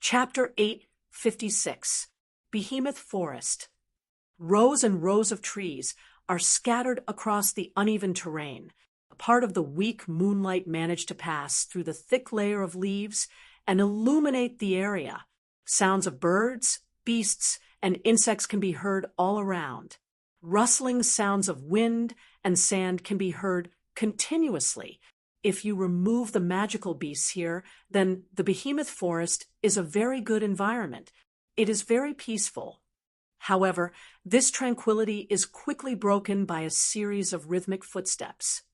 Chapter 856. Behemoth Forest. Rows and rows of trees are scattered across the uneven terrain. A part of the weak moonlight managed to pass through the thick layer of leaves and illuminate the area. Sounds of birds, beasts, and insects can be heard all around. Rustling sounds of wind and sand can be heard continuously. If you remove the magical beasts here, then the Behemoth Forest is a very good environment. It is very peaceful. However, this tranquility is quickly broken by a series of rhythmic footsteps.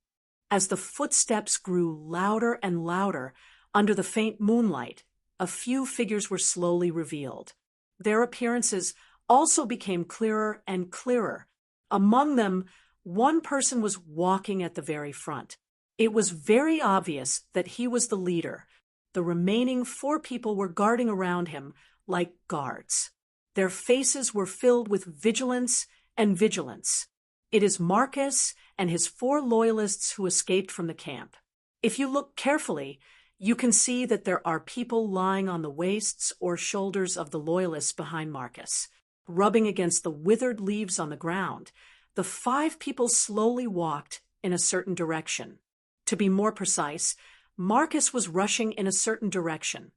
As the footsteps grew louder and louder under the faint moonlight, a few figures were slowly revealed. Their appearances also became clearer and clearer. Among them, one person was walking at the very front. It was very obvious that he was the leader. The remaining 4 people were guarding around him like guards. Their faces were filled with vigilance and vigilance. It is Marcus and his 4 loyalists who escaped from the camp. If you look carefully, you can see that there are people lying on the waists or shoulders of the loyalists behind Marcus, rubbing against the withered leaves on the ground. The 5 people slowly walked in a certain direction. To be more precise, Marcus was rushing in a certain direction,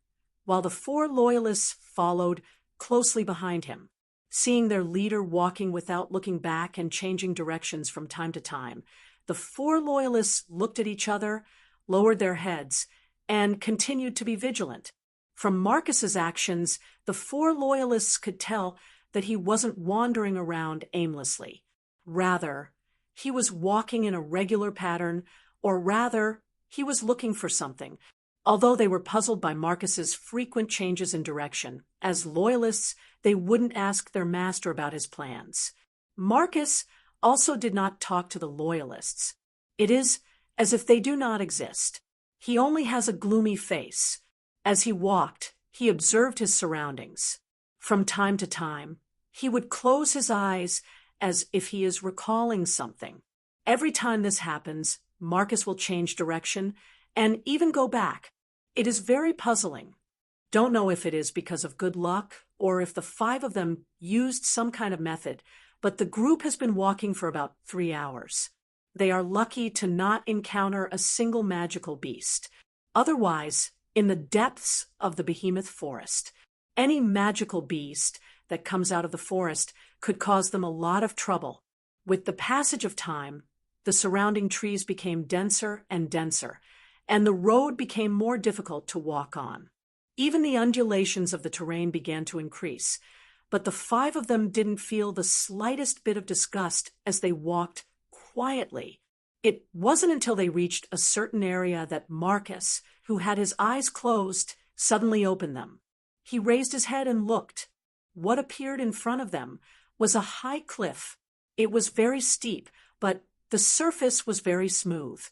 while the 4 loyalists followed closely behind him. Seeing their leader walking without looking back and changing directions from time to time, the 4 loyalists looked at each other, lowered their heads, and continued to be vigilant. From Marcus's actions, the 4 loyalists could tell that he wasn't wandering around aimlessly. Rather, he was walking in a regular pattern, or rather, he was looking for something. Although they were puzzled by Marcus's frequent changes in direction, as loyalists, they wouldn't ask their master about his plans. Marcus also did not talk to the loyalists. It is as if they do not exist. He only has a gloomy face. As he walked, he observed his surroundings. From time to time, he would close his eyes as if he is recalling something. Every time this happens, Marcus will change direction and even go back. It is very puzzling. Don't know if it is because of good luck or if the 5 of them used some kind of method, but the group has been walking for about 3 hours. They are lucky to not encounter a single magical beast. Otherwise, in the depths of the Behemoth Forest, any magical beast that comes out of the forest could cause them a lot of trouble. With the passage of time, the surrounding trees became denser and denser, and the road became more difficult to walk on. Even the undulations of the terrain began to increase, but the 5 of them didn't feel the slightest bit of disgust as they walked quietly. It wasn't until they reached a certain area that Marcus, who had his eyes closed, suddenly opened them. He raised his head and looked. What appeared in front of them was a high cliff. It was very steep, but the surface was very smooth.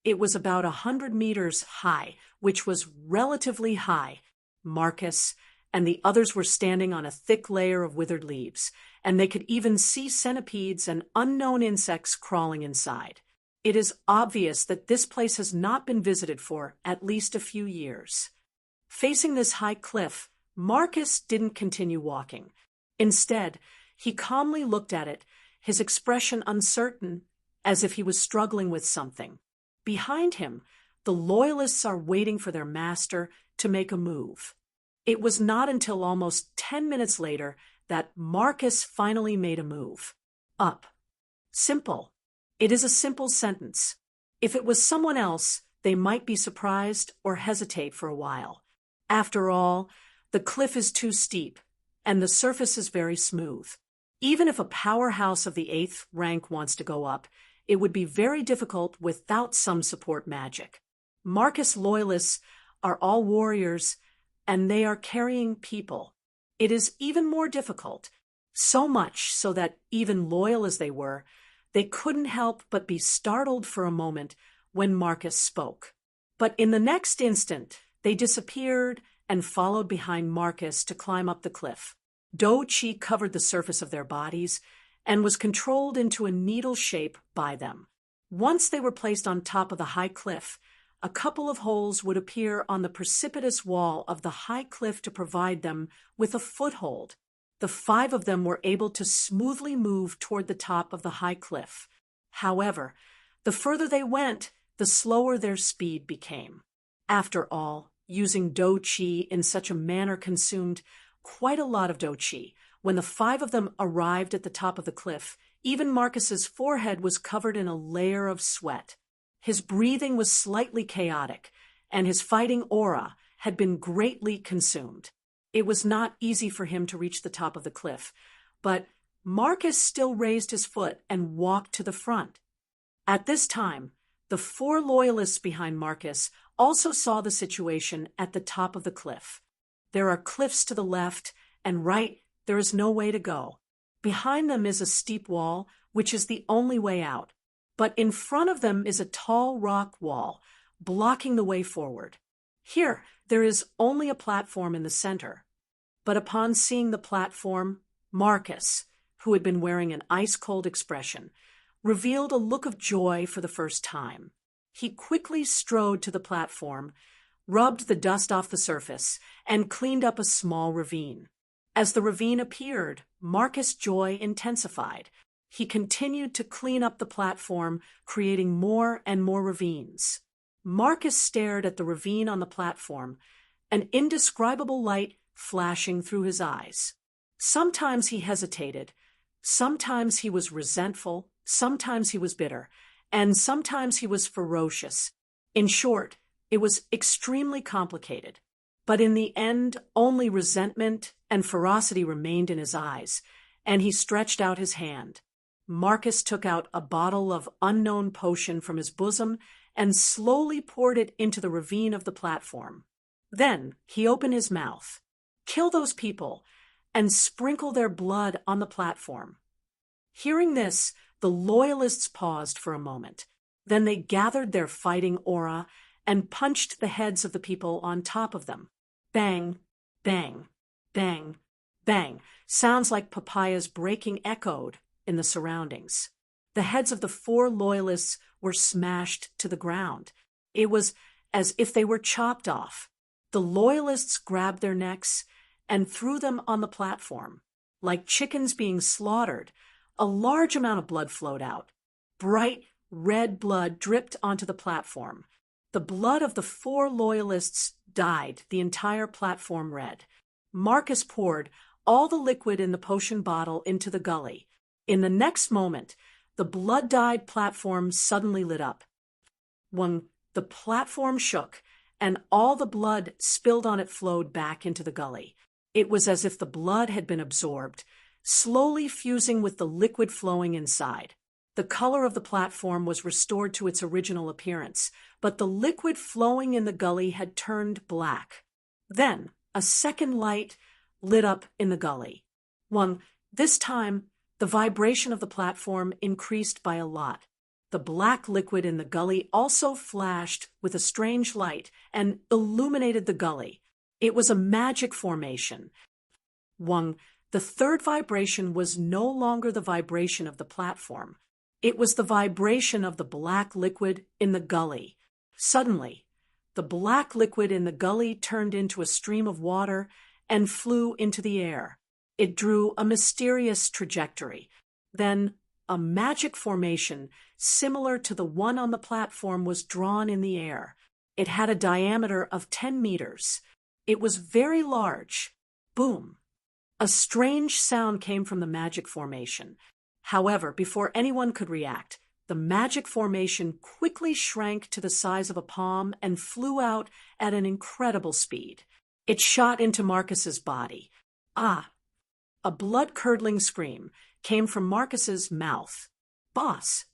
It was about 100 meters high, which was relatively high. Marcus and the others were standing on a thick layer of withered leaves, and they could even see centipedes and unknown insects crawling inside. It is obvious that this place has not been visited for at least a few years. Facing this high cliff, Marcus didn't continue walking. Instead, he calmly looked at it, his expression uncertain, as if he was struggling with something. Behind him, the loyalists are waiting for their master to make a move. It was not until almost 10 minutes later that Marcus finally made a move. Up. Simple. It is a simple sentence. If it was someone else, they might be surprised or hesitate for a while. After all, the cliff is too steep, and the surface is very smooth. Even if a powerhouse of the 8th rank wants to go up, it would be very difficult without some support magic. Marcus loyalists are all warriors, and they are carrying people. It is even more difficult, so much so that even loyal as they were, they couldn't help but be startled for a moment when Marcus spoke. But in the next instant, they disappeared and followed behind Marcus to climb up the cliff. Do-chi covered the surface of their bodies and was controlled into a needle shape by them. Once they were placed on top of the high cliff, a couple of holes would appear on the precipitous wall of the high cliff to provide them with a foothold. The 5 of them were able to smoothly move toward the top of the high cliff. However, the further they went, the slower their speed became. After all, using do-chi in such a manner consumed quite a lot of do-chi. When the 5 of them arrived at the top of the cliff, even Marcus's forehead was covered in a layer of sweat. His breathing was slightly chaotic, and his fighting aura had been greatly consumed. It was not easy for him to reach the top of the cliff, but Marcus still raised his foot and walked to the front. At this time, the 4 loyalists behind Marcus also saw the situation at the top of the cliff. There are cliffs to the left and right. There is no way to go. Behind them is a steep wall, which is the only way out. But in front of them is a tall rock wall, blocking the way forward. Here, there is only a platform in the center. But upon seeing the platform, Marcus, who had been wearing an ice-cold expression, revealed a look of joy for the first time. He quickly strode to the platform, rubbed the dust off the surface, and cleaned up a small ravine. As the ravine appeared, Marcus' joy intensified. He continued to clean up the platform, creating more and more ravines. Marcus stared at the ravine on the platform, an indescribable light flashing through his eyes. Sometimes he hesitated, sometimes he was resentful, sometimes he was bitter, and sometimes he was ferocious. In short, it was extremely complicated. But in the end, only resentment and ferocity remained in his eyes, and he stretched out his hand. Marcus took out a bottle of unknown potion from his bosom and slowly poured it into the ravine of the platform. Then he opened his mouth. "Kill those people and sprinkle their blood on the platform." Hearing this, the loyalists paused for a moment. Then they gathered their fighting aura and punched the heads of the people on top of them. Bang, bang, bang, bang. Sounds like papayas breaking echoed in the surroundings. The heads of the 4 loyalists were smashed to the ground. It was as if they were chopped off. The loyalists grabbed their necks and threw them on the platform. Like chickens being slaughtered, a large amount of blood flowed out. Bright red blood dripped onto the platform. The blood of the 4 loyalists dyed the entire platform red. Marcus poured all the liquid in the potion bottle into the gully. In the next moment, the blood-dyed platform suddenly lit up. When the platform shook and all the blood spilled on it flowed back into the gully. It was as if the blood had been absorbed, slowly fusing with the liquid flowing inside. The color of the platform was restored to its original appearance, but the liquid flowing in the gully had turned black. Then a second light lit up in the gully. This time, the vibration of the platform increased by a lot. The black liquid in the gully also flashed with a strange light and illuminated the gully. It was a magic formation. The third vibration was no longer the vibration of the platform. It was the vibration of the black liquid in the gully. Suddenly, the black liquid in the gully turned into a stream of water and flew into the air. It drew a mysterious trajectory. Then, a magic formation similar to the one on the platform was drawn in the air. It had a diameter of 10 meters. It was very large. Boom! A strange sound came from the magic formation. However, before anyone could react, the magic formation quickly shrank to the size of a palm and flew out at an incredible speed. It shot into Marcus's body. Ah! A blood-curdling scream came from Marcus's mouth. "Boss!"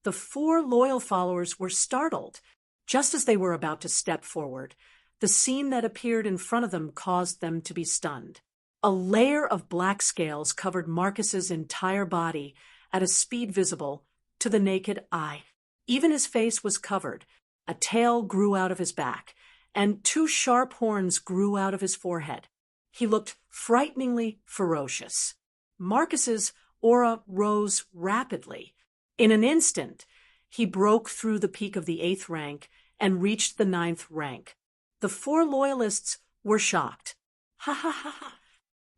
The 4 loyal followers were startled. Just as they were about to step forward, the scene that appeared in front of them caused them to be stunned. A layer of black scales covered Marcus's entire body at a speed visible to the naked eye. Even his face was covered. A tail grew out of his back, and 2 sharp horns grew out of his forehead. He looked frighteningly ferocious. Marcus's aura rose rapidly. In an instant, he broke through the peak of the 8th rank and reached the 9th rank. The 4 loyalists were shocked. Ha ha ha ha.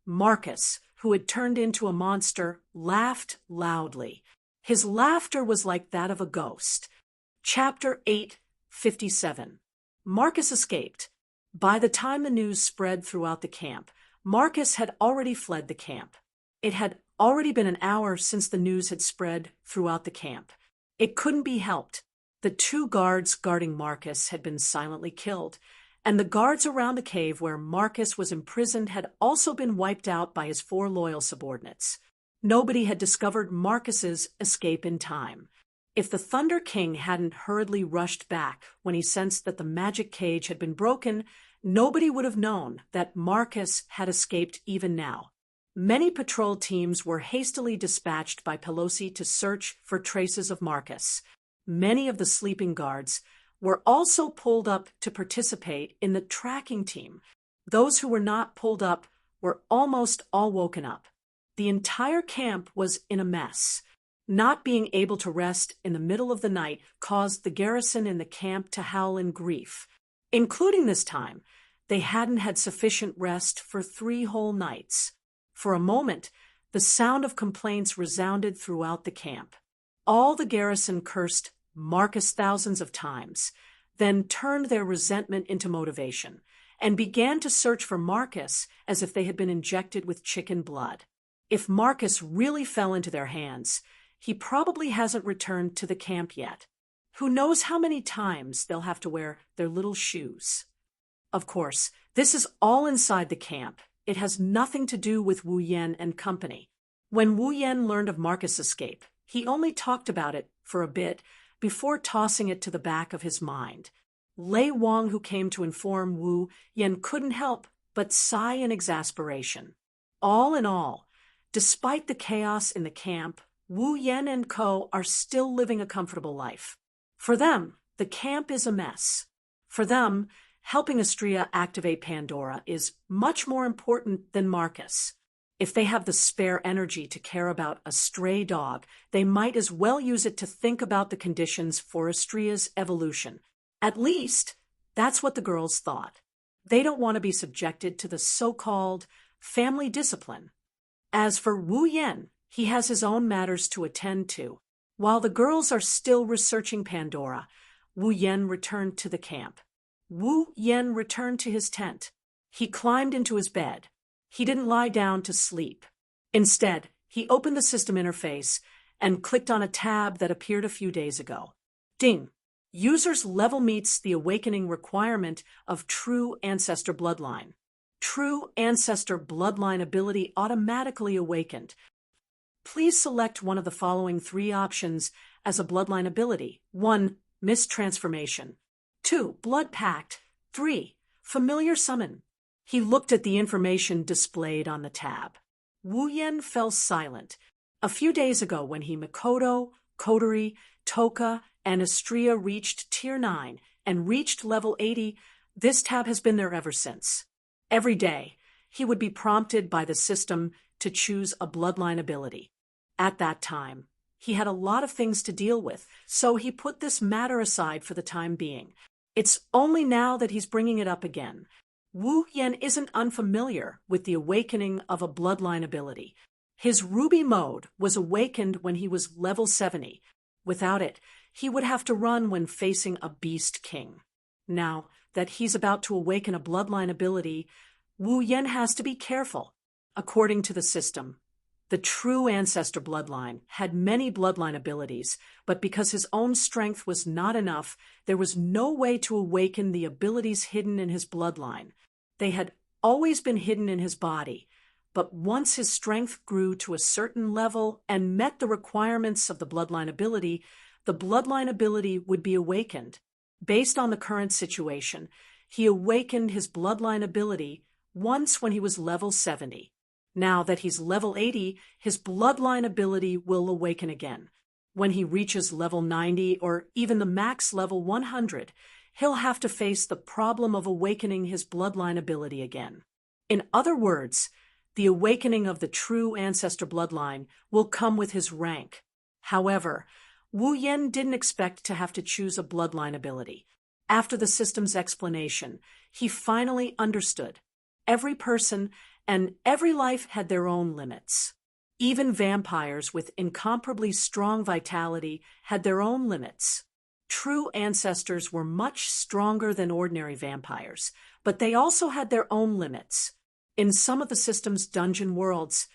Marcus, who had turned into a monster, laughed loudly. His laughter was like that of a ghost. Chapter 8:57. Marcus escaped. By the time the news spread throughout the camp, Marcus had already fled the camp. It had already been an hour since the news had spread throughout the camp. It couldn't be helped. The 2 guards guarding Marcus had been silently killed, and the guards around the cave where Marcus was imprisoned had also been wiped out by his 4 loyal subordinates. Nobody had discovered Marcus's escape in time. If the Thunder King hadn't hurriedly rushed back when he sensed that the magic cage had been broken, nobody would have known that Marcus had escaped even now. Many patrol teams were hastily dispatched by Pelosi to search for traces of Marcus. Many of the sleeping guards were also pulled up to participate in the tracking team. Those who were not pulled up were almost all woken up. The entire camp was in a mess. Not being able to rest in the middle of the night caused the garrison in the camp to howl in grief. Including this time, they hadn't had sufficient rest for 3 whole nights. For a moment, the sound of complaints resounded throughout the camp. All the garrison cursed Marcus thousands of times, then turned their resentment into motivation, and began to search for Marcus as if they had been injected with chicken blood. If Marcus really fell into their hands, he probably hasn't returned to the camp yet. Who knows how many times they'll have to wear their little shoes. Of course, this is all inside the camp. It has nothing to do with Wu Yan and company. When Wu Yan learned of Marcus' escape, he only talked about it for a bit before tossing it to the back of his mind. Lei Wang, who came to inform Wu Yan, couldn't help but sigh in exasperation. All in all, despite the chaos in the camp, Wu Yan and co. are still living a comfortable life. For them, the camp is a mess. For them, helping Astrea activate Pandora is much more important than Marcus. If they have the spare energy to care about a stray dog, they might as well use it to think about the conditions for Astrea's evolution. At least, that's what the girls thought. They don't want to be subjected to the so-called family discipline. As for Wu Yan, he has his own matters to attend to. While the girls are still researching Pandora, Wu Yan returned to the camp. Wu Yan returned to his tent. He climbed into his bed. He didn't lie down to sleep. Instead, he opened the system interface and clicked on a tab that appeared a few days ago. Ding! User's level meets the awakening requirement of True Ancestor Bloodline. True Ancestor Bloodline ability automatically awakened. Please select one of the following 3 options as a Bloodline ability. 1. Mist Transformation. 2. Blood Pact. 3. Familiar Summon. He looked at the information displayed on the tab. Wu Yan fell silent. A few days ago, when he Mikoto, Kotori, Toka, and Astrea reached Tier 9 and reached level 80, this tab has been there ever since. Every day, he would be prompted by the system to choose a bloodline ability. At that time, he had a lot of things to deal with, so he put this matter aside for the time being. It's only now that he's bringing it up again. Wu Yan isn't unfamiliar with the awakening of a bloodline ability. His ruby mode was awakened when he was level 70. Without it, he would have to run when facing a beast king. Now that he's about to awaken a bloodline ability, Wu Yan has to be careful. According to the system, the True Ancestor Bloodline had many bloodline abilities, but because his own strength was not enough, there was no way to awaken the abilities hidden in his bloodline. They had always been hidden in his body, but once his strength grew to a certain level and met the requirements of the bloodline ability would be awakened. Based on the current situation, he awakened his bloodline ability once when he was level 70. Now that he's level 80, his bloodline ability will awaken again. When he reaches level 90 or even the max level 100, he'll have to face the problem of awakening his bloodline ability again. In other words, the awakening of the True Ancestor Bloodline will come with his rank. However, Wu Yan didn't expect to have to choose a bloodline ability. After the system's explanation, he finally understood. Every person and every life had their own limits. Even vampires with incomparably strong vitality had their own limits. True ancestors were much stronger than ordinary vampires, but they also had their own limits. In some of the system's dungeon worlds,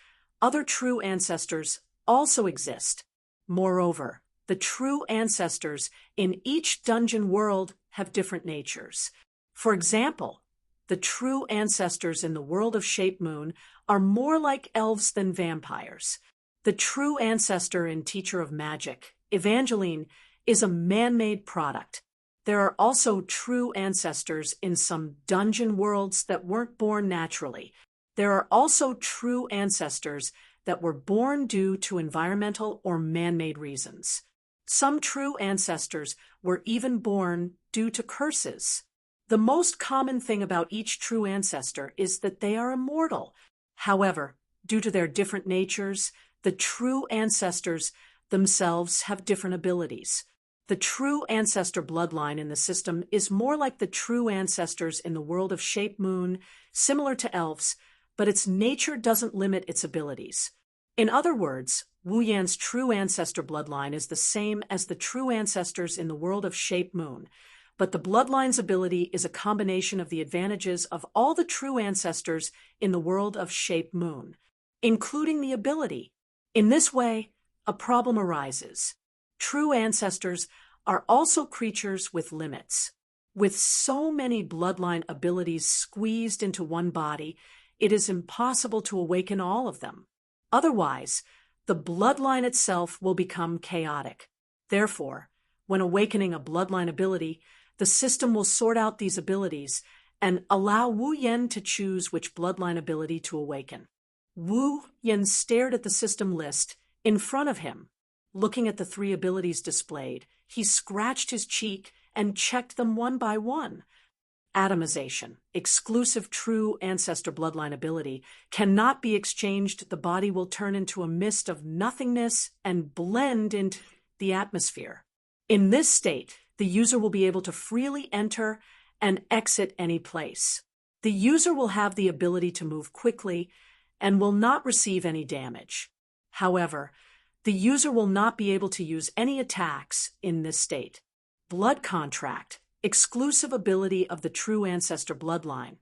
other true ancestors also exist. Moreover, the true ancestors in each dungeon world have different natures. For example, the true ancestors in the world of Shape Moon are more like elves than vampires. The true ancestor in Teacher of Magic, Evangeline, is a man-made product. There are also true ancestors in some dungeon worlds that weren't born naturally. There are also true ancestors that were born due to environmental or man-made reasons. Some true ancestors were even born due to curses. The most common thing about each true ancestor is that they are immortal. However, due to their different natures, the true ancestors themselves have different abilities. The true ancestor bloodline in the system is more like the true ancestors in the world of Shape Moon, similar to elves, but its nature doesn't limit its abilities. In other words, Wu Yan's true ancestor bloodline is the same as the true ancestors in the world of Shape Moon, but the bloodline's ability is a combination of the advantages of all the true ancestors in the world of Shape Moon, including the ability. In this way, a problem arises. True ancestors are also creatures with limits. With so many bloodline abilities squeezed into one body, it is impossible to awaken all of them. Otherwise, the bloodline itself will become chaotic. Therefore, when awakening a bloodline ability, the system will sort out these abilities and allow Wu Yan to choose which bloodline ability to awaken. Wu Yan stared at the system list in front of him. Looking at the 3 abilities displayed, he scratched his cheek and checked them one by one. Atomization, exclusive true ancestor bloodline ability, cannot be exchanged. The body will turn into a mist of nothingness and blend into the atmosphere. In this state, the user will be able to freely enter and exit any place. The user will have the ability to move quickly and will not receive any damage. However, the user will not be able to use any attacks in this state. Blood contract, exclusive ability of the true ancestor bloodline.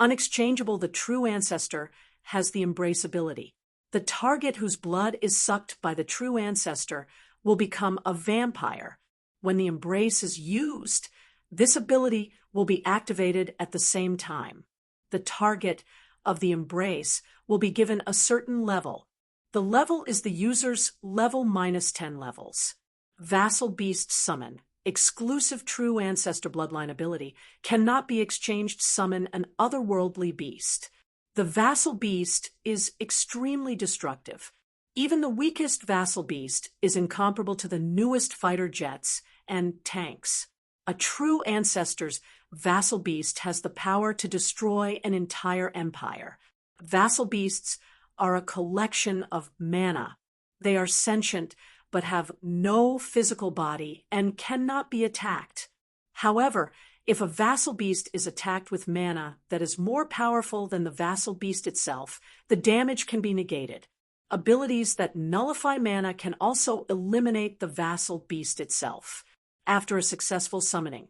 Unexchangeable, the true ancestor has the embrace ability. The target whose blood is sucked by the true ancestor will become a vampire. When the embrace is used, this ability will be activated at the same time. The target of the embrace will be given a certain level. The level is the user's level minus 10 levels. Vassal Beast Summon, exclusive true ancestor bloodline ability, cannot be exchanged. Summon an otherworldly beast. The Vassal Beast is extremely destructive. Even the weakest Vassal Beast is incomparable to the newest fighter jets and tanks. A true ancestor's Vassal Beast has the power to destroy an entire empire. Vassal Beasts are a collection of mana. They are sentient but have no physical body and cannot be attacked. However, if a Vassal Beast is attacked with mana that is more powerful than the Vassal Beast itself, the damage can be negated. Abilities that nullify mana can also eliminate the Vassal Beast itself. After a successful summoning,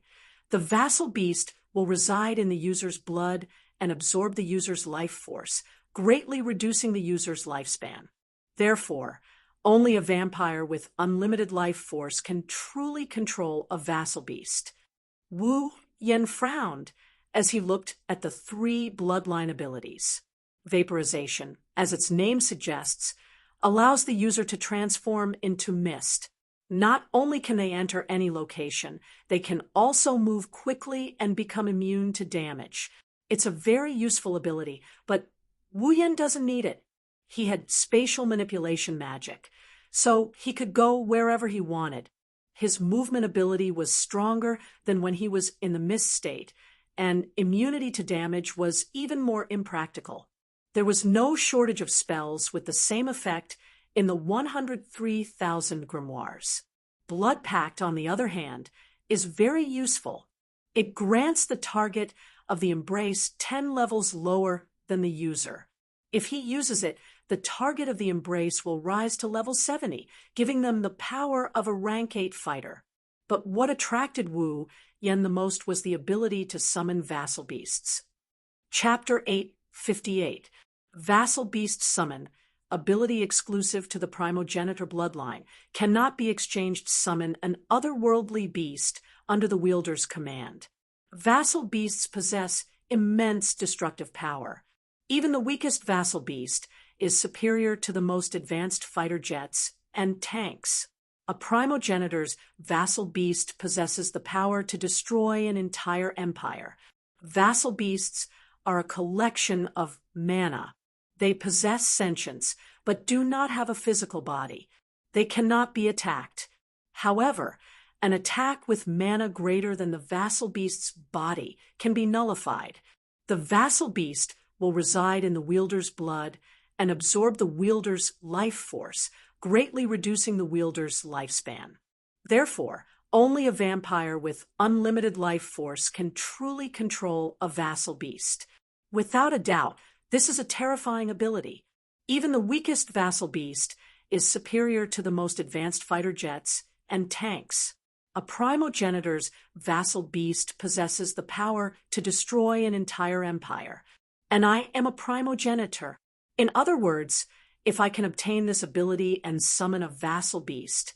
the Vassal Beast will reside in the user's blood and absorb the user's life force, greatly reducing the user's lifespan. Therefore, only a vampire with unlimited life force can truly control a Vassal Beast. Wu Yan frowned as he looked at the 3 bloodline abilities. Vaporization, as its name suggests, allows the user to transform into mist. Not only can they enter any location, they can also move quickly and become immune to damage. It's a very useful ability, but Wu Yan doesn't need it. He had spatial manipulation magic, so he could go wherever he wanted. His movement ability was stronger than when he was in the mist state, and immunity to damage was even more impractical. There was no shortage of spells with the same effect in the 103,000 grimoires. Blood Pact, on the other hand, is very useful. It grants the target of the embrace 10 levels lower than the user. If he uses it, the target of the embrace will rise to level 70, giving them the power of a rank 8 fighter. But what attracted Wu Yen the most was the ability to summon vassal beasts. Chapter 858. Vassal Beast Summon, ability exclusive to the primogenitor bloodline, cannot be exchanged. Summon an otherworldly beast under the wielder's command. Vassal beasts possess immense destructive power. Even the weakest vassal beast is superior to the most advanced fighter jets and tanks. A primogenitor's vassal beast possesses the power to destroy an entire empire. Vassal beasts are a collection of mana. They possess sentience, but do not have a physical body. They cannot be attacked. However, an attack with mana greater than the vassal beast's body can be nullified. The vassal beast will reside in the wielder's blood and absorb the wielder's life force, greatly reducing the wielder's lifespan. Therefore, only a vampire with unlimited life force can truly control a vassal beast. Without a doubt, this is a terrifying ability. Even the weakest vassal beast is superior to the most advanced fighter jets and tanks. A primogenitor's vassal beast possesses the power to destroy an entire empire. And I am a primogenitor. In other words, if I can obtain this ability and summon a vassal beast,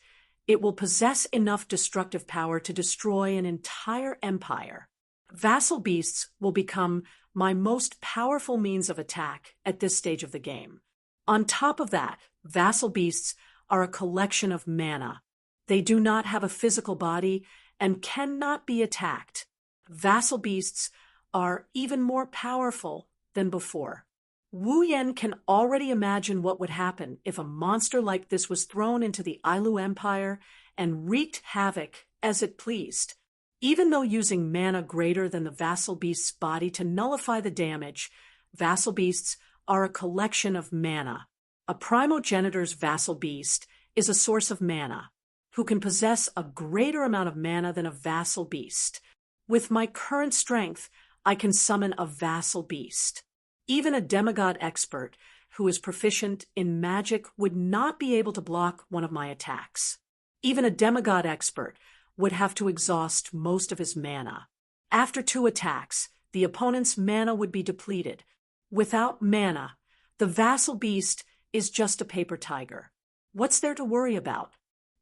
it will possess enough destructive power to destroy an entire empire. Vassal beasts will become my most powerful means of attack at this stage of the game. On top of that, vassal beasts are a collection of mana. They do not have a physical body and cannot be attacked. Vassal beasts are even more powerful than before. Wu Yen can already imagine what would happen if a monster like this was thrown into the Ailu Empire and wreaked havoc as it pleased. Even though using mana greater than the vassal beast's body to nullify the damage, vassal beasts are a collection of mana. A primogenitor's vassal beast is a source of mana, who can possess a greater amount of mana than a vassal beast. With my current strength, I can summon a vassal beast. Even a demigod expert who is proficient in magic would not be able to block one of my attacks. Even a demigod expert would have to exhaust most of his mana. After 2 attacks, the opponent's mana would be depleted. Without mana, the vassal beast is just a paper tiger. What's there to worry about?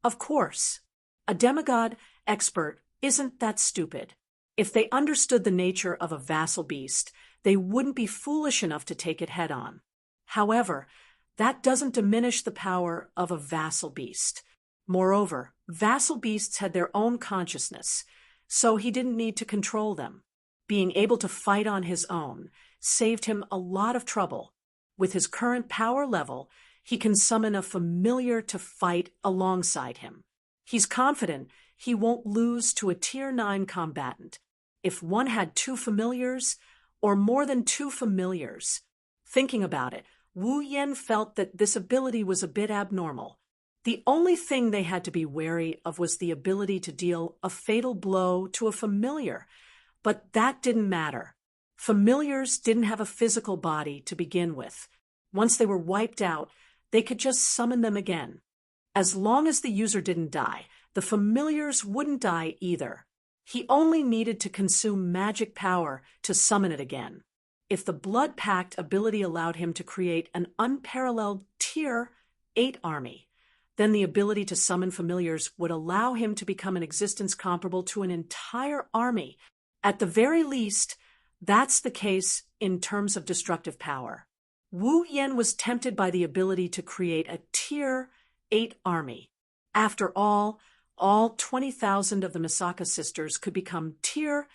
Of course, a demigod expert isn't that stupid. If they understood the nature of a vassal beast, they wouldn't be foolish enough to take it head-on. However, that doesn't diminish the power of a vassal beast. Moreover, vassal beasts had their own consciousness, so he didn't need to control them. Being able to fight on his own saved him a lot of trouble. With his current power level, he can summon a familiar to fight alongside him. He's confident he won't lose to a Tier 9 combatant. If one had 2 familiars, or more than 2 familiars. Thinking about it, Wu Yen felt that this ability was a bit abnormal. The only thing they had to be wary of was the ability to deal a fatal blow to a familiar, but that didn't matter. Familiars didn't have a physical body to begin with. Once they were wiped out, they could just summon them again. As long as the user didn't die, the familiars wouldn't die either. He only needed to consume magic power to summon it again. If the Blood Pact ability allowed him to create an unparalleled Tier 8 army, then the ability to summon familiars would allow him to become an existence comparable to an entire army. At the very least, that's the case in terms of destructive power. Wu Yen was tempted by the ability to create a Tier 8 army. After all 20,000 of the Misaka sisters could become Tier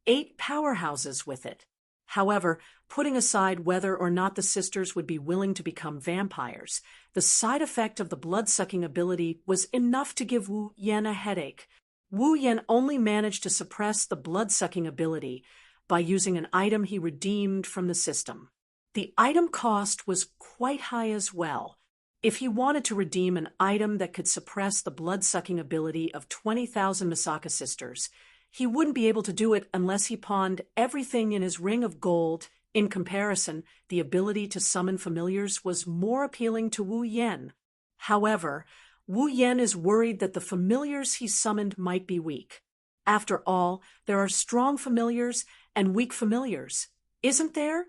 8 powerhouses with it. However, putting aside whether or not the sisters would be willing to become vampires, the side effect of the blood-sucking ability was enough to give Wu Yen a headache. Wu Yen only managed to suppress the blood-sucking ability by using an item he redeemed from the system. The item cost was quite high as well. If he wanted to redeem an item that could suppress the blood-sucking ability of 20,000 Misaka sisters, He wouldn't be able to do it unless he pawned everything in his ring of gold. In comparison, the ability to summon familiars was more appealing to Wu Yan. However, Wu Yan is worried that the familiars he summoned might be weak. After all, there are strong familiars and weak familiars, isn't there?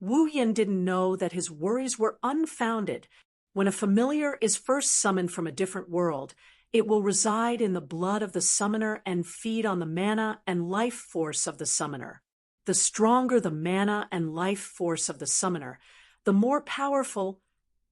Wu Yan didn't know that his worries were unfounded. When a familiar is first summoned from a different world, it will reside in the blood of the summoner and feed on the mana and life force of the summoner. The stronger the mana and life force of the summoner, the more powerful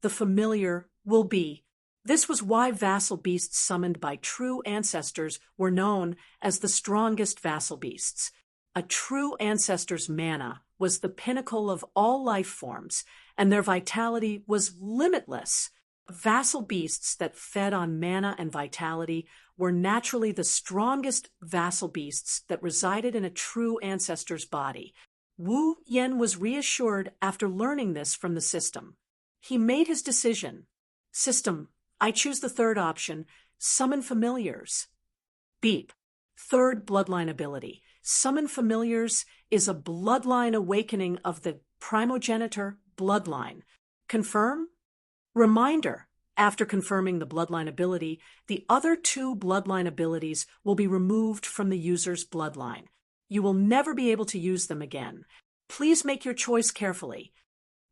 the familiar will be. This was why vassal beasts summoned by true ancestors were known as the strongest vassal beasts. A true ancestor's mana was the pinnacle of all life forms, and their vitality was limitless. Vassal beasts that fed on mana and vitality were naturally the strongest vassal beasts that resided in a true ancestor's body. Wu Yan was reassured after learning this from the system. He made his decision. System, I choose the third option, summon familiars. Beep. Third bloodline ability. Summon familiars is a bloodline awakening of the primogenitor bloodline. Confirm? Reminder. After confirming the bloodline ability, the other two bloodline abilities will be removed from the user's bloodline. You will never be able to use them again. Please make your choice carefully.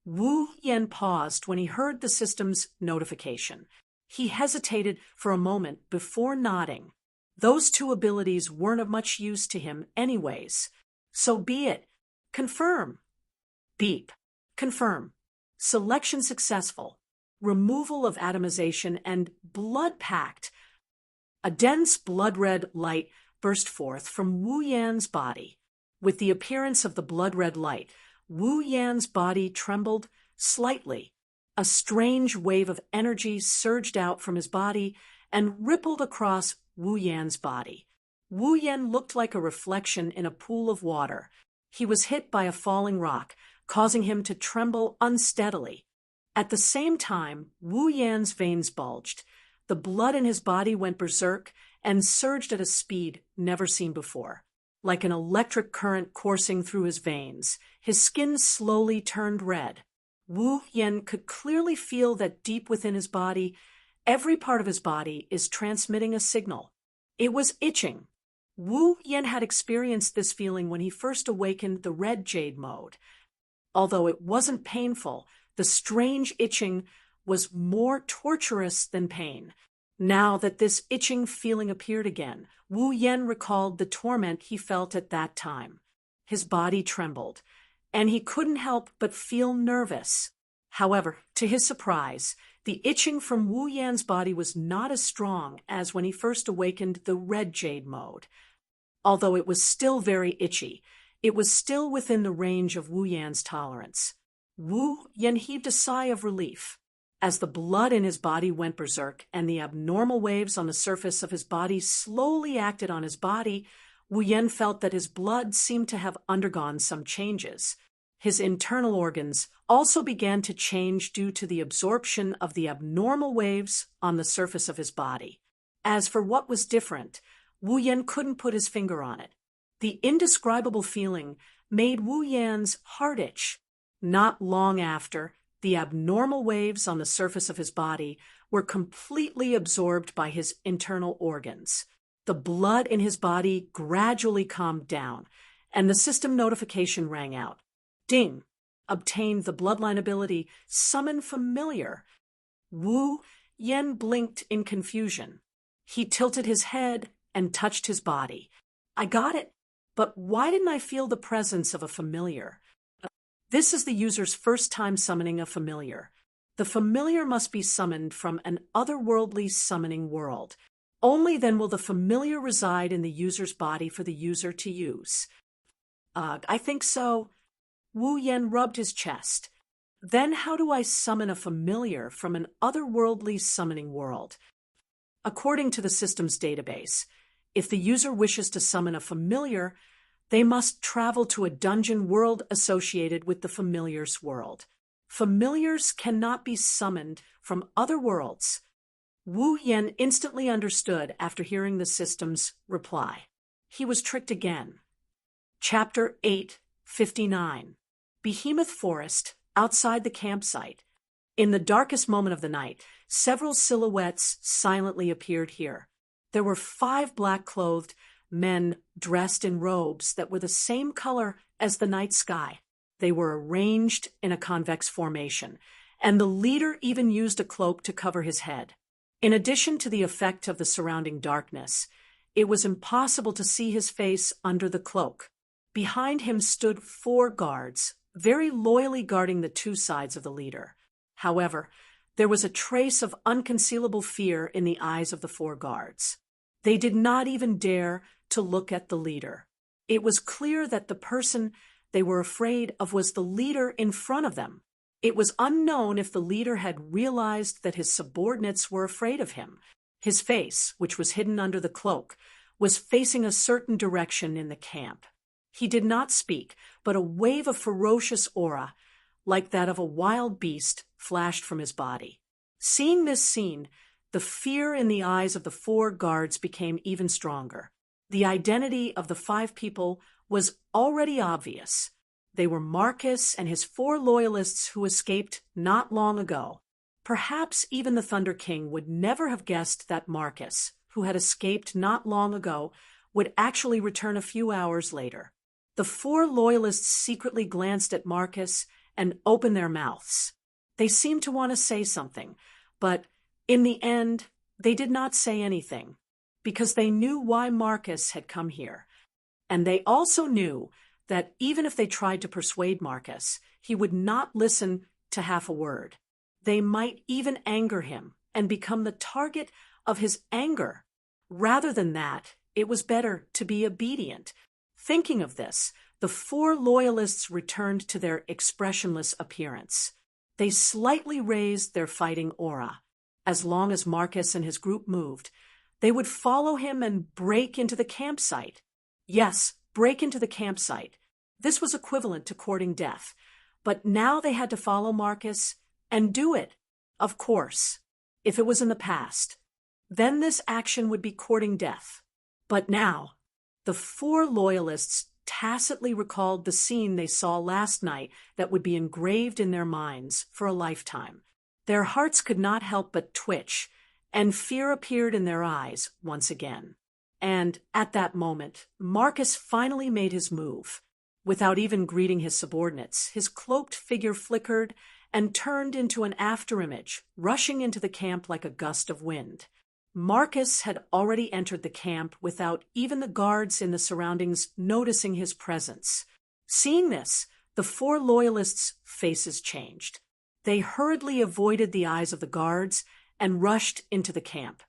Wu Yan paused when he heard the system's notification. He hesitated for a moment before nodding. Those two abilities weren't of much use to him anyways. So be it. Confirm. Beep. Confirm. Selection successful. Removal of atomization and blood pact. A dense blood-red light burst forth from Wu Yan's body. With the appearance of the blood-red light, Wu Yan's body trembled slightly. A strange wave of energy surged out from his body and rippled across Wu Yan's body. Wu Yan looked like a reflection in a pool of water. He was hit by a falling rock, causing him to tremble unsteadily. At the same time, Wu Yan's veins bulged. The blood in his body went berserk and surged at a speed never seen before. Like an electric current coursing through his veins, his skin slowly turned red. Wu Yan could clearly feel that deep within his body, every part of his body is transmitting a signal. It was itching. Wu Yan had experienced this feeling when he first awakened the red jade mode. Although it wasn't painful, the strange itching was more torturous than pain. Now that this itching feeling appeared again, Wu Yan recalled the torment he felt at that time. His body trembled, and he couldn't help but feel nervous. However, to his surprise, the itching from Wu Yan's body was not as strong as when he first awakened the red jade mode. Although it was still very itchy, it was still within the range of Wu Yan's tolerance. Wu Yan heaved a sigh of relief. As the blood in his body went berserk and the abnormal waves on the surface of his body slowly acted on his body, Wu Yan felt that his blood seemed to have undergone some changes. His internal organs also began to change due to the absorption of the abnormal waves on the surface of his body. As for what was different, Wu Yan couldn't put his finger on it. The indescribable feeling made Wu Yan's heart itch. Not long after, the abnormal waves on the surface of his body were completely absorbed by his internal organs. The blood in his body gradually calmed down, and the system notification rang out. Ding! Obtained the bloodline ability, Summon Familiar. Wu Yan blinked in confusion. He tilted his head and touched his body. I got it, but why didn't I feel the presence of a familiar? This is the user's first time summoning a familiar. The familiar must be summoned from an otherworldly summoning world. Only then will the familiar reside in the user's body for the user to use. I think so. Wu Yan rubbed his chest. Then how do I summon a familiar from an otherworldly summoning world? According to the system's database, if the user wishes to summon a familiar, they must travel to a dungeon world associated with the familiar's world. Familiars cannot be summoned from other worlds. Wu Yan instantly understood after hearing the system's reply. he was tricked again. Chapter 8:59. Behemoth Forest, outside the campsite. In the darkest moment of the night, several silhouettes silently appeared here. There were 5 black-clothed men dressed in robes that were the same color as the night sky. They were arranged in a convex formation, and the leader even used a cloak to cover his head. In addition to the effect of the surrounding darkness, it was impossible to see his face under the cloak. Behind him stood 4 guards, very loyally guarding the 2 sides of the leader. However, there was a trace of unconcealable fear in the eyes of the 4 guards. They did not even dare to look at the leader. It was clear that the person they were afraid of was the leader in front of them. It was unknown if the leader had realized that his subordinates were afraid of him. His face, which was hidden under the cloak, was facing a certain direction in the camp. He did not speak, but a wave of ferocious aura, like that of a wild beast, flashed from his body. Seeing this scene, the fear in the eyes of the 4 guards became even stronger. The identity of the 5 people was already obvious. They were Marcus and his 4 loyalists who escaped not long ago. Perhaps even the Thunder King would never have guessed that Marcus, who had escaped not long ago, would actually return a few hours later. The 4 loyalists secretly glanced at Marcus and opened their mouths. They seemed to want to say something, but in the end, they did not say anything, because they knew why Marcus had come here. And they also knew that even if they tried to persuade Marcus, he would not listen to half a word. They might even anger him and become the target of his anger. Rather than that, it was better to be obedient. Thinking of this, the 4 loyalists returned to their expressionless appearance. They slightly raised their fighting aura. As long as Marcus and his group moved, they would follow him and break into the campsite. Yes, break into the campsite. This was equivalent to courting death. But now they had to follow Marcus and do it. Of course, if it was in the past, then this action would be courting death. But now, the 4 loyalists tacitly recalled the scene they saw last night that would be engraved in their minds for a lifetime. Their hearts could not help but twitch, and fear appeared in their eyes once again. And at that moment, Marcus finally made his move. Without even greeting his subordinates, his cloaked figure flickered and turned into an afterimage, rushing into the camp like a gust of wind. Marcus had already entered the camp without even the guards in the surroundings noticing his presence. Seeing this, the 4 loyalists' faces changed. They hurriedly avoided the eyes of the guards and rushed into the camp.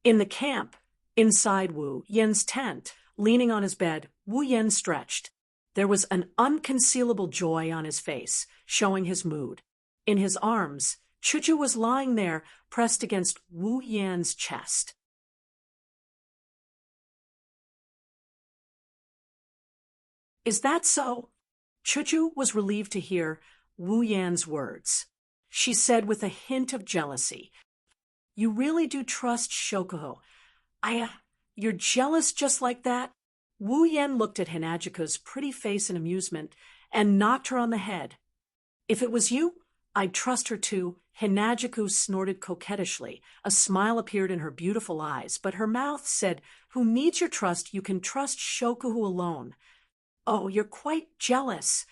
In the camp, inside Wu Yan's tent, leaning on his bed, Wu Yan stretched. There was an unconcealable joy on his face, showing his mood. In his arms, Shoujo was lying there, pressed against Wu Yan's chest. "Is that so?" Shoujo was relieved to hear Wu Yan's words. She said with a hint of jealousy, "You really do trust Shoujo. You're jealous just like that?" Wu Yan looked at Hinagiko's pretty face in amusement and knocked her on the head. "If it was you, I'd trust her too." Hinagiko snorted coquettishly. A smile appeared in her beautiful eyes, but her mouth said, "Who needs your trust? You can trust Shoujo alone." "Oh, you're quite jealous."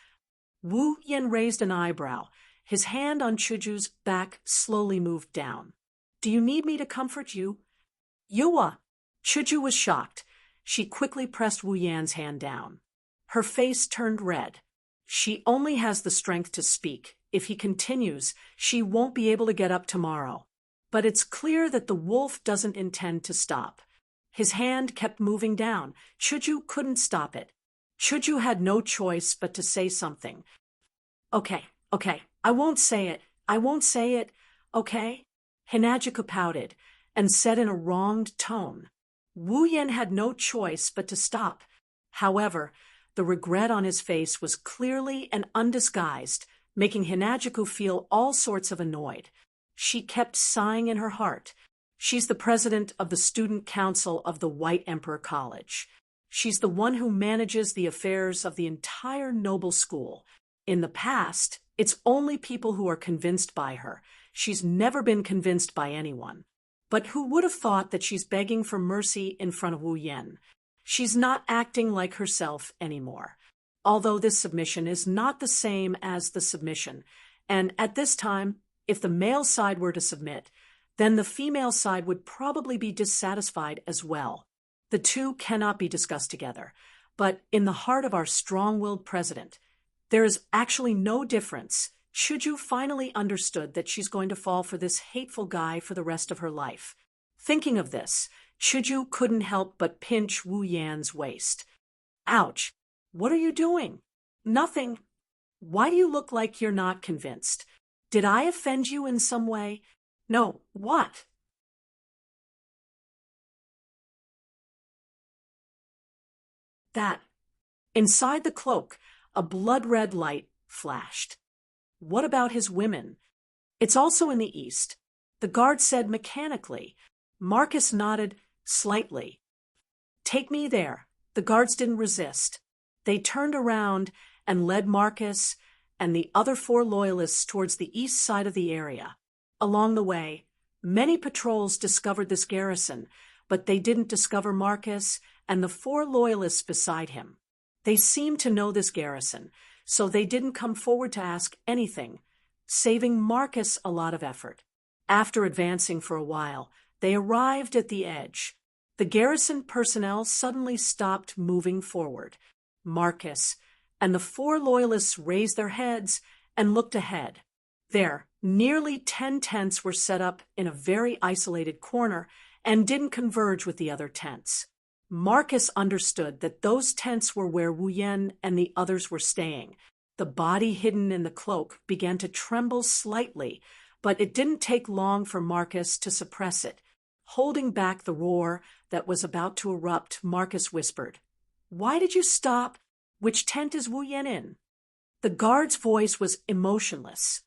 Wu Yan raised an eyebrow. His hand on Shoujo's back slowly moved down. "Do you need me to comfort you?" "Yua." Shoujo was shocked. She quickly pressed Wu Yan's hand down. Her face turned red. "She only has the strength to speak. If he continues, she won't be able to get up tomorrow." But it's clear that the wolf doesn't intend to stop. His hand kept moving down. Shoujo couldn't stop it. Shoujo had no choice but to say something. Okay, I won't say it, okay?" Hinagiko pouted and said in a wronged tone. Wu Yan had no choice but to stop. However, the regret on his face was clearly and undisguised, making Hinagiko feel all sorts of annoyed. She kept sighing in her heart. She's the president of the student council of the White Emperor College. She's the one who manages the affairs of the entire noble school. In the past, it's only people who are convinced by her. She's never been convinced by anyone. But who would have thought that she's begging for mercy in front of Wu Yan? She's not acting like herself anymore. Although this submission is not the same as the submission, and at this time, if the male side were to submit, then the female side would probably be dissatisfied as well. The two cannot be discussed together. But in the heart of our strong-willed president, there is actually no difference. Shoujo finally understood that she's going to fall for this hateful guy for the rest of her life. Thinking of this, Shoujo couldn't help but pinch Wu Yan's waist. Ouch! What are you doing? Nothing. Why do you look like you're not convinced? Did I offend you in some way? No, what? That. Inside the cloak, a blood-red light flashed. What about his women? It's also in the east. The guard said mechanically. Marcus nodded slightly. Take me there. The guards didn't resist. They turned around and led Marcus and the other 4 loyalists towards the east side of the area. Along the way, many patrols discovered this garrison, but they didn't discover Marcus and the 4 loyalists beside him. They seemed to know this garrison, so they didn't come forward to ask anything, saving Marcus a lot of effort. After advancing for a while, they arrived at the edge. The garrison personnel suddenly stopped moving forward. Marcus and the 4 loyalists raised their heads and looked ahead. There, nearly 10 tents were set up in a very isolated corner and didn't converge with the other tents. Marcus understood that those tents were where Wu Yan and the others were staying. The body hidden in the cloak began to tremble slightly, but it didn't take long for Marcus to suppress it. Holding back the roar that was about to erupt, Marcus whispered, "Why did you stop? Which tent is Wu Yan in?" The guard's voice was emotionless.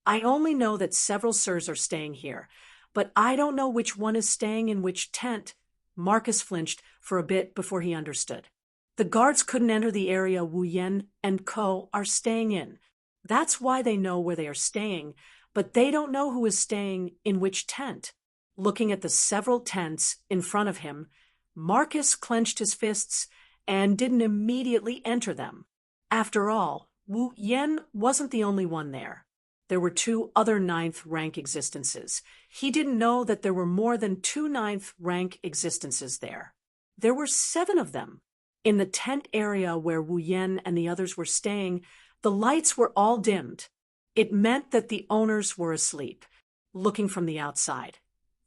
"I only know that several sirs are staying here, but I don't know which one is staying in which tent." Marcus flinched for a bit before he understood. The guards couldn't enter the area Wu Yan and Co. are staying in. That's why they know where they are staying, but they don't know who is staying in which tent. Looking at the several tents in front of him, Marcus clenched his fists and didn't immediately enter them. After all, Wu Yan wasn't the only one there. There were 2 other 9th rank existences. He didn't know that there were more than 2 9th rank existences there. There were 7 of them. In the tent area where Wu Yan and the others were staying, the lights were all dimmed. It meant that the owners were asleep, looking from the outside.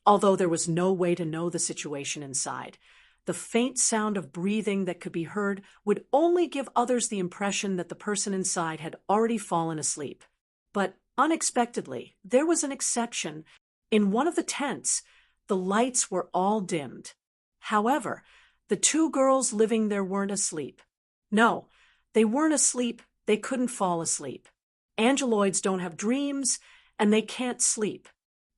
Although there was no way to know the situation inside, the faint sound of breathing that could be heard would only give others the impression that the person inside had already fallen asleep. But unexpectedly, there was an exception. In one of the tents, the lights were all dimmed. However, the 2 girls living there weren't asleep. No, they weren't asleep. They couldn't fall asleep. Angeloids don't have dreams, and they can't sleep.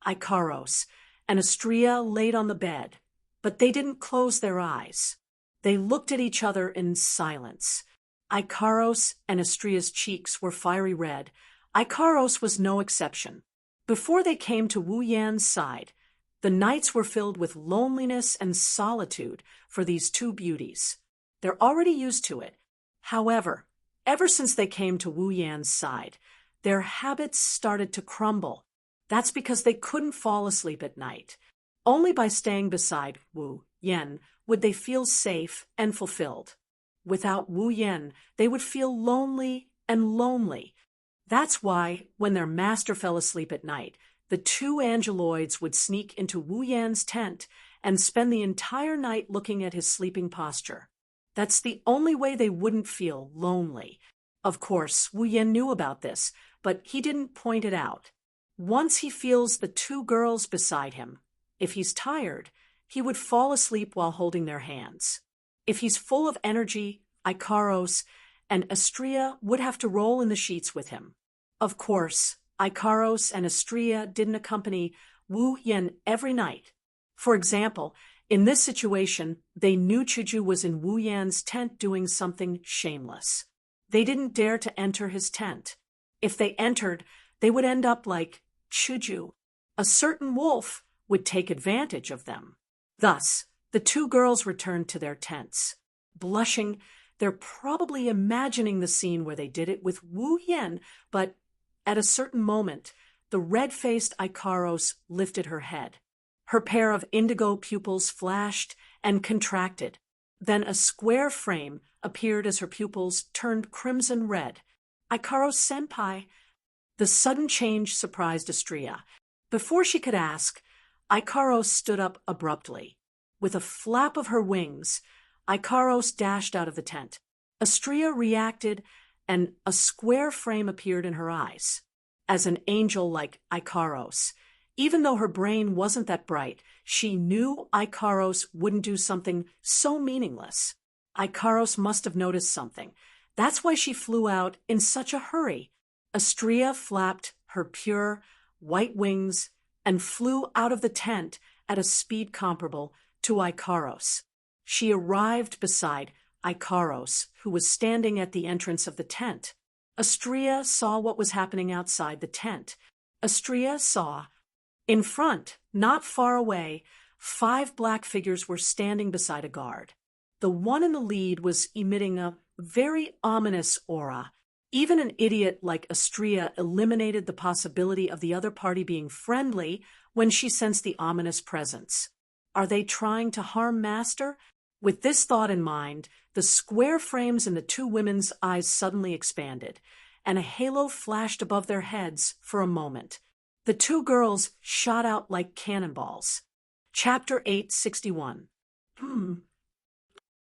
Ikaros and Astrea laid on the bed, but they didn't close their eyes. They looked at each other in silence. Ikaros and Astrea's cheeks were fiery red. Ikaros was no exception. Before they came to Wu Yan's side, the nights were filled with loneliness and solitude for these 2 beauties. They're already used to it. However, ever since they came to Wu Yan's side, their habits started to crumble. That's because they couldn't fall asleep at night. Only by staying beside Wu Yan would they feel safe and fulfilled. Without Wu Yan, they would feel lonely and lonely. That's why, when their master fell asleep at night, the 2 angeloids would sneak into Wu Yan's tent and spend the entire night looking at his sleeping posture. That's the only way they wouldn't feel lonely. Of course, Wu Yan knew about this, but he didn't point it out. Once he feels the 2 girls beside him, if he's tired, he would fall asleep while holding their hands. If he's full of energy, Ikaros and Astrea would have to roll in the sheets with him. Of course, Ikaros and Astrea didn't accompany Wu Yan every night. For example, In this situation, they knew Shoujo was in Wu Yan's tent doing something shameless. They didn't dare to enter his tent. If they entered, they would end up like Shoujo. A certain wolf would take advantage of them. Thus, the two girls returned to their tents. Blushing, they're probably imagining the scene where they did it with Wu Yan, but at a certain moment, the red-faced Ikaros lifted her head. Her pair of indigo pupils flashed and contracted. Then a square frame appeared as her pupils turned crimson red. Ikaros-senpai. The sudden change surprised Astria. Before she could ask, Ikaros stood up abruptly. With a flap of her wings, Ikaros dashed out of the tent. Astria reacted, and a square frame appeared in her eyes. As an angel like Ikaros, even though her brain wasn't that bright, she knew Ikaros wouldn't do something so meaningless. Ikaros must have noticed something. That's why she flew out in such a hurry. Astria flapped her pure, white wings and flew out of the tent at a speed comparable to Ikaros. She arrived beside Ikaros, who was standing at the entrance of the tent. Astria saw what was happening outside the tent. Astria saw, in front, not far away, 5 black figures were standing beside a guard. The one in the lead was emitting a very ominous aura. Even an idiot like Astria eliminated the possibility of the other party being friendly when she sensed the ominous presence. Are they trying to harm Master? With this thought in mind, the square frames in the two women's eyes suddenly expanded, and a halo flashed above their heads for a moment. The two girls shot out like cannonballs. Chapter 861.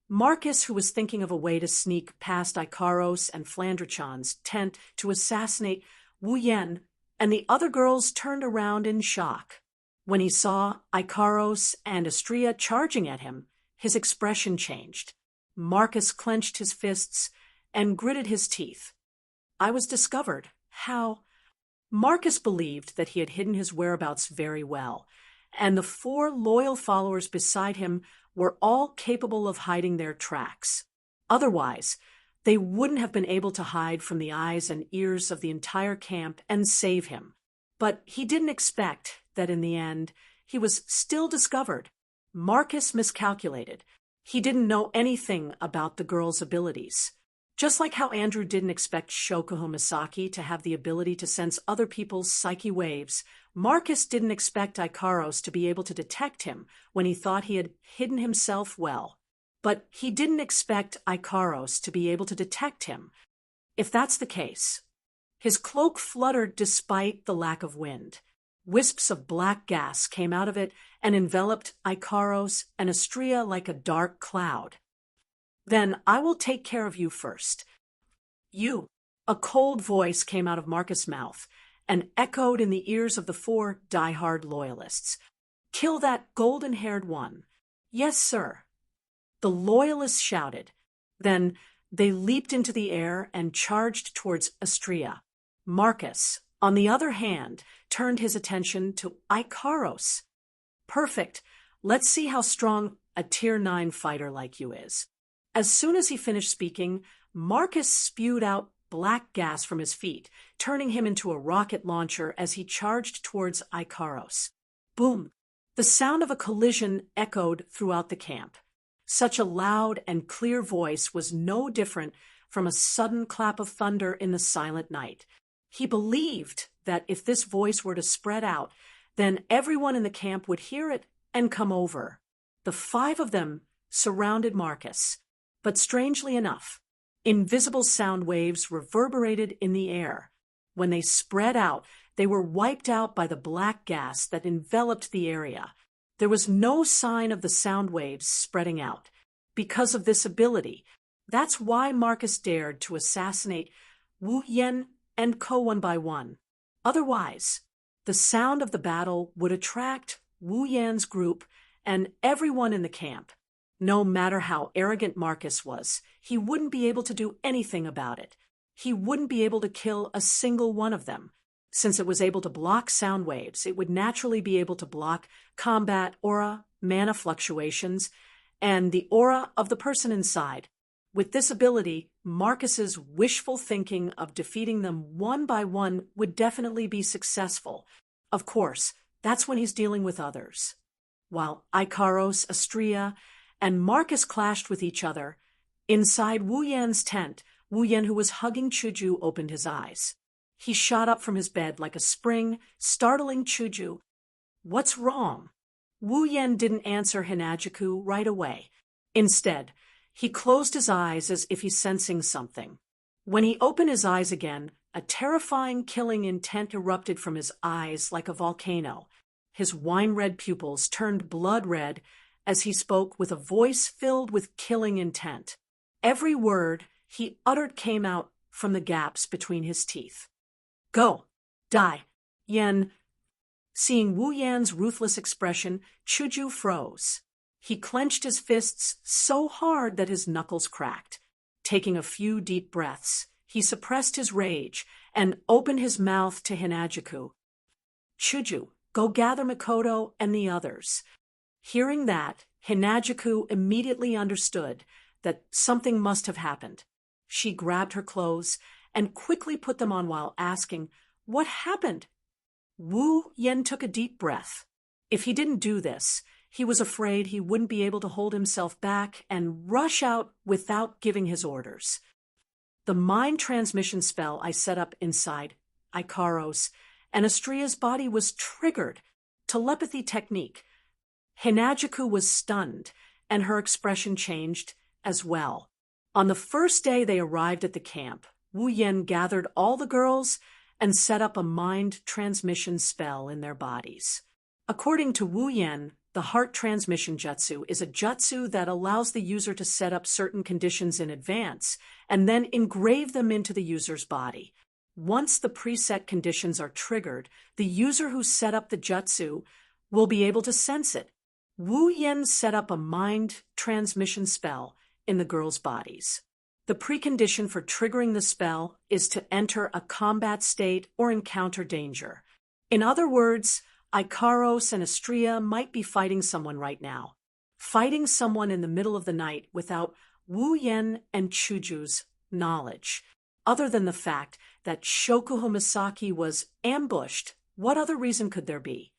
Marcus, who was thinking of a way to sneak past Ikaros and Flandrachon's tent to assassinate Wu Yan, and the other girls turned around in shock. When he saw Ikaros and Astria charging at him, his expression changed. Marcus clenched his fists and gritted his teeth. I was discovered. How? Marcus believed that he had hidden his whereabouts very well, and the 4 loyal followers beside him were all capable of hiding their tracks. Otherwise, they wouldn't have been able to hide from the eyes and ears of the entire camp and save him. But he didn't expect that in the end, he was still discovered. Marcus miscalculated. He didn't know anything about the girl's abilities. Just like how Andrew didn't expect Shoujo Misaki to have the ability to sense other people's psyche waves, Marcus didn't expect Ikaros to be able to detect him when he thought he had hidden himself well. But he didn't expect Ikaros to be able to detect him. If that's the case, his cloak fluttered despite the lack of wind. Wisps of black gas came out of it and enveloped Ikaros and Astria like a dark cloud. Then I will take care of you first. You. A cold voice came out of Marcus' mouth and echoed in the ears of the 4 die-hard loyalists. Kill that golden-haired one. Yes, sir. The loyalists shouted. Then they leaped into the air and charged towards Astria. Marcus, on the other hand, turned his attention to Ikaros. Perfect. Let's see how strong a Tier 9 fighter like you is. As soon as he finished speaking, Marcus spewed out black gas from his feet, turning him into a rocket launcher as he charged towards Ikaros. Boom! The sound of a collision echoed throughout the camp. Such a loud and clear voice was no different from a sudden clap of thunder in the silent night. He believed that if this voice were to spread out, then everyone in the camp would hear it and come over. The 5 of them surrounded Marcus. But strangely enough, invisible sound waves reverberated in the air. When they spread out, they were wiped out by the black gas that enveloped the area. There was no sign of the sound waves spreading out. Because of this ability, that's why Marcus dared to assassinate Wu Yan and Co one by one. Otherwise, the sound of the battle would attract Wu Yan's group and everyone in the camp. No matter how arrogant Marcus was, he wouldn't be able to do anything about it. He wouldn't be able to kill a single one of them. Since it was able to block sound waves, it would naturally be able to block combat aura, mana fluctuations, and the aura of the person inside. With this ability, Marcus's wishful thinking of defeating them one by one would definitely be successful. Of course, that's when he's dealing with others. While Ikaros, Astria, and Marcus clashed with each other, inside Wu Yan's tent, Wu Yan, who was hugging Chuju, opened his eyes. He shot up from his bed like a spring, startling Chuju. "What's wrong?" Wu Yan didn't answer Hinajiku right away. Instead, he closed his eyes as if he's sensing something. When he opened his eyes again, a terrifying killing intent erupted from his eyes like a volcano. His wine-red pupils turned blood red as he spoke with a voice filled with killing intent. Every word he uttered came out from the gaps between his teeth. "Go! Die! Yen!" Seeing Wu Yan's ruthless expression, Chuju froze. He clenched his fists so hard that his knuckles cracked. Taking a few deep breaths, he suppressed his rage and opened his mouth to Hinajiku. "Chuju, go gather Mikoto and the others." Hearing that, Hinajiku immediately understood that something must have happened. She grabbed her clothes and quickly put them on while asking, "What happened?" Wu Yen took a deep breath. If he didn't do this, he was afraid he wouldn't be able to hold himself back and rush out without giving his orders. "The mind transmission spell I set up inside Ikaros and Astria's body was triggered. Telepathy technique." Hinajiku was stunned, and her expression changed as well. On the first day they arrived at the camp, Wu Yen gathered all the girls and set up a mind transmission spell in their bodies. According to Wu Yen, the heart transmission jutsu is a jutsu that allows the user to set up certain conditions in advance and then engrave them into the user's body. Once the preset conditions are triggered, the user who set up the jutsu will be able to sense it. Wu Yen set up a mind transmission spell in the girls' bodies. The precondition for triggering the spell is to enter a combat state or encounter danger. In other words, Ikaros and Astria might be fighting someone right now. Fighting someone in the middle of the night without Wu Yen and Chuju's knowledge. Other than the fact that Shokuho Misaki was ambushed, what other reason could there be?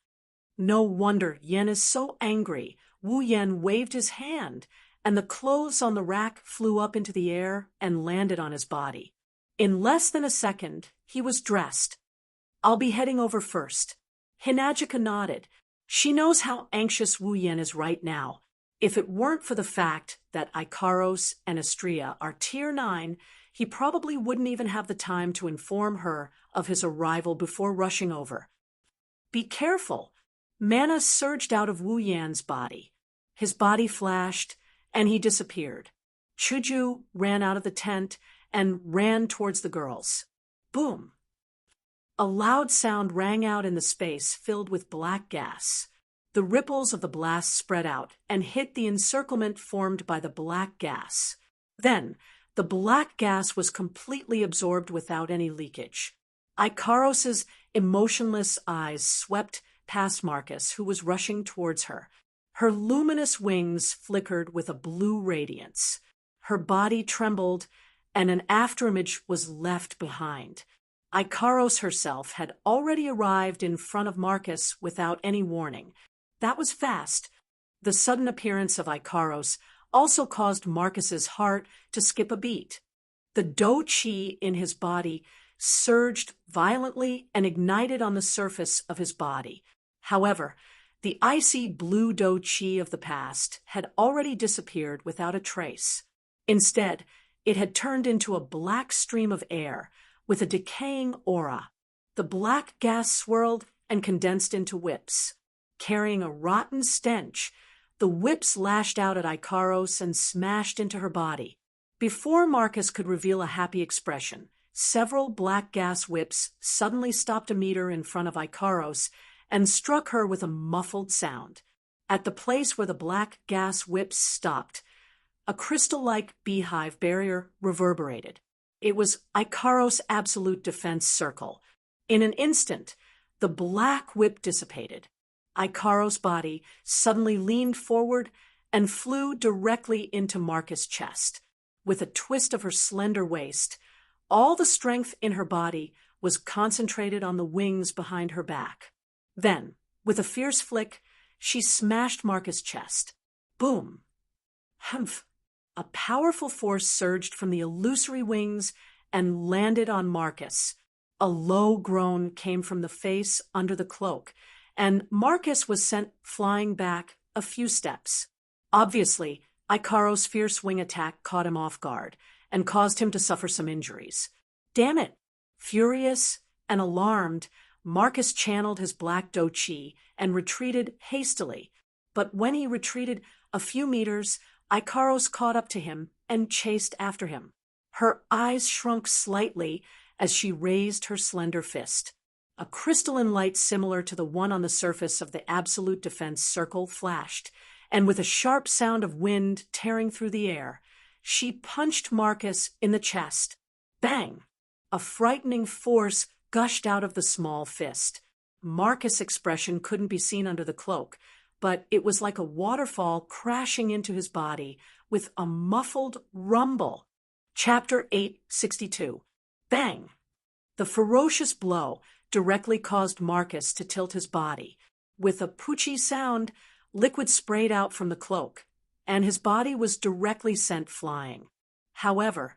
No wonder Yen is so angry. Wu Yen waved his hand, and the clothes on the rack flew up into the air and landed on his body. In less than a second, he was dressed. "I'll be heading over first." Hinajika nodded. She knows how anxious Wu Yen is right now. If it weren't for the fact that Ikaros and Astria are Tier 9, he probably wouldn't even have the time to inform her of his arrival before rushing over. "Be careful." Mana surged out of Wu Yan's body. His body flashed, and he disappeared. Chuju ran out of the tent and ran towards the girls. Boom! A loud sound rang out in the space filled with black gas. The ripples of the blast spread out and hit the encirclement formed by the black gas. Then, the black gas was completely absorbed without any leakage. Ikaros's emotionless eyes swept past Marcus, who was rushing towards her. Her luminous wings flickered with a blue radiance. Her body trembled, and an afterimage was left behind. Ikaros herself had already arrived in front of Marcus without any warning. That was fast. The sudden appearance of Ikaros also caused Marcus's heart to skip a beat. The do chi in his body surged violently and ignited on the surface of his body. However, the icy blue do chi of the past had already disappeared without a trace. Instead, it had turned into a black stream of air with a decaying aura. The black gas swirled and condensed into whips. Carrying a rotten stench, the whips lashed out at Ikaros and smashed into her body. Before Marcus could reveal a happy expression, several black gas whips suddenly stopped a meter in front of Ikaros and struck her with a muffled sound. At the place where the black gas whips stopped, a crystal-like beehive barrier reverberated. It was Ikaros' absolute defense circle. In an instant, the black whip dissipated. Ikaro's body suddenly leaned forward and flew directly into Marcus' chest. With a twist of her slender waist, all the strength in her body was concentrated on the wings behind her back. Then, with a fierce flick, she smashed Marcus' chest. Boom! Humph! A powerful force surged from the illusory wings and landed on Marcus. A low groan came from the face under the cloak, and Marcus was sent flying back a few steps. Obviously, Ikaro's fierce wing attack caught him off guard and caused him to suffer some injuries. Damn it! Furious and alarmed, Marcus channeled his black dochi and retreated hastily. But when he retreated a few meters, Ikaros caught up to him and chased after him. Her eyes shrunk slightly as she raised her slender fist. A crystalline light similar to the one on the surface of the absolute defense circle flashed, and with a sharp sound of wind tearing through the air, she punched Marcus in the chest. Bang! A frightening force gushed out of the small fist. Marcus' expression couldn't be seen under the cloak, but it was like a waterfall crashing into his body with a muffled rumble. Chapter 862. Bang! The ferocious blow directly caused Marcus to tilt his body. With a poochie sound, liquid sprayed out from the cloak, and his body was directly sent flying. However,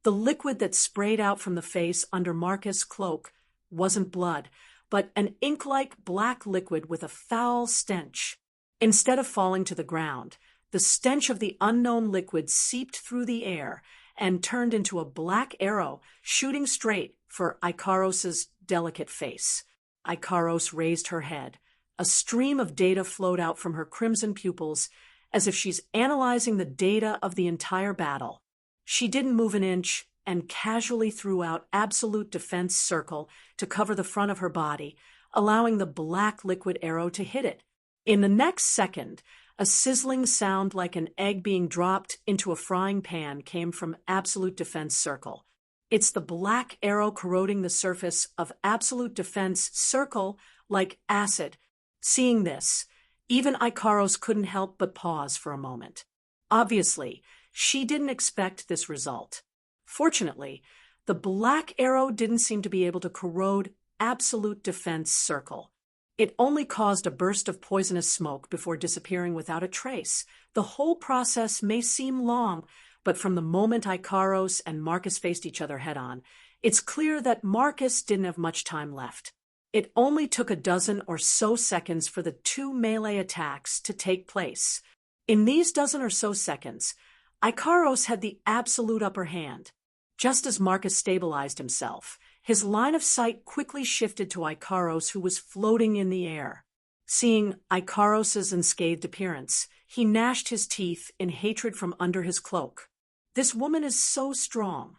the liquid that sprayed out from the face under Marcus' cloak wasn't blood, but an ink-like black liquid with a foul stench. Instead of falling to the ground, the stench of the unknown liquid seeped through the air and turned into a black arrow shooting straight for Ikaros' delicate face. Ikaros raised her head. A stream of data flowed out from her crimson pupils as if she's analyzing the data of the entire battle. She didn't move an inch and casually threw out absolute defense circle to cover the front of her body, allowing the black liquid arrow to hit it. In the next second, a sizzling sound like an egg being dropped into a frying pan came from absolute defense circle. It's the black arrow corroding the surface of absolute defense circle like acid. Seeing this, even Ikaros couldn't help but pause for a moment. Obviously, she didn't expect this result. Fortunately, the black arrow didn't seem to be able to corrode absolute defense circle. It only caused a burst of poisonous smoke before disappearing without a trace. The whole process may seem long, but from the moment Ikaros and Marcus faced each other head-on, it's clear that Marcus didn't have much time left. It only took a dozen or so seconds for the two melee attacks to take place. In these dozen or so seconds, Ikaros had the absolute upper hand. Just as Marcus stabilized himself, his line of sight quickly shifted to Ikaros, who was floating in the air. Seeing Ikaros' unscathed appearance, he gnashed his teeth in hatred from under his cloak. This woman is so strong.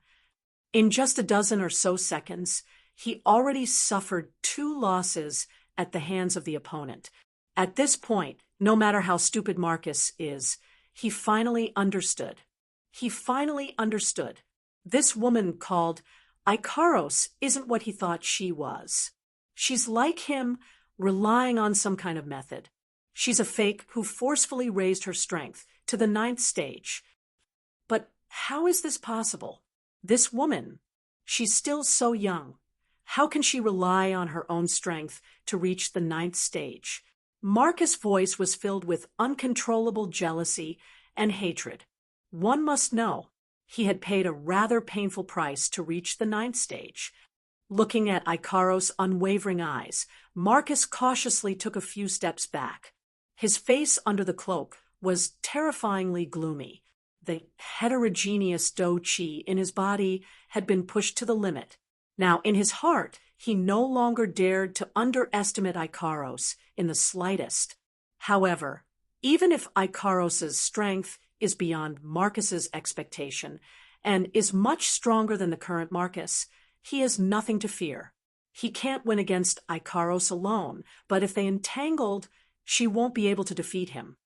In just a dozen or so seconds, he already suffered 2 losses at the hands of the opponent. At this point, no matter how stupid Marcus is, he finally understood. This woman called Ikaros isn't what he thought she was. She's like him, relying on some kind of method. She's a fake who forcefully raised her strength to the 9th stage. But how is this possible? This woman, she's still so young. How can she rely on her own strength to reach the 9th stage? Marcus' voice was filled with uncontrollable jealousy and hatred. One must know, he had paid a rather painful price to reach the 9th stage. Looking at Ikaros' unwavering eyes, Marcus cautiously took a few steps back. His face under the cloak was terrifyingly gloomy. The heterogeneous do-chi in his body had been pushed to the limit. Now, in his heart, he no longer dared to underestimate Ikaros in the slightest. However, even if Ikaros' strength is beyond Marcus's expectation and is much stronger than the current Marcus, he has nothing to fear. He can't win against Ikaros alone, but if they entangled, she won't be able to defeat him.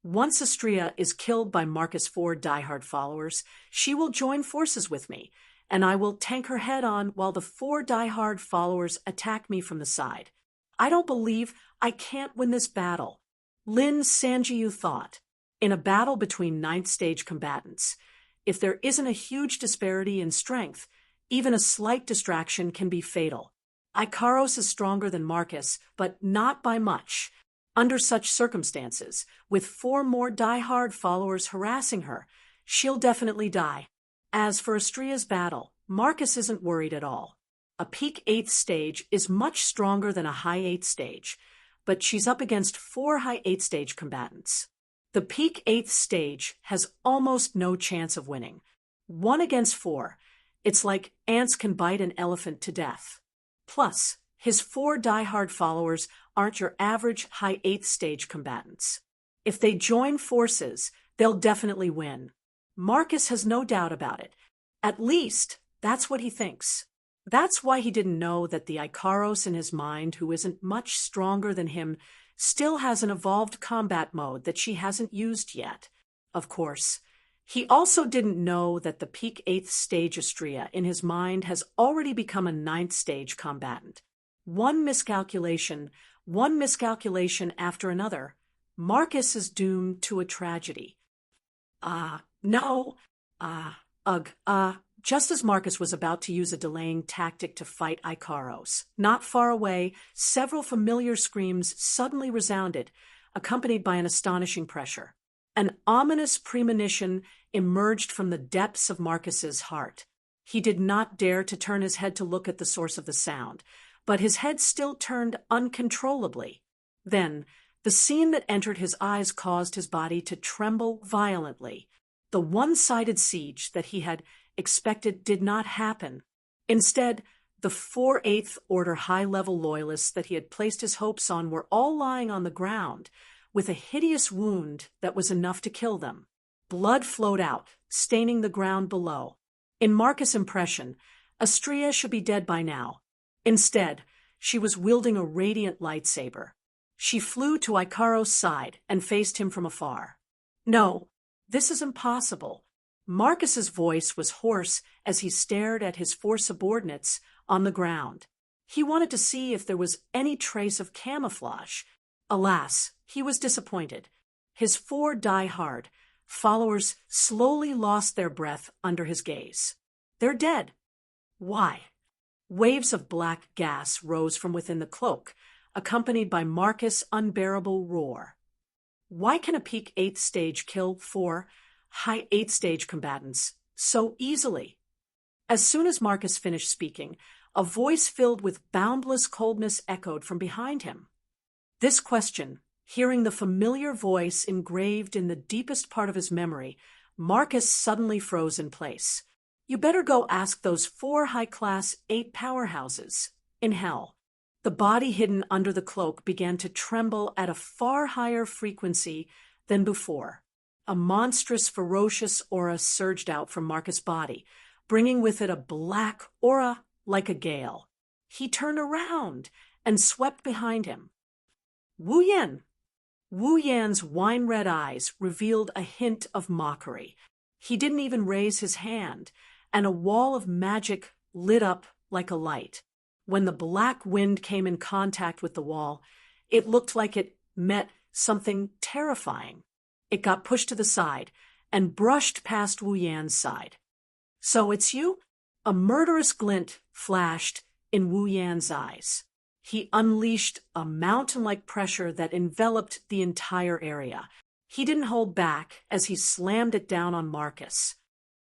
Once Astrea is killed by Marcus' 4 diehard followers, she will join forces with me, and I will tank her head on while the 4 die-hard followers attack me from the side. I don't believe I can't win this battle. Lin Sanjiu thought. In a battle between 9th stage combatants, if there isn't a huge disparity in strength, even a slight distraction can be fatal. Ikaros is stronger than Marcus, but not by much. Under such circumstances, with 4 more die-hard followers harassing her, she'll definitely die. As for Astria's battle, Marcus isn't worried at all. A peak 8th stage is much stronger than a high 8th stage, but she's up against 4 high 8th stage combatants. The peak 8th stage has almost no chance of winning. 1 against 4. It's like ants can bite an elephant to death. Plus, his 4 die-hard followers aren't your average high 8th stage combatants. If they join forces, they'll definitely win. Marcus has no doubt about it. At least, that's what he thinks. That's why he didn't know that the Ikaros in his mind, who isn't much stronger than him, still has an evolved combat mode that she hasn't used yet. Of course, he also didn't know that the peak 8th stage Astria in his mind has already become a 9th stage combatant. One miscalculation after another. Marcus is doomed to a tragedy. Just as Marcus was about to use a delaying tactic to fight Ikaros, not far away, several familiar screams suddenly resounded, accompanied by an astonishing pressure. An ominous premonition emerged from the depths of Marcus's heart. He did not dare to turn his head to look at the source of the sound, but his head still turned uncontrollably. Then, the scene that entered his eyes caused his body to tremble violently. The one-sided siege that he had expected did not happen. Instead, the 4 8th Order high-level loyalists that he had placed his hopes on were all lying on the ground, with a hideous wound that was enough to kill them. Blood flowed out, staining the ground below. In Marcus' impression, Astria should be dead by now. Instead, she was wielding a radiant lightsaber. She flew to Ikaros' side and faced him from afar. No, this is impossible. Marcus's voice was hoarse as he stared at his 4 subordinates on the ground. He wanted to see if there was any trace of camouflage. Alas, he was disappointed. His 4 die-hard followers slowly lost their breath under his gaze. They're dead. Why? Waves of black gas rose from within the cloak, accompanied by Marcus' unbearable roar. Why can a peak 8th stage kill 4 high 8th stage combatants so easily? As soon as Marcus finished speaking, a voice filled with boundless coldness echoed from behind him. This question, hearing the familiar voice engraved in the deepest part of his memory, Marcus suddenly froze in place. You better go ask those 4 high-class 8 powerhouses in hell. The body hidden under the cloak began to tremble at a far higher frequency than before. A monstrous, ferocious aura surged out from Marcus' body, bringing with it a black aura like a gale. He turned around and swept behind him. Wu Yan! Wu Yan's wine-red eyes revealed a hint of mockery. He didn't even raise his hand, and a wall of magic lit up like a light. When the black wind came in contact with the wall, it looked like it met something terrifying. It got pushed to the side and brushed past Wu Yan's side. So it's you? A murderous glint flashed in Wu Yan's eyes. He unleashed a mountain-like pressure that enveloped the entire area. He didn't hold back as he slammed it down on Marcus.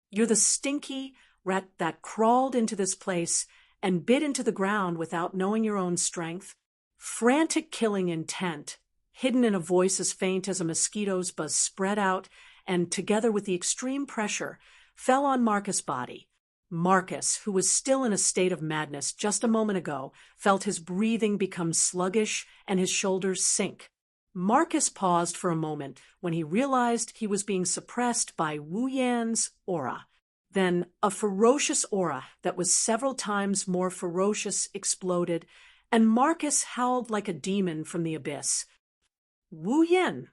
You're the stinky rat that crawled into this place and bit into the ground without knowing your own strength. Frantic killing intent, hidden in a voice as faint as a mosquito's buzz, spread out and, together with the extreme pressure, fell on Marcus' body. Marcus, who was still in a state of madness just a moment ago, felt his breathing become sluggish and his shoulders sink. Marcus paused for a moment when he realized he was being suppressed by Wu Yan's aura. Then a ferocious aura that was several times more ferocious exploded, and Marcus howled like a demon from the abyss. Wu Yan!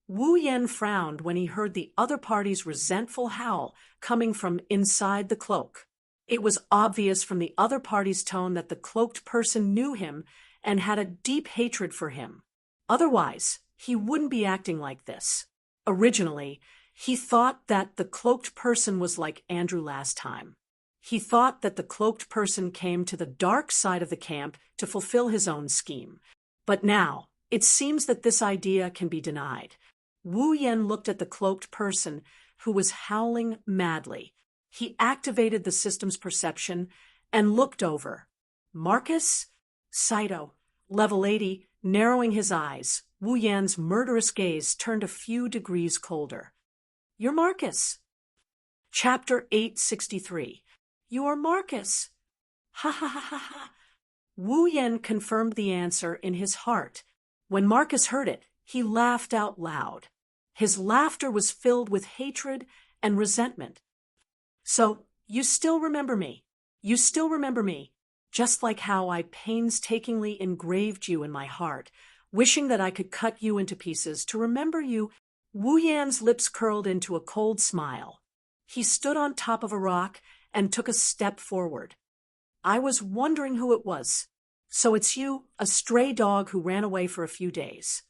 Wu Yan frowned when he heard the other party's resentful howl coming from inside the cloak. It was obvious from the other party's tone that the cloaked person knew him and had a deep hatred for him. Otherwise, he wouldn't be acting like this. Originally, he thought that the cloaked person was like Andrew last time. He thought that the cloaked person came to the dark side of the camp to fulfill his own scheme. But now, it seems that this idea can be denied. Wu Yan looked at the cloaked person, who was howling madly. He activated the system's perception and looked over. Marcus? Saito, level 80, narrowing his eyes. Wu Yan's murderous gaze turned a few degrees colder. You're Marcus. Chapter 863. You're Marcus. Ha ha ha ha ha. Wu Yan confirmed the answer in his heart. When Marcus heard it, he laughed out loud. His laughter was filled with hatred and resentment. So, you still remember me. You still remember me, just like how I painstakingly engraved you in my heart, wishing that I could cut you into pieces to remember you. Wu Yan's lips curled into a cold smile. He stood on top of a rock and took a step forward. I was wondering who it was. So it's you, a stray dog who ran away for a few days.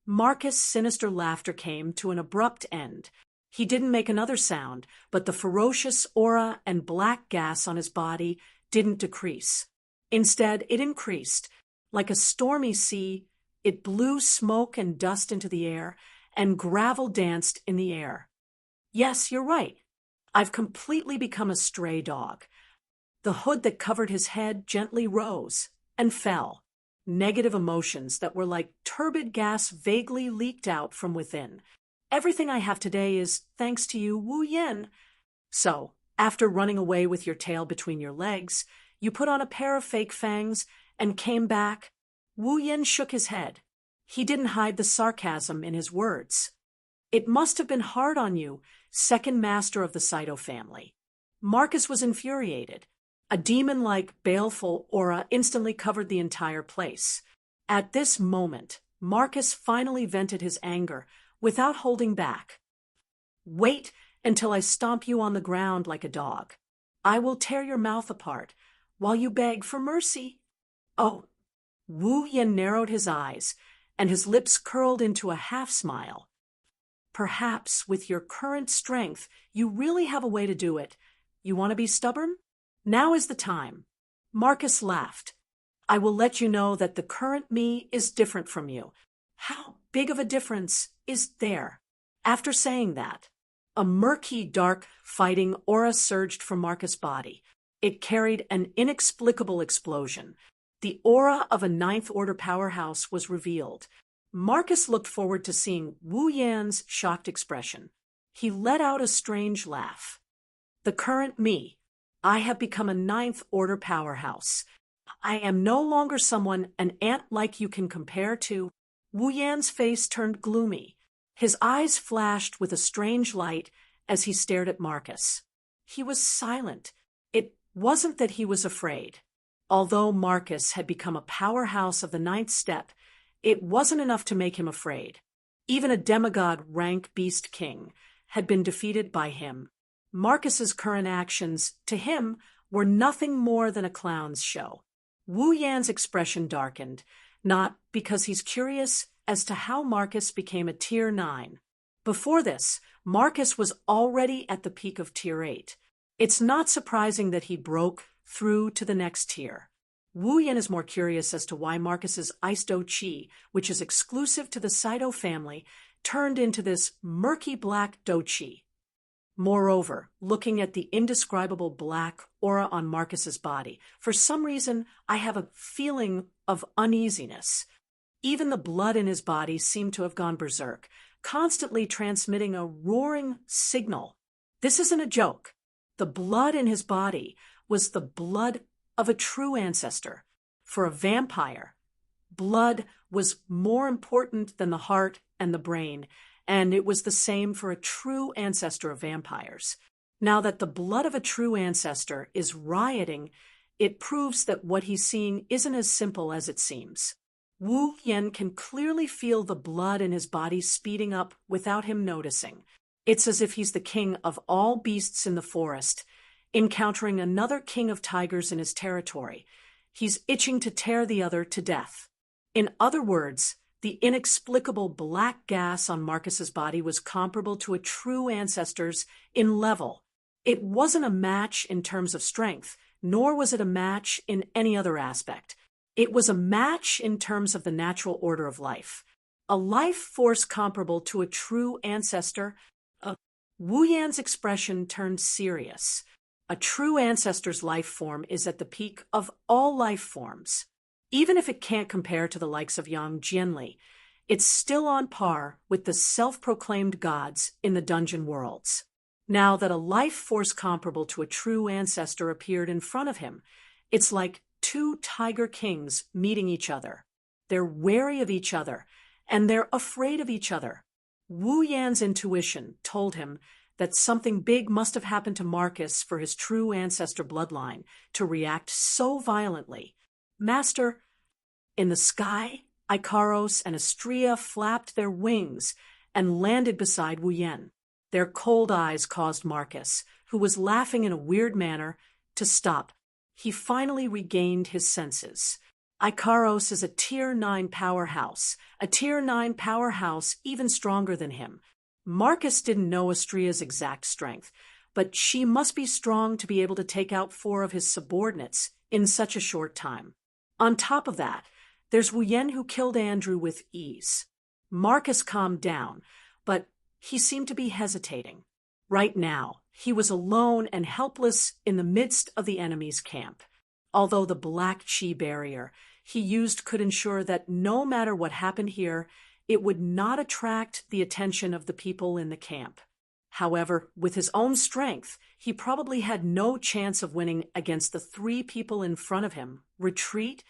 Marcus' sinister laughter came to an abrupt end. He didn't make another sound, but the ferocious aura and black gas on his body didn't decrease. Instead, it increased. Like a stormy sea, it blew smoke and dust into the air, and gravel danced in the air. Yes, you're right. I've completely become a stray dog. The hood that covered his head gently rose and fell. Negative emotions that were like turbid gas vaguely leaked out from within. Everything I have today is thanks to you, Wu Yan. So, after running away with your tail between your legs, you put on a pair of fake fangs and came back. Wu Yan shook his head. He didn't hide the sarcasm in his words. It must have been hard on you, second master of the Saito family. Marcus was infuriated. A demon-like, baleful aura instantly covered the entire place. At this moment, Marcus finally vented his anger without holding back. Wait until I stomp you on the ground like a dog. I will tear your mouth apart while you beg for mercy. Oh, Wu Yan narrowed his eyes, and his lips curled into a half-smile. Perhaps with your current strength, you really have a way to do it. You want to be stubborn? Now is the time. Marcus laughed. I will let you know that the current me is different from you. How big of a difference is there? After saying that, a murky, dark, fighting aura surged from Marcus' body. It carried an inexplicable explosion. The aura of a ninth-order powerhouse was revealed. Marcus looked forward to seeing Wu Yan's shocked expression. He let out a strange laugh. The current me. I have become a ninth-order powerhouse. I am no longer someone an ant like you can compare to. Wu Yan's face turned gloomy. His eyes flashed with a strange light as he stared at Marcus. He was silent. It wasn't that he was afraid. Although Marcus had become a powerhouse of the ninth step, it wasn't enough to make him afraid. Even a demigod rank beast king had been defeated by him. Marcus's current actions, to him, were nothing more than a clown's show. Wu Yan's expression darkened, not because he's curious as to how Marcus became a Tier 9. Before this, Marcus was already at the peak of Tier 8. It's not surprising that he broke through to the next tier. Wu Yan is more curious as to why Marcus's Ice Do Chi, which is exclusive to the Saito family, turned into this murky black Do Chi. Moreover, looking at the indescribable black aura on Marcus's body, for some reason I have a feeling of uneasiness. Even the blood in his body seemed to have gone berserk, constantly transmitting a roaring signal. This isn't a joke. The blood in his body was the blood of a true ancestor. For a vampire, blood was more important than the heart and the brain, and it was the same for a true ancestor of vampires. Now that the blood of a true ancestor is rioting, it proves that what he's seeing isn't as simple as it seems. Wu Yan can clearly feel the blood in his body speeding up without him noticing. It's as if he's the king of all beasts in the forest. encountering another king of tigers in his territory. He's itching to tear the other to death. In other words, the inexplicable black gas on Marcus's body was comparable to a true ancestor's in level. It wasn't a match in terms of strength, nor was it a match in any other aspect. It was a match in terms of the natural order of life. A life force comparable to a true ancestor. Wu Yan's expression turned serious. A true ancestor's life form is at the peak of all life forms. Even if it can't compare to the likes of Yang Jianli, it's still on par with the self-proclaimed gods in the dungeon worlds. Now that a life force comparable to a true ancestor appeared in front of him, it's like two tiger kings meeting each other. They're wary of each other, and they're afraid of each other. Wu Yan's intuition told him that something big must have happened to Marcus for his true ancestor bloodline to react so violently. Master, in the sky, Icaros and Astrea flapped their wings and landed beside Wu Yan. Their cold eyes caused Marcus, who was laughing in a weird manner, to stop. He finally regained his senses. Icaros is a Tier 9 powerhouse, even stronger than him. Marcus didn't know Astrea's exact strength, but she must be strong to be able to take out 4 of his subordinates in such a short time. On top of that, there's Wu Yan who killed Andrew with ease. Marcus calmed down, but he seemed to be hesitating. Right now, he was alone and helpless in the midst of the enemy's camp. Although the black chi barrier he used could ensure that no matter what happened here, it would not attract the attention of the people in the camp. However, with his own strength, he probably had no chance of winning against the 3 people in front of him. Retreat?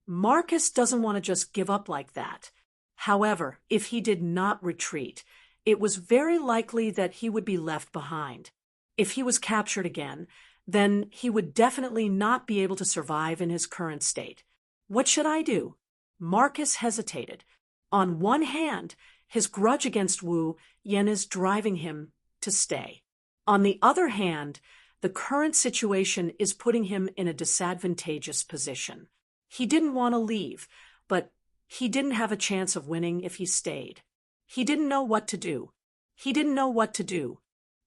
Marcus doesn't want to just give up like that. However, if he did not retreat, it was very likely that he would be left behind. If he was captured again, then he would definitely not be able to survive in his current state. What should I do? Marcus hesitated. On one hand, his grudge against Wu Yan is driving him to stay. On the other hand, the current situation is putting him in a disadvantageous position. He didn't want to leave, but he didn't have a chance of winning if he stayed. He didn't know what to do.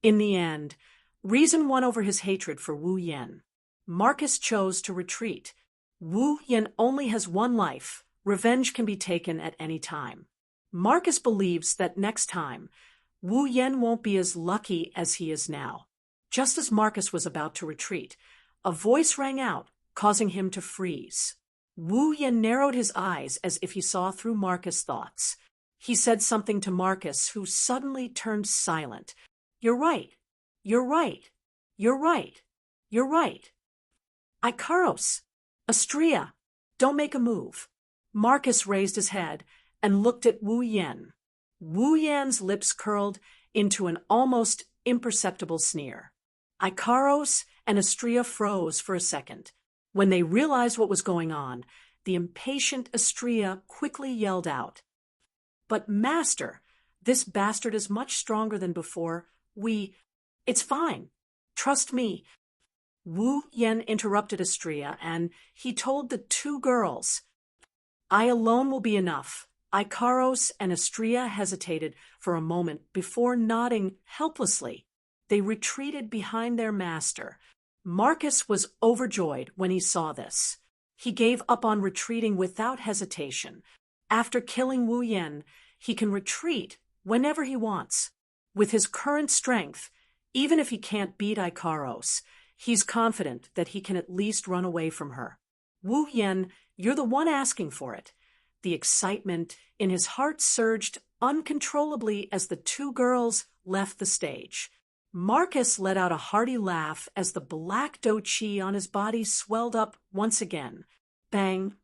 In the end, reason won over his hatred for Wu Yan. Marcus chose to retreat. Wu Yan only has 1 life. Revenge can be taken at any time. Marcus believes that next time, Wu Yan won't be as lucky as he is now. Just as Marcus was about to retreat, a voice rang out, causing him to freeze. Wu Yan narrowed his eyes as if he saw through Marcus' thoughts. He said something to Marcus, who suddenly turned silent. You're right. Icaros, Astrea, don't make a move. Marcus raised his head and looked at Wu Yan. Wu Yan's lips curled into an almost imperceptible sneer. Icaros and Astrea froze for a second. When they realized what was going on, the impatient Astrea quickly yelled out, But Master, this bastard is much stronger than before. It's fine. Trust me. Wu Yan interrupted Astrea, and he told the 2 girls, I alone will be enough. Icaros and Astrea hesitated for a moment before nodding helplessly. They retreated behind their master. Marcus was overjoyed when he saw this. He gave up on retreating without hesitation. After killing Wu Yan, he can retreat whenever he wants. With his current strength, even if he can't beat Icaros, he's confident that he can at least run away from her. Wu Yan, you're the one asking for it. The excitement in his heart surged uncontrollably as the 2 girls left the stage. Marcus let out a hearty laugh as the black dou chi on his body swelled up once again. Bang!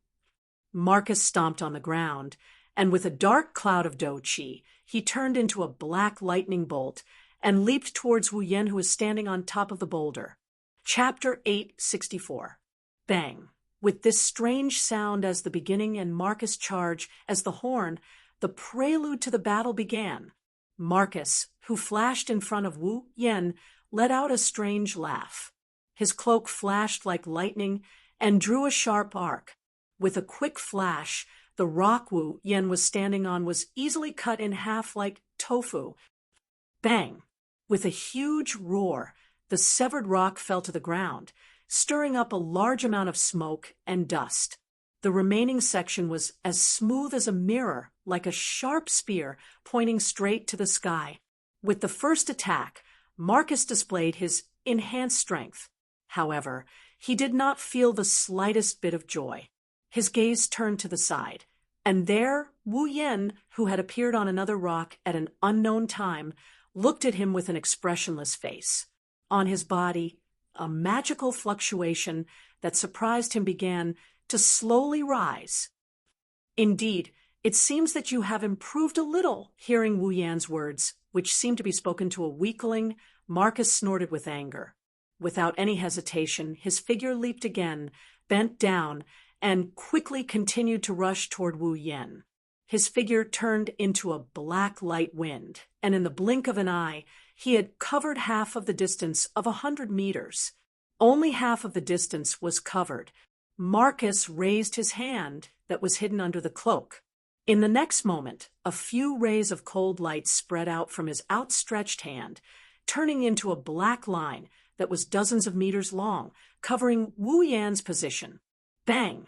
Marcus stomped on the ground, and with a dark cloud of dou chi, he turned into a black lightning bolt and leaped towards Wu Yan, who was standing on top of the boulder. Chapter 864. Bang! With this strange sound as the beginning and Marcus' charge as the horn, the prelude to the battle began. Marcus, who flashed in front of Wu Yan, let out a strange laugh. His cloak flashed like lightning and drew a sharp arc. With a quick flash, the rock Wu Yen was standing on was easily cut in half like tofu. Bang! With a huge roar, the severed rock fell to the ground, stirring up a large amount of smoke and dust. The remaining section was as smooth as a mirror, like a sharp spear pointing straight to the sky. With the first attack, Marcus displayed his enhanced strength. However, he did not feel the slightest bit of joy. His gaze turned to the side, and there Wu Yen, who had appeared on another rock at an unknown time, looked at him with an expressionless face. On his body, a magical fluctuation that surprised him began to slowly rise. Indeed, it seems that you have improved a little. Hearing Wu Yan's words, which seemed to be spoken to a weakling, Marcus snorted with anger. Without any hesitation, his figure leaped again, bent down, and quickly continued to rush toward Wu Yen. His figure turned into a black light wind, and in the blink of an eye, he had covered half of the distance of 100 meters. Only half of the distance was covered. Marcus raised his hand that was hidden under the cloak. In the next moment, a few rays of cold light spread out from his outstretched hand, turning into a black line that was dozens of meters long, covering Wu Yan's position. Bang!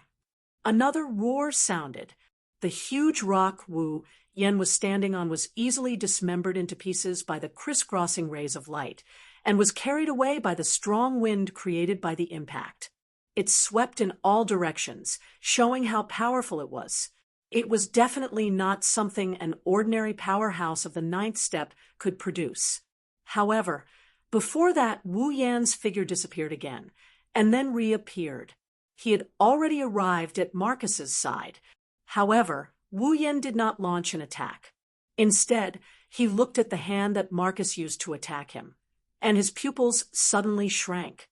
Another roar sounded. The huge rock Wu Yen was standing on was easily dismembered into pieces by the crisscrossing rays of light, and was carried away by the strong wind created by the impact. It swept in all directions, showing how powerful it was. It was definitely not something an ordinary powerhouse of the ninth step could produce. However, before that, Wu Yan's figure disappeared again, and then reappeared. He had already arrived at Marcus's side. However, Wu Yen did not launch an attack. Instead, he looked at the hand that Marcus used to attack him, and his pupils suddenly shrank.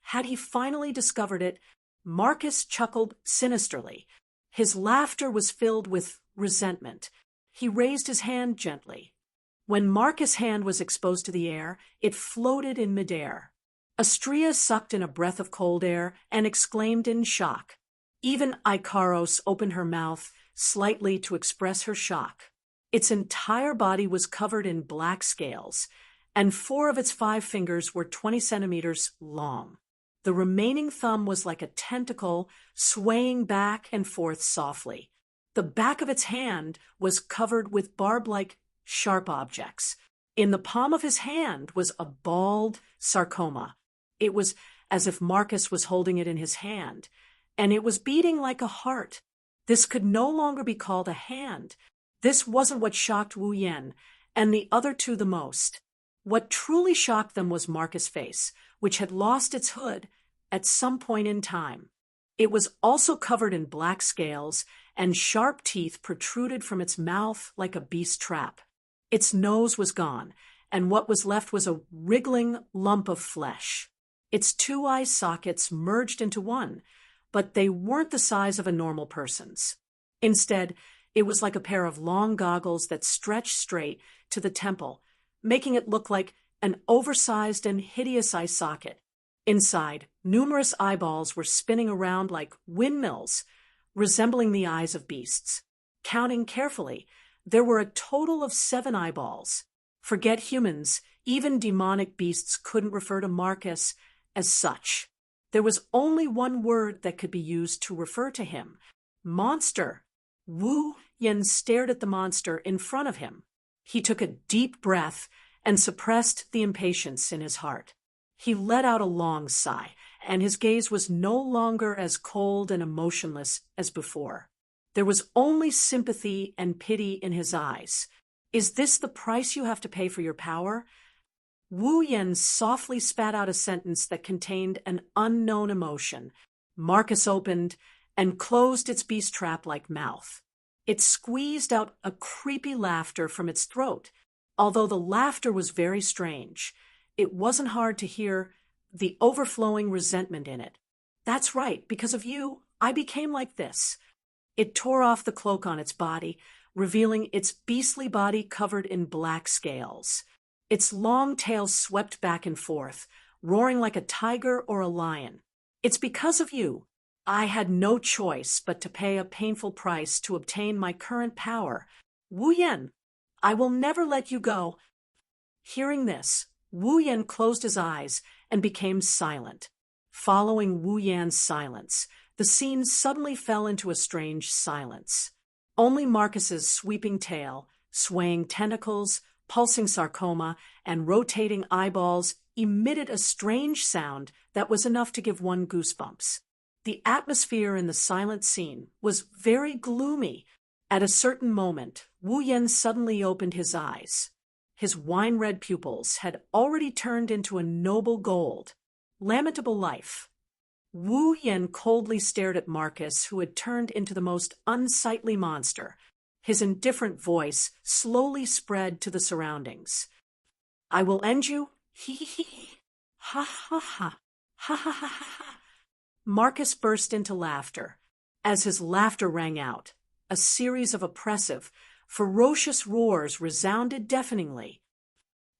Had he finally discovered it? Marcus chuckled sinisterly. His laughter was filled with resentment. He raised his hand gently. When Marcus' hand was exposed to the air, it floated in midair. Astrea sucked in a breath of cold air and exclaimed in shock. Even Ikaros opened her mouth slightly to express her shock. Its entire body was covered in black scales, and 4 of its 5 fingers were 20 centimeters long. The remaining thumb was like a tentacle swaying back and forth softly. The back of its hand was covered with barb-like sharp objects. In the palm of his hand was a bald sarcoma. It was as if Marcus was holding it in his hand, and it was beating like a heart. This could no longer be called a hand. This wasn't what shocked Wu Yen and the other two the most. What truly shocked them was Marcus' face, which had lost its hood at some point in time. It was also covered in black scales, and sharp teeth protruded from its mouth like a beast trap. Its nose was gone, and what was left was a wriggling lump of flesh. Its 2 eye sockets merged into one, but they weren't the size of a normal person's. Instead, it was like a pair of long goggles that stretched straight to the temple, making it look like an oversized and hideous eye socket. Inside, numerous eyeballs were spinning around like windmills, resembling the eyes of beasts. Counting carefully, there were a total of 7 eyeballs. Forget humans, even demonic beasts couldn't refer to Marcus as such. There was only one word that could be used to refer to him: monster. Wu Yen stared at the monster in front of him. He took a deep breath and suppressed the impatience in his heart. He let out a long sigh, and his gaze was no longer as cold and emotionless as before. There was only sympathy and pity in his eyes. Is this the price you have to pay for your power? Wu Yen softly spat out a sentence that contained an unknown emotion. Marcus opened and closed its beast trap-like mouth. It squeezed out a creepy laughter from its throat. Although the laughter was very strange, it wasn't hard to hear the overflowing resentment in it. That's right, because of you, I became like this. It tore off the cloak on its body, revealing its beastly body covered in black scales. Its long tail swept back and forth, roaring like a tiger or a lion. It's because of you. I had no choice but to pay a painful price to obtain my current power. Wu Yan, I will never let you go. Hearing this, Wu Yan closed his eyes and became silent. Following Wu Yan's silence, the scene suddenly fell into a strange silence. Only Marcus's sweeping tail, swaying tentacles, pulsing sarcoma, and rotating eyeballs emitted a strange sound that was enough to give one goosebumps. The atmosphere in the silent scene was very gloomy. At a certain moment, Wu Yan suddenly opened his eyes. His wine-red pupils had already turned into a noble gold. Lamentable life. Wu Yan coldly stared at Marcus, who had turned into the most unsightly monster. His indifferent voice slowly spread to the surroundings. I will end you. Hee hee hee. Ha ha ha. Ha ha ha ha. Marcus burst into laughter. As his laughter rang out, a series of oppressive, ferocious roars resounded deafeningly.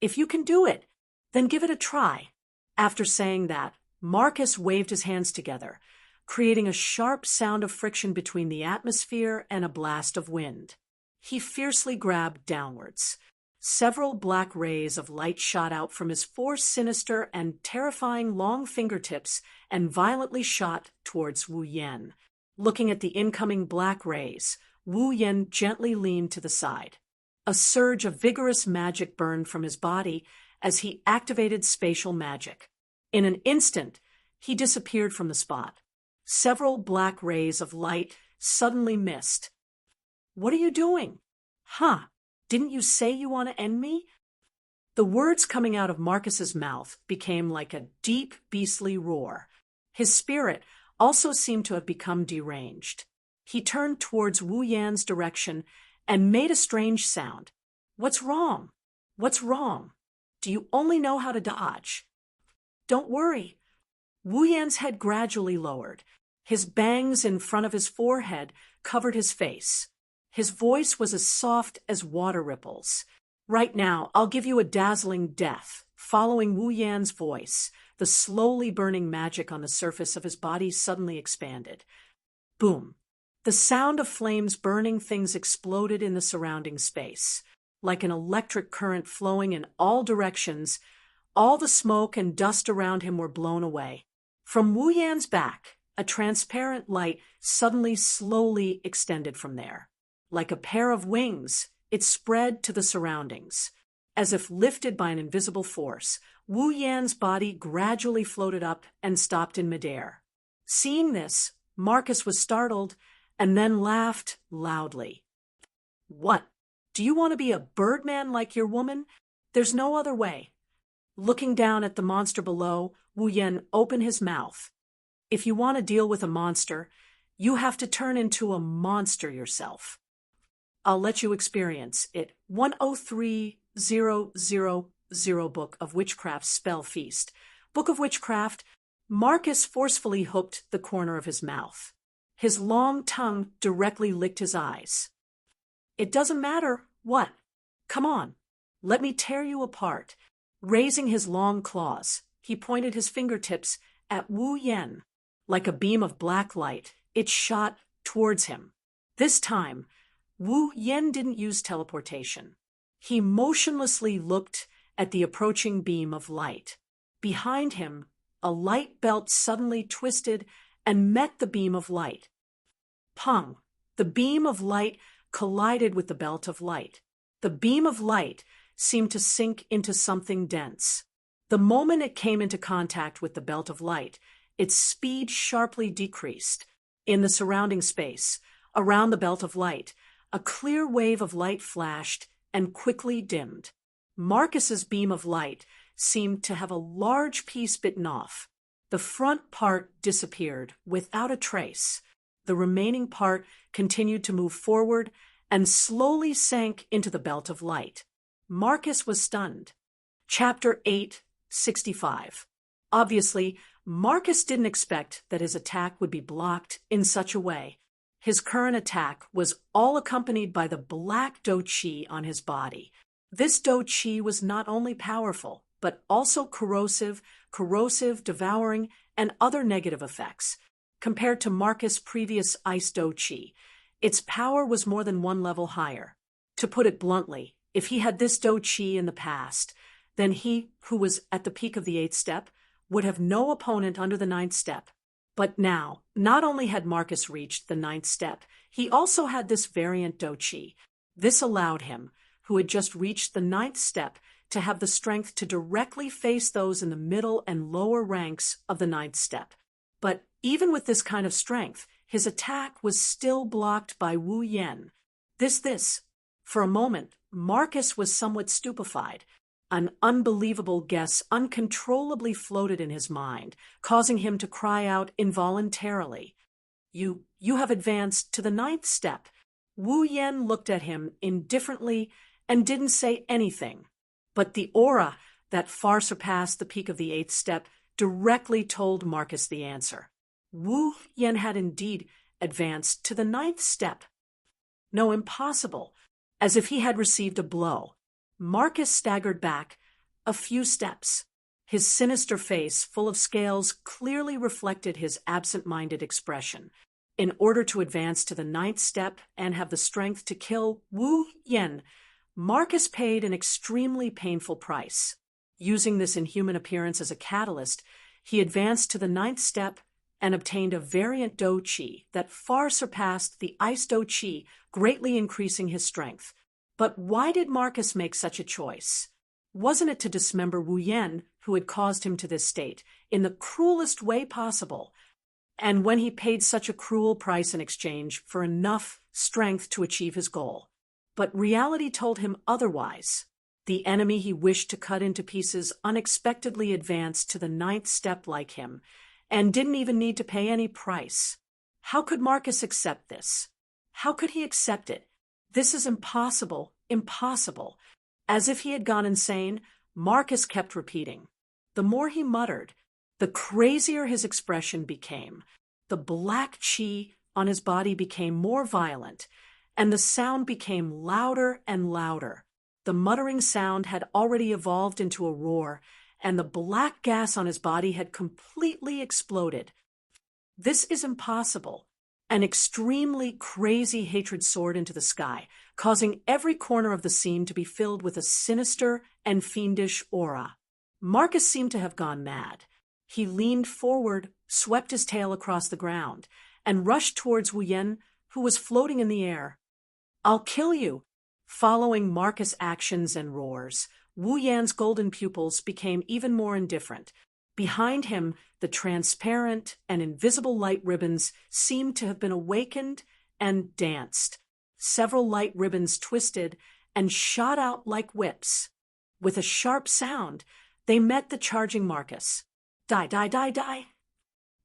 If you can do it, then give it a try. After saying that, Marcus waved his hands together, creating a sharp sound of friction between the atmosphere and a blast of wind. He fiercely grabbed downwards. Several black rays of light shot out from his four sinister and terrifying long fingertips and violently shot towards Wu Yan. Looking at the incoming black rays, Wu Yan gently leaned to the side. A surge of vigorous magic burned from his body as he activated spatial magic. In an instant, he disappeared from the spot. Several black rays of light suddenly missed. What are you doing? Huh? Didn't you say you want to end me? The words coming out of Marcus's mouth became like a deep, beastly roar. His spirit also seemed to have become deranged. He turned towards Wu Yan's direction and made a strange sound. What's wrong? What's wrong? Do you only know how to dodge? Don't worry. Wu Yan's head gradually lowered. His bangs in front of his forehead covered his face. His voice was as soft as water ripples. Right now, I'll give you a dazzling death. Following Wu Yan's voice, the slowly burning magic on the surface of his body suddenly expanded. Boom. The sound of flames burning things exploded in the surrounding space. Like an electric current flowing in all directions, all the smoke and dust around him were blown away. From Wu Yan's back, a transparent light suddenly slowly extended from there. Like a pair of wings, it spread to the surroundings. As if lifted by an invisible force, Wu Yan's body gradually floated up and stopped in midair. Seeing this, Marcus was startled and then laughed loudly. What? Do you want to be a birdman like your woman? There's no other way. Looking down at the monster below, Wu Yan opened his mouth. If you want to deal with a monster, you have to turn into a monster yourself. I'll let you experience it. 103000 Book of Witchcraft Spell Feast. Book of Witchcraft. Marcus forcefully hooked the corner of his mouth. His long tongue directly licked his eyes. It doesn't matter what. Come on. Let me tear you apart. Raising his long claws, he pointed his fingertips at Wu Yan. Like a beam of black light, it shot towards him. This time, Wu Yan didn't use teleportation. He motionlessly looked at the approaching beam of light. Behind him, a light belt suddenly twisted and met the beam of light. Pung! The beam of light collided with the belt of light. The beam of light seemed to sink into something dense. The moment it came into contact with the belt of light, its speed sharply decreased. In the surrounding space, around the belt of light, a clear wave of light flashed and quickly dimmed. Marcus's beam of light seemed to have a large piece bitten off. The front part disappeared without a trace. The remaining part continued to move forward and slowly sank into the belt of light. Marcus was stunned. Chapter 8:65. Obviously, Marcus didn't expect that his attack would be blocked in such a way. His current attack was all accompanied by the black dochi on his body. This do-chi was not only powerful, but also corrosive, devouring, and other negative effects. Compared to Marcus' previous ice do-chi, its power was more than one level higher. To put it bluntly, if he had this do-chi in the past, then he, who was at the peak of the 8th step, would have no opponent under the 9th step. But now, not only had Marcus reached the 9th step, he also had this variant do-chi. This allowed him, who had just reached the 9th step, to have the strength to directly face those in the middle and lower ranks of the 9th step. But even with this kind of strength, his attack was still blocked by Wu Yan. For a moment, Marcus was somewhat stupefied. An unbelievable guess uncontrollably floated in his mind, causing him to cry out involuntarily. You have advanced to the 9th step." Wu Yan looked at him indifferently and didn't say anything. But the aura that far surpassed the peak of the 8th step directly told Marcus the answer. Wu Yan had indeed advanced to the 9th step. No, impossible. As if he had received a blow. Marcus staggered back a few steps. His sinister face, full of scales, clearly reflected his absent-minded expression. In order to advance to the 9th step and have the strength to kill Wu Yan, Marcus paid an extremely painful price. Using this inhuman appearance as a catalyst, he advanced to the 9th step and obtained a variant do-chi that far surpassed the ice do-chi, greatly increasing his strength. But why did Marcus make such a choice? Wasn't it to dismember Wu Yan, who had caused him to this state, in the cruelest way possible? And when he paid such a cruel price in exchange for enough strength to achieve his goal. But reality told him otherwise. The enemy he wished to cut into pieces unexpectedly advanced to the 9th step like him, and didn't even need to pay any price. How could Marcus accept this? How could he accept it? This is impossible, impossible. As if he had gone insane, Marcus kept repeating. The more he muttered, the crazier his expression became. The black chi on his body became more violent, and the sound became louder and louder. The muttering sound had already evolved into a roar, and the black gas on his body had completely exploded. This is impossible. An extremely crazy hatred soared into the sky, causing every corner of the scene to be filled with a sinister and fiendish aura. Marcus seemed to have gone mad. He leaned forward, swept his tail across the ground, and rushed towards Wu Yan, who was floating in the air. "I'll kill you!" Following Marcus' actions and roars, Wu Yan's golden pupils became even more indifferent. Behind him, the transparent and invisible light ribbons seemed to have been awakened and danced. Several light ribbons twisted and shot out like whips. With a sharp sound, they met the charging Marcus. Die, die, die, die!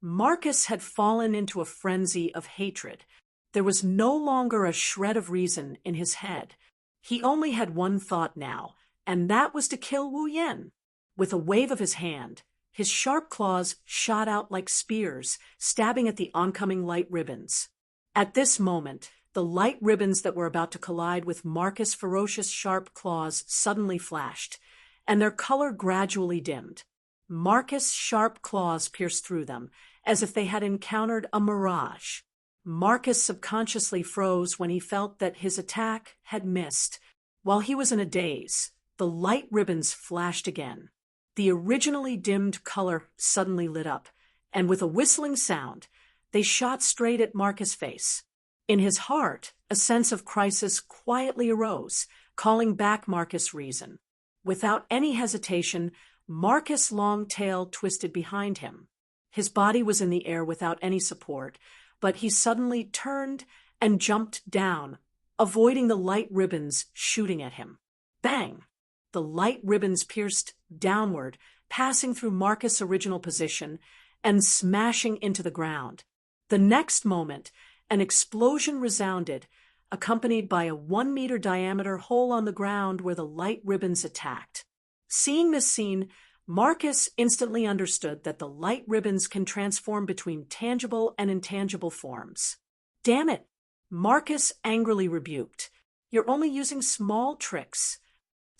Marcus had fallen into a frenzy of hatred. There was no longer a shred of reason in his head. He only had one thought now, and that was to kill Wu Yan. With a wave of his hand, his sharp claws shot out like spears, stabbing at the oncoming light ribbons. At this moment, the light ribbons that were about to collide with Marcus' ferocious sharp claws suddenly flashed, and their color gradually dimmed. Marcus' sharp claws pierced through them, as if they had encountered a mirage. Marcus subconsciously froze when he felt that his attack had missed. While he was in a daze, the light ribbons flashed again. The originally dimmed color suddenly lit up, and with a whistling sound, they shot straight at Marcus' face. In his heart, a sense of crisis quietly arose, calling back Marcus' reason. Without any hesitation, Marcus' long tail twisted behind him. His body was in the air without any support, but he suddenly turned and jumped down, avoiding the light ribbons shooting at him. Bang! The light ribbons pierced downward, passing through Marcus' original position and smashing into the ground. The next moment, an explosion resounded, accompanied by a 1-meter diameter hole on the ground where the light ribbons attacked. Seeing this scene, Marcus instantly understood that the light ribbons can transform between tangible and intangible forms. "Damn it!" Marcus angrily rebuked. "You're only using small tricks."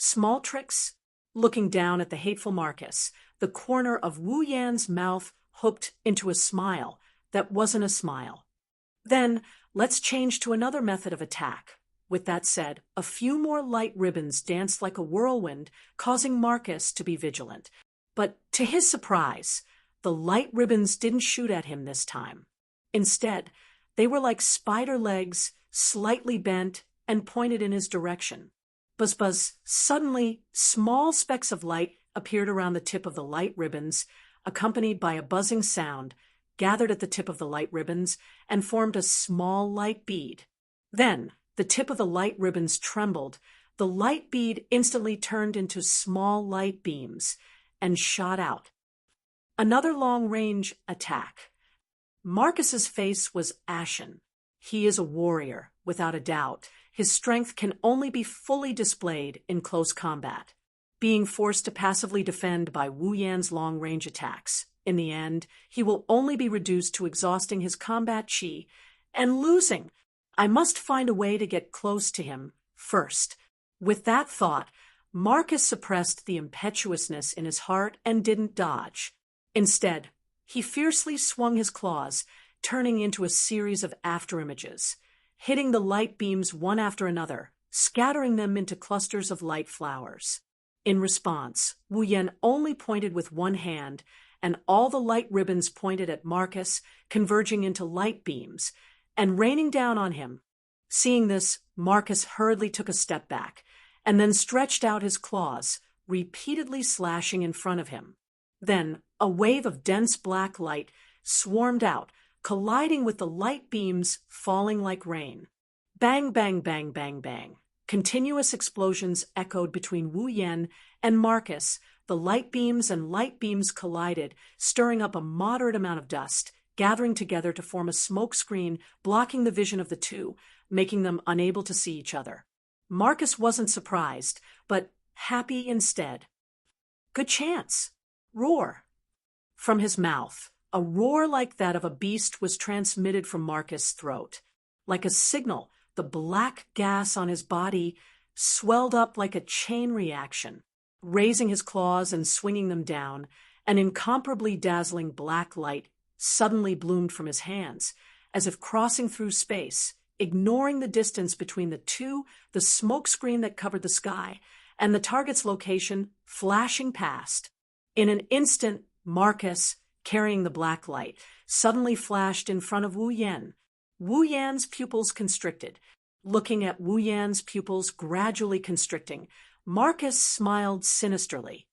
Small tricks? Looking down at the hateful Marcus, the corner of Wu Yan's mouth hooked into a smile that wasn't a smile. Then, let's change to another method of attack. With that said, a few more light ribbons danced like a whirlwind, causing Marcus to be vigilant. But to his surprise, the light ribbons didn't shoot at him this time. Instead, they were like spider legs, slightly bent and pointed in his direction. Buzz buzz, suddenly, small specks of light appeared around the tip of the light ribbons, accompanied by a buzzing sound, gathered at the tip of the light ribbons, and formed a small light bead. Then, the tip of the light ribbons trembled, the light bead instantly turned into small light beams, and shot out. Another long-range attack. Marcus's face was ashen. He is a warrior, without a doubt. His strength can only be fully displayed in close combat, being forced to passively defend by Wu Yan's long-range attacks. In the end, he will only be reduced to exhausting his combat chi and losing. I must find a way to get close to him first. With that thought, Marcus suppressed the impetuousness in his heart and didn't dodge. Instead, he fiercely swung his claws, turning into a series of afterimages, hitting the light beams one after another, scattering them into clusters of light flowers. In response, Wu Yan only pointed with one hand, and all the light ribbons pointed at Marcus, converging into light beams, and raining down on him. Seeing this, Marcus hurriedly took a step back, and then stretched out his claws, repeatedly slashing in front of him. Then, a wave of dense black light swarmed out, colliding with the light beams falling like rain. Bang, bang, bang, bang, bang. Continuous explosions echoed between Wu Yan and Marcus. The light beams and light beams collided, stirring up a moderate amount of dust, gathering together to form a smoke screen, blocking the vision of the two, making them unable to see each other. Marcus wasn't surprised, but happy instead. Good chance. Roar. From his mouth, a roar like that of a beast was transmitted from Marcus' throat. Like a signal, the black gas on his body swelled up like a chain reaction. Raising his claws and swinging them down, an incomparably dazzling black light suddenly bloomed from his hands, as if crossing through space, ignoring the distance between the two, the smoke screen that covered the sky, and the target's location, flashing past. In an instant, Marcus, carrying the black light, suddenly flashed in front of Wu Yan. Wu Yan's pupils constricted. Looking at Wu Yan's pupils gradually constricting, Marcus smiled sinisterly.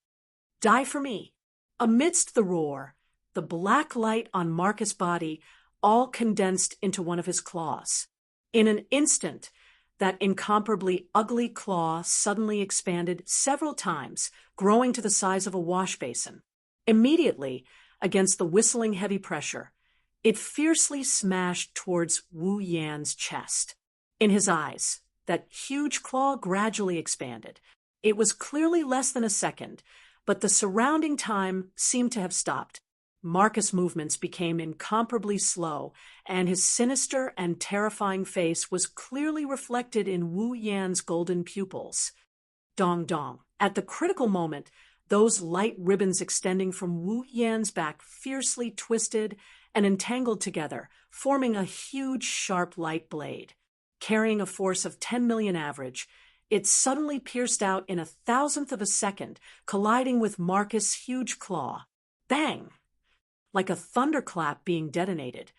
Die for me. Amidst the roar, the black light on Marcus' body all condensed into one of his claws. In an instant, that incomparably ugly claw suddenly expanded several times, growing to the size of a wash basin. Immediately, against the whistling heavy pressure, it fiercely smashed towards Wu Yan's chest. In his eyes, that huge claw gradually expanded. It was clearly less than a second, but the surrounding time seemed to have stopped. Marcus' movements became incomparably slow, and his sinister and terrifying face was clearly reflected in Wu Yan's golden pupils. Dong dong. At the critical moment, those light ribbons extending from Wu Yan's back fiercely twisted and entangled together, forming a huge sharp light blade. Carrying a force of 10 million average, it suddenly pierced out in 1,000th of a second, colliding with Marcus' huge claw. Bang! Like a thunderclap being detonated,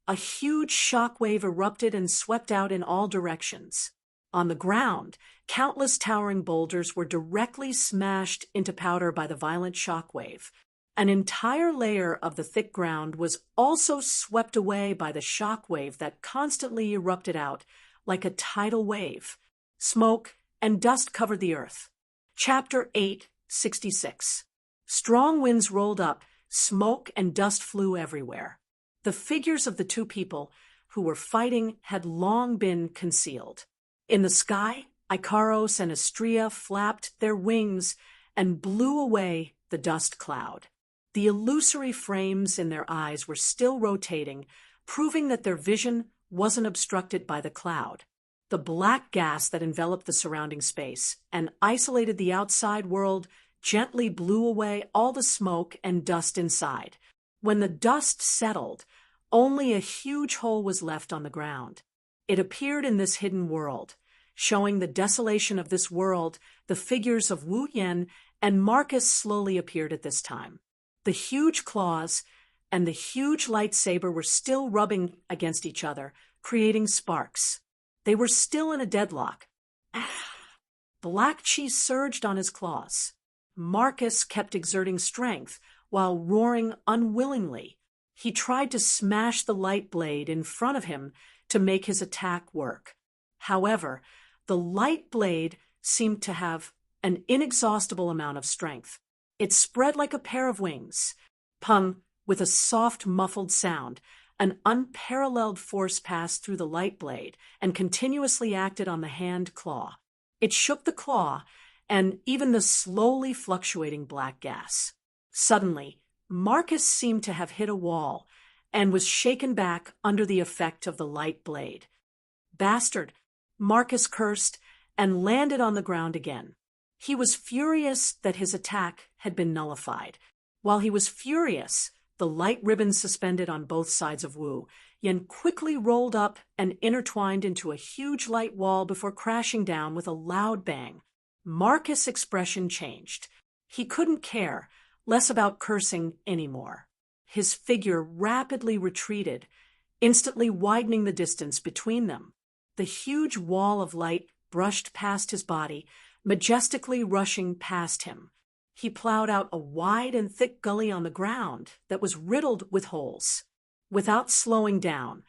a huge shockwave erupted and swept out in all directions. On the ground, countless towering boulders were directly smashed into powder by the violent shockwave. An entire layer of the thick ground was also swept away by the shockwave that constantly erupted out like a tidal wave. Smoke and dust covered the earth. Chapter 8:66. Strong winds rolled up, smoke and dust flew everywhere. The figures of the two people who were fighting had long been concealed. In the sky, Icaros and Astrea flapped their wings and blew away the dust cloud. The illusory frames in their eyes were still rotating, proving that their vision wasn't obstructed by the cloud. The black gas that enveloped the surrounding space and isolated the outside world gently blew away all the smoke and dust inside. When the dust settled, only a huge hole was left on the ground. It appeared in this hidden world, showing the desolation of this world. The figures of Wu Yan and Marcus slowly appeared at this time. The huge claws and the huge lightsaber were still rubbing against each other, creating sparks. They were still in a deadlock. Black chi surged on his claws. Marcus kept exerting strength while roaring unwillingly. He tried to smash the light blade in front of him to make his attack work. However, the light blade seemed to have an inexhaustible amount of strength. It spread like a pair of wings. Pung, with a soft, muffled sound, an unparalleled force passed through the light blade and continuously acted on the hand claw. It shook the claw and even the slowly fluctuating black gas. Suddenly, Marcus seemed to have hit a wall and was shaken back under the effect of the light blade. "Bastard!" Marcus cursed and landed on the ground again. He was furious that his attack had been nullified. While he was furious, the light ribbons suspended on both sides of Wu Yan quickly rolled up and intertwined into a huge light wall before crashing down with a loud bang. Marcus' expression changed. He couldn't care less about cursing anymore. His figure rapidly retreated, instantly widening the distance between them. The huge wall of light brushed past his body, majestically rushing past him. He plowed out a wide and thick gully on the ground that was riddled with holes. Without slowing down,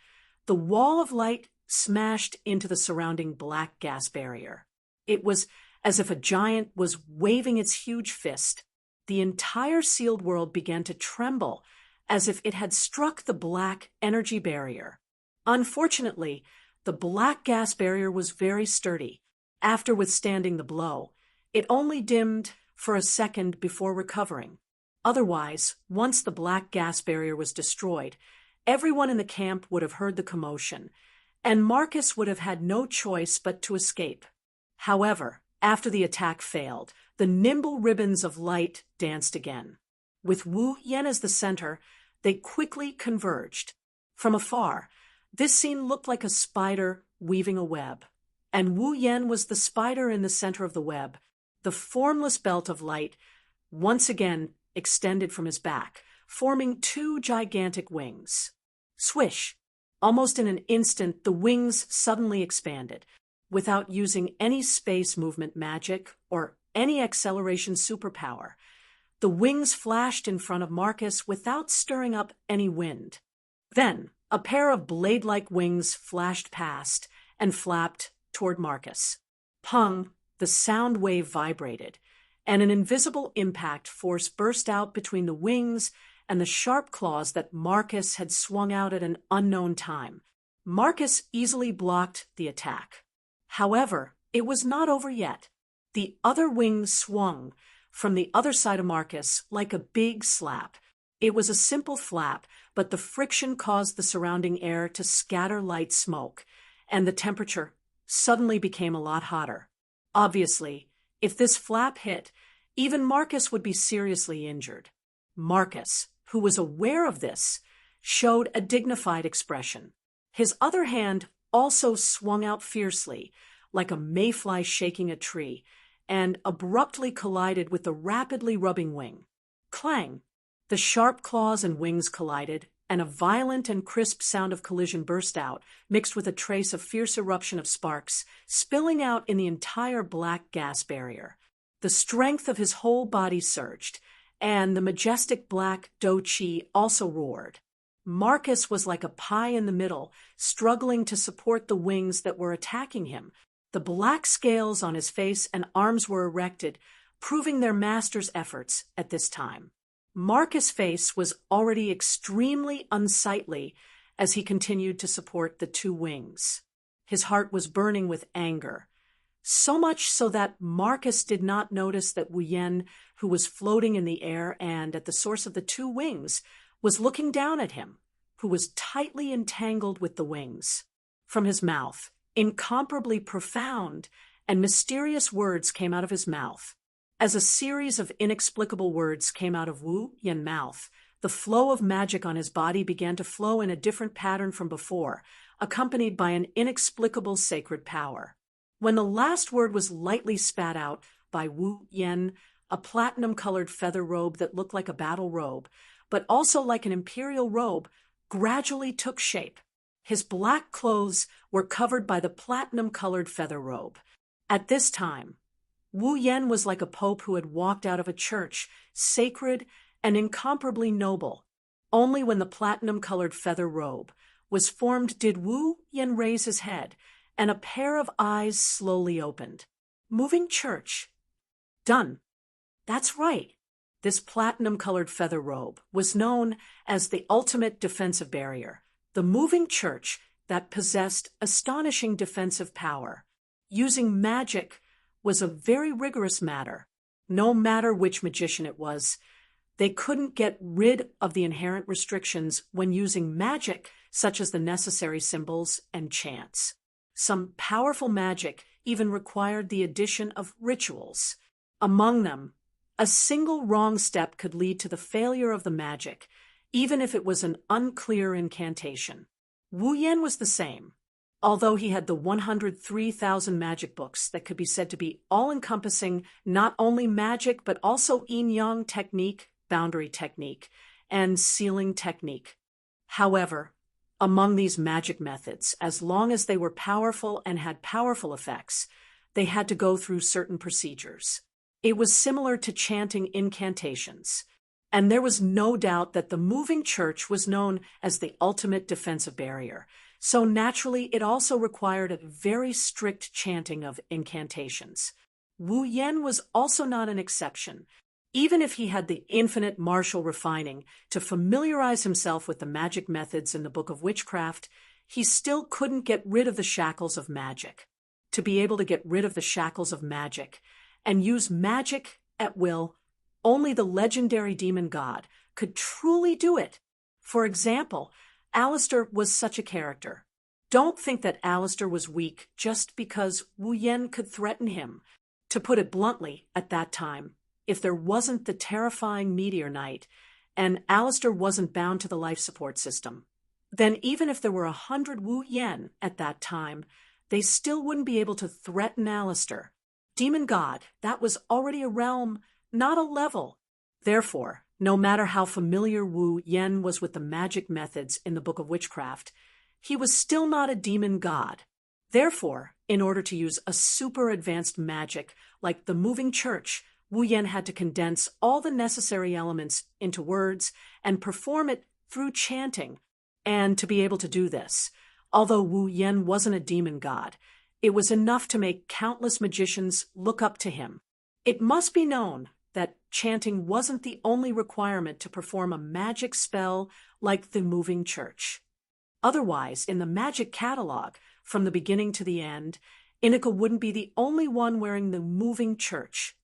the wall of light smashed into the surrounding black gas barrier. It was as if a giant was waving its huge fist. The entire sealed world began to tremble as if it had struck the black energy barrier. Unfortunately, the black gas barrier was very sturdy. After withstanding the blow, it only dimmed for a second before recovering. Otherwise, once the black gas barrier was destroyed, everyone in the camp would have heard the commotion, and Marcus would have had no choice but to escape. However, after the attack failed, the nimble ribbons of light danced again. With Wu Yan as the center, they quickly converged. From afar, this scene looked like a spider weaving a web, and Wu Yan was the spider in the center of the web. The formless belt of light once again extended from his back, forming two gigantic wings. Swish! Almost in an instant, the wings suddenly expanded. Without using any space movement magic or any acceleration superpower, the wings flashed in front of Marcus without stirring up any wind. Then, a pair of blade-like wings flashed past and flapped toward Marcus. Pung! The sound wave vibrated, and an invisible impact force burst out between the wings and the sharp claws that Marcus had swung out at an unknown time. Marcus easily blocked the attack. However, it was not over yet. The other wing swung from the other side of Marcus like a big slap. It was a simple flap, but the friction caused the surrounding air to scatter light smoke, and the temperature suddenly became a lot hotter. Obviously, if this flap hit, even Marcus would be seriously injured. Marcus, who was aware of this, showed a dignified expression. His other hand also swung out fiercely, like a mayfly shaking a tree, and abruptly collided with the rapidly rubbing wing. Clang! The sharp claws and wings collided, and a violent and crisp sound of collision burst out, mixed with a trace of fierce eruption of sparks, spilling out in the entire black gas barrier. The strength of his whole body surged, and the majestic black Do Chi also roared. Marcus was like a pie in the middle, struggling to support the wings that were attacking him. The black scales on his face and arms were erected, proving their master's efforts at this time. Marcus' face was already extremely unsightly as he continued to support the two wings. His heart was burning with anger, so much so that Marcus did not notice that Wu Yan, who was floating in the air and at the source of the two wings, was looking down at him, who was tightly entangled with the wings. From his mouth Incomparably profound and mysterious words came out of his mouth. As a series of inexplicable words came out of Wu Yan's mouth, the flow of magic on his body began to flow in a different pattern from before, accompanied by an inexplicable sacred power. When the last word was lightly spat out by Wu Yan, a platinum-colored feather robe that looked like a battle robe, but also like an imperial robe, gradually took shape. His black clothes were covered by the platinum-colored feather robe. At this time, Wu Yan was like a pope who had walked out of a church, sacred and incomparably noble. Only when the platinum-colored feather robe was formed did Wu Yan raise his head, and a pair of eyes slowly opened. Moving church. Done. That's right. This platinum-colored feather robe was known as the ultimate defensive barrier, the moving church that possessed astonishing defensive power. Using magic was a very rigorous matter. No matter which magician it was, they couldn't get rid of the inherent restrictions when using magic, such as the necessary symbols and chants. Some powerful magic even required the addition of rituals. Among them, a single wrong step could lead to the failure of the magic, even if it was an unclear incantation. Wu Yan was the same. Although he had the 103,000 magic books that could be said to be all-encompassing not only magic but also yin-yang technique, boundary technique, and sealing technique. However, among these magic methods, as long as they were powerful and had powerful effects, they had to go through certain procedures. It was similar to chanting incantations, and there was no doubt that the moving church was known as the ultimate defensive barrier. So naturally, it also required a very strict chanting of incantations. Wu Yan was also not an exception. Even if he had the infinite martial refining to familiarize himself with the magic methods in the Book of Witchcraft, he still couldn't get rid of the shackles of magic. To be able to get rid of the shackles of magic and use magic at will, only the legendary demon god could truly do it. For example, Alistair was such a character. Don't think that Alistair was weak just because Wu Yan could threaten him. To put it bluntly, at that time, if there wasn't the terrifying meteor night, and Alistair wasn't bound to the life support system, then even if there were 100 Wu Yan at that time, they still wouldn't be able to threaten Alistair. Demon God, that was already a realm, not a level. Therefore, no matter how familiar Wu Yan was with the magic methods in the Book of Witchcraft, he was still not a demon god. Therefore, in order to use a super advanced magic like the moving church, Wu Yan had to condense all the necessary elements into words and perform it through chanting. And to be able to do this, although Wu Yan wasn't a demon god, it was enough to make countless magicians look up to him. It must be known that chanting wasn't the only requirement to perform a magic spell like the moving church. Otherwise, in the magic catalog, from the beginning to the end, Inika wouldn't be the only one wearing the moving church.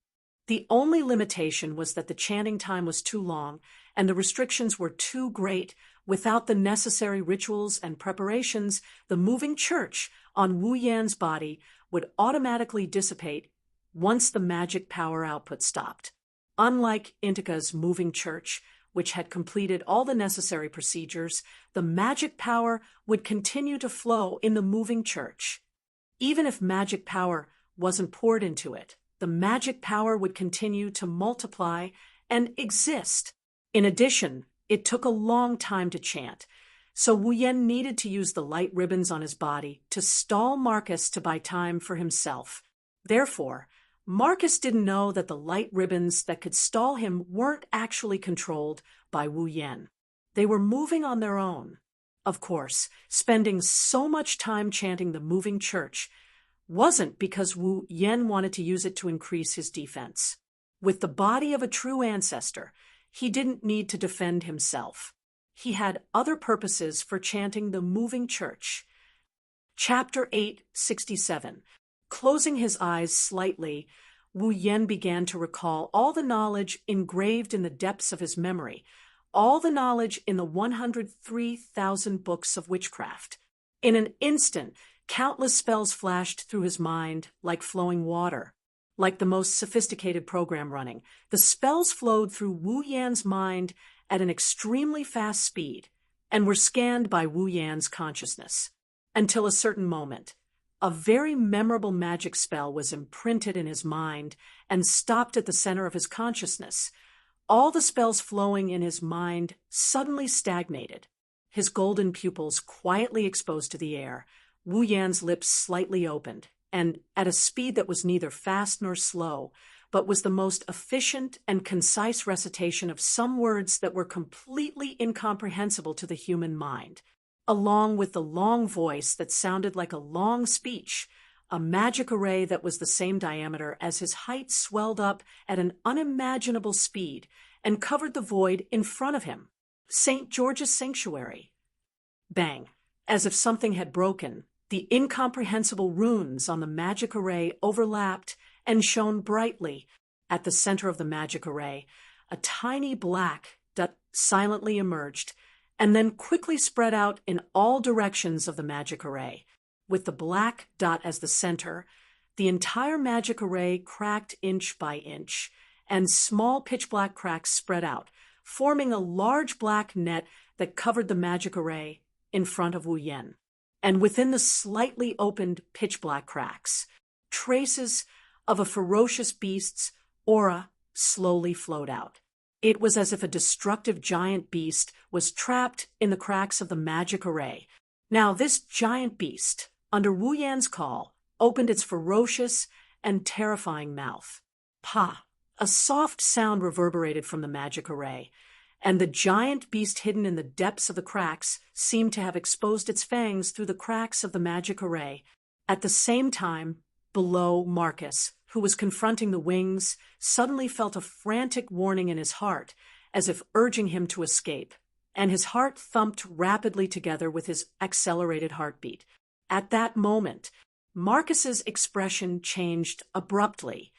The only limitation was that the chanting time was too long and the restrictions were too great. Without the necessary rituals and preparations, the moving church on Wu Yan's body would automatically dissipate once the magic power output stopped. Unlike Intika's moving church, which had completed all the necessary procedures, the magic power would continue to flow in the moving church. Even if magic power wasn't poured into it, the magic power would continue to multiply and exist. In addition, it took a long time to chant, so Wu Yan needed to use the light ribbons on his body to stall Marcus to buy time for himself. Therefore, Marcus didn't know that the light ribbons that could stall him weren't actually controlled by Wu Yan. They were moving on their own. Of course, spending so much time chanting the moving church wasn't because Wu Yan wanted to use it to increase his defense. With the body of a true ancestor, he didn't need to defend himself. He had other purposes for chanting the moving church. Chapter 867. Closing his eyes slightly, Wu Yan began to recall all the knowledge engraved in the depths of his memory, all the knowledge in the 103,000 books of witchcraft. In an instant, Countless spells flashed through his mind like flowing water, like the most sophisticated program running. The spells flowed through Wu Yan's mind at an extremely fast speed and were scanned by Wu Yan's consciousness. Until a certain moment, a very memorable magic spell was imprinted in his mind and stopped at the center of his consciousness. All the spells flowing in his mind suddenly stagnated. His golden pupils quietly exposed to the air, Wu Yan's lips slightly opened, and at a speed that was neither fast nor slow, but was the most efficient and concise recitation of some words that were completely incomprehensible to the human mind. Along with the long voice that sounded like a long speech, a magic array that was the same diameter as his height swelled up at an unimaginable speed and covered the void in front of him. St. George's Sanctuary. Bang! As if something had broken, the incomprehensible runes on the magic array overlapped and shone brightly. At the center of the magic array, a tiny black dot silently emerged and then quickly spread out in all directions of the magic array. With the black dot as the center, the entire magic array cracked inch by inch, and small pitch-black cracks spread out, forming a large black net that covered the magic array in front of Wu Yan. And within the slightly opened pitch-black cracks, traces of a ferocious beast's aura slowly flowed out. It was as if a destructive giant beast was trapped in the cracks of the magic array. Now this giant beast, under Wu Yan's call, opened its ferocious and terrifying mouth. Pa! A soft sound reverberated from the magic array, and the giant beast hidden in the depths of the cracks seemed to have exposed its fangs through the cracks of the magic array. At the same time, below, Marcus, who was confronting the wings, suddenly felt a frantic warning in his heart, as if urging him to escape, and his heart thumped rapidly together with his accelerated heartbeat. At that moment, Marcus's expression changed abruptly.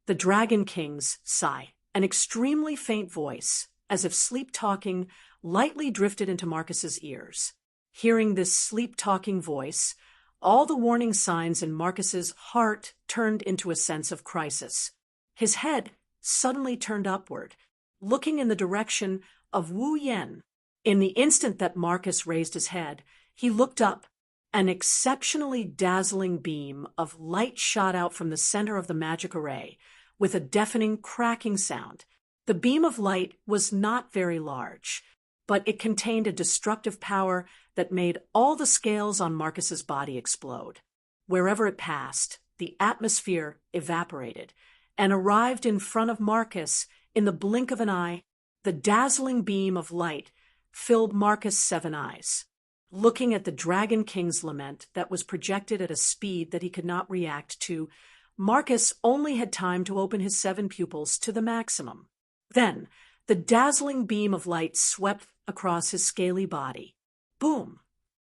The Dragon King's sigh, an extremely faint voice, as if sleep-talking, lightly drifted into Marcus's ears. Hearing this sleep-talking voice, all the warning signs in Marcus's heart turned into a sense of crisis. His head suddenly turned upward, looking in the direction of Wu Yan. In the instant that Marcus raised his head, he looked up. An exceptionally dazzling beam of light shot out from the center of the magic array, with a deafening cracking sound. The beam of light was not very large, but it contained a destructive power that made all the scales on Marcus's body explode. Wherever it passed, the atmosphere evaporated and arrived in front of Marcus in the blink of an eye. The dazzling beam of light filled Marcus' 7 eyes. Looking at the Dragon King's lament that was projected at a speed that he could not react to, Marcus only had time to open his 7 pupils to the maximum. Then, the dazzling beam of light swept across his scaly body. Boom!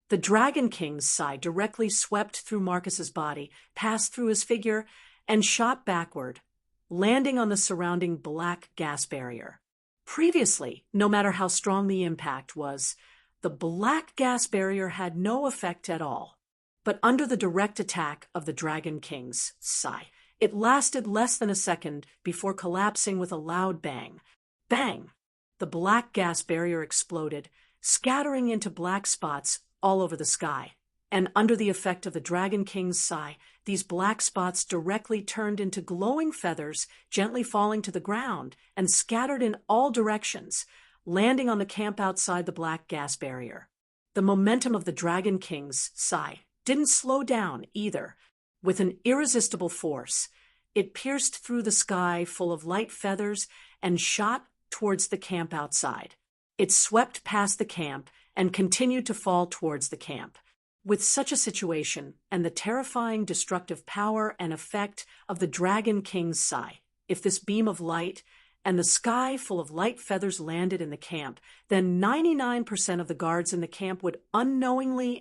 The Dragon King's sigh directly swept through Marcus's body, passed through his figure, and shot backward, landing on the surrounding black gas barrier. Previously, no matter how strong the impact was, the black gas barrier had no effect at all. But under the direct attack of the Dragon King's sigh, it lasted less than a second before collapsing with a loud bang. Bang! The black gas barrier exploded, scattering into black spots all over the sky. And under the effect of the Dragon King's sigh, these black spots directly turned into glowing feathers, gently falling to the ground and scattered in all directions, landing on the camp outside the black gas barrier. The momentum of the Dragon King's sigh didn't slow down either. With an irresistible force, it pierced through the sky full of light feathers and shot towards the camp outside. It swept past the camp and continued to fall towards the camp. With such a situation and the terrifying destructive power and effect of the Dragon King's sigh, if this beam of light and the sky full of light feathers landed in the camp, then 99% of the guards in the camp would unknowingly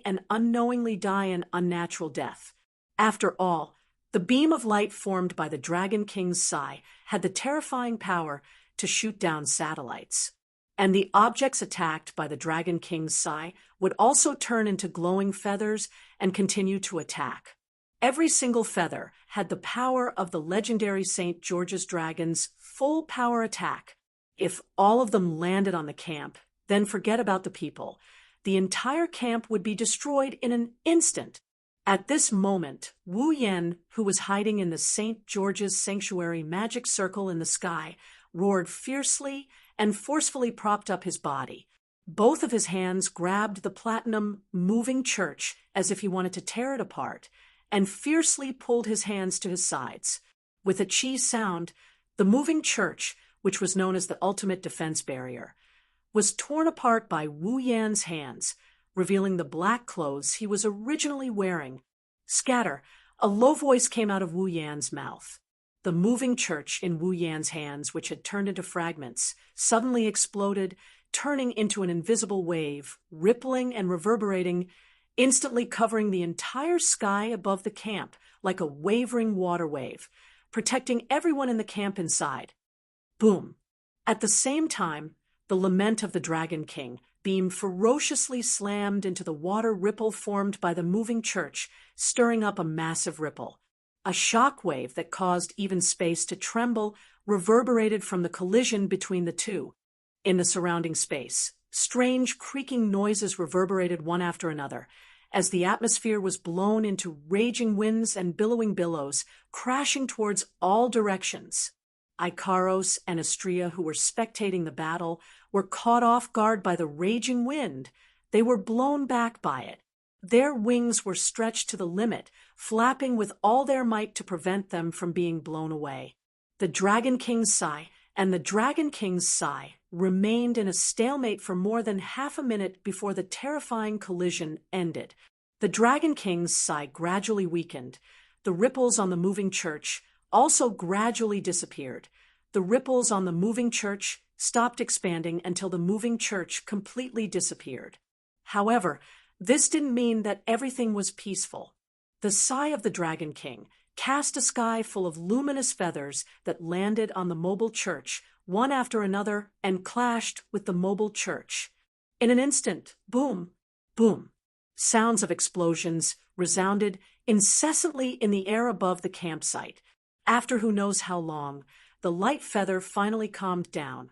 die an unnatural death. After all, the beam of light formed by the Dragon King's sigh had the terrifying power to shoot down satellites. and the objects attacked by the Dragon King's Sai would also turn into glowing feathers and continue to attack. Every single feather had the power of the legendary St. George's Dragon's full power attack. If all of them landed on the camp, then forget about the people. The entire camp would be destroyed in an instant. At this moment, Wu Yan, who was hiding in the St. George's Sanctuary magic circle in the sky, roared fiercely and forcefully propped up his body. Both of his hands grabbed the platinum moving church as if he wanted to tear it apart, and fiercely pulled his hands to his sides. With a chi sound, the moving church, which was known as the ultimate defense barrier, was torn apart by Wu Yan's hands, revealing the black clothes he was originally wearing. Scatter! A low voice came out of Wu Yan's mouth. The moving church in Wu Yan's hands, which had turned into fragments, suddenly exploded, turning into an invisible wave, rippling and reverberating, instantly covering the entire sky above the camp like a wavering water wave, protecting everyone in the camp inside. Boom! At the same time, the lament of the Dragon King beam ferociously slammed into the water ripple formed by the moving church, stirring up a massive ripple. A shock wave that caused even space to tremble reverberated from the collision between the two. In the surrounding space, strange creaking noises reverberated one after another, as the atmosphere was blown into raging winds and billowing billows, crashing towards all directions. Ikaros and Astrea, who were spectating the battle, were caught off guard by the raging wind. They were blown back by it. Their wings were stretched to the limit, flapping with all their might to prevent them from being blown away. The Dragon King's Sai and the Dragon King's Sai remained in a stalemate for more than half a minute before the terrifying collision ended. The Dragon King's Sai gradually weakened. The ripples on the moving church also gradually disappeared. The ripples on the moving church stopped expanding until the moving church completely disappeared. However, this didn't mean that everything was peaceful. The Sai of the Dragon King cast a sky full of luminous feathers that landed on the mobile church, one after another, and clashed with the mobile church. In an instant, boom, boom, sounds of explosions resounded incessantly in the air above the campsite. After who knows how long, the light feather finally calmed down.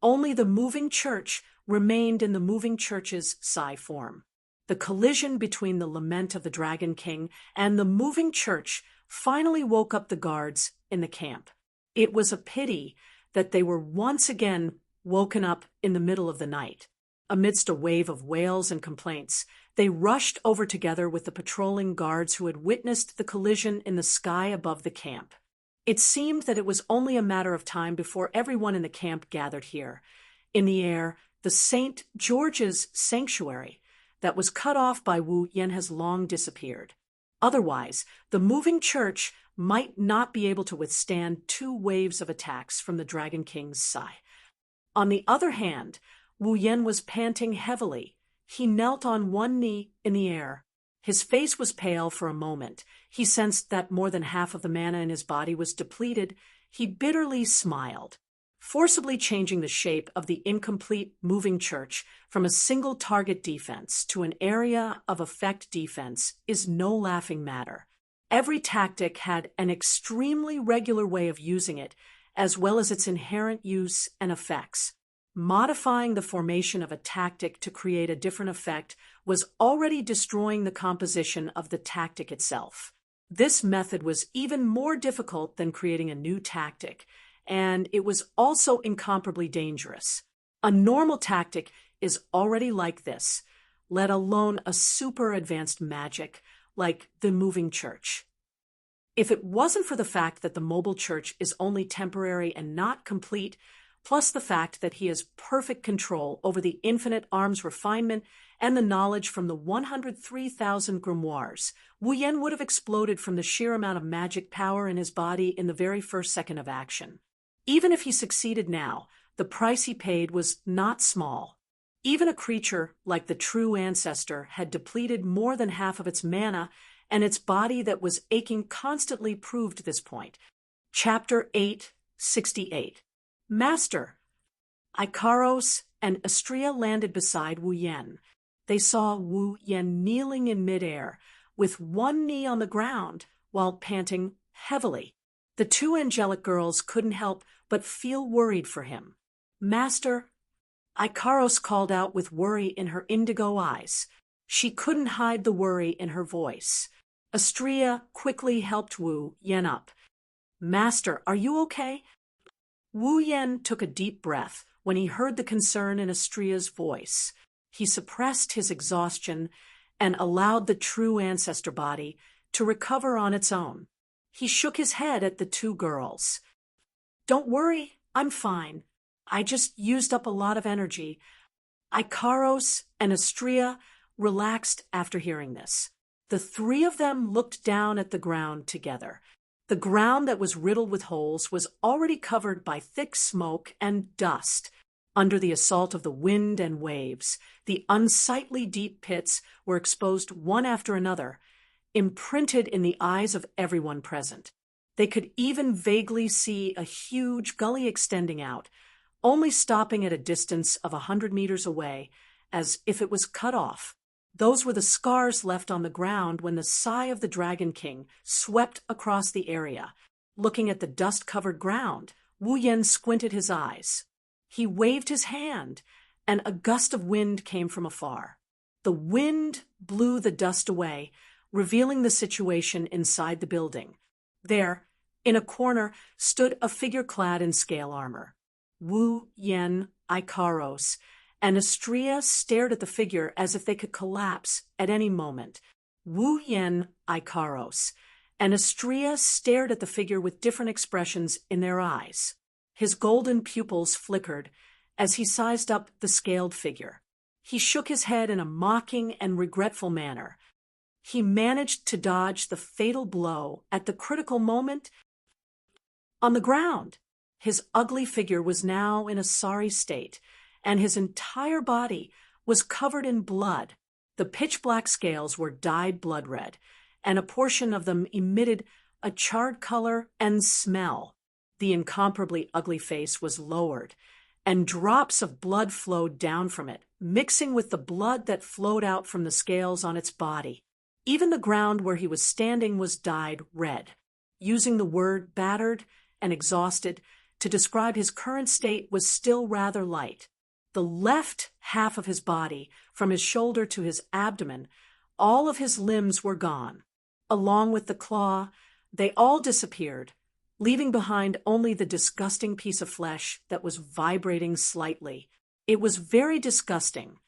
Only the moving church remained in the moving church's Sai form. The collision between the lament of the Dragon King and the moving church finally woke up the guards in the camp. It was a pity that they were once again woken up in the middle of the night. Amidst a wave of wails and complaints, they rushed over together with the patrolling guards who had witnessed the collision in the sky above the camp. It seemed that it was only a matter of time before everyone in the camp gathered here. In the air, the St. George's Sanctuary that was cut off by Wu Yan has long disappeared. Otherwise, the moving church might not be able to withstand two waves of attacks from the Dragon King's Sai. On the other hand, Wu Yan was panting heavily. He knelt on one knee in the air. His face was pale for a moment. He sensed that more than half of the mana in his body was depleted. He bitterly smiled. Forcibly changing the shape of the incomplete moving church from a single target defense to an area of effect defense is no laughing matter. Every tactic had an extremely regular way of using it, as well as its inherent use and effects. Modifying the formation of a tactic to create a different effect was already destroying the composition of the tactic itself. This method was even more difficult than creating a new tactic, and it was also incomparably dangerous. A normal tactic is already like this, let alone a super advanced magic like the moving church. If it wasn't for the fact that the mobile church is only temporary and not complete, plus the fact that he has perfect control over the infinite arms refinement and the knowledge from the 103,000 grimoires, Wu Yan would have exploded from the sheer amount of magic power in his body in the very first second of action. Even if he succeeded now, the price he paid was not small. Even a creature like the true ancestor had depleted more than half of its mana, and its body that was aching constantly proved this point. Chapter 8:68. Master, Ikaros and Astrea landed beside Wu Yen. They saw Wu Yen kneeling in midair, with one knee on the ground, while panting heavily. The two angelic girls couldn't help but feel worried for him. "Master," Ikaros called out with worry in her indigo eyes. She couldn't hide the worry in her voice. Astrea quickly helped Wu Yen up. "Master, are you okay?" Wu Yen took a deep breath when he heard the concern in Astrea's voice. He suppressed his exhaustion and allowed the true ancestor body to recover on its own. He shook his head at the two girls. "Don't worry, I'm fine. I just used up a lot of energy." Ikaros and Astrea relaxed after hearing this. The three of them looked down at the ground together. The ground that was riddled with holes was already covered by thick smoke and dust. Under the assault of the wind and waves, the unsightly deep pits were exposed one after another, imprinted in the eyes of everyone present. They could even vaguely see a huge gully extending out, only stopping at a distance of 100 meters away, as if it was cut off. Those were the scars left on the ground when the sigh of the Dragon King swept across the area. Looking at the dust-covered ground, Wu Yen squinted his eyes. He waved his hand, and a gust of wind came from afar. The wind blew the dust away, revealing the situation inside the building. There, in a corner, stood a figure clad in scale armor. Wu Yen, Ikaros, and Astrea stared at the figure as if they could collapse at any moment. Wu Yen, Ikaros, and Astrea stared at the figure with different expressions in their eyes. His golden pupils flickered as he sized up the scaled figure. He shook his head in a mocking and regretful manner. He managed to dodge the fatal blow at the critical moment. On the ground, his ugly figure was now in a sorry state, and his entire body was covered in blood. The pitch-black scales were dyed blood red, and a portion of them emitted a charred color and smell. The incomparably ugly face was lowered, and drops of blood flowed down from it, mixing with the blood that flowed out from the scales on its body. Even the ground where he was standing was dyed red. Using the word battered and exhausted to describe his current state was still rather light. The left half of his body, from his shoulder to his abdomen, all of his limbs were gone. Along with the claw, they all disappeared, leaving behind only the disgusting piece of flesh that was vibrating slightly. It was very disgusting.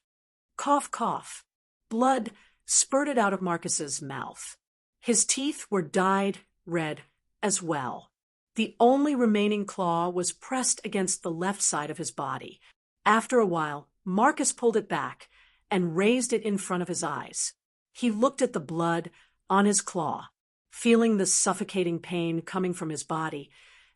Cough, cough. Blood spurted out of Marcus's mouth. His teeth were dyed red as well. The only remaining claw was pressed against the left side of his body. After a while, Marcus pulled it back and raised it in front of his eyes. He looked at the blood on his claw. Feeling the suffocating pain coming from his body,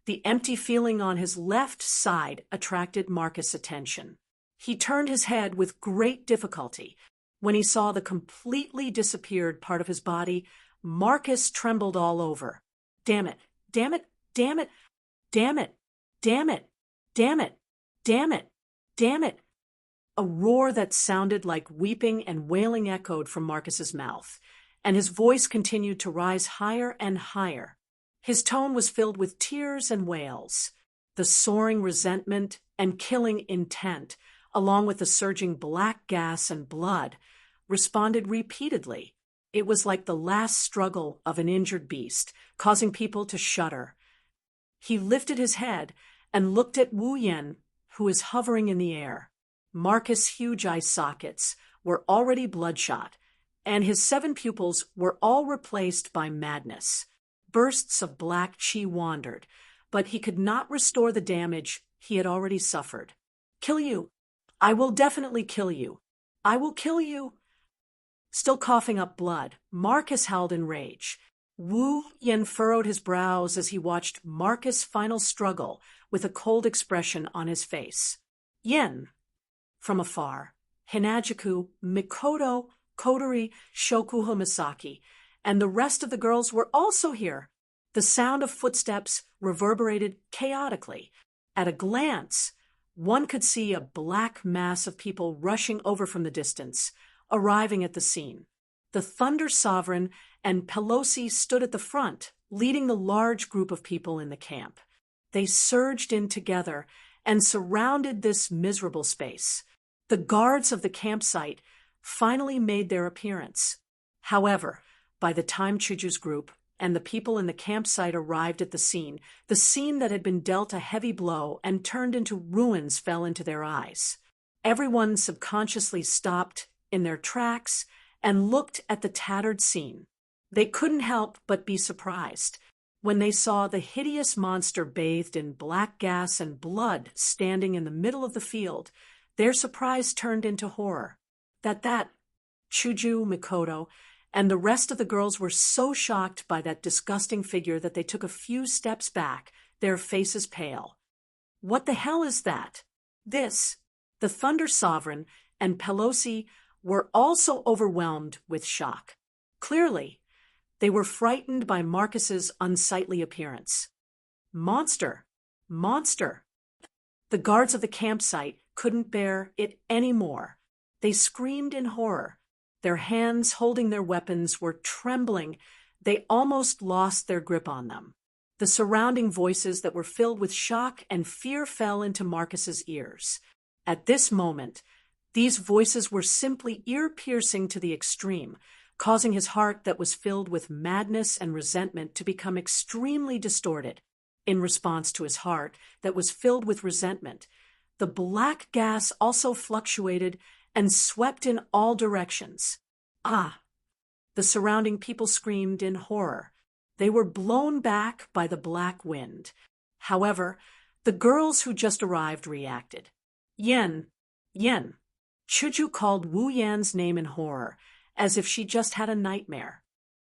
the empty feeling on his left side attracted Marcus' attention. He turned his head with great difficulty. When he saw the completely disappeared part of his body, Marcus trembled all over. "Damn it, damn it, damn it, damn it, damn it, damn it, damn it, damn it." A roar that sounded like weeping and wailing echoed from Marcus's mouth, and his voice continued to rise higher and higher. His tone was filled with tears and wails. The soaring resentment and killing intent, along with the surging black gas and blood, responded repeatedly. It was like the last struggle of an injured beast, causing people to shudder. He lifted his head and looked at Wu Yen, who was hovering in the air. Marcus' huge eye sockets were already bloodshot, and his 7 pupils were all replaced by madness. Bursts of black chi wandered, but he could not restore the damage he had already suffered. "Kill you! I will definitely kill you! I will kill you!" Still coughing up blood, Marcus howled in rage. Wu Yen furrowed his brows as he watched Marcus' final struggle with a cold expression on his face. "Yen!" From afar, Hinajiku, Mikoto, Kotori, Shokuho Misaki, and the rest of the girls were also here. The sound of footsteps reverberated chaotically. At a glance, One could see a black mass of people rushing over from the distance, arriving at the scene. The Thunder Sovereign and Pelosi stood at the front, leading the large group of people in the camp. They surged in together and surrounded this miserable space. The guards of the campsite finally made their appearance. However, by the time Shoujo's group and the people in the campsite arrived at the scene that had been dealt a heavy blow and turned into ruins fell into their eyes. Everyone subconsciously stopped in their tracks and looked at the tattered scene. They couldn't help but be surprised when they saw the hideous monster bathed in black gas and blood standing in the middle of the field. Their surprise turned into horror. Shoujo, Mikoto, and the rest of the girls were so shocked by that disgusting figure that they took a few steps back, their faces pale. What the hell is that? The Thunder Sovereign and Pelosi were also overwhelmed with shock. Clearly, they were frightened by Marcus's unsightly appearance. Monster! Monster! The guards of the campsite couldn't bear it any more. They screamed in horror. Their hands holding their weapons were trembling. They almost lost their grip on them. The surrounding voices that were filled with shock and fear fell into Marcus's ears. At this moment, these voices were simply ear-piercing to the extreme, causing his heart that was filled with madness and resentment to become extremely distorted. In response to his heart that was filled with resentment, the black gas also fluctuated and swept in all directions. Ah! The surrounding people screamed in horror. They were blown back by the black wind. However, the girls who just arrived reacted. Yen! Shoujo called Wu Yan's name in horror, as if she just had a nightmare.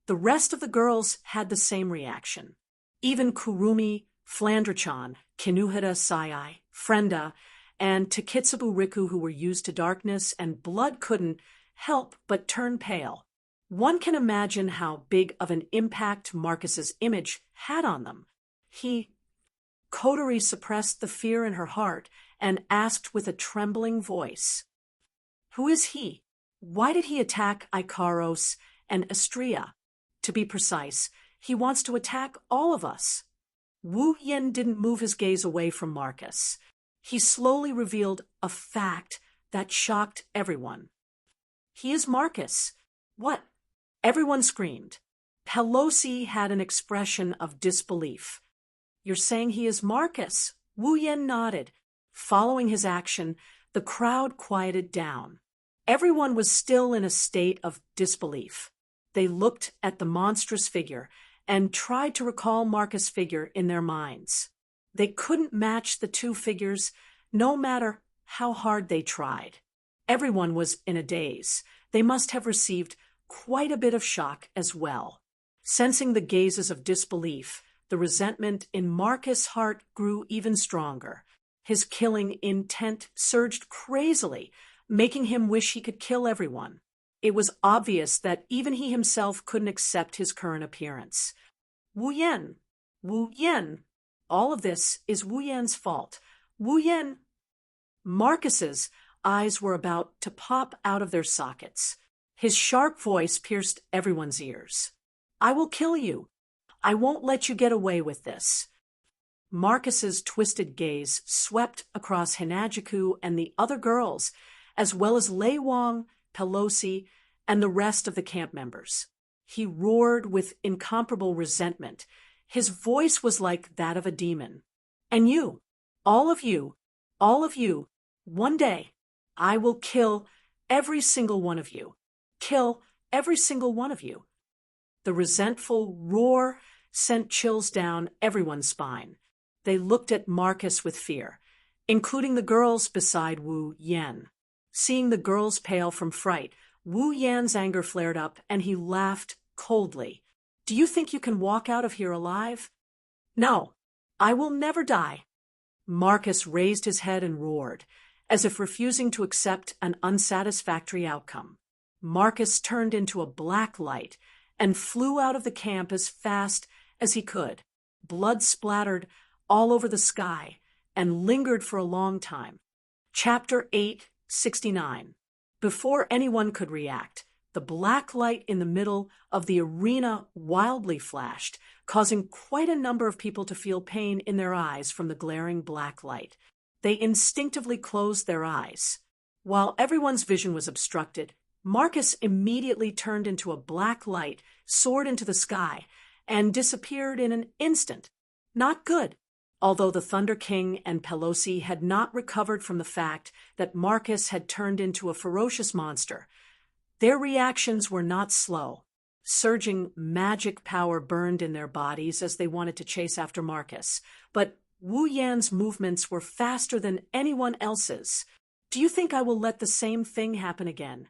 The rest of the girls had the same reaction. Even Kurumi, Flandra-chan, Kinuhara Sai, Frenda, and Takitsubu Riku, who were used to darkness and blood, couldn't help but turn pale. One can imagine how big of an impact Marcus's image had on them. Kotori suppressed the fear in her heart and asked with a trembling voice, "Who is he? Why did he attack Ikaros and Astria? To be precise, he wants to attack all of us." Wu Yen didn't move his gaze away from Marcus. He slowly revealed a fact that shocked everyone. "He is Marcus." "What?" Everyone screamed. Pelosi had an expression of disbelief. "You're saying he is Marcus?" Wu Yen nodded. Following his action, the crowd quieted down. Everyone was still in a state of disbelief. They looked at the monstrous figure and tried to recall Marcus' figure in their minds. They couldn't match the two figures, no matter how hard they tried. Everyone was in a daze. They must have received quite a bit of shock as well. Sensing the gazes of disbelief, the resentment in Marcus' heart grew even stronger. His killing intent surged crazily, making him wish he could kill everyone. It was obvious that even he himself couldn't accept his current appearance. Wu Yen! All of this is Wu Yan's fault. Wu Yen! Marcus's eyes were about to pop out of their sockets. His sharp voice pierced everyone's ears. "I will kill you. I won't let you get away with this." Marcus's twisted gaze swept across Hinajuku and the other girls, as well as Lei Wang, Pelosi, and the rest of the camp members. He roared with incomparable resentment. His voice was like that of a demon. "And you, all of you, one day, I will kill every single one of you. Kill every single one of you." The resentful roar sent chills down everyone's spine. They looked at Marcus with fear, including the girls beside Wu Yen. Seeing the girls pale from fright, Wu Yan's anger flared up and he laughed coldly. "Do you think you can walk out of here alive?" "No, I will never die." Marcus raised his head and roared, as if refusing to accept an unsatisfactory outcome. Marcus turned into a black light and flew out of the camp as fast as he could. Blood splattered all over the sky, and lingered for a long time. Chapter 869. Before anyone could react, the black light in the middle of the arena wildly flashed, causing quite a number of people to feel pain in their eyes from the glaring black light. They instinctively closed their eyes. While everyone's vision was obstructed, Marcus immediately turned into a black light, soared into the sky, and disappeared in an instant. Not good. Although the Thunder King and Pelosi had not recovered from the fact that Marcus had turned into a ferocious monster, their reactions were not slow. Surging magic power burned in their bodies as they wanted to chase after Marcus, but Wu Yan's movements were faster than anyone else's. Do you think I will let the same thing happen again?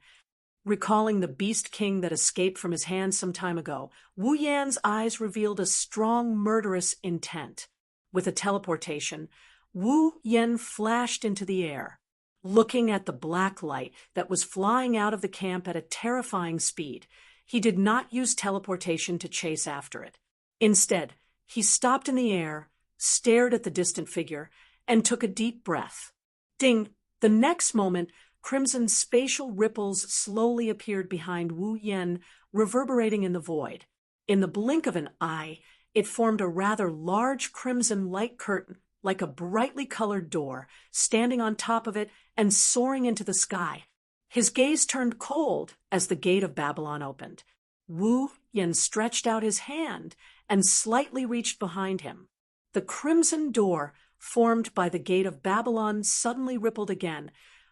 Recalling the Beast King that escaped from his hands some time ago, Wu Yan's eyes revealed a strong murderous intent. With a teleportation, Wu Yan flashed into the air, looking at the black light that was flying out of the camp at a terrifying speed. He did not use teleportation to chase after it. Instead, he stopped in the air, stared at the distant figure, and took a deep breath. Ding! The next moment, crimson spatial ripples slowly appeared behind Wu Yan, reverberating in the void. In the blink of an eye, it formed a rather large crimson light curtain, like a brightly colored door, standing on top of it and soaring into the sky. His gaze turned cold as the gate of Babylon opened. Wu Yan stretched out his hand and slightly reached behind him. The crimson door formed by the gate of Babylon suddenly rippled again,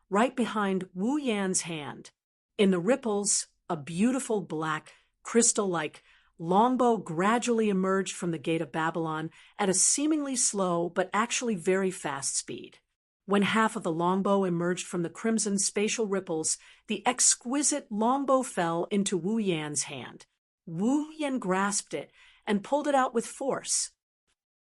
right behind Wu Yan's hand. In the ripples, a beautiful black, crystal-like longbow gradually emerged from the gate of Babylon at a seemingly slow but actually very fast speed. When half of the longbow emerged from the crimson spatial ripples, the exquisite longbow fell into Wu Yan's hand. Wu Yan grasped it and pulled it out with force.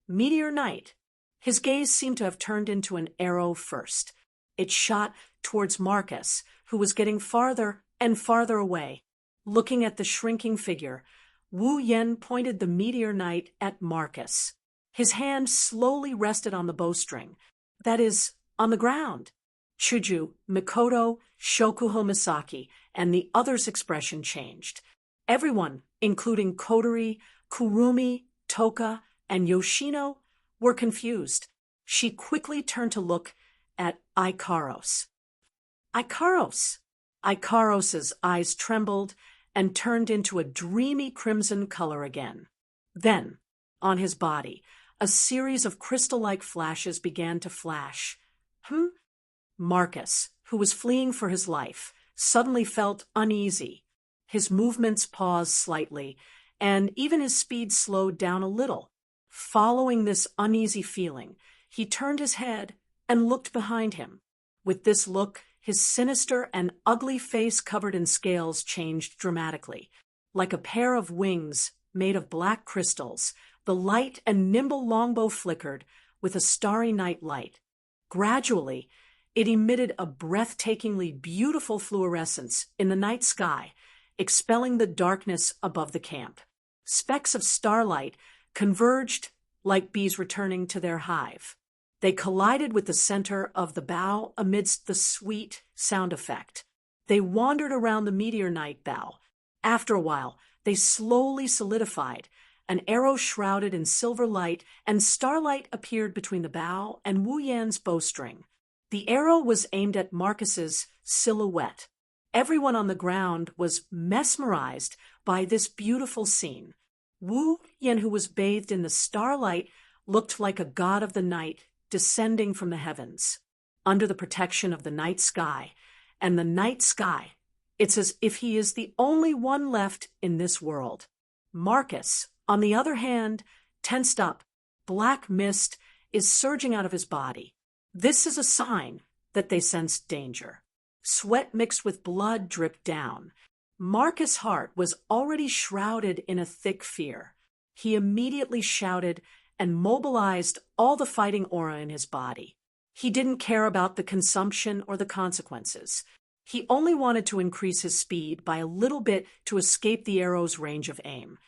Meteor Knight. His gaze seemed to have turned into an arrow first. It shot towards Marcus, who was getting farther and farther away. Looking at the shrinking figure, Wu Yan pointed the Meteor Knight at Marcus. His hand slowly rested on the bowstring, that is, on the ground. Shoujo, Mikoto, Shokuho Misaki, and the others' expression changed. Everyone, including Kodori, Kurumi, Toka, and Yoshino, were confused. She quickly turned to look at Ikaros. Ikaros! Ikaros's eyes trembled and turned into a dreamy crimson color again. Then, on his body, a series of crystal-like flashes began to flash. Marcus, who was fleeing for his life, suddenly felt uneasy. His movements paused slightly, and even his speed slowed down a little. Following this uneasy feeling, he turned his head and looked behind him. With this look, his sinister and ugly face covered in scales changed dramatically. Like a pair of wings made of black crystals, the light and nimble longbow flickered with a starry night light. Gradually, it emitted a breathtakingly beautiful fluorescence in the night sky, expelling the darkness above the camp. Specks of starlight converged like bees returning to their hive. They collided with the center of the bow amidst the sweet sound effect. They wandered around the Meteor Knight bow. After a while, they slowly solidified. An arrow shrouded in silver light and starlight appeared between the bow and Wu Yan's bowstring. The arrow was aimed at Marcus's silhouette. Everyone on the ground was mesmerized by this beautiful scene. Wu Yan, who was bathed in the starlight, looked like a god of the night descending from the heavens. Under the protection of the night sky, and the night sky, it's as if he is the only one left in this world. Marcus, on the other hand, tensed up. Black mist is surging out of his body. This is a sign that they sensed danger. Sweat mixed with blood dripped down. Marcus' heart was already shrouded in a thick fear. He immediately shouted and mobilized all the fighting aura in his body. He didn't care about the consumption or the consequences. He only wanted to increase his speed by a little bit to escape the arrow's range of aim.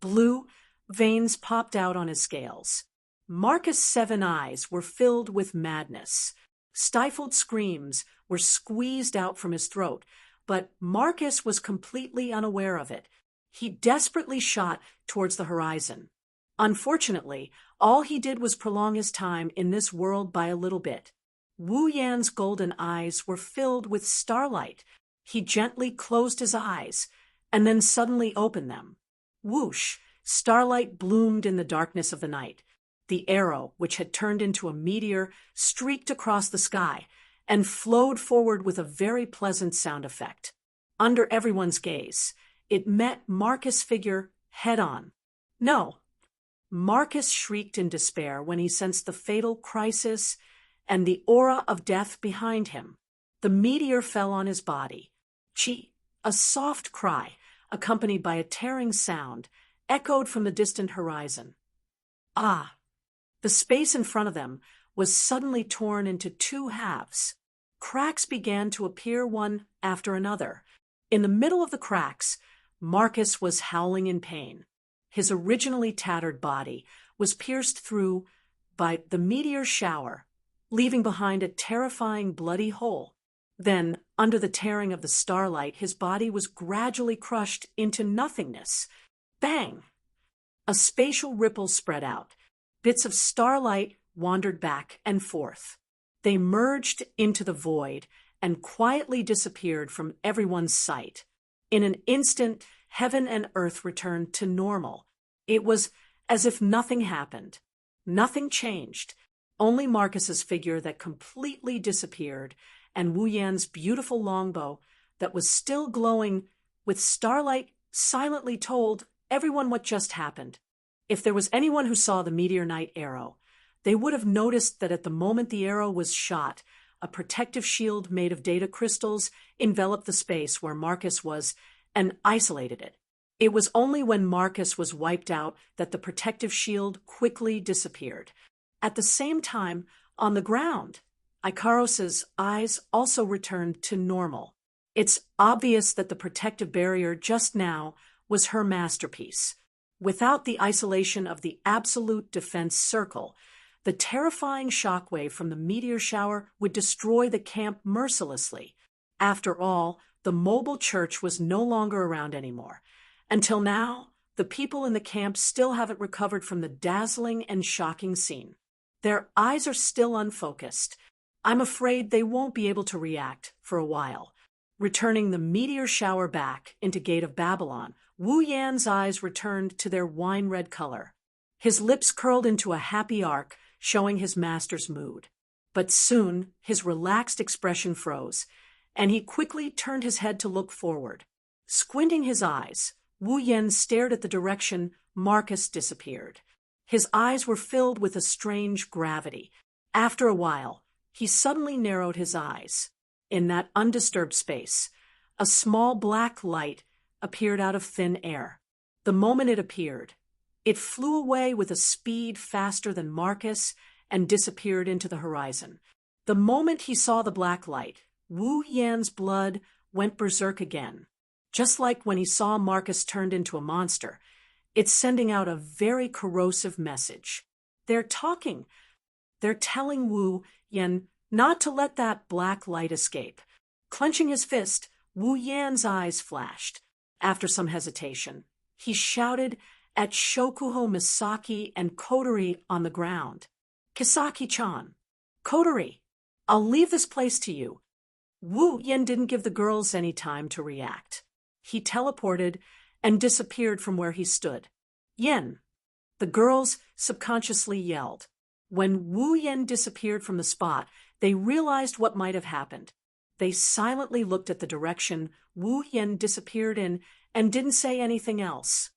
Blue veins popped out on his scales. Marcus' 7 eyes were filled with madness. Stifled screams were squeezed out from his throat, but Marcus was completely unaware of it. He desperately shot towards the horizon. Unfortunately, all he did was prolong his time in this world by a little bit. Wu Yan's golden eyes were filled with starlight. He gently closed his eyes, and then suddenly opened them. Whoosh! Starlight bloomed in the darkness of the night. The arrow, which had turned into a meteor, streaked across the sky and flowed forward with a very pleasant sound effect. Under everyone's gaze, it met Marcus' figure head-on. No! Marcus shrieked in despair when he sensed the fatal crisis and the aura of death behind him. The meteor fell on his body. Chee! A soft cry, accompanied by a tearing sound, echoed from the distant horizon. Ah! The space in front of them was suddenly torn into 2 halves. Cracks began to appear one after another. In the middle of the cracks, Marcus was howling in pain. His originally tattered body was pierced through by the meteor shower, leaving behind a terrifying bloody hole. Then, under the tearing of the starlight, his body was gradually crushed into nothingness. Bang! A spatial ripple spread out. Bits of starlight wandered back and forth. They merged into the void and quietly disappeared from everyone's sight. In an instant, heaven and earth returned to normal. It was as if nothing happened. Nothing changed. Only Marcus's figure that completely disappeared, and Wu Yan's beautiful longbow that was still glowing with starlight silently told everyone what just happened. If there was anyone who saw the Meteor Knight arrow, they would have noticed that at the moment the arrow was shot, a protective shield made of data crystals enveloped the space where Marcus was and isolated it. It was only when Marcus was wiped out that the protective shield quickly disappeared. At the same time, on the ground, Ikaros's eyes also returned to normal. It's obvious that the protective barrier just now was her masterpiece. Without the isolation of the absolute defense circle, the terrifying shockwave from the meteor shower would destroy the camp mercilessly. After all, the mobile church was no longer around anymore. Until now, the people in the camp still haven't recovered from the dazzling and shocking scene. Their eyes are still unfocused. I'm afraid they won't be able to react for a while. Returning the meteor shower back into Gate of Babylon, Wu Yan's eyes returned to their wine-red color. His lips curled into a happy arc, showing his master's mood. But soon, his relaxed expression froze, and he quickly turned his head to look forward. Squinting his eyes, Wu Yan stared at the direction Marcus disappeared. His eyes were filled with a strange gravity. After a while, he suddenly narrowed his eyes. In that undisturbed space, a small black light appeared out of thin air. The moment it appeared, it flew away with a speed faster than Marcus and disappeared into the horizon. The moment he saw the black light, Wu Yan's blood went berserk again. Just like when he saw Marcus turned into a monster, it's sending out a very corrosive message. They're talking. They're telling Wu Yan not to let that black light escape. Clenching his fist, Wu Yan's eyes flashed. After some hesitation, he shouted at Shokuho Misaki and Kotori on the ground. "Kisaki-chan, Kotori, I'll leave this place to you." Wu Yan didn't give the girls any time to react. He teleported and disappeared from where he stood. "Yen!" The girls subconsciously yelled. When Wu Yan disappeared from the spot, they realized what might have happened. They silently looked at the direction Wu Yan disappeared in and didn't say anything else.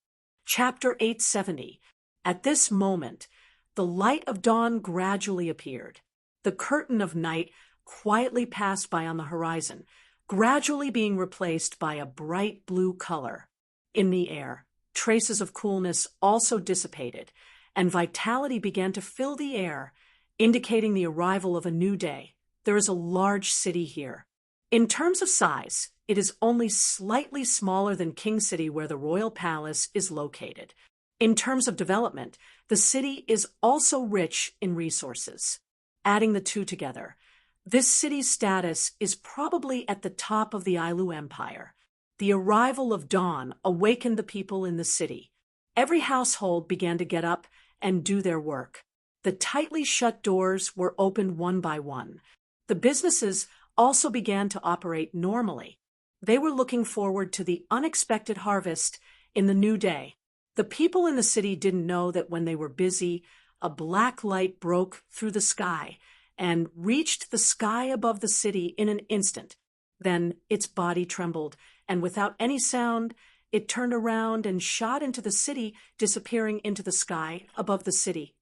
Chapter 870. At this moment, the light of dawn gradually appeared. The curtain of night quietly passed by on the horizon, gradually being replaced by a bright blue color. In the air, traces of coolness also dissipated, and vitality began to fill the air, indicating the arrival of a new day. There is a large city here. In terms of size, it is only slightly smaller than King City, where the royal palace is located. In terms of development, the city is also rich in resources. Adding the two together, this city's status is probably at the top of the Ailu Empire. The arrival of dawn awakened the people in the city. Every household began to get up and do their work. The tightly shut doors were opened one by one. The businesses also began to operate normally. They were looking forward to the unexpected harvest in the new day. The people in the city didn't know that when they were busy, a black light broke through the sky and reached the sky above the city in an instant. Then its body trembled, and without any sound, it turned around and shot into the city, disappearing into the sky above the city.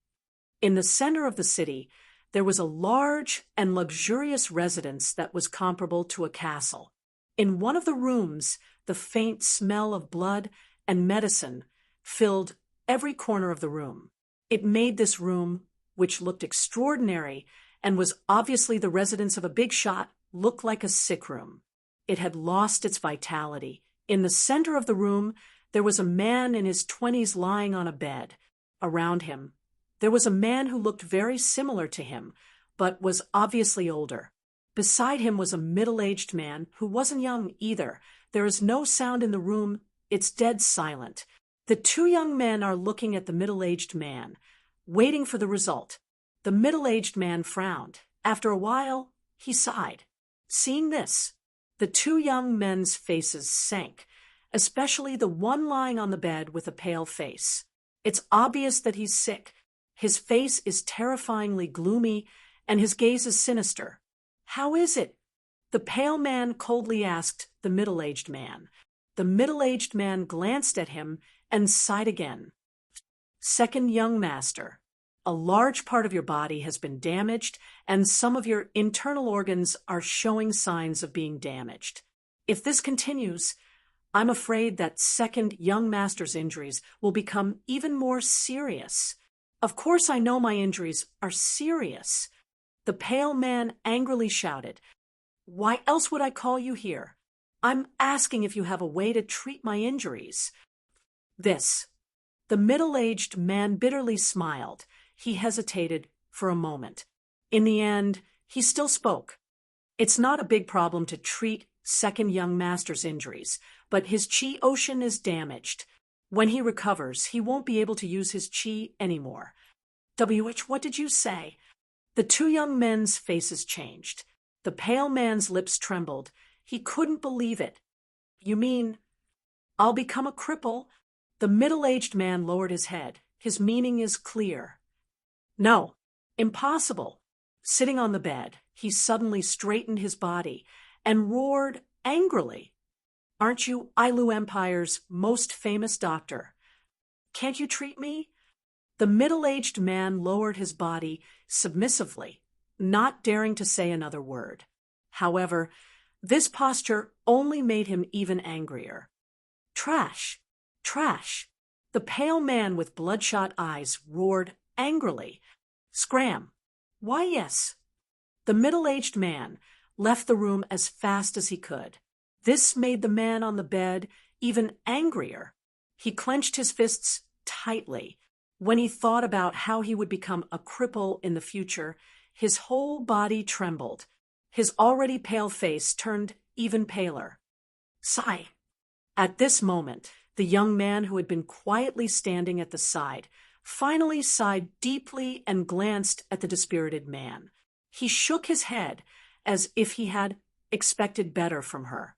In the center of the city, there was a large and luxurious residence that was comparable to a castle. In one of the rooms, the faint smell of blood and medicine filled every corner of the room. It made this room, which looked extraordinary and was obviously the residence of a big shot, look like a sick room. It had lost its vitality. In the center of the room, there was a man in his 20s lying on a bed. Around him, there was a man who looked very similar to him, but was obviously older. Beside him was a middle-aged man who wasn't young either. There is no sound in the room. It's dead silent. The two young men are looking at the middle-aged man, waiting for the result. The middle-aged man frowned. After a while, he sighed. Seeing this, the two young men's faces sank, especially the one lying on the bed with a pale face. It's obvious that he's sick. His face is terrifyingly gloomy, and his gaze is sinister. "How is it?" the pale man coldly asked the middle-aged man. The middle-aged man glanced at him and sighed again. "Second young master, a large part of your body has been damaged, and some of your internal organs are showing signs of being damaged. If this continues, I'm afraid that second young master's injuries will become even more serious." "Of course I know my injuries are serious," the pale man angrily shouted. "Why else would I call you here? I'm asking if you have a way to treat my injuries." The middle-aged man bitterly smiled. He hesitated for a moment. In the end, he still spoke. "It's not a big problem to treat second young master's injuries, but his chi ocean is damaged. When he recovers, he won't be able to use his chi anymore." What did you say?" The two young men's faces changed. The pale man's lips trembled. He couldn't believe it. "You mean I'll become a cripple?" The middle-aged man lowered his head. His meaning is clear. "No, impossible." Sitting on the bed, he suddenly straightened his body and roared angrily. "Aren't you Ailu Empire's most famous doctor? Can't you treat me?" The middle-aged man lowered his body submissively, not daring to say another word. However, this posture only made him even angrier. "Trash! Trash!" The pale man with bloodshot eyes roared angrily. "Scram! Why, yes." The middle-aged man left the room as fast as he could. This made the man on the bed even angrier. He clenched his fists tightly. When he thought about how he would become a cripple in the future, his whole body trembled. His already pale face turned even paler. "Sigh." At this moment, the young man who had been quietly standing at the side finally sighed deeply and glanced at the dispirited man. He shook his head as if he had expected better from her.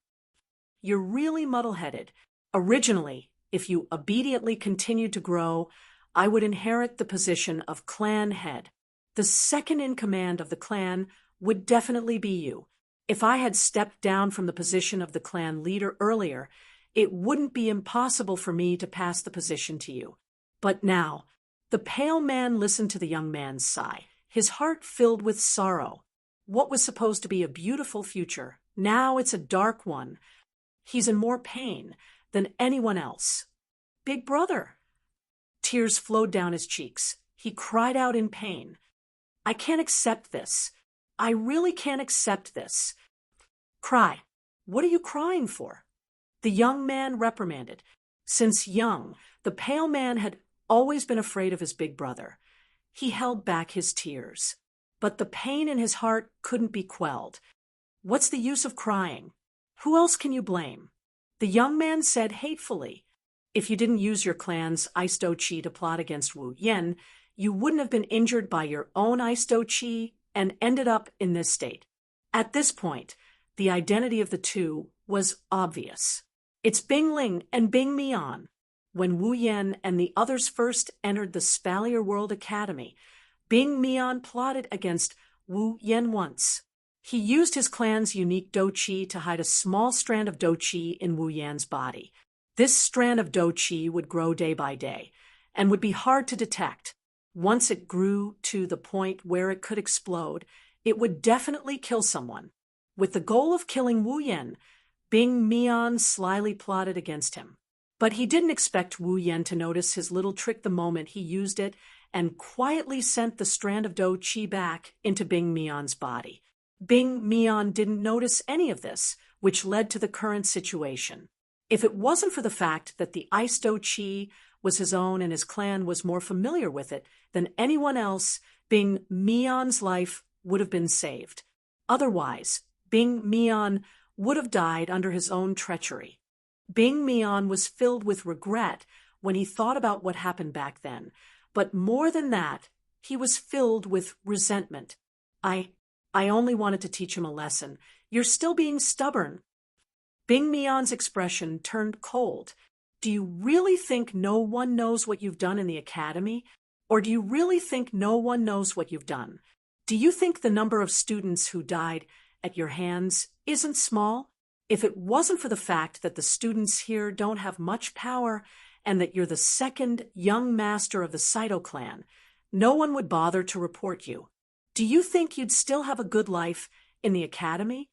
"You're really muddle-headed. Originally, if you obediently continued to grow, I would inherit the position of clan head. The second in command of the clan would definitely be you. If I had stepped down from the position of the clan leader earlier, it wouldn't be impossible for me to pass the position to you. But now," the pale man listened to the young man's sigh, his heart filled with sorrow. What was supposed to be a beautiful future, now it's a dark one. He's in more pain than anyone else. "Big brother!" Tears flowed down his cheeks. He cried out in pain. "I can't accept this. I really can't accept this." "Cry. What are you crying for?" the young man reprimanded. Since young, the pale man had always been afraid of his big brother. He held back his tears. But the pain in his heart couldn't be quelled. What's the use of crying? Who else can you blame? The young man said hatefully, if you didn't use your clan's Aisto Chi to plot against Wu Yen, you wouldn't have been injured by your own Aisto Chi and ended up in this state. At this point, the identity of the two was obvious. It's Bing Ling and Bing Mian. When Wu Yen and the others first entered the Spalier World Academy, Bing Mian plotted against Wu Yen once. He used his clan's unique Do Chi to hide a small strand of Do Chi in Wu Yan's body. This strand of Do Chi would grow day by day and would be hard to detect. Once it grew to the point where it could explode, it would definitely kill someone. With the goal of killing Wu Yen, Bing Mian slyly plotted against him. But he didn't expect Wu Yen to notice his little trick the moment he used it and quietly sent the strand of Do Chi back into Bing Mian's body. Bing Mian didn't notice any of this, which led to the current situation. If it wasn't for the fact that the Ice Do Chi was his own and his clan was more familiar with it than anyone else, Bing Mian's life would have been saved. Otherwise, Bing Mian would have died under his own treachery. Bing Mian was filled with regret when he thought about what happened back then, but more than that, he was filled with resentment. I only wanted to teach him a lesson. You're still being stubborn. Bing Mian's expression turned cold. Do you really think no one knows what you've done in the academy? Or do you really think no one knows what you've done? Do you think the number of students who died at your hands isn't small? If it wasn't for the fact that the students here don't have much power and that you're the second young master of the Saito clan, no one would bother to report you. Do you think you'd still have a good life in the academy?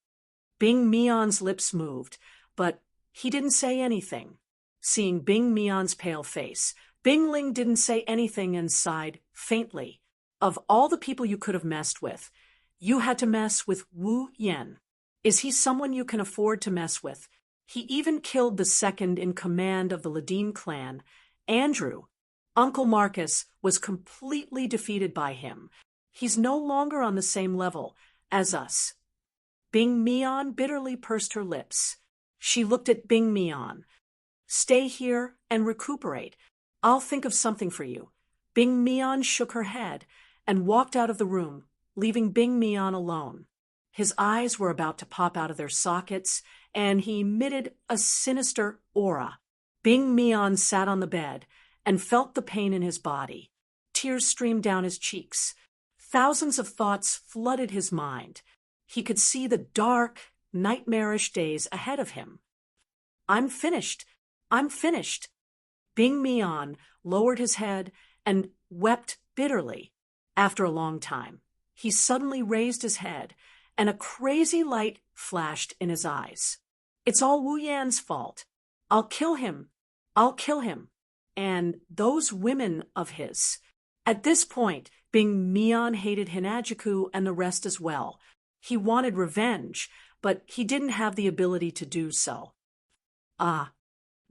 Bing Mian's lips moved, but he didn't say anything. Seeing Bing Mian's pale face, Bing Ling didn't say anything and sighed faintly. Of all the people you could have messed with, you had to mess with Wu Yen. Is he someone you can afford to mess with? He even killed the second in command of the Ladine clan, Andrew. Uncle Marcus was completely defeated by him. He's no longer on the same level as us. Bing Mian bitterly pursed her lips. She looked at Bing Mian. Stay here and recuperate. I'll think of something for you. Bing Mian shook her head and walked out of the room, leaving Bing Mian alone. His eyes were about to pop out of their sockets, and he emitted a sinister aura. Bing Mian sat on the bed and felt the pain in his body. Tears streamed down his cheeks. Thousands of thoughts flooded his mind. He could see the dark, nightmarish days ahead of him. I'm finished. I'm finished. Bing Mian lowered his head and wept bitterly. After a long time, he suddenly raised his head, and a crazy light flashed in his eyes. It's all Wu Yan's fault. I'll kill him. I'll kill him. And those women of his. At this point, Bing Mian hated Hinajuku and the rest as well. He wanted revenge, but he didn't have the ability to do so.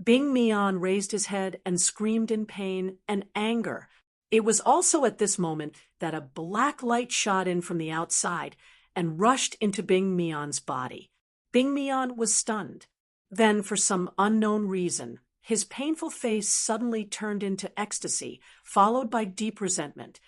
Bing Mian raised his head and screamed in pain and anger. It was also at this moment that a black light shot in from the outside and rushed into Bing Mian's body. Bing Mian was stunned. Then, for some unknown reason, his painful face suddenly turned into ecstasy, followed by deep resentment.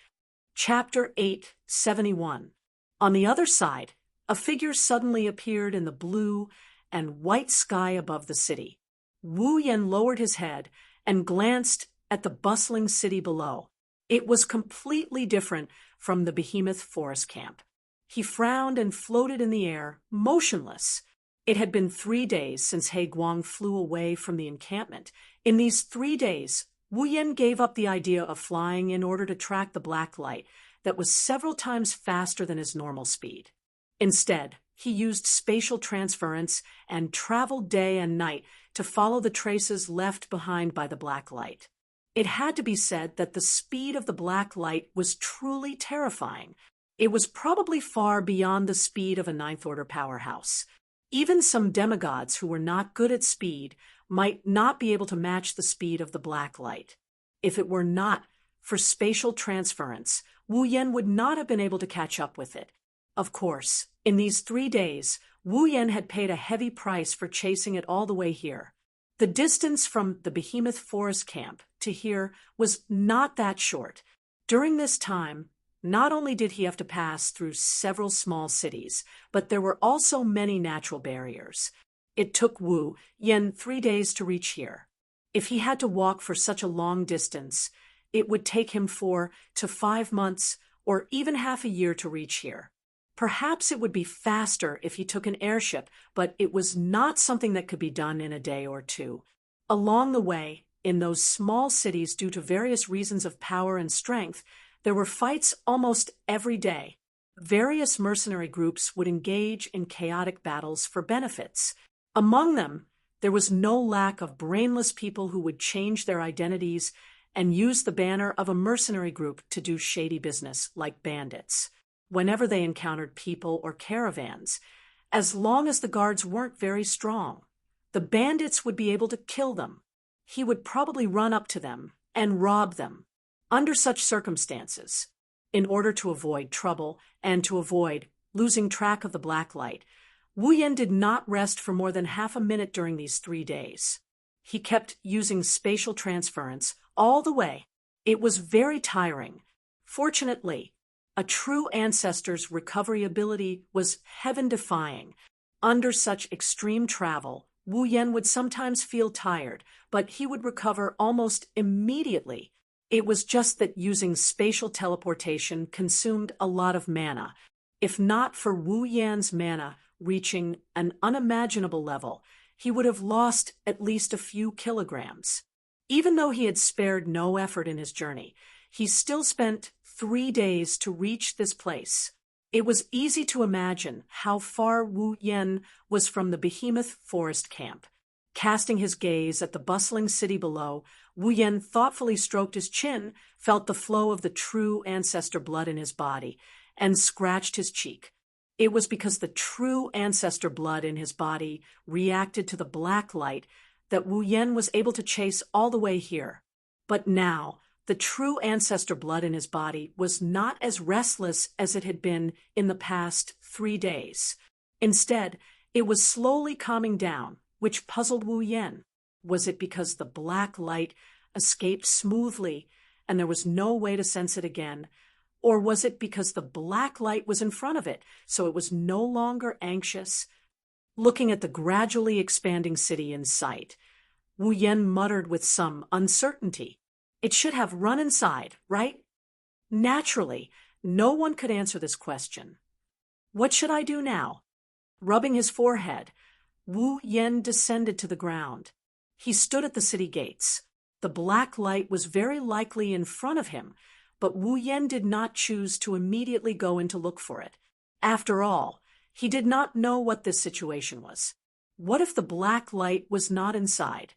Chapter 871. On the other side, a figure suddenly appeared in the blue and white sky above the city. Wu Yen lowered his head and glanced at the bustling city below. It was completely different from the behemoth forest camp. He frowned and floated in the air, motionless. It had been 3 days since He Guang flew away from the encampment. In these 3 days, Wu Yen gave up the idea of flying in order to track the black light that was several times faster than his normal speed. Instead, he used spatial transference and traveled day and night to follow the traces left behind by the black light. It had to be said that the speed of the black light was truly terrifying. It was probably far beyond the speed of a ninth-order powerhouse. Even some demigods who were not good at speed might not be able to match the speed of the black light. If it were not for spatial transference, Wu Yan would not have been able to catch up with it. Of course, in these 3 days, Wu Yan had paid a heavy price for chasing it all the way here. The distance from the Behemoth Forest camp to here was not that short. During this time, not only did he have to pass through several small cities, but there were also many natural barriers. It took Wu Yan 3 days to reach here. If he had to walk for such a long distance, it would take him 4 to 5 months or even half a year to reach here. Perhaps it would be faster if he took an airship, but it was not something that could be done in a day or two. Along the way, in those small cities, due to various reasons of power and strength, there were fights almost every day. Various mercenary groups would engage in chaotic battles for benefits. Among them, there was no lack of brainless people who would change their identities and use the banner of a mercenary group to do shady business like bandits. Whenever they encountered people or caravans, as long as the guards weren't very strong, the bandits would be able to kill them. He would probably run up to them and rob them. Under such circumstances, in order to avoid trouble and to avoid losing track of the black light, Wu Yan did not rest for more than half a minute during these 3 days. He kept using spatial transference all the way. It was very tiring. Fortunately, a true ancestor's recovery ability was heaven-defying. Under such extreme travel, Wu Yan would sometimes feel tired, but he would recover almost immediately. It was just that using spatial teleportation consumed a lot of mana. If not for Wu Yan's mana reaching an unimaginable level, he would have lost at least a few kilograms. Even though he had spared no effort in his journey, he still spent 3 days to reach this place. It was easy to imagine how far Wu Yan was from the Behemoth Forest camp. Casting his gaze at the bustling city below, Wu Yan thoughtfully stroked his chin, felt the flow of the true ancestor blood in his body, and scratched his cheek. It was because the true ancestor blood in his body reacted to the black light that Wu Yan was able to chase all the way here. But now, the true ancestor blood in his body was not as restless as it had been in the past 3 days. Instead, it was slowly calming down, which puzzled Wu Yan. Was it because the black light escaped smoothly and there was no way to sense it again? Or was it because the black light was in front of it, so it was no longer anxious? Looking at the gradually expanding city in sight, Wu Yan muttered with some uncertainty. It should have run inside, right? Naturally, no one could answer this question. What should I do now? Rubbing his forehead, Wu Yan descended to the ground. He stood at the city gates. The black light was very likely in front of him, but Wu Yan did not choose to immediately go in to look for it. After all, he did not know what this situation was. What if the black light was not inside?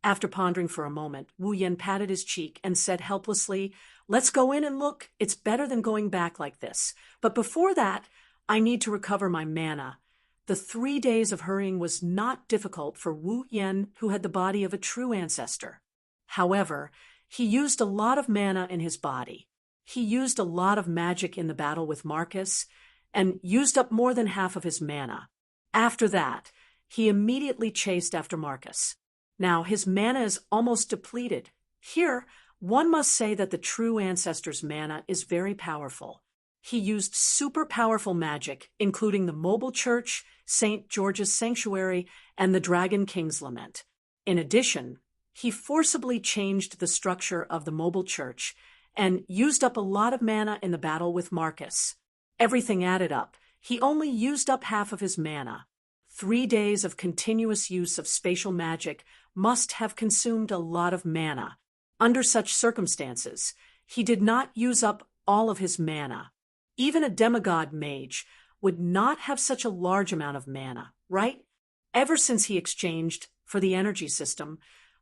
After pondering for a moment, Wu Yan patted his cheek and said helplessly, "Let's go in and look. It's better than going back like this. But before that, I need to recover my mana." The 3 days of hurrying was not difficult for Wu Yan, who had the body of a true ancestor. However, he used a lot of mana in his body. He used a lot of magic in the battle with Marcus and used up more than half of his mana. After that, he immediately chased after Marcus. Now, his mana is almost depleted. Here, one must say that the true ancestor's mana is very powerful. He used super powerful magic, including the mobile church, St. George's Sanctuary, and the Dragon King's Lament. In addition, he forcibly changed the structure of the mobile church and used up a lot of mana in the battle with Marcus. Everything added up. He only used up half of his mana. 3 days of continuous use of spatial magic must have consumed a lot of mana. Under such circumstances, he did not use up all of his mana. Even a demigod mage would not have such a large amount of mana, right? Ever since he exchanged for the energy system,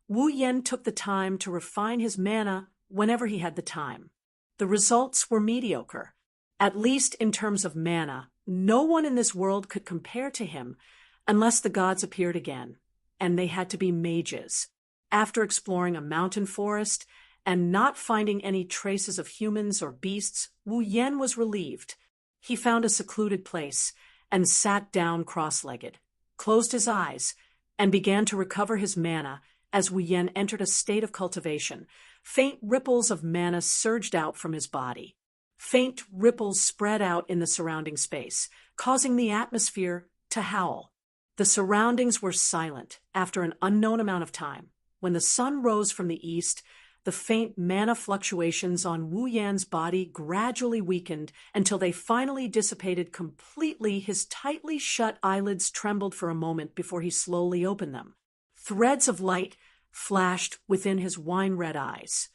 Wu Yan took the time to refine his mana whenever he had the time. The results were mediocre. At least in terms of mana, no one in this world could compare to him unless the gods appeared again, and they had to be mages. After exploring a mountain forest and not finding any traces of humans or beasts, Wu Yan was relieved. He found a secluded place and sat down cross-legged, closed his eyes, and began to recover his mana as Wu Yan entered a state of cultivation. Faint ripples of mana surged out from his body. Faint ripples spread out in the surrounding space, causing the atmosphere to howl. The surroundings were silent after an unknown amount of time. When the sun rose from the east, the faint mana fluctuations on Wu Yan's body gradually weakened until they finally dissipated completely. His tightly shut eyelids trembled for a moment before he slowly opened them. Threads of light flashed within his wine-red eyes.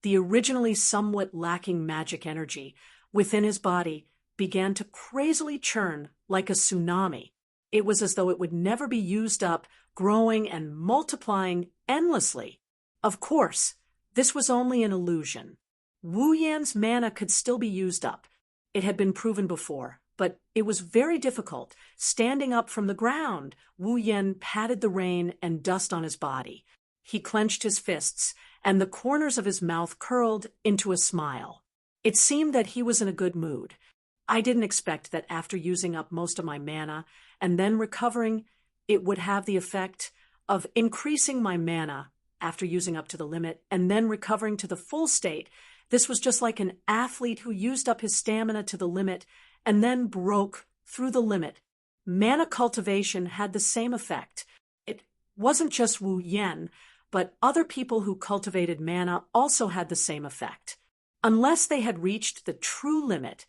The originally somewhat lacking magic energy within his body began to crazily churn like a tsunami. It was as though it would never be used up, growing and multiplying endlessly. Of course, this was only an illusion. Wu Yan's mana could still be used up. It had been proven before, but it was very difficult. Standing up from the ground, Wu Yan patted the rain and dust on his body. He clenched his fists, and the corners of his mouth curled into a smile. It seemed that he was in a good mood. I didn't expect that after using up most of my mana and then recovering, it would have the effect of increasing my mana after using up to the limit and then recovering to the full state. This was just like an athlete who used up his stamina to the limit and then broke through the limit. Mana cultivation had the same effect. It wasn't just Wu Yan, but other people who cultivated mana also had the same effect. Unless they had reached the true limit,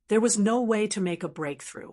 there was no way to make a breakthrough.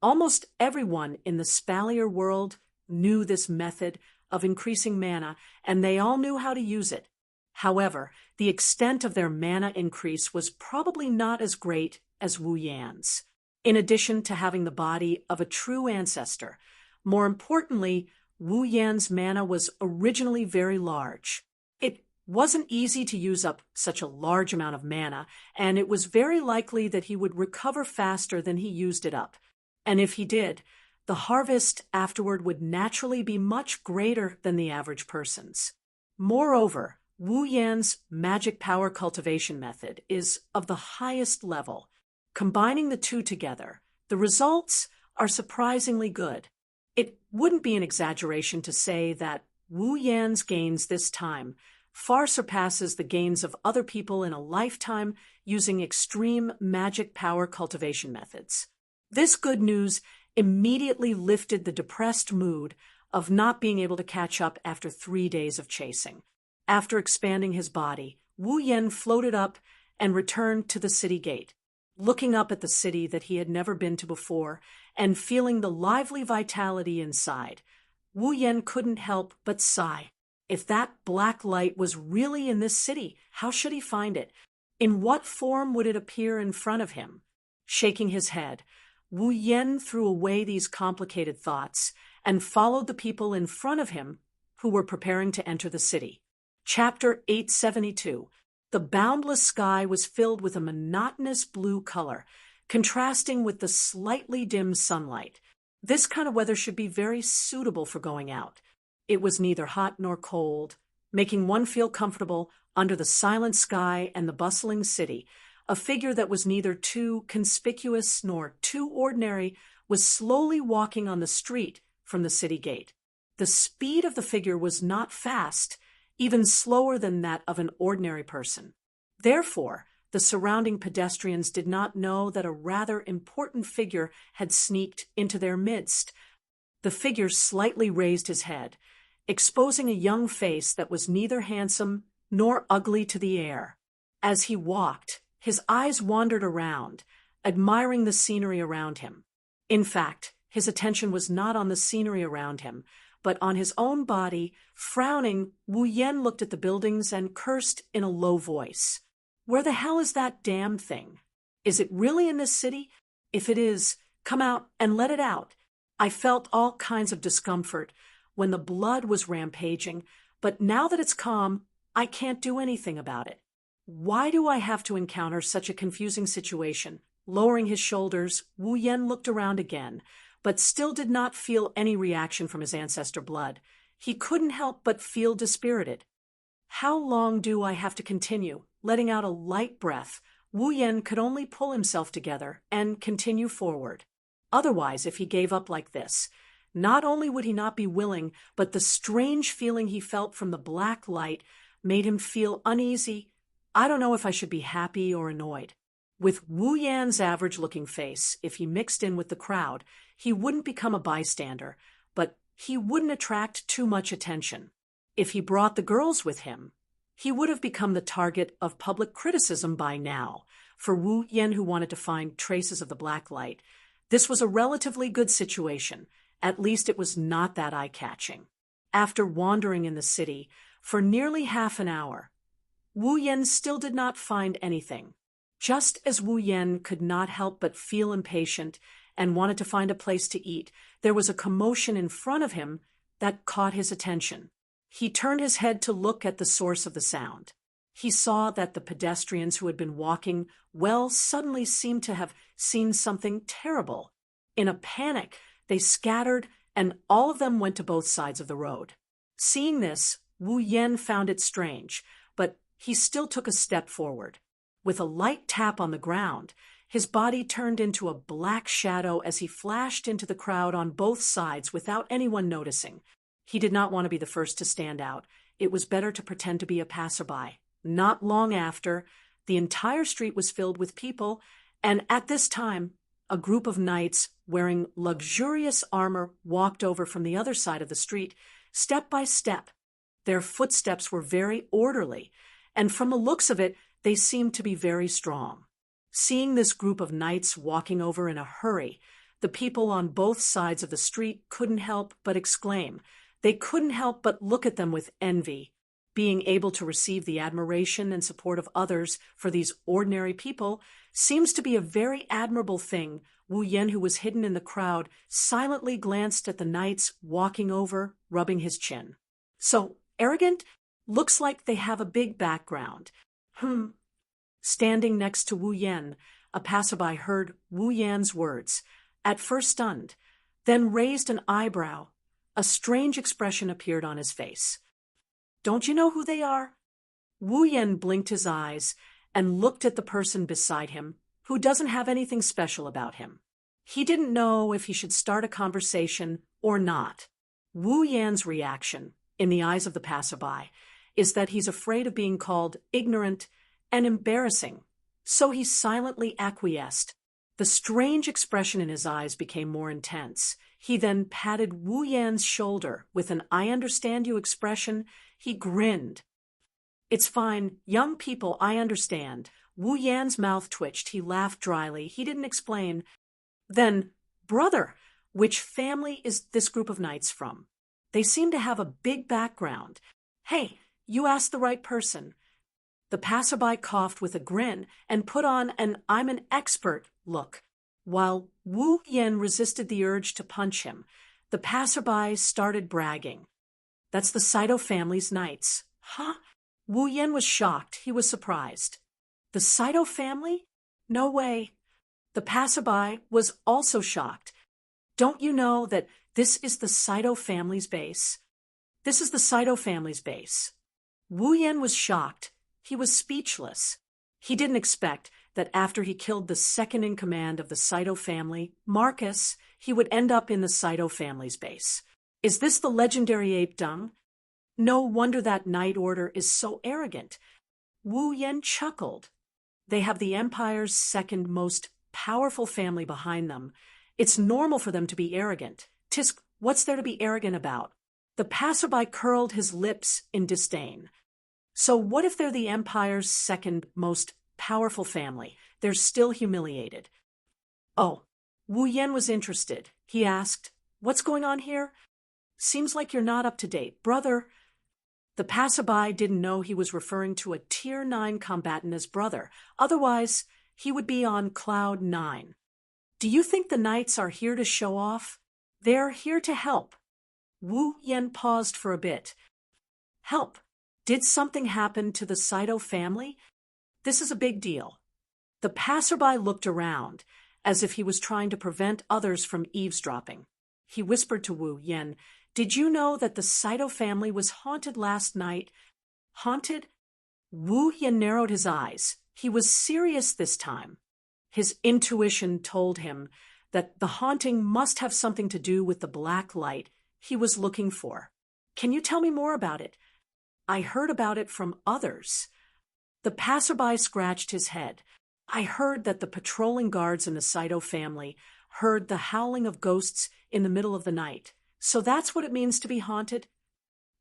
Almost everyone in the Spalier world knew this method of increasing mana, and they all knew how to use it. However, the extent of their mana increase was probably not as great as Wu Yan's. In addition to having the body of a true ancestor, more importantly, Wu Yan's mana was originally very large. It wasn't easy to use up such a large amount of mana, and it was very likely that he would recover faster than he used it up. And if he did, the harvest afterward would naturally be much greater than the average person's. Moreover, Wu Yan's magic power cultivation method is of the highest level. Combining the two together, the results are surprisingly good. It wouldn't be an exaggeration to say that Wu Yan's gains this time far surpasses the gains of other people in a lifetime using extreme magic power cultivation methods. This good news immediately lifted the depressed mood of not being able to catch up after 3 days of chasing. After expanding his body, Wu Yan floated up and returned to the city gate. Looking up at the city that he had never been to before and feeling the lively vitality inside, Wu Yan couldn't help but sigh. If that black light was really in this city, how should he find it? In what form would it appear in front of him? Shaking his head, Wu Yan threw away these complicated thoughts and followed the people in front of him who were preparing to enter the city. Chapter 872. The boundless sky was filled with a monotonous blue color, contrasting with the slightly dim sunlight. This kind of weather should be very suitable for going out. It was neither hot nor cold, making one feel comfortable under the silent sky and the bustling city. A figure that was neither too conspicuous nor too ordinary was slowly walking on the street from the city gate. The speed of the figure was not fast, even slower than that of an ordinary person. Therefore, the surrounding pedestrians did not know that a rather important figure had sneaked into their midst. The figure slightly raised his head, exposing a young face that was neither handsome nor ugly to the air. As he walked, his eyes wandered around, admiring the scenery around him. In fact, his attention was not on the scenery around him, but on his own body. Frowning, Wu Yan looked at the buildings and cursed in a low voice. Where the hell is that damned thing? Is it really in this city? If it is, come out and let it out. I felt all kinds of discomfort when the blood was rampaging, but now that it's calm, I can't do anything about it. Why do I have to encounter such a confusing situation? Lowering his shoulders, Wu Yan looked around again, but still did not feel any reaction from his ancestor blood. He couldn't help but feel dispirited. How long do I have to continue? Letting out a light breath, Wu Yan could only pull himself together and continue forward. Otherwise, if he gave up like this, not only would he not be willing, but the strange feeling he felt from the black light made him feel uneasy. I don't know if I should be happy or annoyed. With Wu Yan's average-looking face, if he mixed in with the crowd, he wouldn't become a bystander, but he wouldn't attract too much attention. If he brought the girls with him, he would have become the target of public criticism by now. For Wu Yan, who wanted to find traces of the black light, this was a relatively good situation. At least it was not that eye-catching. After wandering in the city for nearly half an hour, Wu Yan still did not find anything. Just as Wu Yan could not help but feel impatient and wanted to find a place to eat, there was a commotion in front of him that caught his attention. He turned his head to look at the source of the sound. He saw that the pedestrians who had been walking suddenly seemed to have seen something terrible. In a panic, they scattered, and all of them went to both sides of the road. Seeing this, Wu Yan found it strange, but he still took a step forward. With a light tap on the ground, his body turned into a black shadow as he flashed into the crowd on both sides without anyone noticing. He did not want to be the first to stand out. It was better to pretend to be a passerby. Not long after, the entire street was filled with people, and at this time, a group of knights wearing luxurious armor walked over from the other side of the street, step by step. Their footsteps were very orderly, and from the looks of it, they seemed to be very strong. Seeing this group of knights walking over in a hurry, the people on both sides of the street couldn't help but exclaim. They couldn't help but look at them with envy. Being able to receive the admiration and support of others for these ordinary people seems to be a very admirable thing. Wu Yan, who was hidden in the crowd, silently glanced at the knights walking over, rubbing his chin. So arrogant? Looks like they have a big background. Standing next to Wu Yan, a passerby heard Wu Yan's words, at first stunned, then raised an eyebrow. A strange expression appeared on his face. Don't you know who they are? Wu Yan blinked his eyes and looked at the person beside him, who doesn't have anything special about him. He didn't know if he should start a conversation or not. Wu Yan's reaction, in the eyes of the passerby, is that he's afraid of being called ignorant and embarrassing, so he silently acquiesced. The strange expression in his eyes became more intense. He then patted Wu Yan's shoulder with an "I understand you" expression. He grinned. It's fine, young people, I understand. Wu Yan's mouth twitched. He laughed dryly. He didn't explain. Then, brother, which family is this group of knights from? They seem to have a big background. Hey, you asked the right person. The passerby coughed with a grin and put on an "I'm an expert" look. While Wu Yan resisted the urge to punch him, the passerby started bragging. That's the Shoujo family's knights. Huh? Wu Yan was shocked. He was surprised. The Shoujo family? No way. The passerby was also shocked. Don't you know that this is the Shoujo family's base? This is the Shoujo family's base. Wu Yan was shocked. He was speechless. He didn't expect that after he killed the second-in-command of the Shoujo family, Marcus, he would end up in the Shoujo family's base. Is this the legendary ape Dung? No wonder that knight order is so arrogant. Wu Yan chuckled. They have the Empire's second most powerful family behind them. It's normal for them to be arrogant. Tisk, what's there to be arrogant about? The passerby curled his lips in disdain. So what if they're the Empire's second most powerful family? They're still humiliated. Oh, Wu Yan was interested. He asked, "What's going on here? Seems like you're not up to date, brother." The passerby didn't know he was referring to a Tier 9 combatant as brother. Otherwise, he would be on Cloud 9. Do you think the knights are here to show off? They're here to help. Wu Yan paused for a bit. Help? Did something happen to the Shoujo family? This is a big deal. The passerby looked around, as if he was trying to prevent others from eavesdropping. He whispered to Wu Yan, "Did you know that the Shoujo family was haunted last night?" Haunted? Wu Yen narrowed his eyes. He was serious this time. His intuition told him that the haunting must have something to do with the black light he was looking for. Can you tell me more about it? I heard about it from others. The passerby scratched his head. I heard that the patrolling guards in the Shoujo family heard the howling of ghosts in the middle of the night. So that's what it means to be haunted?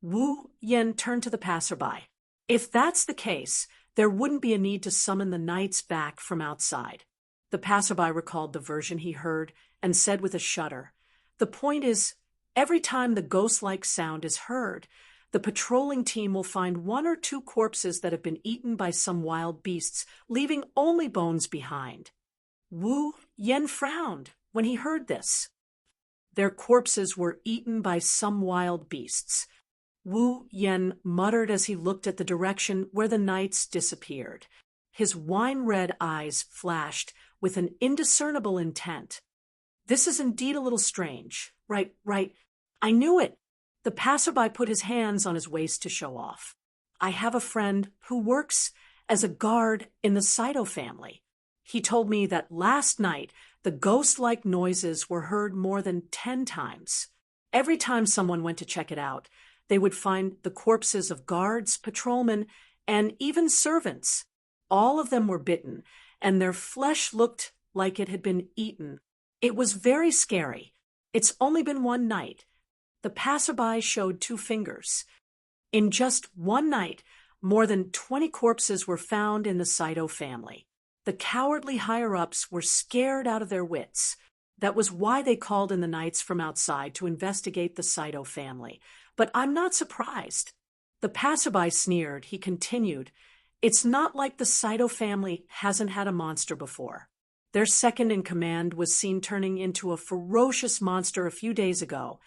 Wu Yen turned to the passerby. If that's the case, there wouldn't be a need to summon the knights back from outside. The passerby recalled the version he heard and said with a shudder, "The point is, every time the ghost-like sound is heard, the patrolling team will find one or two corpses that have been eaten by some wild beasts, leaving only bones behind." Wu Yen frowned when he heard this. Their corpses were eaten by some wild beasts. Wu Yen muttered as he looked at the direction where the knights disappeared. His wine-red eyes flashed with an indiscernible intent. This is indeed a little strange. Right. I knew it. The passerby put his hands on his waist to show off. I have a friend who works as a guard in the Shoujo family. He told me that last night the ghost-like noises were heard more than 10 times. Every time someone went to check it out, they would find the corpses of guards, patrolmen, and even servants. All of them were bitten, and their flesh looked like it had been eaten. It was very scary. It's only been one night. The passerby showed 2 fingers. In just one night, more than 20 corpses were found in the Shoujo family. The cowardly higher-ups were scared out of their wits. That was why they called in the knights from outside to investigate the Shoujo family. But I'm not surprised. The passerby sneered. He continued, "It's not like the Shoujo family hasn't had a monster before. Their second in command was seen turning into a ferocious monster a few days ago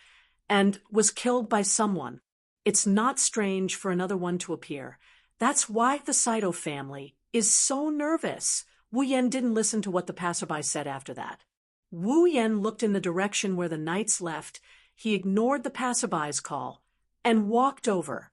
and was killed by someone. It's not strange for another one to appear. That's why the Shoujo family is so nervous." Wu Yen didn't listen to what the passerby said after that. Wu Yen looked in the direction where the knights left. He ignored the passerby's call and walked over.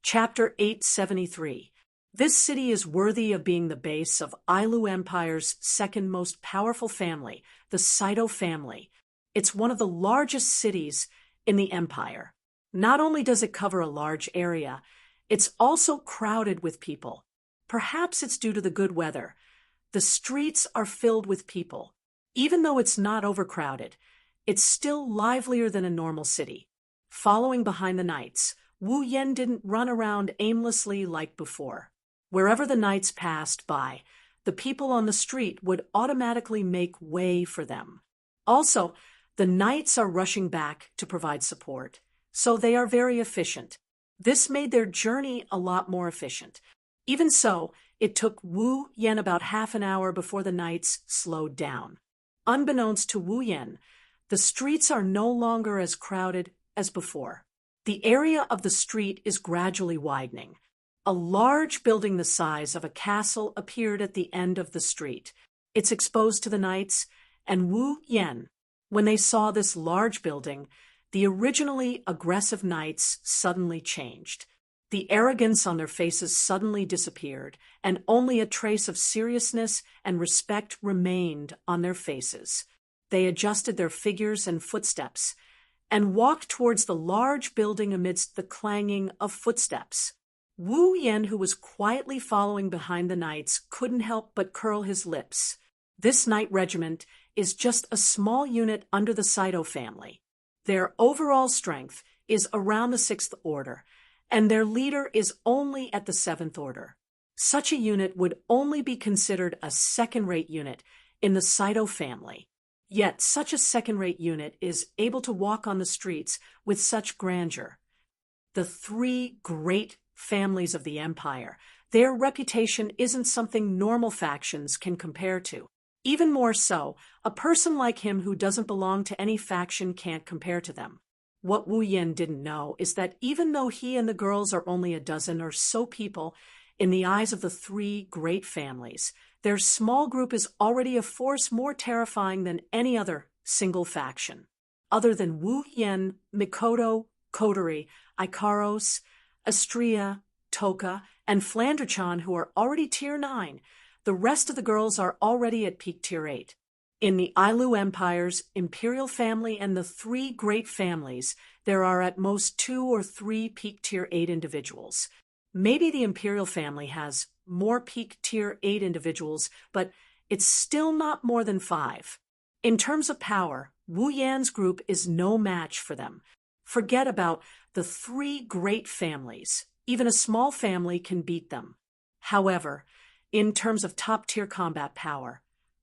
Chapter 873. This city is worthy of being the base of Ailu Empire's second most powerful family, the Shoujo family. It's one of the largest cities in the empire. Not only does it cover a large area, it's also crowded with people. Perhaps it's due to the good weather. The streets are filled with people. Even though it's not overcrowded, it's still livelier than a normal city. Following behind the knights, Wu Yen didn't run around aimlessly like before. Wherever the knights passed by, the people on the street would automatically make way for them. Also, the knights are rushing back to provide support, so they are very efficient. This made their journey a lot more efficient. Even so, it took Wu Yen about half an hour before the knights slowed down. Unbeknownst to Wu Yen, the streets are no longer as crowded as before. The area of the street is gradually widening. A large building the size of a castle appeared at the end of the street. It's exposed to the knights, and Wu Yen. When they saw this large building, the originally aggressive knights suddenly changed. The arrogance on their faces suddenly disappeared, and only a trace of seriousness and respect remained on their faces. They adjusted their figures and footsteps, and walked towards the large building amidst the clanging of footsteps. Wu Yen, who was quietly following behind the knights, couldn't help but curl his lips. This knight regiment is just a small unit under the Shoujo family. Their overall strength is around the 6th order, and their leader is only at the 7th order. Such a unit would only be considered a second-rate unit in the Shoujo family. Yet such a second-rate unit is able to walk on the streets with such grandeur. The 3 great families of the empire, their reputation isn't something normal factions can compare to. Even more so, a person like him who doesn't belong to any faction can't compare to them. What Wu Yen didn't know is that even though he and the girls are only a dozen or so people, in the eyes of the 3 great families, their small group is already a force more terrifying than any other single faction. Other than Wu Yen, Mikoto, Kodori, Ikaros, Astria, Toka, and Flanderchan, who are already Tier 9. The rest of the girls are already at peak Tier 8. In the Ailu Empire's imperial family and the three great families, there are at most 2 or 3 peak Tier 8 individuals. Maybe the imperial family has more peak Tier 8 individuals, but it's still not more than 5. In terms of power, Wu Yan's group is no match for them. Forget about the 3 great families. Even a small family can beat them. However, in terms of top-tier combat power,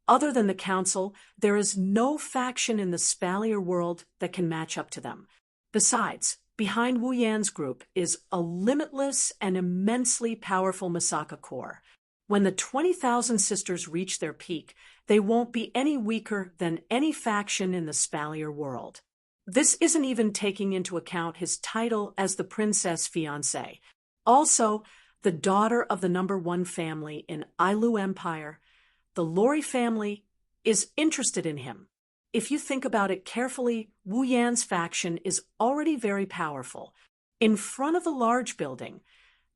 other than the Council, there is no faction in the Spalier world that can match up to them. Besides, behind Wu Yan's group is a limitless and immensely powerful Masaka Corps. When the 20,000 sisters reach their peak, they won't be any weaker than any faction in the Spalier world. This isn't even taking into account his title as the princess fiancée. Also, the daughter of the #1 family in Ailu Empire, the Lori family, is interested in him. If you think about it carefully, Wu Yan's faction is already very powerful. In front of the large building,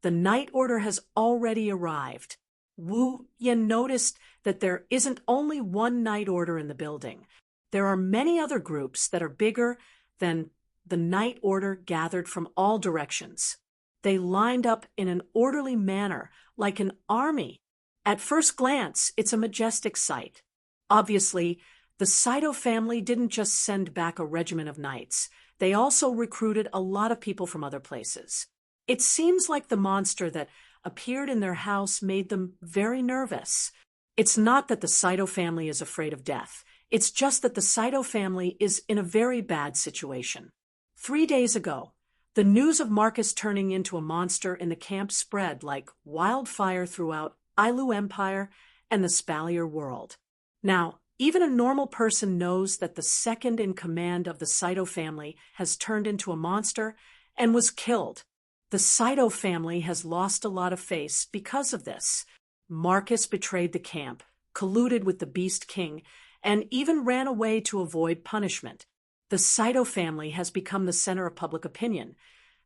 the Night Order has already arrived. Wu Yan noticed that there isn't only one Night Order in the building. There are many other groups that are bigger than the Night Order gathered from all directions. They lined up in an orderly manner, like an army. At first glance, it's a majestic sight. Obviously, the Saito family didn't just send back a regiment of knights. They also recruited a lot of people from other places. It seems like the monster that appeared in their house made them very nervous. It's not that the Saito family is afraid of death. It's just that the Saito family is in a very bad situation. 3 days ago, the news of Marcus turning into a monster in the camp spread like wildfire throughout Ailu Empire and the Spalier world. Now, even a normal person knows that the second in command of the Saito family has turned into a monster and was killed. The Saito family has lost a lot of face because of this. Marcus betrayed the camp, colluded with the Beast King, and even ran away to avoid punishment. The Saito family has become the center of public opinion.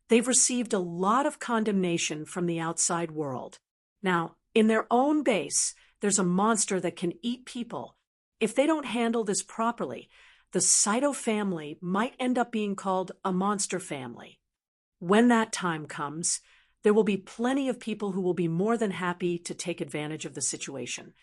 They've received a lot of condemnation from the outside world. Now, in their own base, there's a monster that can eat people. If they don't handle this properly, the Saito family might end up being called a monster family. When that time comes, there will be plenty of people who will be more than happy to take advantage of the situation,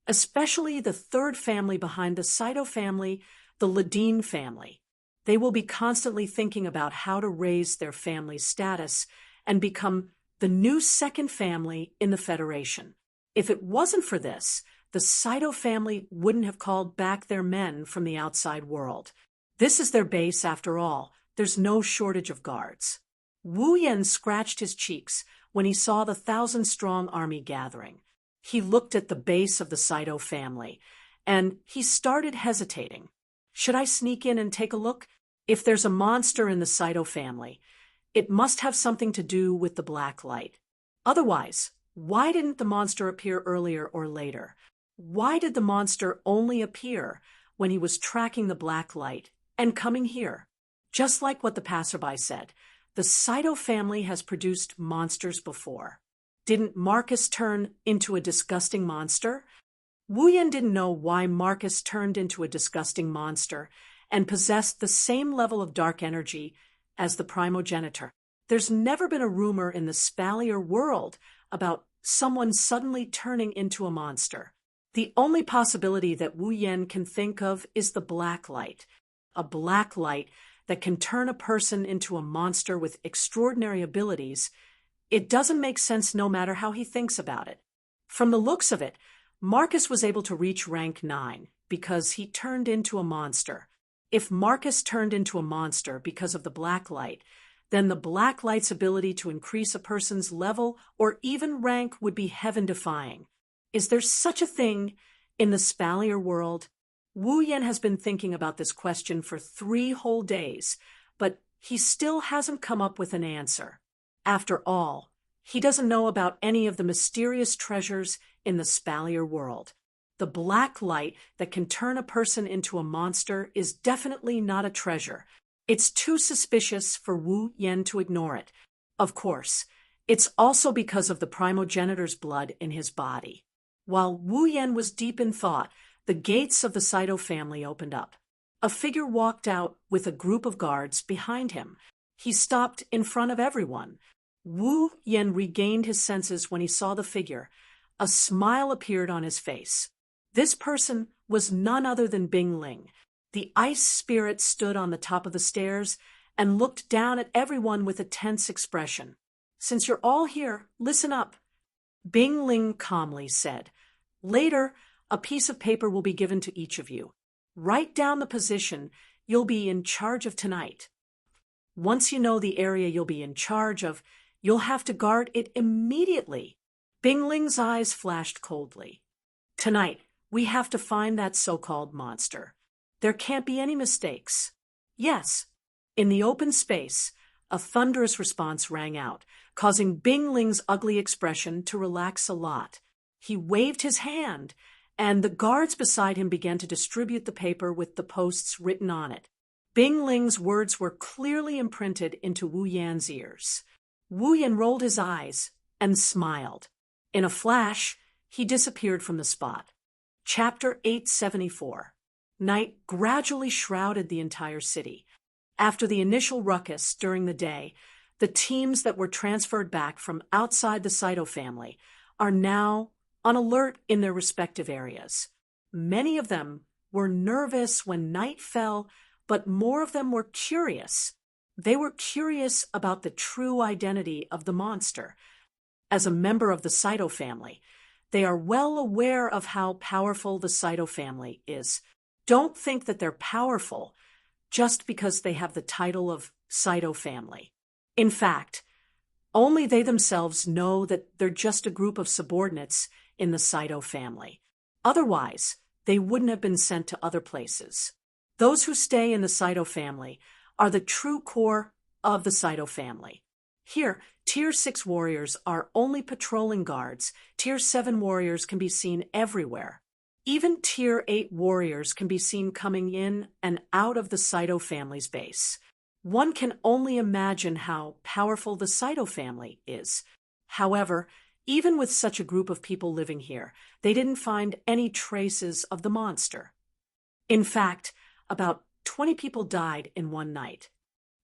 especially the third family behind the Saito family, the Ladine family. They will be constantly thinking about how to raise their family's status and become the new second family in the Federation. If it wasn't for this, the Saito family wouldn't have called back their men from the outside world. This is their base after all. There's no shortage of guards. Wu Yan scratched his cheeks when he saw the 1,000-strong army gathering. He looked at the base of the Saito family, and he started hesitating. Should I sneak in and take a look? If there's a monster in the Saito family, it must have something to do with the black light. Otherwise, why didn't the monster appear earlier or later? Why did the monster only appear when he was tracking the black light and coming here? Just like what the passerby said, the Saito family has produced monsters before. Didn't Marcus turn into a disgusting monster? Wu Yan didn't know why Marcus turned into a disgusting monster and possessed the same level of dark energy as the primogenitor. There's never been a rumor in the Spalier world about someone suddenly turning into a monster. The only possibility that Wu Yan can think of is the black light, a black light that can turn a person into a monster with extraordinary abilities. It doesn't make sense no matter how he thinks about it. From the looks of it, Marcus was able to reach rank 9 because he turned into a monster. If Marcus turned into a monster because of the black light, then the black light's ability to increase a person's level or even rank would be heaven-defying. Is there such a thing in the Spalier world? Wu Yan has been thinking about this question for 3 whole days, but he still hasn't come up with an answer. After all, he doesn't know about any of the mysterious treasures in the Spalier world. The black light that can turn a person into a monster is definitely not a treasure. It's too suspicious for Wu Yan to ignore it. Of course, It's also because of the primogenitor's blood in his body. While Wu Yan was deep in thought, the gates of the Saito family opened up. A figure walked out with a group of guards behind him. He stopped in front of everyone. Wu Yan regained his senses when he saw the figure. A smile appeared on his face. This person was none other than Bing Ling. The ice spirit stood on the top of the stairs and looked down at everyone with a tense expression. "Since you're all here, listen up," Bing Ling calmly said. "Later, a piece of paper will be given to each of you. Write down the position you'll be in charge of tonight. Once you know the area you'll be in charge of, you'll have to guard it immediately." Bing Ling's eyes flashed coldly. "Tonight, we have to find that so-called monster. There can't be any mistakes." "Yes." In the open space, a thunderous response rang out, causing Bing Ling's ugly expression to relax a lot. He waved his hand, and the guards beside him began to distribute the paper with the posts written on it. Bing Ling's words were clearly imprinted into Wu Yan's ears. Wu Yan rolled his eyes and smiled. In a flash, he disappeared from the spot. Chapter 874. Night gradually shrouded the entire city. After the initial ruckus during the day, the teams that were transferred back from outside the Saito family are now on alert in their respective areas. Many of them were nervous when night fell, but more of them were curious. They were curious about the true identity of the monster. As a member of the Saito family, they are well aware of how powerful the Saito family is. Don't think that they're powerful just because they have the title of Saito family. In fact, only they themselves know that they're just a group of subordinates in the Saito family. Otherwise, they wouldn't have been sent to other places. Those who stay in the Saito family are the true core of the Saito family. Here, Tier 6 warriors are only patrolling guards. Tier 7 warriors can be seen everywhere. Even Tier 8 warriors can be seen coming in and out of the Saito family's base. One can only imagine how powerful the Saito family is. However, even with such a group of people living here, they didn't find any traces of the monster. In fact, about 20 people died in one night.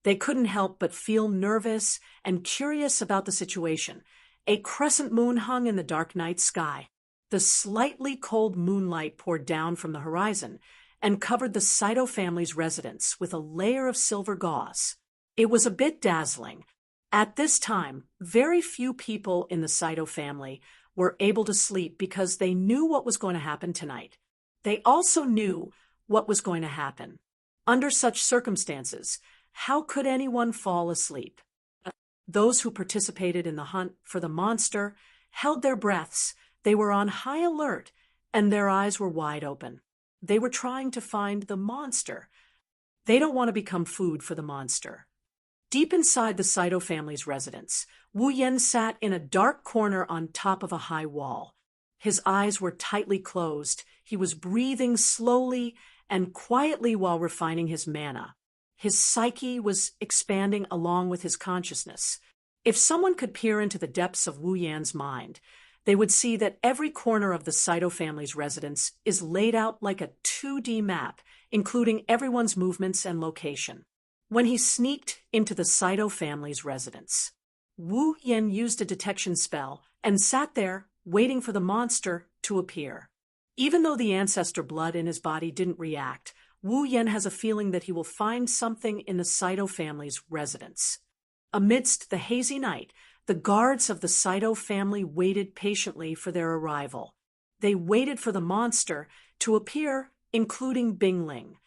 They couldn't help but feel nervous and curious about the situation. A crescent moon hung in the dark night sky. The slightly cold moonlight poured down from the horizon and covered the Saito family's residence with a layer of silver gauze. It was a bit dazzling. At this time, very few people in the Saito family were able to sleep because they knew what was going to happen tonight. They also knew what was going to happen. Under such circumstances, how could anyone fall asleep? Those who participated in the hunt for the monster held their breaths. They were on high alert, and their eyes were wide open. They were trying to find the monster. They don't want to become food for the monster. Deep inside the Saito family's residence, Wu Yan sat in a dark corner on top of a high wall. His eyes were tightly closed. He was breathing slowly and quietly while refining his mana. His psyche was expanding along with his consciousness. If someone could peer into the depths of Wu Yan's mind, they would see that every corner of the Saito family's residence is laid out like a 2D map, including everyone's movements and location. When he sneaked into the Saito family's residence, Wu Yan used a detection spell and sat there waiting for the monster to appear. Even though the ancestor blood in his body didn't react, Wu Yan has a feeling that he will find something in the Saito family's residence. Amidst the hazy night, the guards of the Saito family waited patiently for their arrival. They waited for the monster to appear, including Bing Ling.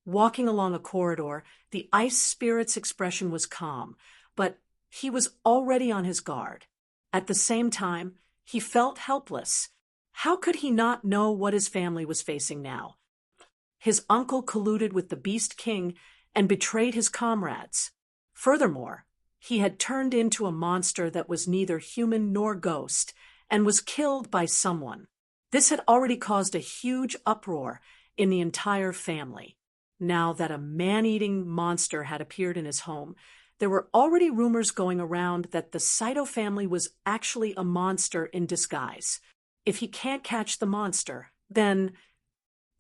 Walking along a corridor, the ice spirit's expression was calm, but he was already on his guard. At the same time, he felt helpless. How could he not know what his family was facing now? His uncle colluded with the Beast King and betrayed his comrades. Furthermore, he had turned into a monster that was neither human nor ghost and was killed by someone. This had already caused a huge uproar in the entire family. Now that a man-eating monster had appeared in his home, There were already rumors going around that the Shoujo family was actually a monster in disguise. If he can't catch the monster, then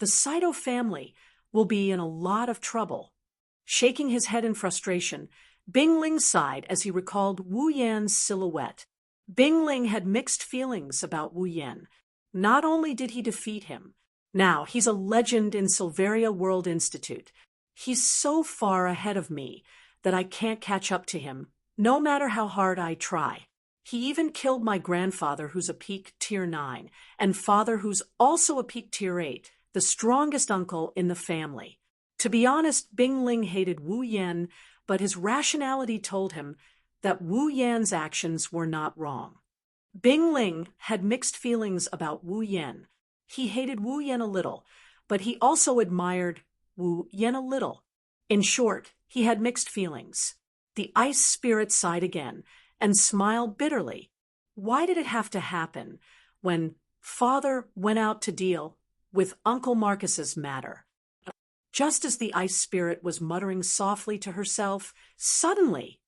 the Shoujo family will be in a lot of trouble. Shaking his head in frustration, Bing Ling sighed as he recalled Wu Yan's silhouette. Bing Ling had mixed feelings about Wu Yan. Not only did he defeat him, now he's a legend in Silveria World Institute. He's so far ahead of me that I can't catch up to him, no matter how hard I try. He even killed my grandfather, who's a peak tier 9, and father, who's also a peak tier 8, the strongest uncle in the family. To be honest, Bing Ling hated Wu Yan, but his rationality told him that Wu Yan's actions were not wrong. Bing Ling had mixed feelings about Wu Yan. He hated Wu Yan a little, but he also admired Wu Yan a little. In short, he had mixed feelings. The ice spirit sighed again and smiled bitterly. Why did it have to happen when father went out to deal with Uncle Marcus's matter? Just as the ice spirit was muttering softly to herself, suddenly,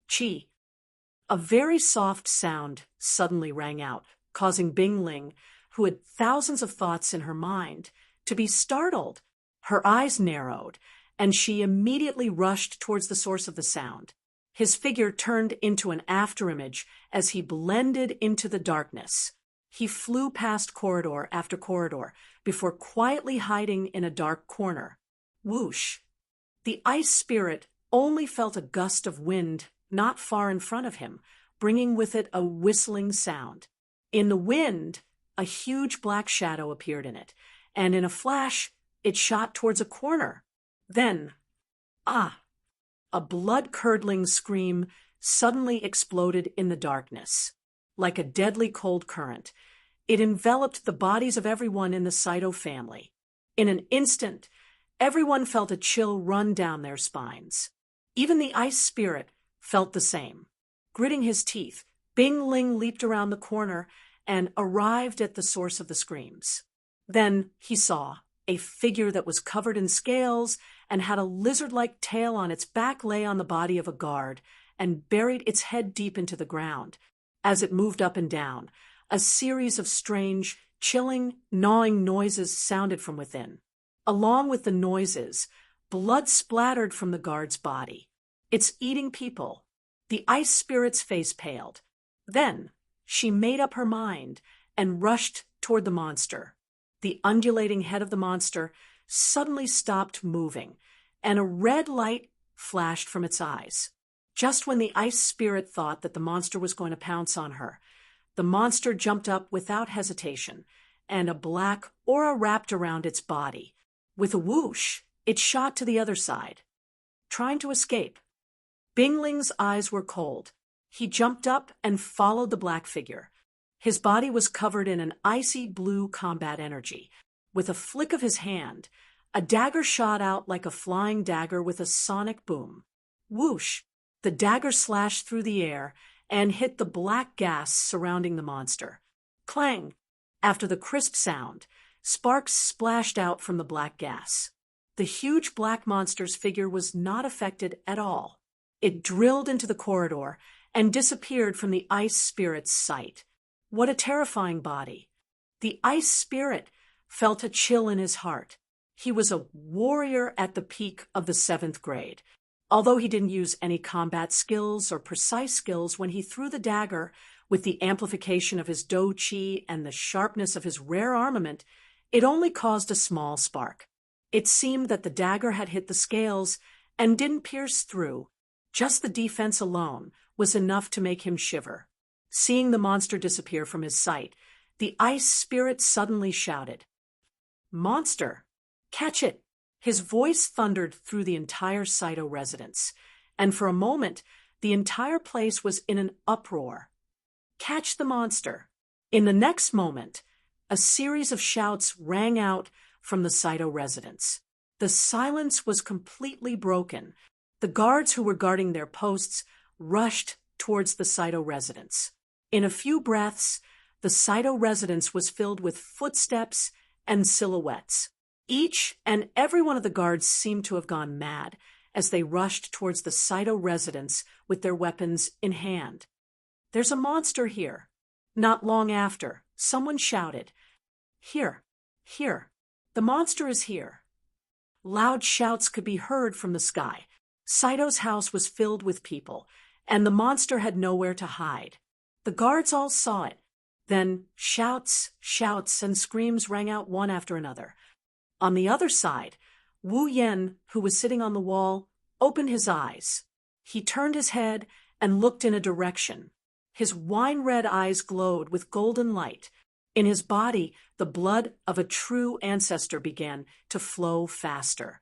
"Chi!" A very soft sound suddenly rang out, causing Bing Ling, who had thousands of thoughts in her mind, to be startled. Her eyes narrowed, and she immediately rushed towards the source of the sound. His figure turned into an afterimage as he blended into the darkness. He flew past corridor after corridor before quietly hiding in a dark corner. Whoosh! The ice spirit only felt a gust of wind not far in front of him, bringing with it a whistling sound. In the wind, a huge black shadow appeared in it, and in a flash, it shot towards a corner. Then, a blood-curdling scream suddenly exploded in the darkness. Like a deadly cold current, it enveloped the bodies of everyone in the Shoujo family. In an instant, everyone felt a chill run down their spines. Even the ice spirit felt the same. Gritting his teeth, Bing Ling leaped around the corner and arrived at the source of the screams. Then he saw a figure that was covered in scales and had a lizard-like tail on its back lay on the body of a guard and buried its head deep into the ground. As it moved up and down, a series of strange, chilling, gnawing noises sounded from within. Along with the noises, blood splattered from the guard's body. "It's eating people." The ice spirit's face paled. Then she made up her mind and rushed toward the monster. The undulating head of the monster suddenly stopped moving, and a red light flashed from its eyes. Just when the ice spirit thought that the monster was going to pounce on her, the monster jumped up without hesitation, and a black aura wrapped around its body. With a whoosh, it shot to the other side, trying to escape. Bing Ling's eyes were cold. He jumped up and followed the black figure. His body was covered in an icy blue combat energy. With a flick of his hand, a dagger shot out like a flying dagger with a sonic boom. Whoosh! The dagger slashed through the air and hit the black gas surrounding the monster. Clang! After the crisp sound, sparks splashed out from the black gas. The huge black monster's figure was not affected at all. It drilled into the corridor and disappeared from the ice spirit's sight. What a terrifying body! The ice spirit felt a chill in his heart. He was a warrior at the peak of the 7th grade. Although he didn't use any combat skills or precise skills when he threw the dagger, with the amplification of his do chi and the sharpness of his rare armament, it only caused a small spark. It seemed that the dagger had hit the scales and didn't pierce through. Just the defense alone was enough to make him shiver. Seeing the monster disappear from his sight, the ice spirit suddenly shouted, "Monster! Catch it!" His voice thundered through the entire Shoujo residence, and for a moment, the entire place was in an uproar. "Catch the monster!" In the next moment, a series of shouts rang out from the Shoujo residence. The silence was completely broken. The guards who were guarding their posts rushed towards the Shoujo residence. In a few breaths, the Shoujo residence was filled with footsteps and silhouettes. Each and every one of the guards seemed to have gone mad, as they rushed towards the Saito residence with their weapons in hand. "There's a monster here." Not long after, someone shouted, "Here, here, the monster is here." Loud shouts could be heard from the sky. Saito's house was filled with people, and the monster had nowhere to hide. The guards all saw it. Then shouts, shouts, and screams rang out one after another. On the other side, Wu Yen, who was sitting on the wall, opened his eyes. He turned his head and looked in a direction. His wine-red eyes glowed with golden light. In his body, the blood of a true ancestor began to flow faster.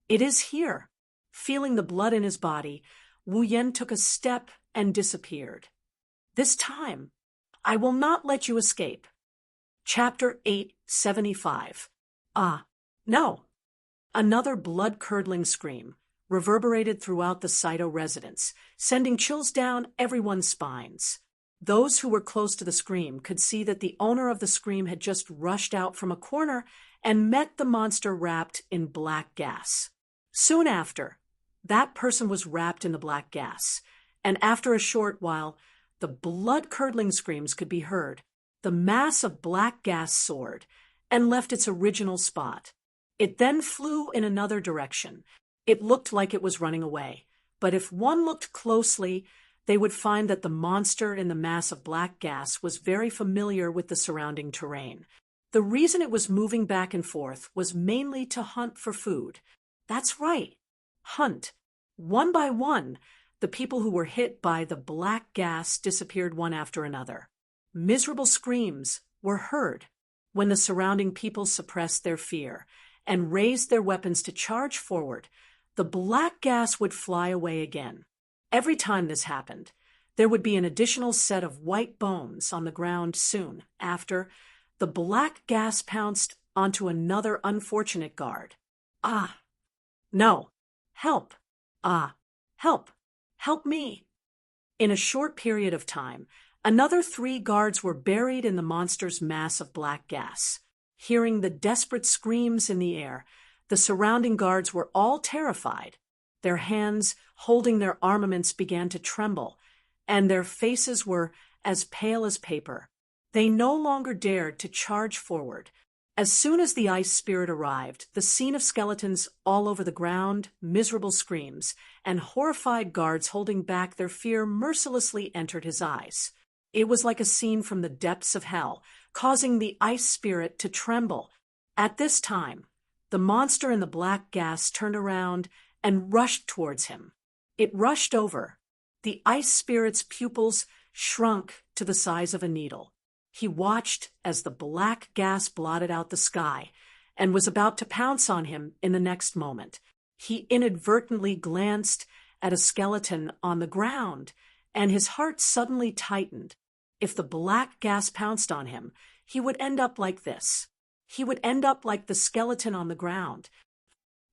"It is here." Feeling the blood in his body, Wu Yen took a step and disappeared. "This time, I will not let you escape." Chapter 875. Ah, no! Another blood-curdling scream reverberated throughout the Saito residence, sending chills down everyone's spines. Those who were close to the scream could see that the owner of the scream had just rushed out from a corner and met the monster wrapped in black gas. Soon after, that person was wrapped in the black gas, and after a short while, the blood-curdling screams could be heard. The mass of black gas soared and left its original spot. It then flew in another direction. It looked like it was running away, but if one looked closely, they would find that the monster in the mass of black gas was very familiar with the surrounding terrain. The reason it was moving back and forth was mainly to hunt for food. That's right, hunt. One by one, the people who were hit by the black gas disappeared one after another. Miserable screams were heard when the surrounding people suppressed their fear and raised their weapons to charge forward. The black gas would fly away again. Every time this happened, there would be an additional set of white bones on the ground soon after. The black gas pounced onto another unfortunate guard. "Ah! No! Help! Ah! Help! Help me!" In a short period of time, another 3 guards were buried in the monster's mass of black gas. Hearing the desperate screams in the air, the surrounding guards were all terrified. Their hands, holding their armaments, began to tremble, and their faces were as pale as paper. They no longer dared to charge forward. As soon as the ice spirit arrived, the scene of skeletons all over the ground, miserable screams, and horrified guards holding back their fear mercilessly entered his eyes. It was like a scene from the depths of hell, causing the ice spirit to tremble. At this time, the monster in the black gas turned around and rushed towards him. It rushed over. The ice spirit's pupils shrunk to the size of a needle. He watched as the black gas blotted out the sky and was about to pounce on him in the next moment. He inadvertently glanced at a skeleton on the ground, and his heart suddenly tightened. If the black gas pounced on him, he would end up like this. He would end up like the skeleton on the ground.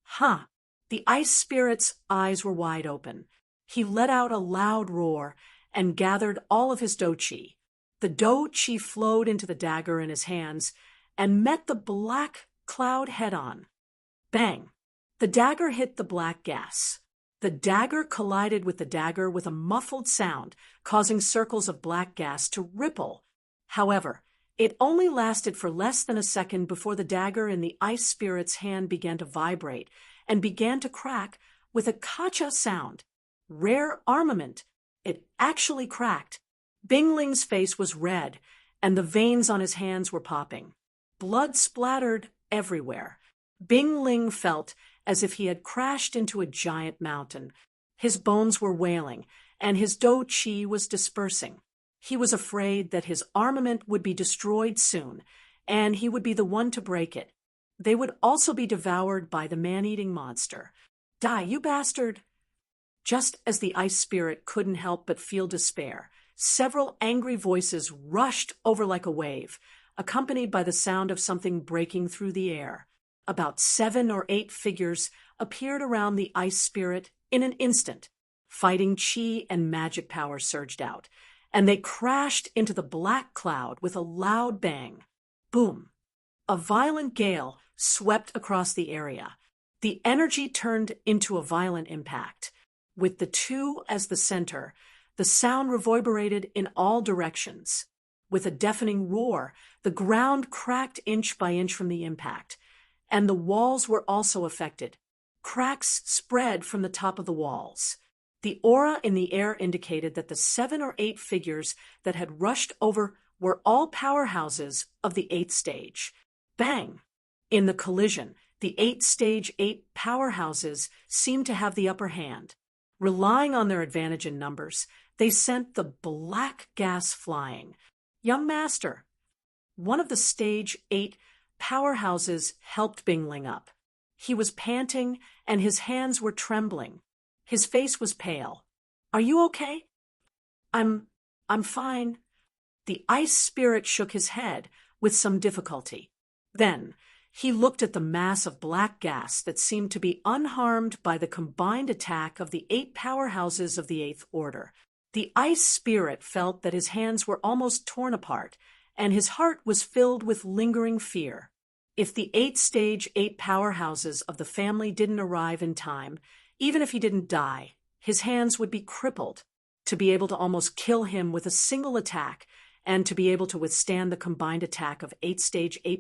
Huh! The ice spirit's eyes were wide open. He let out a loud roar and gathered all of his do-chi. The do-chi flowed into the dagger in his hands and met the black cloud head-on. Bang! The dagger hit the black gas. The dagger collided with the dagger with a muffled sound, causing circles of black gas to ripple. However, it only lasted for less than a second before the dagger in the ice spirit's hand began to vibrate and began to crack with a kacha sound. Rare armament. It actually cracked. Bing Ling's face was red, and the veins on his hands were popping. Blood splattered everywhere. Bing Ling felt as if he had crashed into a giant mountain. His bones were wailing, and his do-chi was dispersing. He was afraid that his armament would be destroyed soon, and he would be the one to break it. They would also be devoured by the man-eating monster. Die, you bastard! Just as the ice spirit couldn't help but feel despair, several angry voices rushed over like a wave, accompanied by the sound of something breaking through the air. About 7 or 8 figures appeared around the ice spirit in an instant. Fighting chi and magic power surged out, and they crashed into the black cloud with a loud bang. Boom! A violent gale swept across the area. The energy turned into a violent impact. With the two as the center, the sound reverberated in all directions. With a deafening roar, the ground cracked inch by inch from the impact, and the walls were also affected. Cracks spread from the top of the walls. The aura in the air indicated that the 7 or 8 figures that had rushed over were all powerhouses of the 8th stage. Bang! In the collision, the 8 powerhouses seemed to have the upper hand. Relying on their advantage in numbers, they sent the black gas flying. Young master, one of the stage 8 powerhouses helped Bingling up. He was panting and his hands were trembling. His face was pale. Are you okay? I'm fine. The ice spirit shook his head with some difficulty. Then he looked at the mass of black gas that seemed to be unharmed by the combined attack of the 8 powerhouses of the 8th order. The ice spirit felt that his hands were almost torn apart, and his heart was filled with lingering fear. If the 8 powerhouses of the family didn't arrive in time, even if he didn't die, his hands would be crippled. To be able to almost kill him with a single attack, and to be able to withstand the combined attack of 8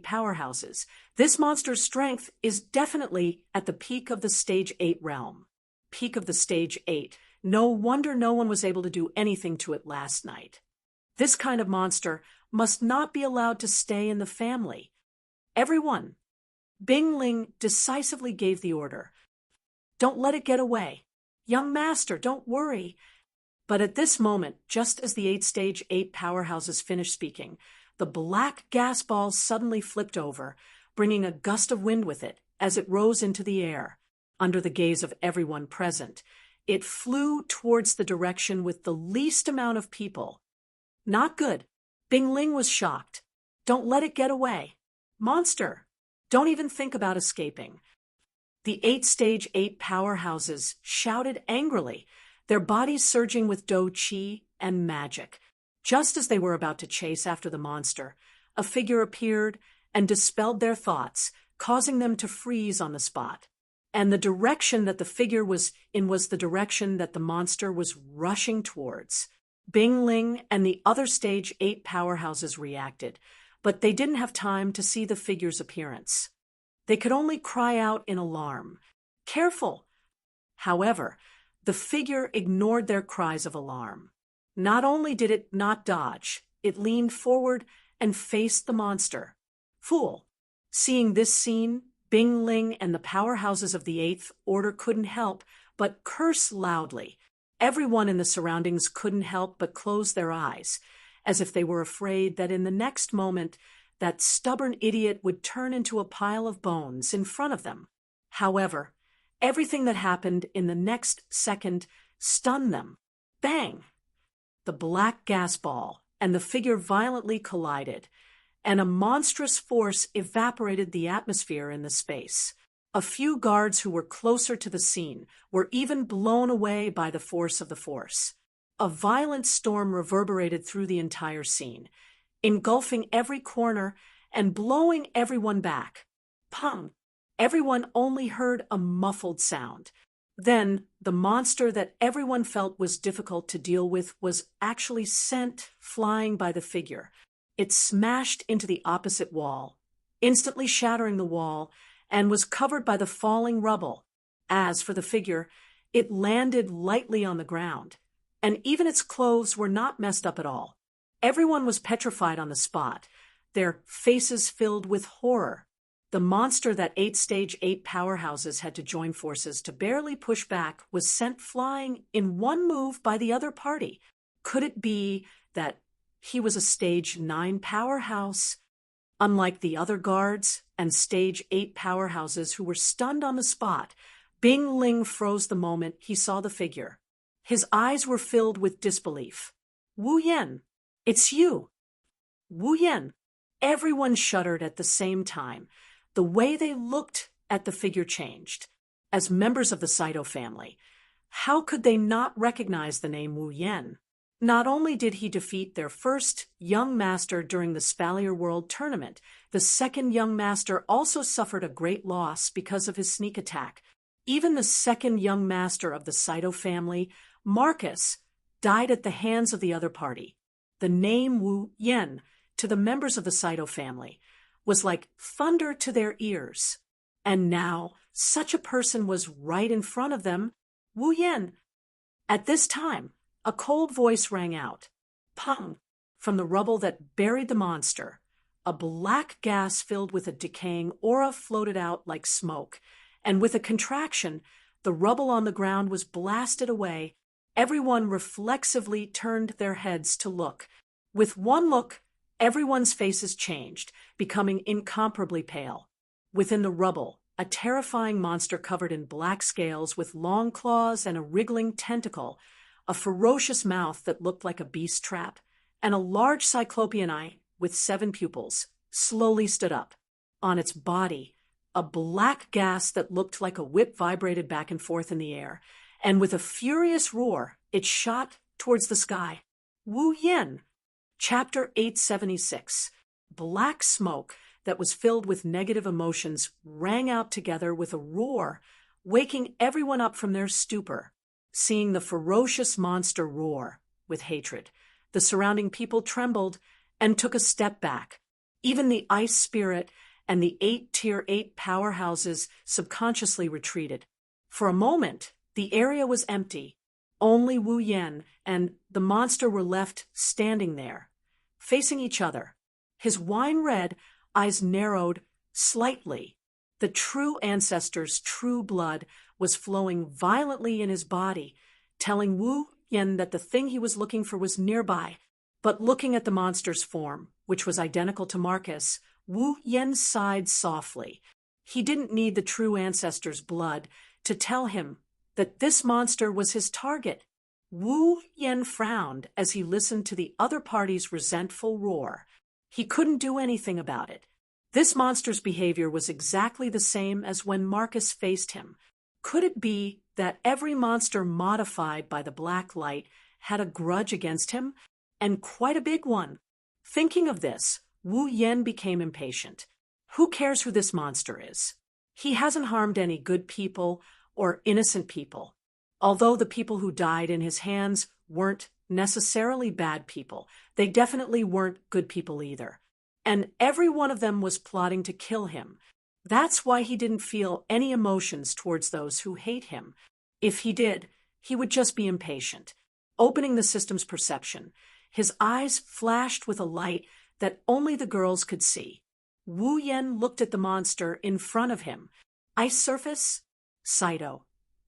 powerhouses, this monster's strength is definitely at the peak of the stage 8 realm. Peak of the stage 8. No wonder no one was able to do anything to it last night. This kind of monster must not be allowed to stay in the family. Everyone. Bingling decisively gave the order. Don't let it get away. Young master, don't worry. But at this moment, just as the 8 powerhouses finished speaking, the black gas ball suddenly flipped over, bringing a gust of wind with it as it rose into the air. Under the gaze of everyone present, it flew towards the direction with the least amount of people. Not good. Bingling was shocked. Don't let it get away. Monster, don't even think about escaping. The 8 powerhouses shouted angrily, their bodies surging with do chi and magic. Just as they were about to chase after the monster, a figure appeared and dispelled their thoughts, causing them to freeze on the spot. And the direction that the figure was in was the direction that the monster was rushing towards. Bingling and the other stage 8 powerhouses reacted, but they didn't have time to see the figure's appearance. They could only cry out in alarm. Careful! However, the figure ignored their cries of alarm. Not only did it not dodge, it leaned forward and faced the monster. Fool! Seeing this scene, Bingling and the powerhouses of the 8th order couldn't help but curse loudly. Everyone in the surroundings couldn't help but close their eyes, as if they were afraid that in the next moment that stubborn idiot would turn into a pile of bones in front of them. However, everything that happened in the next second stunned them. Bang! The black gas ball and the figure violently collided, and a monstrous force evaporated the atmosphere in the space. A few guards who were closer to the scene were even blown away by the force of the force. A violent storm reverberated through the entire scene, engulfing every corner and blowing everyone back. Pung! Everyone only heard a muffled sound. Then, the monster that everyone felt was difficult to deal with was actually sent flying by the figure. It smashed into the opposite wall, instantly shattering the wall, and was covered by the falling rubble. As for the figure, it landed lightly on the ground, and even its clothes were not messed up at all. Everyone was petrified on the spot, their faces filled with horror. The monster that 8 powerhouses had to join forces to barely push back was sent flying in one move by the other party. Could it be that he was a stage 9 powerhouse? Unlike the other guards and stage 8 powerhouses who were stunned on the spot, Bingling froze the moment he saw the figure. His eyes were filled with disbelief. Wu Yan, it's you. Wu Yan. Everyone shuddered at the same time. The way they looked at the figure changed. As members of the Saito family, how could they not recognize the name Wu Yan? Not only did he defeat their first young master during the Spalier World Tournament, the second young master also suffered a great loss because of his sneak attack. Even the second young master of the Saito family, Marcus, died at the hands of the other party. The name Wu Yen, to the members of the Saito family, was like thunder to their ears. And now, such a person was right in front of them, Wu Yen. At this time, a cold voice rang out. Pung! From the rubble that buried the monster. A black gas filled with a decaying aura floated out like smoke, and with a contraction, the rubble on the ground was blasted away. Everyone reflexively turned their heads to look. With one look, everyone's faces changed, becoming incomparably pale. Within the rubble, a terrifying monster covered in black scales with long claws and a wriggling tentacle, a ferocious mouth that looked like a beast trap, and a large cyclopean eye with 7 pupils, slowly stood up. On its body, a black gas that looked like a whip vibrated back and forth in the air, and with a furious roar, it shot towards the sky. Wu Yen. Chapter 876. Black smoke that was filled with negative emotions rang out together with a roar, waking everyone up from their stupor. Seeing the ferocious monster roar with hatred, the surrounding people trembled and took a step back. Even the ice spirit and the 8 Tier 8 powerhouses subconsciously retreated. For a moment, the area was empty. Only Wu Yen and the monster were left standing there, facing each other. His wine-red eyes narrowed slightly. The true ancestor's true blood was flowing violently in his body, telling Wu Yen that the thing he was looking for was nearby. But looking at the monster's form, which was identical to Marcus, Wu Yen sighed softly. He didn't need the true ancestor's blood to tell him that this monster was his target. Wu Yen frowned as he listened to the other party's resentful roar. He couldn't do anything about it. This monster's behavior was exactly the same as when Marcus faced him. Could it be that every monster modified by the black light had a grudge against him, and quite a big one? Thinking of this, Wu Yen became impatient. Who cares who this monster is? He hasn't harmed any good people or innocent people. Although the people who died in his hands weren't necessarily bad people, they definitely weren't good people either. And every one of them was plotting to kill him. That's why he didn't feel any emotions towards those who hate him. If he did, he would just be impatient. Opening the system's perception, his eyes flashed with a light that only the girls could see. Wu Yen looked at the monster in front of him. Ice surface? Saito.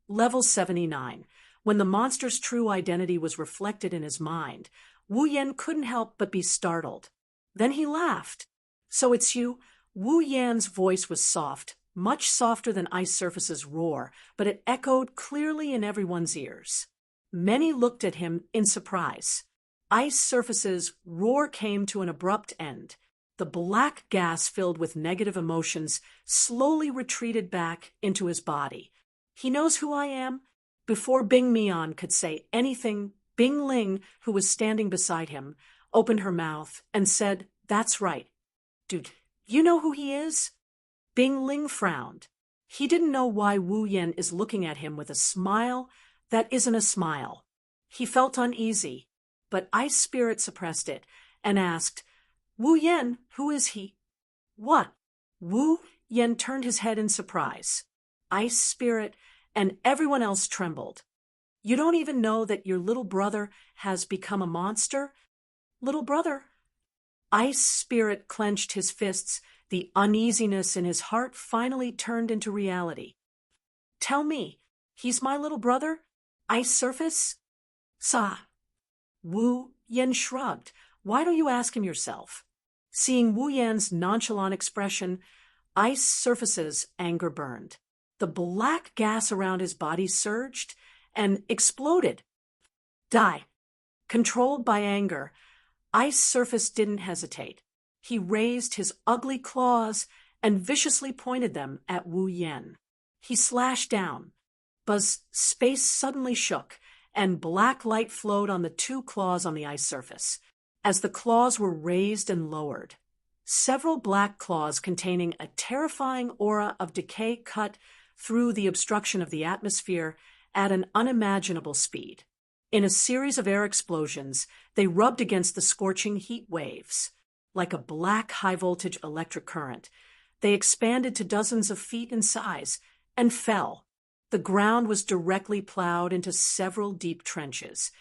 Level 79. When the monster's true identity was reflected in his mind, Wu Yen couldn't help but be startled. Then he laughed. So it's you? Wu Yan's voice was soft, much softer than Ice Surface's roar, but it echoed clearly in everyone's ears. Many looked at him in surprise. Ice Surface's roar came to an abrupt end. The black gas filled with negative emotions slowly retreated back into his body. He knows who I am? Before Bing Mian could say anything, Bing Ling, who was standing beside him, opened her mouth and said, "That's right. Dude, you know who he is?" Bing Ling frowned. He didn't know why Wu Yen is looking at him with a smile that isn't a smile. He felt uneasy, but Ice Spirit suppressed it and asked, "Wu Yen, who is he?" "What?" Wu Yen turned his head in surprise. Ice Spirit and everyone else trembled. "You don't even know that your little brother has become a monster?" "Little brother?" Ice Spirit clenched his fists. The uneasiness in his heart finally turned into reality. "Tell me, he's my little brother? Ice Surface?" "Sa." Wu Yen shrugged. "Why don't you ask him yourself?" Seeing Wu Yan's nonchalant expression, Ice Surface's anger burned. The black gas around his body surged and exploded. Die. Controlled by anger, Ice Surface didn't hesitate. He raised his ugly claws and viciously pointed them at Wu Yen. He slashed down. Space suddenly shook, and black light flowed on the two claws on the ice surface. As the claws were raised and lowered, several black claws containing a terrifying aura of decay cut through the obstruction of the atmosphere at an unimaginable speed. In a series of air explosions, they rubbed against the scorching heat waves. Like a black high-voltage electric current, they expanded to dozens of feet in size and fell. The ground was directly plowed into several deep trenches,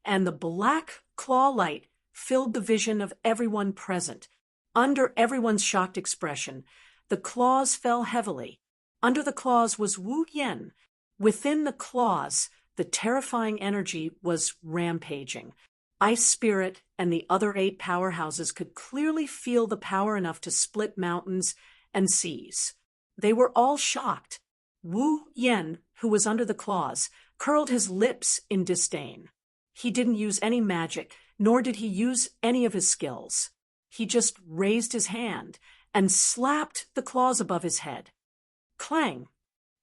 and the black claw light filled the vision of everyone present. Under everyone's shocked expression, the claws fell heavily. Under the claws was Wu Yen. Within the claws, the terrifying energy was rampaging. Ice Spirit and the other 8 powerhouses could clearly feel the power enough to split mountains and seas. They were all shocked. Wu Yen, who was under the claws, curled his lips in disdain. He didn't use any magic, nor did he use any of his skills. He just raised his hand and slapped the claws above his head. Clang!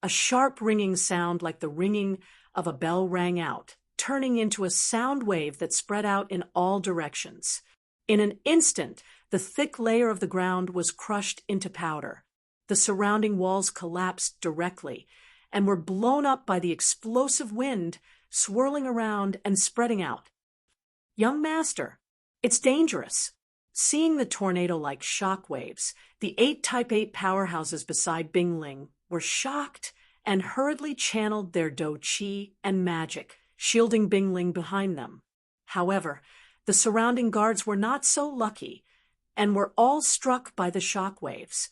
A sharp ringing sound like the ringing of a bell rang out, turning into a sound wave that spread out in all directions. In an instant, the thick layer of the ground was crushed into powder. The surrounding walls collapsed directly and were blown up by the explosive wind swirling around and spreading out. Young master, it's dangerous. Seeing the tornado-like shock waves, the 8 Type 8 powerhouses beside Bingling were shocked and hurriedly channeled their Do Chi and magic, shielding Bingling behind them. However, the surrounding guards were not so lucky and were all struck by the shock waves.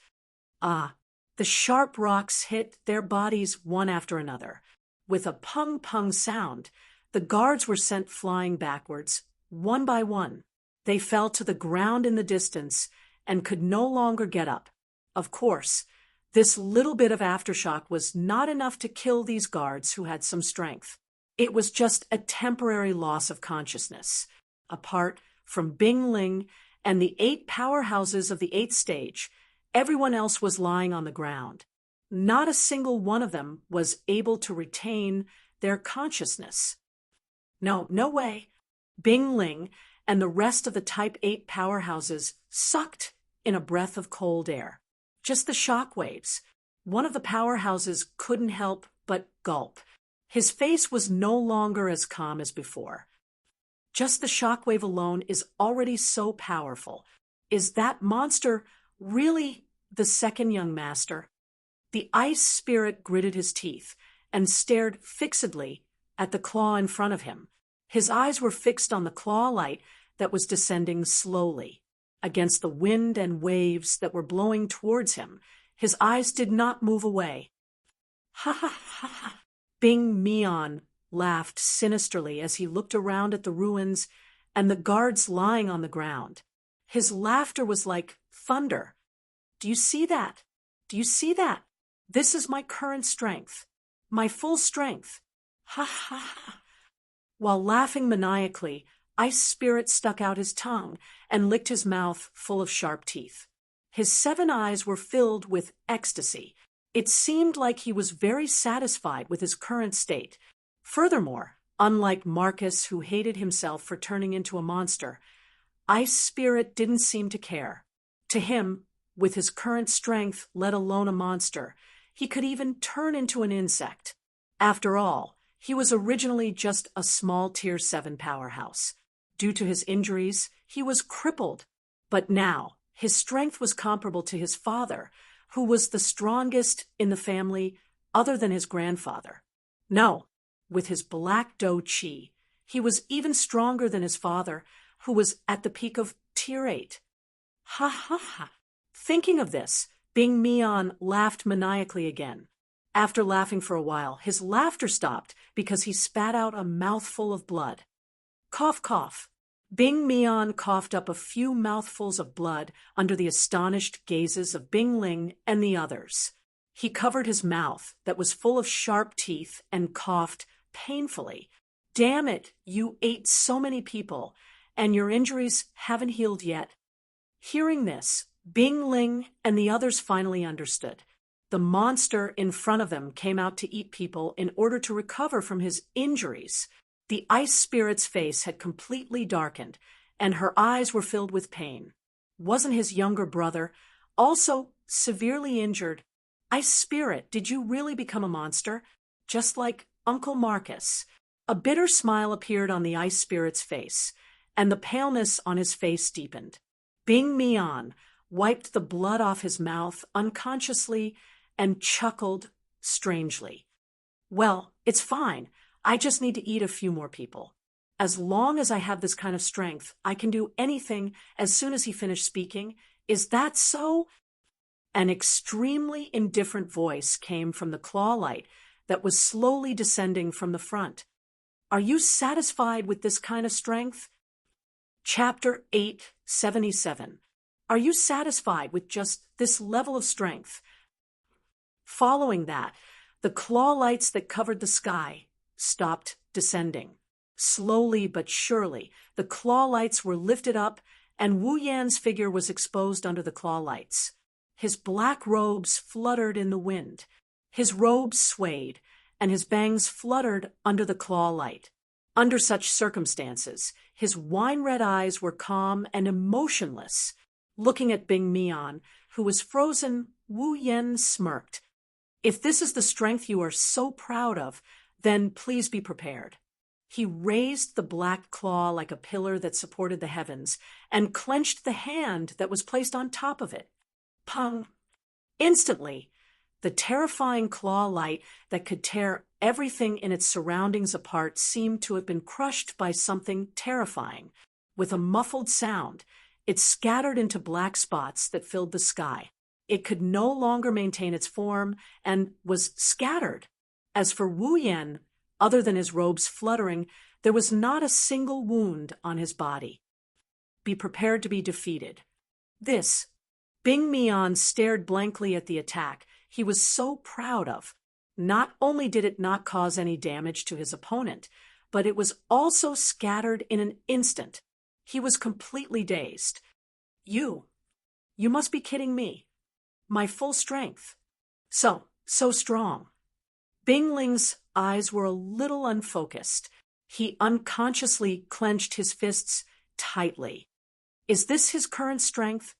The sharp rocks hit their bodies one after another. With a pung-pung sound, the guards were sent flying backwards, one by one. They fell to the ground in the distance and could no longer get up. Of course, this little bit of aftershock was not enough to kill these guards who had some strength. It was just a temporary loss of consciousness. Apart from Bing Ling and the 8 powerhouses of the 8th stage, everyone else was lying on the ground. Not a single one of them was able to retain their consciousness. No way. Bing Ling and the rest of the Type 8 powerhouses sucked in a breath of cold air. Just the shock waves. One of the powerhouses couldn't help but gulp. His face was no longer as calm as before. Just the shockwave alone is already so powerful. Is that monster really the second young master? The ice spirit gritted his teeth and stared fixedly at the claw in front of him. His eyes were fixed on the claw light that was descending slowly. Against the wind and waves that were blowing towards him, his eyes did not move away. Ha ha ha ha! Bing Mian laughed sinisterly as he looked around at the ruins and the guards lying on the ground. His laughter was like thunder. Do you see that? Do you see that? This is my current strength. My full strength. Ha ha ha! While laughing maniacally, Ice Spirit stuck out his tongue and licked his mouth full of sharp teeth. His 7 eyes were filled with ecstasy. It seemed like he was very satisfied with his current state. Furthermore, unlike Marcus, who hated himself for turning into a monster, Ice Spirit didn't seem to care. To him, with his current strength, let alone a monster, he could even turn into an insect. After all, he was originally just a small Tier 7 powerhouse. Due to his injuries, he was crippled. But now, his strength was comparable to his father, who was the strongest in the family other than his grandfather. No, with his black Do Chi, he was even stronger than his father, who was at the peak of Tier 8. Ha ha ha! Thinking of this, Bing Mian laughed maniacally again. After laughing for a while, his laughter stopped because he spat out a mouthful of blood. Cough, cough. Bing Mian coughed up a few mouthfuls of blood under the astonished gazes of Bing Ling and the others. He covered his mouth that was full of sharp teeth and coughed painfully. Damn it, you ate so many people, and your injuries haven't healed yet. Hearing this, Bing Ling and the others finally understood. The monster in front of them came out to eat people in order to recover from his injuries. The ice spirit's face had completely darkened, and her eyes were filled with pain. Wasn't his younger brother also severely injured? Ice spirit, did you really become a monster? Just like Uncle Marcus. A bitter smile appeared on the ice spirit's face, and the paleness on his face deepened. Bing Mian wiped the blood off his mouth unconsciously and chuckled strangely. Well, it's fine. I just need to eat a few more people. As long as I have this kind of strength, I can do anything. As soon as he finished speaking. Is that so? An extremely indifferent voice came from the claw light that was slowly descending from the front. Are you satisfied with this kind of strength? Chapter 877. Are you satisfied with just this level of strength? Following that, the claw lights that covered the sky stopped descending. Slowly but surely, the claw lights were lifted up, and Wu Yan's figure was exposed under the claw lights. His black robes fluttered in the wind. His robes swayed, and his bangs fluttered under the claw light. Under such circumstances, his wine-red eyes were calm and emotionless. Looking at Bing Mian, who was frozen, Wu Yan smirked. If this is the strength you are so proud of, then please be prepared. He raised the black claw like a pillar that supported the heavens and clenched the hand that was placed on top of it. Pung! Instantly, the terrifying claw light that could tear everything in its surroundings apart seemed to have been crushed by something terrifying. With a muffled sound, it scattered into black spots that filled the sky. It could no longer maintain its form and was scattered. As for Wu Yan, other than his robes fluttering, there was not a single wound on his body. Be prepared to be defeated. This, Bing Mian stared blankly at the attack he was so proud of. Not only did it not cause any damage to his opponent, but it was also scattered in an instant. He was completely dazed. You must be kidding me. My full strength. So strong. Bing Ling's eyes were a little unfocused. He unconsciously clenched his fists tightly. Is this his current strength?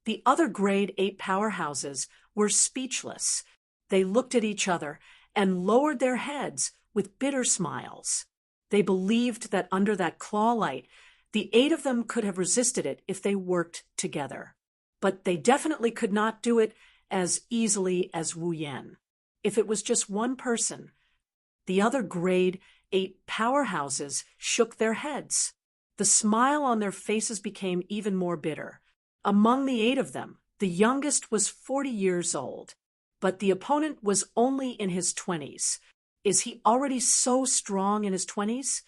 The other grade 8 powerhouses were speechless. They looked at each other and lowered their heads with bitter smiles. They believed that under that claw light, the 8 of them could have resisted it if they worked together. But they definitely could not do it as easily as Wu Yan. If it was just one person, the other grade 8 powerhouses shook their heads. The smile on their faces became even more bitter. Among the 8 of them, the youngest was 40 years old, but the opponent was only in his 20s. Is he already so strong in his 20s?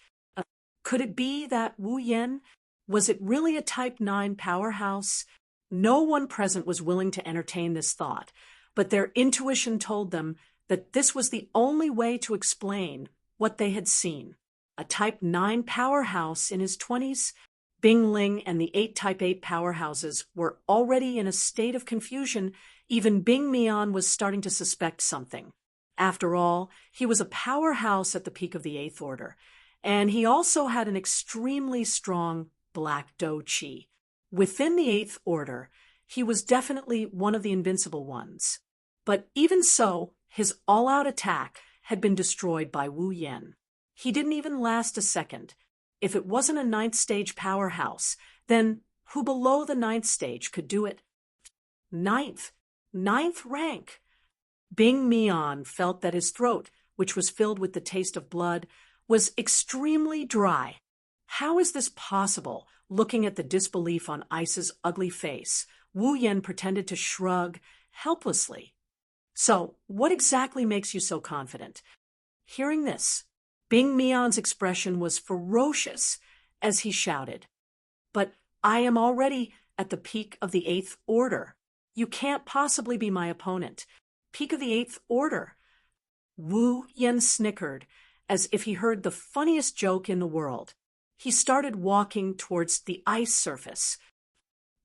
Could it be that Wu Yan? Was it really a Type 9 powerhouse? No one present was willing to entertain this thought, but their intuition told them that this was the only way to explain what they had seen. A Type 9 powerhouse in his 20s? Bing Ling and the 8 Type 8 powerhouses were already in a state of confusion. Even Bing Mian was starting to suspect something. After all, he was a powerhouse at the peak of the 8th Order, and he also had an extremely strong black do chi. Within the 8th Order, he was definitely one of the invincible ones. But even so, his all-out attack had been destroyed by Wu Yan. He didn't even last a second. If it wasn't a 9th stage powerhouse, then who below the 9th stage could do it? Ninth rank. Bing Mian felt that his throat, which was filled with the taste of blood, was extremely dry. How is this possible? Looking at the disbelief on Ice's ugly face, Wu Yan pretended to shrug helplessly. So, what exactly makes you so confident? Hearing this, Bing Mian's expression was ferocious as he shouted, "But I am already at the peak of the 8th Order. You can't possibly be my opponent. Peak of the 8th Order." Wu Yan snickered as if he heard the funniest joke in the world. He started walking towards the ice surface.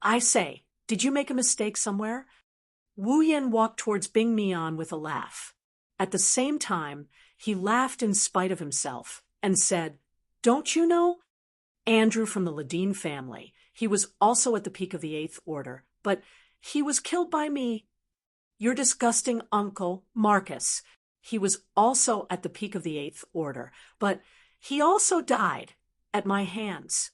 "I say, did you make a mistake somewhere?" Wu Yan walked towards Bing Mian with a laugh. At the same time, he laughed in spite of himself and said, "Don't you know? Andrew from the Ladine family. He was also at the peak of the Eighth Order, but he was killed by me. Your disgusting uncle, Marcus. He was also at the peak of the Eighth Order, but he also died at my hands.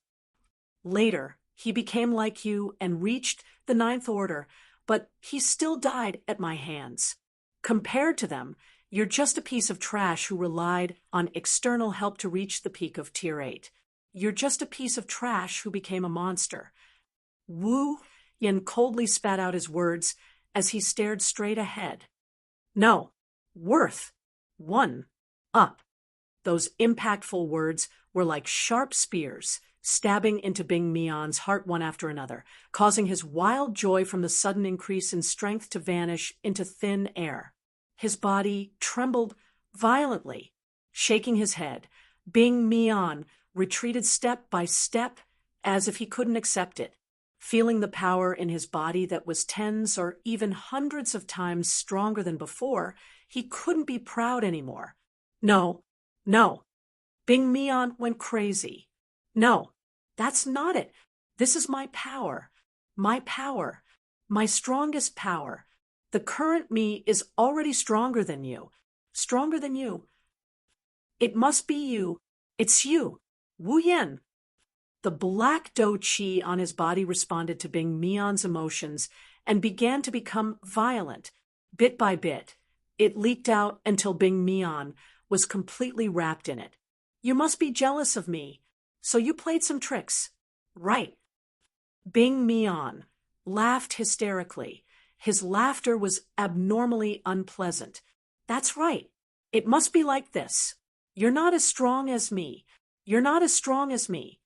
Later, he became like you and reached the Ninth Order, but he still died at my hands. Compared to them, you're just a piece of trash who relied on external help to reach the peak of Tier 8. You're just a piece of trash who became a monster." Wu Yen coldly spat out his words as he stared straight ahead. "No, worth. 1 up." Those impactful words were like sharp spears, stabbing into Bing Mian's heart one after another, causing his wild joy from the sudden increase in strength to vanish into thin air. His body trembled violently. Shaking his head, Bing Mian retreated step by step as if he couldn't accept it. Feeling the power in his body that was tens or even hundreds of times stronger than before, he couldn't be proud anymore. No, no. Bing Mian went crazy. "No, that's not it. This is my power. My power. My strongest power. The current me is already stronger than you. Stronger than you. It must be you. It's you. Wu Yen." The black dough chi on his body responded to Bing Mian's emotions and began to become violent. Bit by bit, it leaked out until Bing Mian was completely wrapped in it. "You must be jealous of me. So you played some tricks. Right." Bing Mian laughed hysterically. His laughter was abnormally unpleasant. "That's right. It must be like this. You're not as strong as me. You're not as strong as me."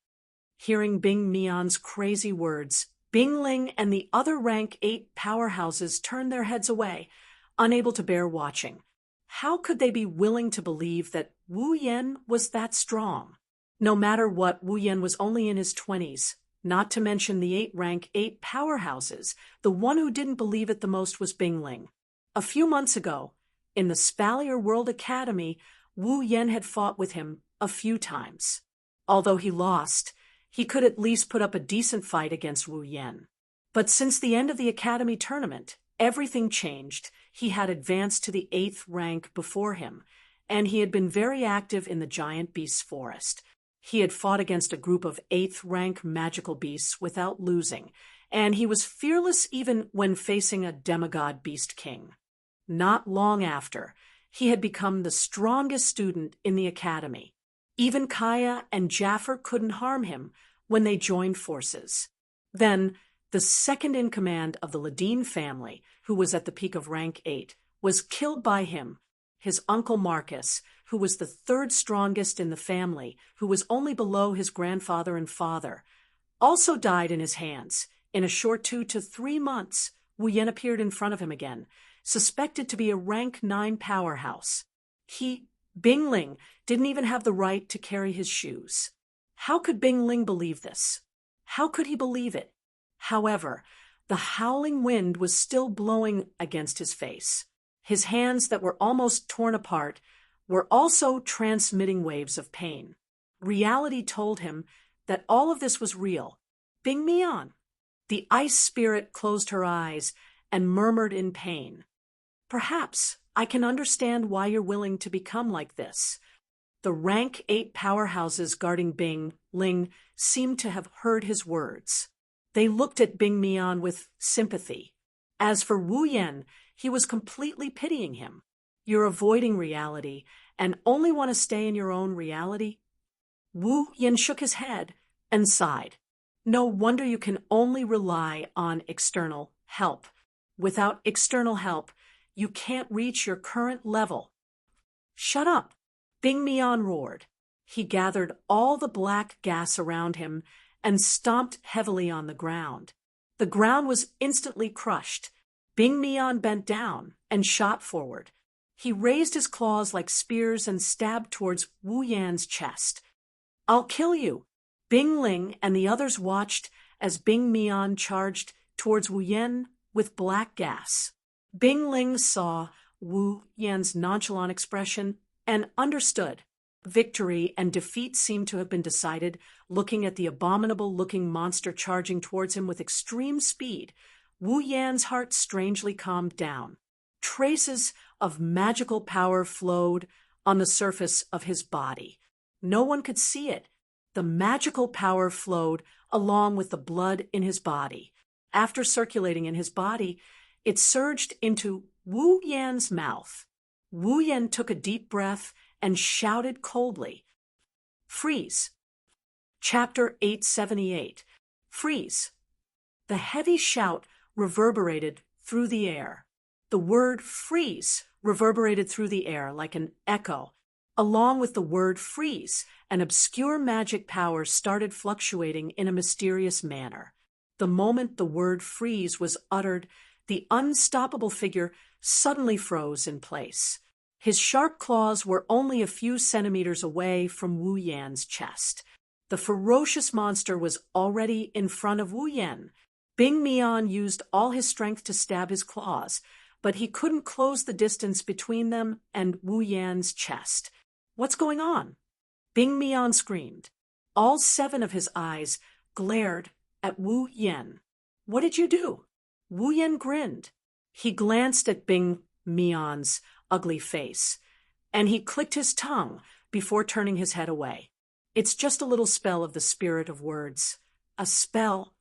Hearing Bing Mian's crazy words, Bing Ling and the other rank 8 powerhouses turned their heads away, unable to bear watching. How could they be willing to believe that Wu Yen was that strong? No matter what, Wu Yen was only in his 20s, not to mention the 8 rank 8 powerhouses. The one who didn't believe it the most was Bing Ling. A few months ago, in the Spalier World Academy, Wu Yen had fought with him a few times. Although he lost, he could at least put up a decent fight against Wu Yen. But since the end of the Academy tournament, everything changed. He had advanced to the 8th rank before him, and he had been very active in the giant beast's forest. He had fought against a group of 8th rank magical beasts without losing, and he was fearless even when facing a demigod beast king. Not long after, he had become the strongest student in the academy. Even Kaya and Jaffer couldn't harm him when they joined forces. Then, the second in command of the Ladine family, who was at the peak of rank 8, was killed by him. His uncle Marcus, who was the 3rd strongest in the family, who was only below his grandfather and father, also died in his hands. In a short 2 to 3 months, Wu Yen appeared in front of him again, suspected to be a rank 9 powerhouse. Bing Ling, didn't even have the right to carry his shoes. How could Bing Ling believe this? How could he believe it? However, the howling wind was still blowing against his face. His hands that were almost torn apart were also transmitting waves of pain. Reality told him that all of this was real. Bing Mian. The ice spirit closed her eyes and murmured in pain. "Perhaps I can understand why you're willing to become like this." The rank 8 powerhouses guarding Bing Ling seemed to have heard his words. They looked at Bing Mian with sympathy. As for Wu Yen, he was completely pitying him. "You're avoiding reality and only want to stay in your own reality?" Wu Yen shook his head and sighed. "No wonder you can only rely on external help. Without external help, you can't reach your current level." "Shut up!" Bing Mian roared. He gathered all the black gas around him and stomped heavily on the ground. The ground was instantly crushed. Bing Mian bent down and shot forward. He raised his claws like spears and stabbed towards Wu Yan's chest. "I'll kill you!" Bing Ling and the others watched as Bing Mian charged towards Wu Yan with black gas. Bing Ling saw Wu Yan's nonchalant expression and understood. Victory and defeat seemed to have been decided, looking at the abominable-looking monster charging towards him with extreme speed. Wu Yan's heart strangely calmed down. Traces of magical power flowed on the surface of his body. No one could see it. The magical power flowed along with the blood in his body. After circulating in his body, it surged into Wu Yan's mouth. Wu Yan took a deep breath and shouted coldly, "Freeze!" Chapter 878. Freeze! The heavy shout reverberated through the air. The word freeze reverberated through the air like an echo. Along with the word freeze, an obscure magic power started fluctuating in a mysterious manner. The moment the word freeze was uttered, the unstoppable figure suddenly froze in place. His sharp claws were only a few centimeters away from Wu Yan's chest. The ferocious monster was already in front of Wu Yan. Bing Mian used all his strength to stab his claws, but he couldn't close the distance between them and Wu Yan's chest. "What's going on?" Bing Mian screamed. All 7 of his eyes glared at Wu Yan. "What did you do?" Wu Yan grinned. He glanced at Bing Mian's ugly face, and he clicked his tongue before turning his head away. "It's just a little spell of the spirit of words." "A spell?"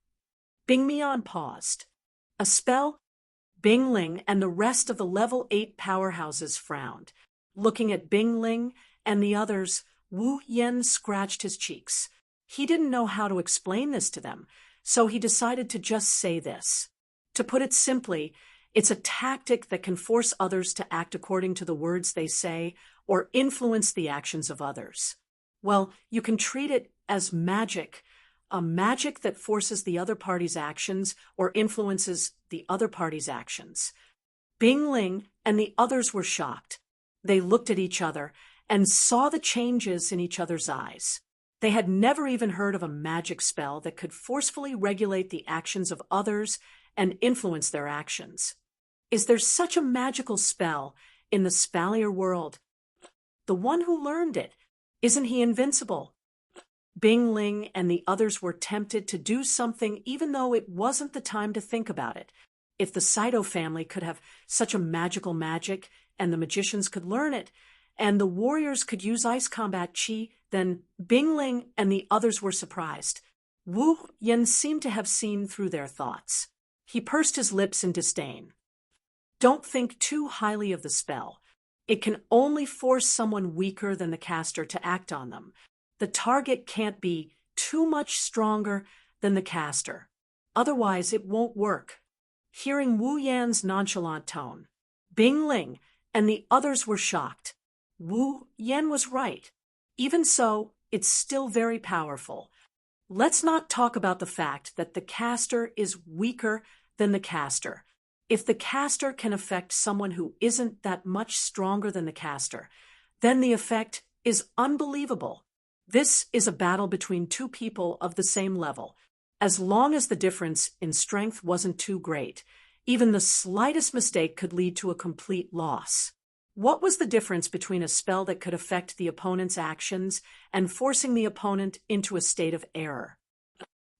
Bing Mian paused. "A spell?" Bing Ling and the rest of the level 8 powerhouses frowned. Looking at Bing Ling and the others, Wu Yan scratched his cheeks. He didn't know how to explain this to them, so he decided to just say this. To put it simply, it's a tactic that can force others to act according to the words they say or influence the actions of others. Well, you can treat it as magic, a magic that forces the other party's actions or influences the other party's actions. Bing Ling and the others were shocked. They looked at each other and saw the changes in each other's eyes. They had never even heard of a magic spell that could forcefully regulate the actions of others and influence their actions. Is there such a magical spell in the Spalier world? The one who learned it, isn't he invincible? Bing Ling and the others were tempted to do something even though it wasn't the time to think about it. If the Saito family could have such a magical magic and the magicians could learn it, and the warriors could use ice combat chi, then Bing Ling and the others were surprised. Wu Yan seemed to have seen through their thoughts. He pursed his lips in disdain. Don't think too highly of the spell. It can only force someone weaker than the caster to act on them. The target can't be too much stronger than the caster. Otherwise, it won't work. Hearing Wu Yan's nonchalant tone, Bing Ling and the others were shocked. Wu Yan was right. Even so, it's still very powerful. Let's not talk about the fact that the caster is weaker than the caster. If the caster can affect someone who isn't that much stronger than the caster, then the effect is unbelievable. This is a battle between 2 people of the same level. As long as the difference in strength wasn't too great, even the slightest mistake could lead to a complete loss. What was the difference between a spell that could affect the opponent's actions and forcing the opponent into a state of error?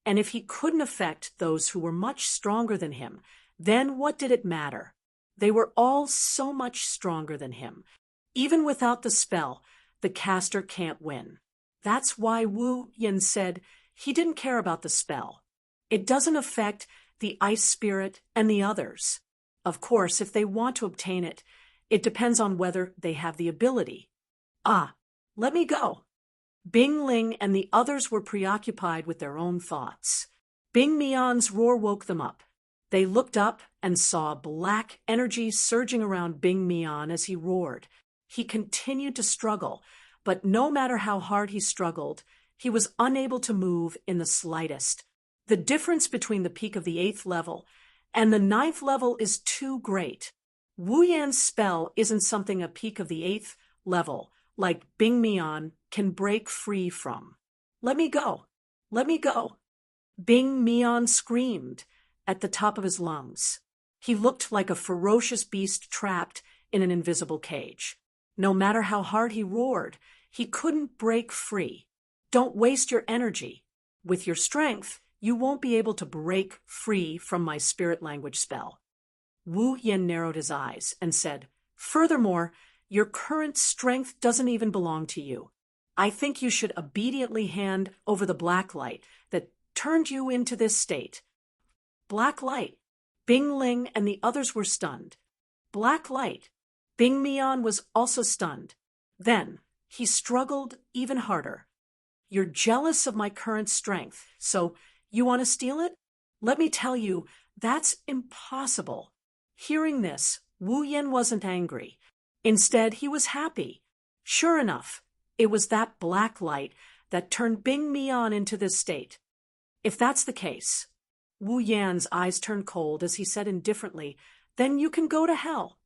And if he couldn't affect those who were much stronger than him, then what did it matter? They were all so much stronger than him. Even without the spell, the caster can't win. That's why Wu Yan said he didn't care about the spell. It doesn't affect the ice spirit and the others. Of course, if they want to obtain it, it depends on whether they have the ability. Let me go. Bing Ling and the others were preoccupied with their own thoughts. Bing Mian's roar woke them up. They looked up and saw black energy surging around Bing Mian as he roared. He continued to struggle, but no matter how hard he struggled, he was unable to move in the slightest. The difference between the peak of the 8th level and the 9th level is too great. Wu Yan's spell isn't something a peak of the 8th level, like Bing Mian, can break free from. Let me go. Let me go. Bing Mian screamed at the top of his lungs. He looked like a ferocious beast trapped in an invisible cage. No matter how hard he roared, He couldn't break free. Don't waste your energy. With your strength, you won't be able to break free from my spirit language spell. Wu Yen narrowed his eyes and said, "Furthermore, your current strength doesn't even belong to you. I think you should obediently hand over the black light that turned you into this state." Black light. Bing Ling and the others were stunned. Black light. Bing Mian was also stunned. Then, he struggled even harder. "You're jealous of my current strength, so you want to steal it? Let me tell you, that's impossible." Hearing this, Wu Yen wasn't angry. Instead, he was happy. Sure enough, it was that black light that turned Bing Mian into this state. If that's the case, Wu Yan's eyes turned cold as he said indifferently, "Then you can go to hell."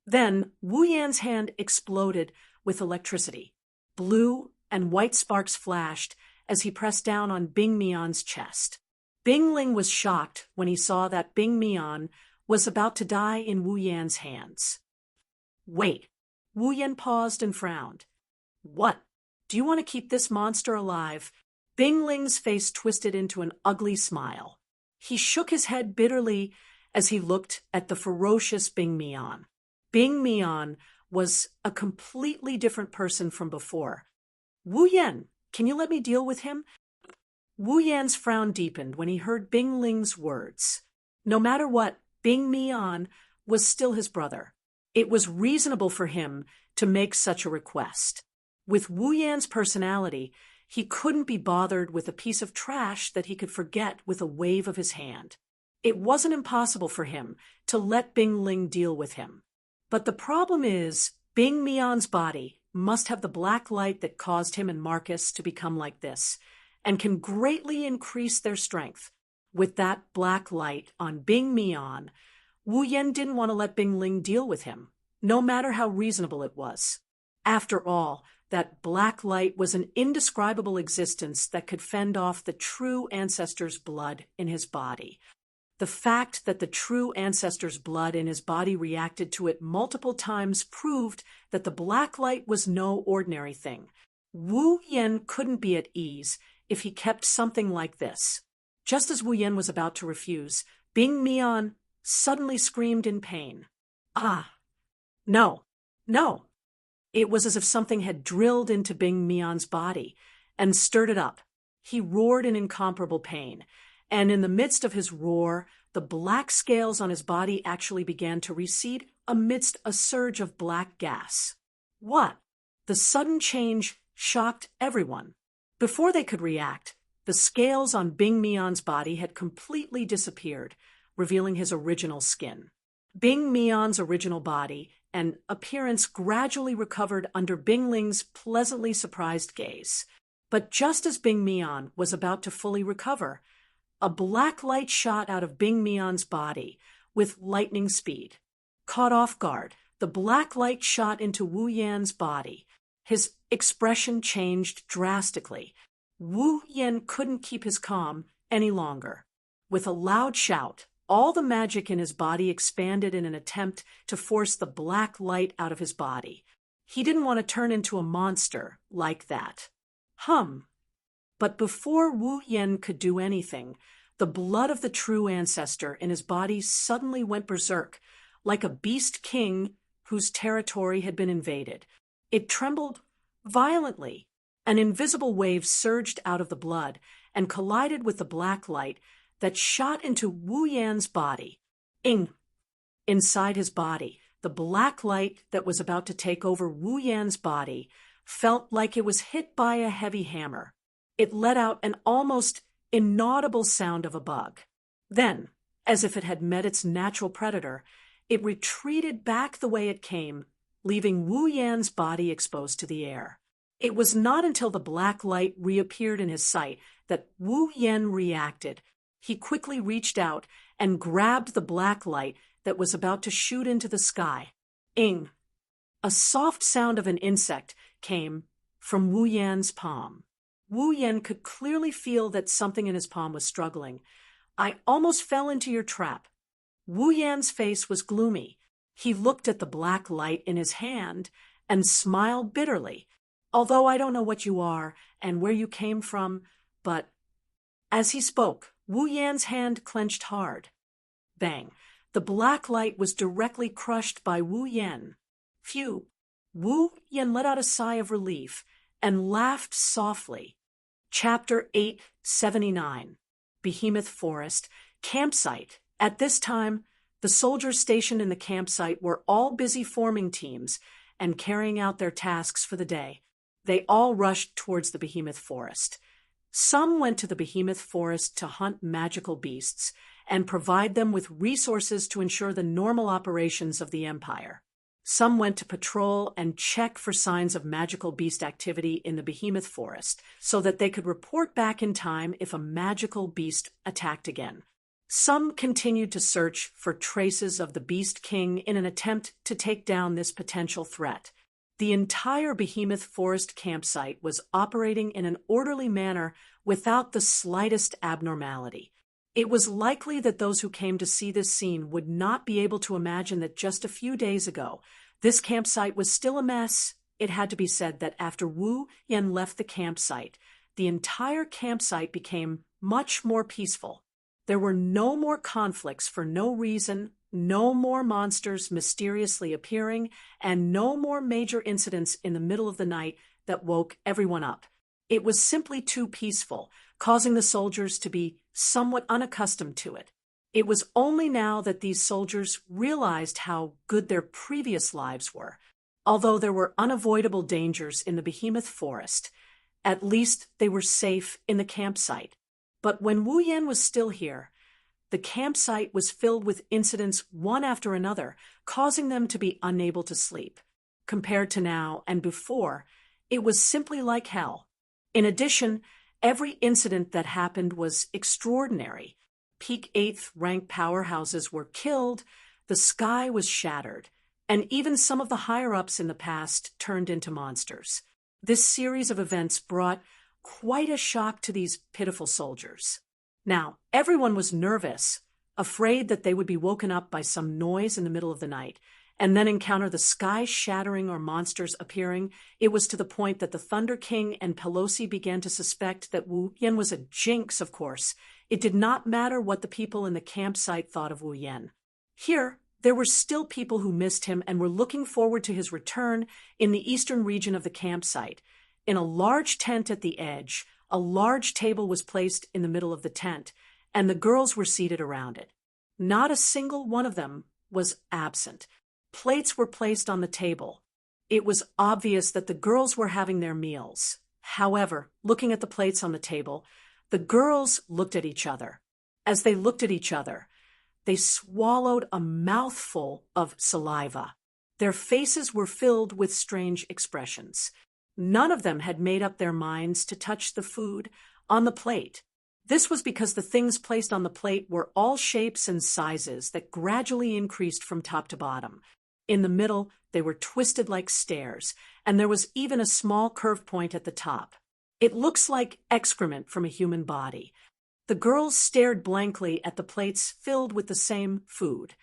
Then Wu Yan's hand exploded with electricity. Blue and white sparks flashed as he pressed down on Bing Mian's chest. Bing Ling was shocked when he saw that Bing Mian was about to die in Wu Yan's hands. "Wait." Wu Yan paused and frowned. "What? Do you want to keep this monster alive?" Bing Ling's face twisted into an ugly smile. He shook his head bitterly as he looked at the ferocious Bing Mian. Bing Mian was a completely different person from before. "Wu Yan, can you let me deal with him?" Wu Yan's frown deepened when he heard Bing Ling's words. No matter what, Bing Mian was still his brother. It was reasonable for him to make such a request. With Wu Yan's personality, he couldn't be bothered with a piece of trash that he could forget with a wave of his hand. It wasn't impossible for him to let Bing Ling deal with him. But the problem is, Bing Mian's body must have the black light that caused him and Marcus to become like this, and can greatly increase their strength. With that black light on Bing Mian, Wu Yan didn't want to let Bing Ling deal with him, no matter how reasonable it was. After all, that black light was an indescribable existence that could fend off the true ancestor's blood in his body. The fact that the true ancestor's blood in his body reacted to it multiple times proved that the black light was no ordinary thing. Wu Yan couldn't be at ease if he kept something like this. Just as Wu Yan was about to refuse, Bing Mian suddenly screamed in pain. "Ah! No! No!" It was as if something had drilled into Bing Mian's body and stirred it up. He roared in incomparable pain, and in the midst of his roar, the black scales on his body actually began to recede amidst a surge of black gas. What? The sudden change shocked everyone. Before they could react, the scales on Bing Mian's body had completely disappeared, revealing his original skin. Bing Mian's original body and appearance gradually recovered under Bing Ling's pleasantly surprised gaze. But just as Bing Mian was about to fully recover, a black light shot out of Bing Mian's body with lightning speed. Caught off guard, the black light shot into Wu Yan's body. His expression changed drastically. Wu Yan couldn't keep his calm any longer. With a loud shout, all the magic in his body expanded in an attempt to force the black light out of his body. He didn't want to turn into a monster like that. But before Wu Yan could do anything, the blood of the true ancestor in his body suddenly went berserk, like a beast king whose territory had been invaded. It trembled violently. An invisible wave surged out of the blood and collided with the black light that shot into Wu Yan's body. Inside his body, the black light that was about to take over Wu Yan's body felt like it was hit by a heavy hammer. It let out an almost inaudible sound of a bug. Then, as if it had met its natural predator, it retreated back the way it came, leaving Wu Yan's body exposed to the air. It was not until the black light reappeared in his sight that Wu Yan reacted. He quickly reached out and grabbed the black light that was about to shoot into the sky. A soft sound of an insect came from Wu Yan's palm. Wu Yan could clearly feel that something in his palm was struggling. "I almost fell into your trap." Wu Yan's face was gloomy. He looked at the black light in his hand and smiled bitterly. Although I don't know what you are and where you came from, but—" As he spoke, Wu Yan's hand clenched hard. Bang! The black light was directly crushed by Wu Yan. Phew! Wu Yan let out a sigh of relief and laughed softly. Chapter 879. Behemoth Forest. Campsite. At this time, the soldiers stationed in the campsite were all busy forming teams and carrying out their tasks for the day. They all rushed towards the Behemoth Forest. Some went to the Behemoth Forest to hunt magical beasts and provide them with resources to ensure the normal operations of the Empire. Some went to patrol and check for signs of magical beast activity in the Behemoth Forest so that they could report back in time if a magical beast attacked again. Some continued to search for traces of the Beast King in an attempt to take down this potential threat. The entire Behemoth Forest campsite was operating in an orderly manner without the slightest abnormality. It was likely that those who came to see this scene would not be able to imagine that just a few days ago, this campsite was still a mess. It had to be said that after Wu Yan left the campsite, the entire campsite became much more peaceful. There were no more conflicts for no reason, no more monsters mysteriously appearing, and no more major incidents in the middle of the night that woke everyone up. It was simply too peaceful, causing the soldiers to be somewhat unaccustomed to it. It was only now that these soldiers realized how good their previous lives were. Although there were unavoidable dangers in the Behemoth Forest, at least they were safe in the campsite. But when Wu Yan was still here, the campsite was filled with incidents one after another, causing them to be unable to sleep. Compared to now and before, it was simply like hell. In addition, every incident that happened was extraordinary. Peak 8th rank powerhouses were killed, the sky was shattered, and even some of the higher-ups in the past turned into monsters. This series of events brought quite a shock to these pitiful soldiers. Now, everyone was nervous, afraid that they would be woken up by some noise in the middle of the night, and then encounter the sky shattering or monsters appearing. It was to the point that the Thunder King and Pelosi began to suspect that Wu Yan was a jinx, of course. It did not matter what the people in the campsite thought of Wu Yan. Here, there were still people who missed him and were looking forward to his return in the eastern region of the campsite. In a large tent at the edge, a large table was placed in the middle of the tent, and the girls were seated around it. Not a single one of them was absent. Plates were placed on the table. It was obvious that the girls were having their meals. However, looking at the plates on the table, the girls looked at each other. As they looked at each other, they swallowed a mouthful of saliva. Their faces were filled with strange expressions. None of them had made up their minds to touch the food on the plate. This was because the things placed on the plate were all shapes and sizes that gradually increased from top to bottom. In the middle, they were twisted like stairs, and there was even a small curved point at the top. It looks like excrement from a human body. The girls stared blankly at the plates filled with the same food.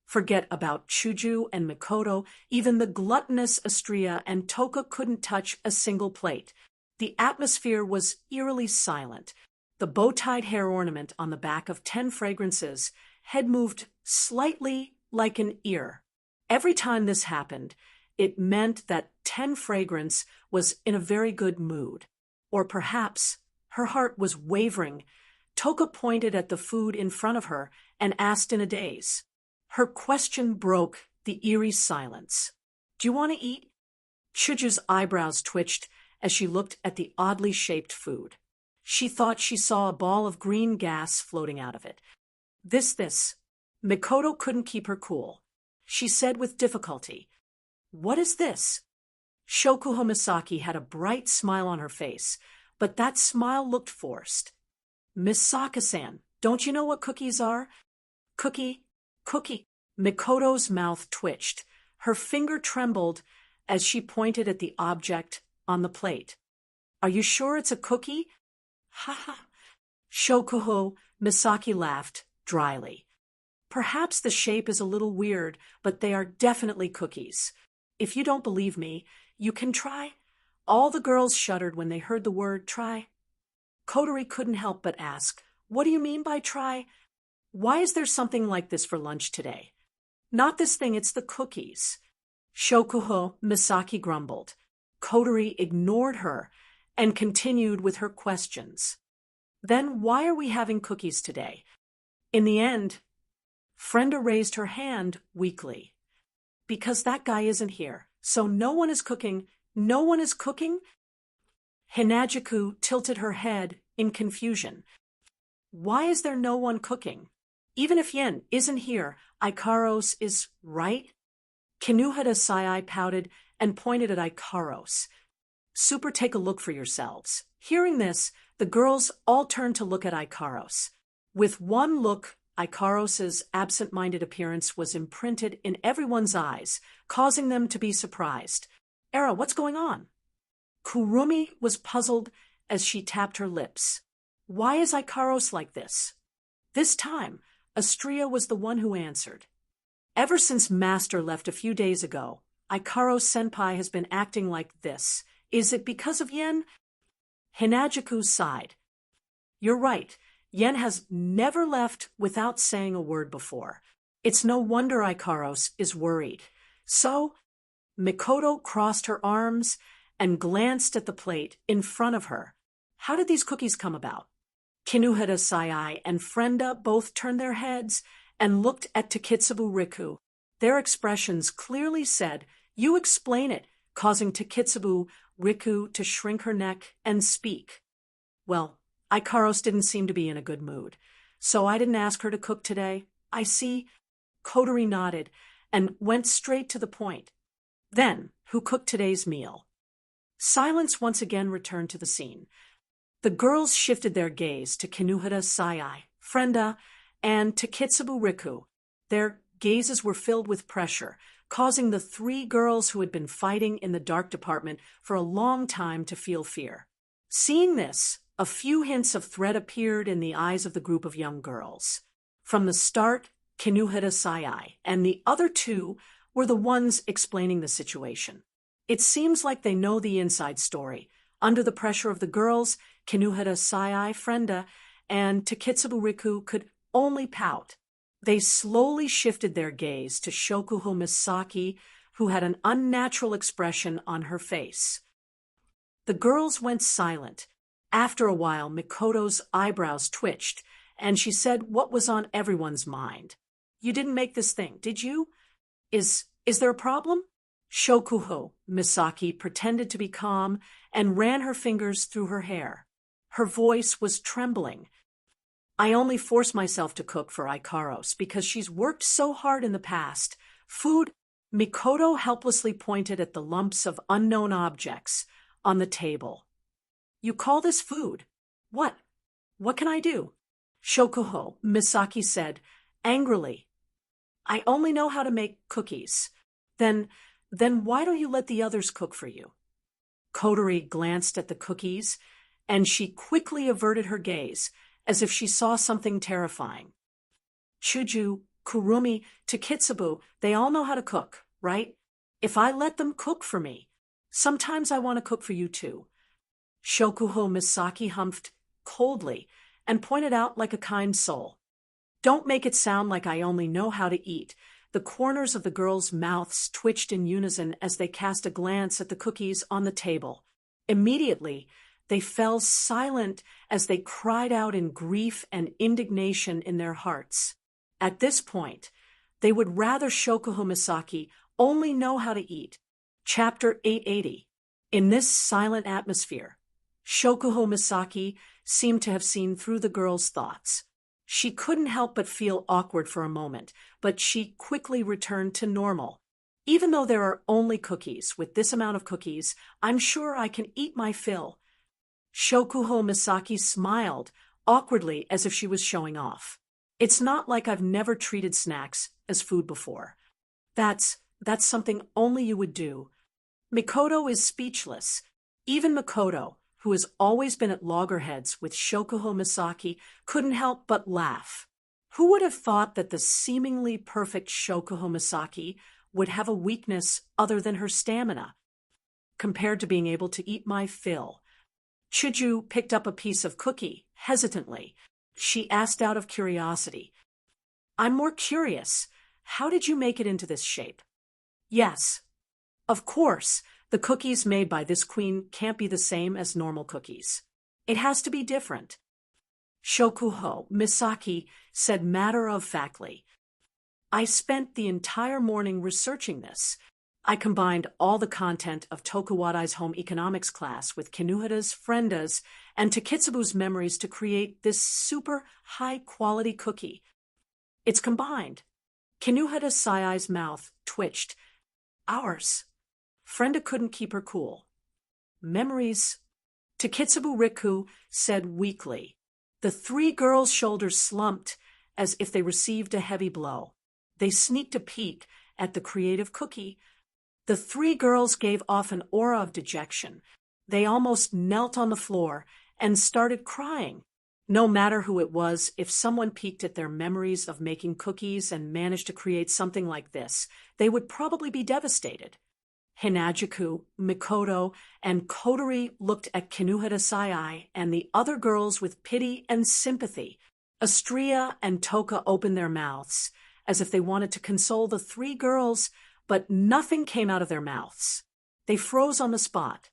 Forget about Shoujo and Mikoto, even the gluttonous Astria and Toka couldn't touch a single plate. The atmosphere was eerily silent. The bow-tied hair ornament on the back of 10 fragrances had moved slightly like an ear. Every time this happened, it meant that 10 fragrance was in a very good mood. Or perhaps her heart was wavering. Toka pointed at the food in front of her and asked in a daze. Her question broke the eerie silence. "Do you want to eat?" Shoujo's eyebrows twitched as she looked at the oddly shaped food. She thought she saw a ball of green gas floating out of it. This. Mikoto couldn't keep her cool. She said with difficulty, "What is this?" Shokuho Misaki had a bright smile on her face, but that smile looked forced. "Misaka-san, don't you know what cookies are?" Cookie. Mikoto's mouth twitched. Her finger trembled as she pointed at the object on the plate. "Are you sure it's a cookie?" "Ha ha." Shokuho Misaki laughed dryly. "Perhaps the shape is a little weird, but they are definitely cookies. If you don't believe me, you can try." All the girls shuddered when they heard the word try. Kotori couldn't help but ask, "What do you mean by try? Why is there something like this for lunch today?" "Not this thing, it's the cookies." Shokuho Misaki grumbled. Kotori ignored her and continued with her questions. "Then why are we having cookies today?" In the end, Frenda raised her hand weakly. "Because that guy isn't here, so no one is cooking." "No one is cooking?" Hinajuku tilted her head in confusion. "Why is there no one cooking? Even if Yen isn't here, Ikaros is right?" Kinuhata Sai pouted and pointed at Ikaros. "Super, take a look for yourselves." Hearing this, the girls all turned to look at Ikaros. With one look, Ikaros's absent-minded appearance was imprinted in everyone's eyes, causing them to be surprised. "Era, what's going on?" Kurumi was puzzled as she tapped her lips. "Why is Ikaros like this?" This time, Astria was the one who answered. "Ever since Master left a few days ago, Ikaros-senpai has been acting like this. Is it because of Yen?" Hinajuku sighed. "You're right. Yen has never left without saying a word before. It's no wonder Ikaros is worried." So, Mikoto crossed her arms and glanced at the plate in front of her. "How did these cookies come about?" Kinuhata Sai and Frenda both turned their heads and looked at Takitsubu Riku. Their expressions clearly said, "You explain it," causing Takitsubu Riku to shrink her neck and speak. "Well, Ikaros didn't seem to be in a good mood, so I didn't ask her to cook today." "I see." Kotori nodded and went straight to the point. "Then, who cooked today's meal?" Silence once again returned to the scene. The girls shifted their gaze to Kinuhata Sai, Frenda, and Takitsubu Riku. Their gazes were filled with pressure, causing the three girls who had been fighting in the dark department for a long time to feel fear. Seeing this, a few hints of threat appeared in the eyes of the group of young girls. From the start, Kinuhata Sai and the other two were the ones explaining the situation. It seems like they know the inside story. Under the pressure of the girls, Kinuhata Sai, Frenda, and Takitsubu Riku could only pout. They slowly shifted their gaze to Shokuho Misaki, who had an unnatural expression on her face. The girls went silent. After a while, Mikoto's eyebrows twitched, and she said what was on everyone's mind. "You didn't make this thing, did you? Is there a problem?" Shokuho Misaki pretended to be calm and ran her fingers through her hair. Her voice was trembling. "I only force myself to cook for Ikaros because she's worked so hard in the past. Food." Mikoto helplessly pointed at the lumps of unknown objects on the table. "You call this food? What? What can I do?" Shokuho Misaki said angrily. "I only know how to make cookies." Then why don't you let the others cook for you?" Kotori glanced at the cookies, and she quickly averted her gaze, as if she saw something terrifying. "Shoujo, Kurumi, Takitsubu, they all know how to cook, right? If I let them cook for me, sometimes I want to cook for you too." Shokuho Misaki humphed coldly and pointed out like a kind soul. "Don't make it sound like I only know how to eat." The corners of the girls' mouths twitched in unison as they cast a glance at the cookies on the table. Immediately, they fell silent as they cried out in grief and indignation in their hearts. At this point, they would rather Shokuho Misaki only know how to eat. Chapter 880. In this silent atmosphere, Shokuho Misaki seemed to have seen through the girls' thoughts. She couldn't help but feel awkward for a moment, but she quickly returned to normal. "Even though there are only cookies, with this amount of cookies, I'm sure I can eat my fill." Shokuho Misaki smiled, awkwardly as if she was showing off. "It's not like I've never treated snacks as food before. That's something only you would do." Mikoto is speechless. Even Mikoto, who has always been at loggerheads with Shokuho Misaki, couldn't help but laugh. Who would have thought that the seemingly perfect Shokuho Misaki would have a weakness other than her stamina? compared to being able to eat my fill. Shoujo picked up a piece of cookie, hesitantly. She asked out of curiosity. I'm more curious. How did you make it into this shape? Yes. Of course, the cookies made by this queen can't be the same as normal cookies. It has to be different. Shokuho Misaki said matter-of-factly. I spent the entire morning researching this. I combined all the content of Tokuwadai's home economics class with Kinuhata's, Frenda's, and Takitsubu's memories to create this super high-quality cookie. It's combined. Kinuhata Sayai's mouth twitched. Ours. Frenda couldn't keep her cool. Memories. Takitsubu Riku said weakly. The three girls' shoulders slumped as if they received a heavy blow. They sneaked a peek at the creative cookie. The three girls gave off an aura of dejection. They almost knelt on the floor and started crying. No matter who it was, if someone peeked at their memories of making cookies and managed to create something like this, they would probably be devastated. Hinajuku, Mikoto, and Kotori looked at Kinuhata Sayai and the other girls with pity and sympathy. Astria and Toka opened their mouths, as if they wanted to console the three girls, but nothing came out of their mouths. They froze on the spot.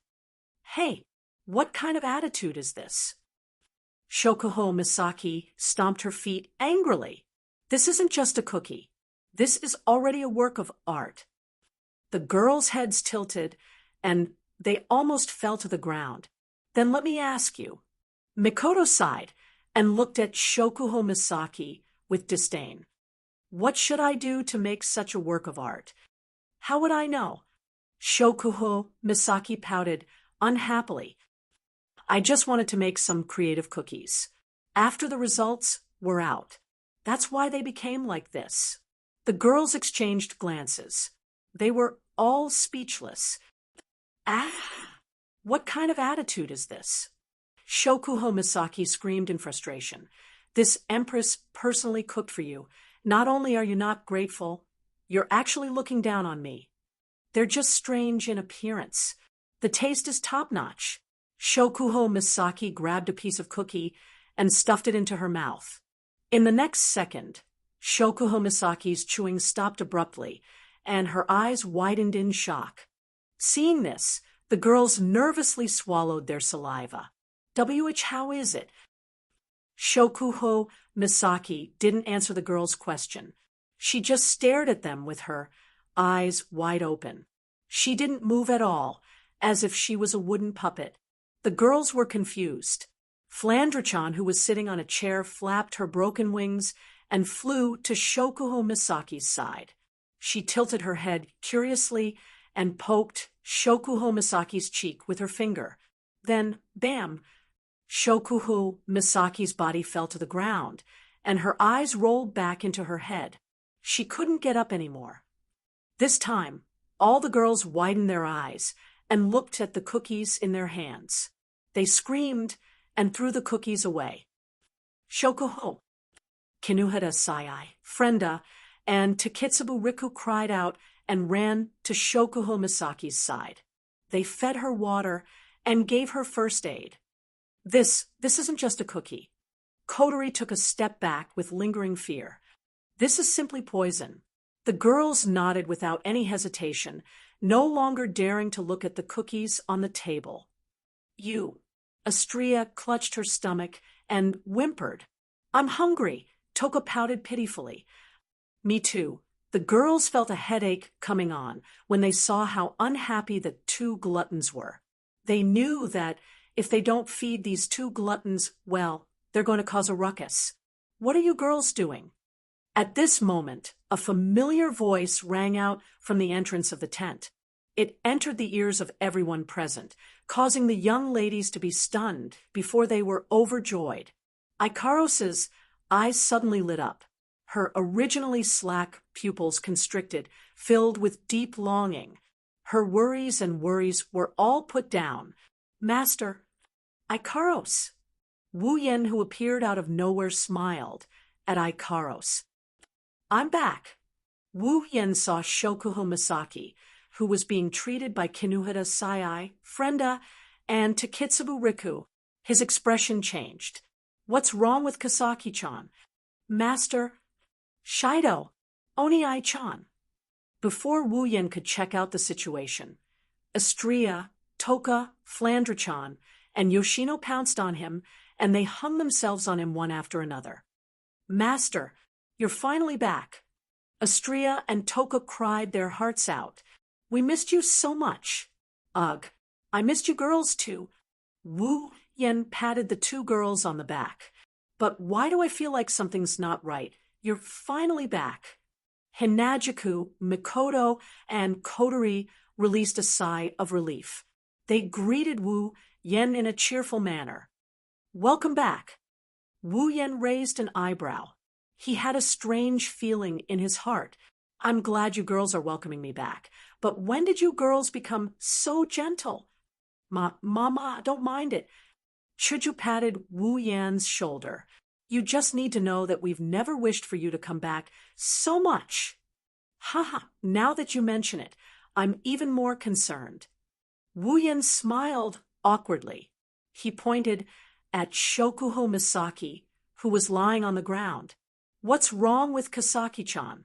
Hey, what kind of attitude is this? Shokuho Misaki stomped her feet angrily. This isn't just a cookie. This is already a work of art. The girls' heads tilted, and they almost fell to the ground. Then let me ask you. Mikoto sighed and looked at Shokuho Misaki with disdain. What should I do to make such a work of art? How would I know? Shokuho Misaki pouted unhappily. I just wanted to make some creative cookies. After the results were out. That's why they became like this. The girls exchanged glances. They were all speechless. Ah! What kind of attitude is this? Shokuho Misaki screamed in frustration. This empress personally cooked for you. Not only are you not grateful, you're actually looking down on me. They're just strange in appearance. The taste is top-notch. Shokuho Misaki grabbed a piece of cookie and stuffed it into her mouth. In the next second, Shokuho Misaki's chewing stopped abruptly, and her eyes widened in shock. Seeing this, the girls nervously swallowed their saliva. How is it? Shokuho Misaki didn't answer the girls' question. She just stared at them with her eyes wide open. She didn't move at all, as if she was a wooden puppet. The girls were confused. Flandra-chan, who was sitting on a chair, flapped her broken wings and flew to Shokuho Misaki's side. She tilted her head curiously and poked Shokuho Misaki's cheek with her finger. Then, bam! Shokuho Misaki's body fell to the ground, and her eyes rolled back into her head. She couldn't get up anymore. This time, all the girls widened their eyes and looked at the cookies in their hands. They screamed and threw the cookies away. Shokuho, Kinuhata Sayai, Frenda, and Takitsubu Riku cried out and ran to Shokuho Misaki's side. They fed her water and gave her first aid. This isn't just a cookie. Kotori took a step back with lingering fear. This is simply poison. The girls nodded without any hesitation, no longer daring to look at the cookies on the table. You. Astria clutched her stomach and whimpered. I'm hungry, Toka pouted pitifully. Me too. The girls felt a headache coming on when they saw how unhappy the two gluttons were. They knew that if they don't feed these two gluttons, well, they're going to cause a ruckus. What are you girls doing? At this moment, a familiar voice rang out from the entrance of the tent. It entered the ears of everyone present, causing the young ladies to be stunned before they were overjoyed. Ikaros's eyes suddenly lit up. Her originally slack pupils constricted, filled with deep longing. Her worries were all put down. Master, Ikaros. Wu Yen, who appeared out of nowhere, smiled at Ikaros. I'm back. Wu Yen saw Shokuho Misaki, who was being treated by Kinuhida Sai, Frenda, and Takitsubu Riku. His expression changed. What's wrong with Kasaki-chan? Master Shoujo, Oniai-chan. Before Wu Yen could check out the situation, Estrella, Toka, Flandra-chan, and Yoshino pounced on him, and they hung themselves on him one after another. Master, you're finally back. Estrella and Toka cried their hearts out. We missed you so much. Ugh, I missed you girls too. Wu Yen patted the two girls on the back. But why do I feel like something's not right? You're finally back. Hinajuku, Mikoto, and Kotori released a sigh of relief. They greeted Wu Yen in a cheerful manner. Welcome back. Wu Yen raised an eyebrow. He had a strange feeling in his heart. I'm glad you girls are welcoming me back. But when did you girls become so gentle? Mama, don't mind it. Shoujo patted Wu Yan's shoulder. You just need to know that we've never wished for you to come back so much. Haha, now that you mention it, I'm even more concerned. Wu Yan smiled awkwardly. He pointed at Shokuho Misaki, who was lying on the ground. What's wrong with Kasaki-chan?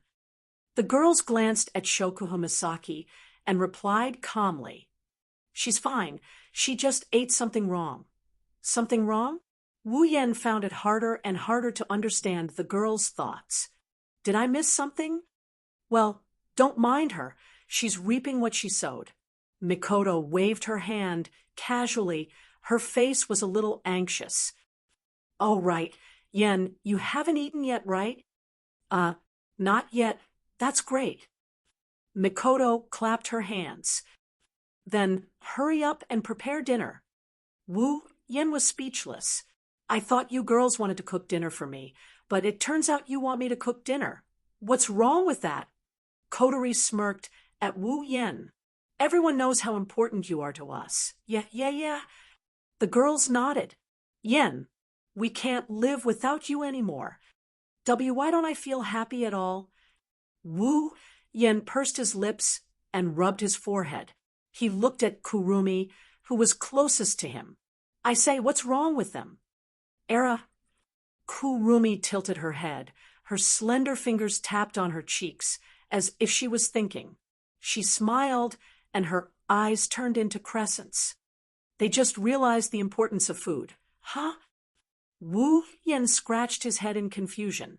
The girls glanced at Shokuho Misaki and replied calmly. She's fine. She just ate something wrong. Something wrong? Wu Yen found it harder and harder to understand the girls' thoughts. Did I miss something? Well, don't mind her. She's reaping what she sowed. Mikoto waved her hand casually. Her face was a little anxious. Oh, right. Yen, you haven't eaten yet, right? Not yet. That's great. Mikoto clapped her hands. Then hurry up and prepare dinner. Wu Yen was speechless. I thought you girls wanted to cook dinner for me, but it turns out you want me to cook dinner. What's wrong with that? Kotori smirked at Wu Yen. Everyone knows how important you are to us. Yeah. The girls nodded. Yen, we can't live without you anymore. Why don't I feel happy at all? Wu Yen pursed his lips and rubbed his forehead. He looked at Kurumi, who was closest to him. I say, what's wrong with them? Kurumi tilted her head. Her slender fingers tapped on her cheeks, as if she was thinking. She smiled, and her eyes turned into crescents. They just realized the importance of food. Huh? Wu Yen scratched his head in confusion.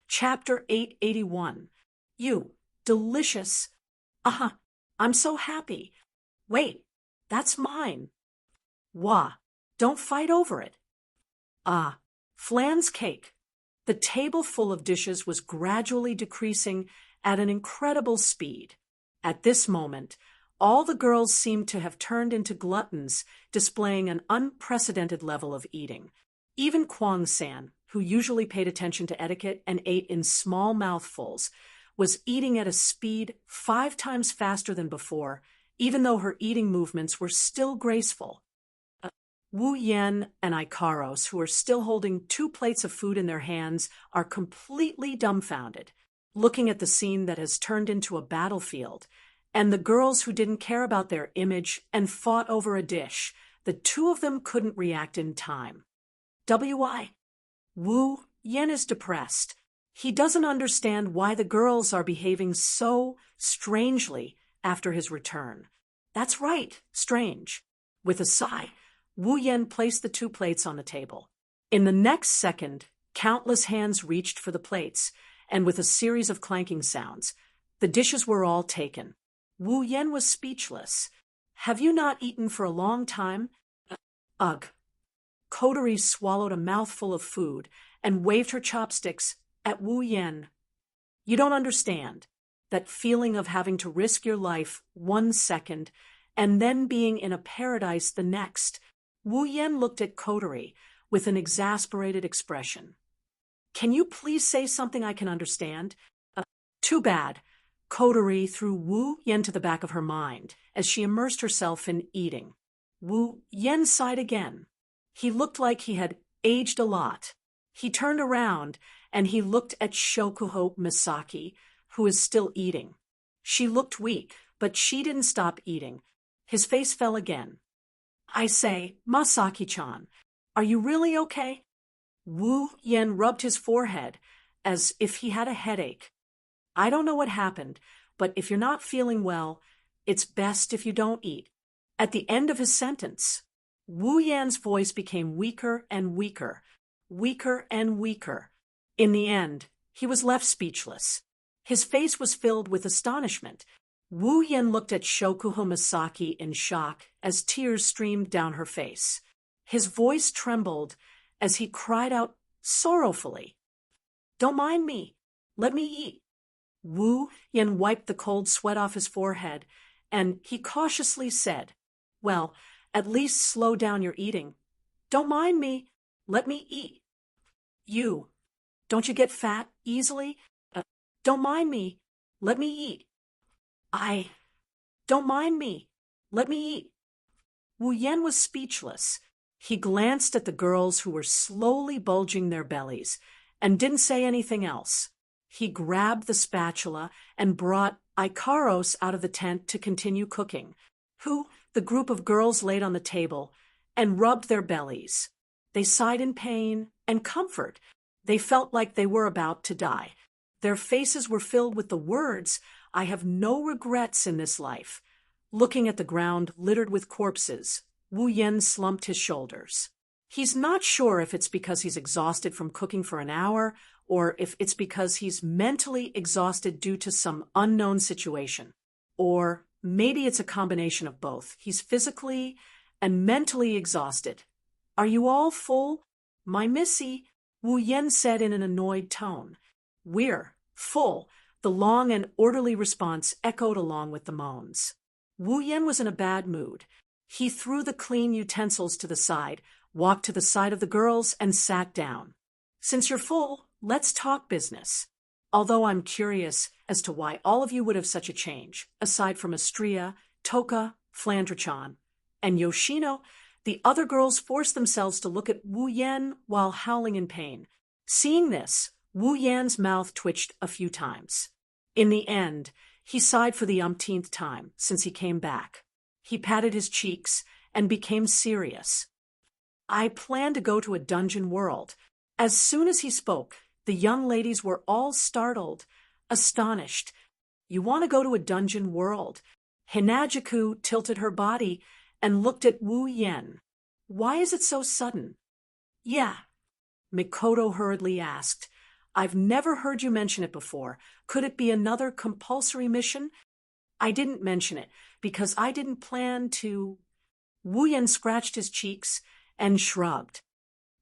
Chapter 881. You, delicious. I'm so happy. Wait, that's mine. Wah, don't fight over it. Flan's cake. The table full of dishes was gradually decreasing at an incredible speed. At this moment, all the girls seemed to have turned into gluttons, displaying an unprecedented level of eating. Even Kwang-san, who usually paid attention to etiquette and ate in small mouthfuls, was eating at a speed 5 times faster than before, even though her eating movements were still graceful. Wu Yen and Ikaros, who are still holding 2 plates of food in their hands, are completely dumbfounded, looking at the scene that has turned into a battlefield, and the girls who didn't care about their image and fought over a dish. The 2 of them couldn't react in time. Wu Yen is depressed. He doesn't understand why the girls are behaving so strangely after his return. That's right, strange. With a sigh, Wu Yen placed the 2 plates on the table. In the next second, countless hands reached for the plates, and with a series of clanking sounds, the dishes were all taken. Wu Yen was speechless. Have you not eaten for a long time? Ugh. Kotori swallowed a mouthful of food and waved her chopsticks at Wu Yen. You don't understand. That feeling of having to risk your life 1 second and then being in a paradise the next. Wu Yen looked at Kotori with an exasperated expression. Can you please say something I can understand? Too bad. Kotori threw Wu Yen to the back of her mind as she immersed herself in eating. Wu Yen sighed again. He looked like he had aged a lot. He turned around and he looked at Shokuho Misaki, who is still eating. She looked weak, but she didn't stop eating. His face fell again. I say, Masaki-chan, are you really okay? Wu Yen rubbed his forehead as if he had a headache. I don't know what happened, but if you're not feeling well, it's best if you don't eat. At the end of his sentence, Wu Yan's voice became weaker and weaker, weaker and weaker. In the end, he was left speechless. His face was filled with astonishment. Wu Yan looked at Shokuho Misaki in shock as tears streamed down her face. His voice trembled as he cried out sorrowfully, "Don't mind me. Let me eat." Wu Yan wiped the cold sweat off his forehead, and he cautiously said, "Well, at least slow down your eating. Don't mind me. Let me eat." Don't you get fat easily? Don't mind me. Let me eat." Don't mind me. Let me eat." Wu Yen was speechless. He glanced at the girls who were slowly bulging their bellies and didn't say anything else. He grabbed the spatula and brought Ikaros out of the tent to continue cooking, who the group of girls laid on the table and rubbed their bellies. They sighed in pain and comfort. They felt like they were about to die. Their faces were filled with the words, "I have no regrets in this life." Looking at the ground littered with corpses, Wu Yen slumped his shoulders. He's not sure if it's because he's exhausted from cooking for an hour or if it's because he's mentally exhausted due to some unknown situation. Or maybe it's a combination of both. He's physically and mentally exhausted. "Are you all full?" "My missy," Wu Yen said in an annoyed tone. "We're full." The long and orderly response echoed along with the moans. Wu Yen was in a bad mood. He threw the clean utensils to the side, walked to the side of the girls, and sat down. "Since you're full, let's talk business. Although I'm curious as to why all of you would have such a change, aside from Astria, Toka, Flandra-chan, and Yoshino, the other girls forced themselves to look at Wu Yen while howling in pain. Seeing this, Wu Yan's mouth twitched a few times. In the end, he sighed for the umpteenth time since he came back. He patted his cheeks and became serious. "I plan to go to a dungeon world." As soon as he spoke, the young ladies were all startled, astonished. "You want to go to a dungeon world?" Hinajuku tilted her body and looked at Wu Yen. "Why is it so sudden?" "Yeah," Mikoto hurriedly asked. "I've never heard you mention it before. Could it be another compulsory mission?" "I didn't mention it because I didn't plan to." Wu Yen scratched his cheeks and shrugged.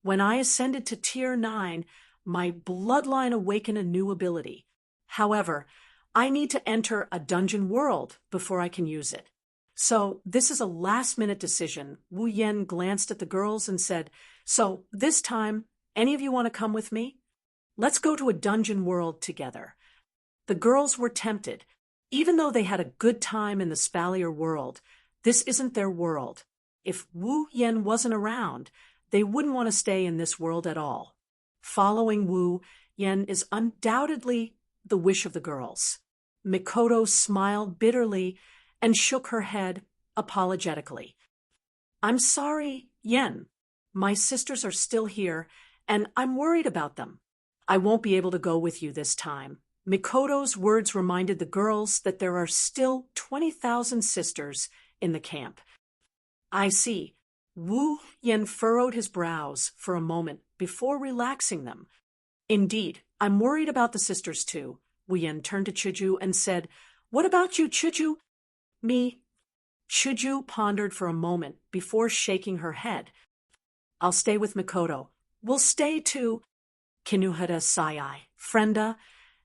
"When I ascended to Tier 9, my bloodline awakened a new ability. However, I need to enter a dungeon world before I can use it. So this is a last-minute decision." Wu Yen glanced at the girls and said, "So this time, any of you want to come with me? Let's go to a dungeon world together." The girls were tempted. Even though they had a good time in the Spalier world, this isn't their world. If Wu Yen wasn't around, they wouldn't want to stay in this world at all. Following Wu Yen is undoubtedly the wish of the girls. Mikoto smiled bitterly and shook her head apologetically. "I'm sorry, Yen. My sisters are still here, and I'm worried about them. I won't be able to go with you this time." Mikoto's words reminded the girls that there are still 20,000 sisters in the camp. "I see." Wu Yen furrowed his brows for a moment before relaxing them. "Indeed, I'm worried about the sisters too." Wu Yen turned to Chuju and said, "What about you, Chuju?" "Me?" Chuju pondered for a moment before shaking her head. "I'll stay with Mikoto." "We'll stay too." Kinuhara Sayai, Frenda,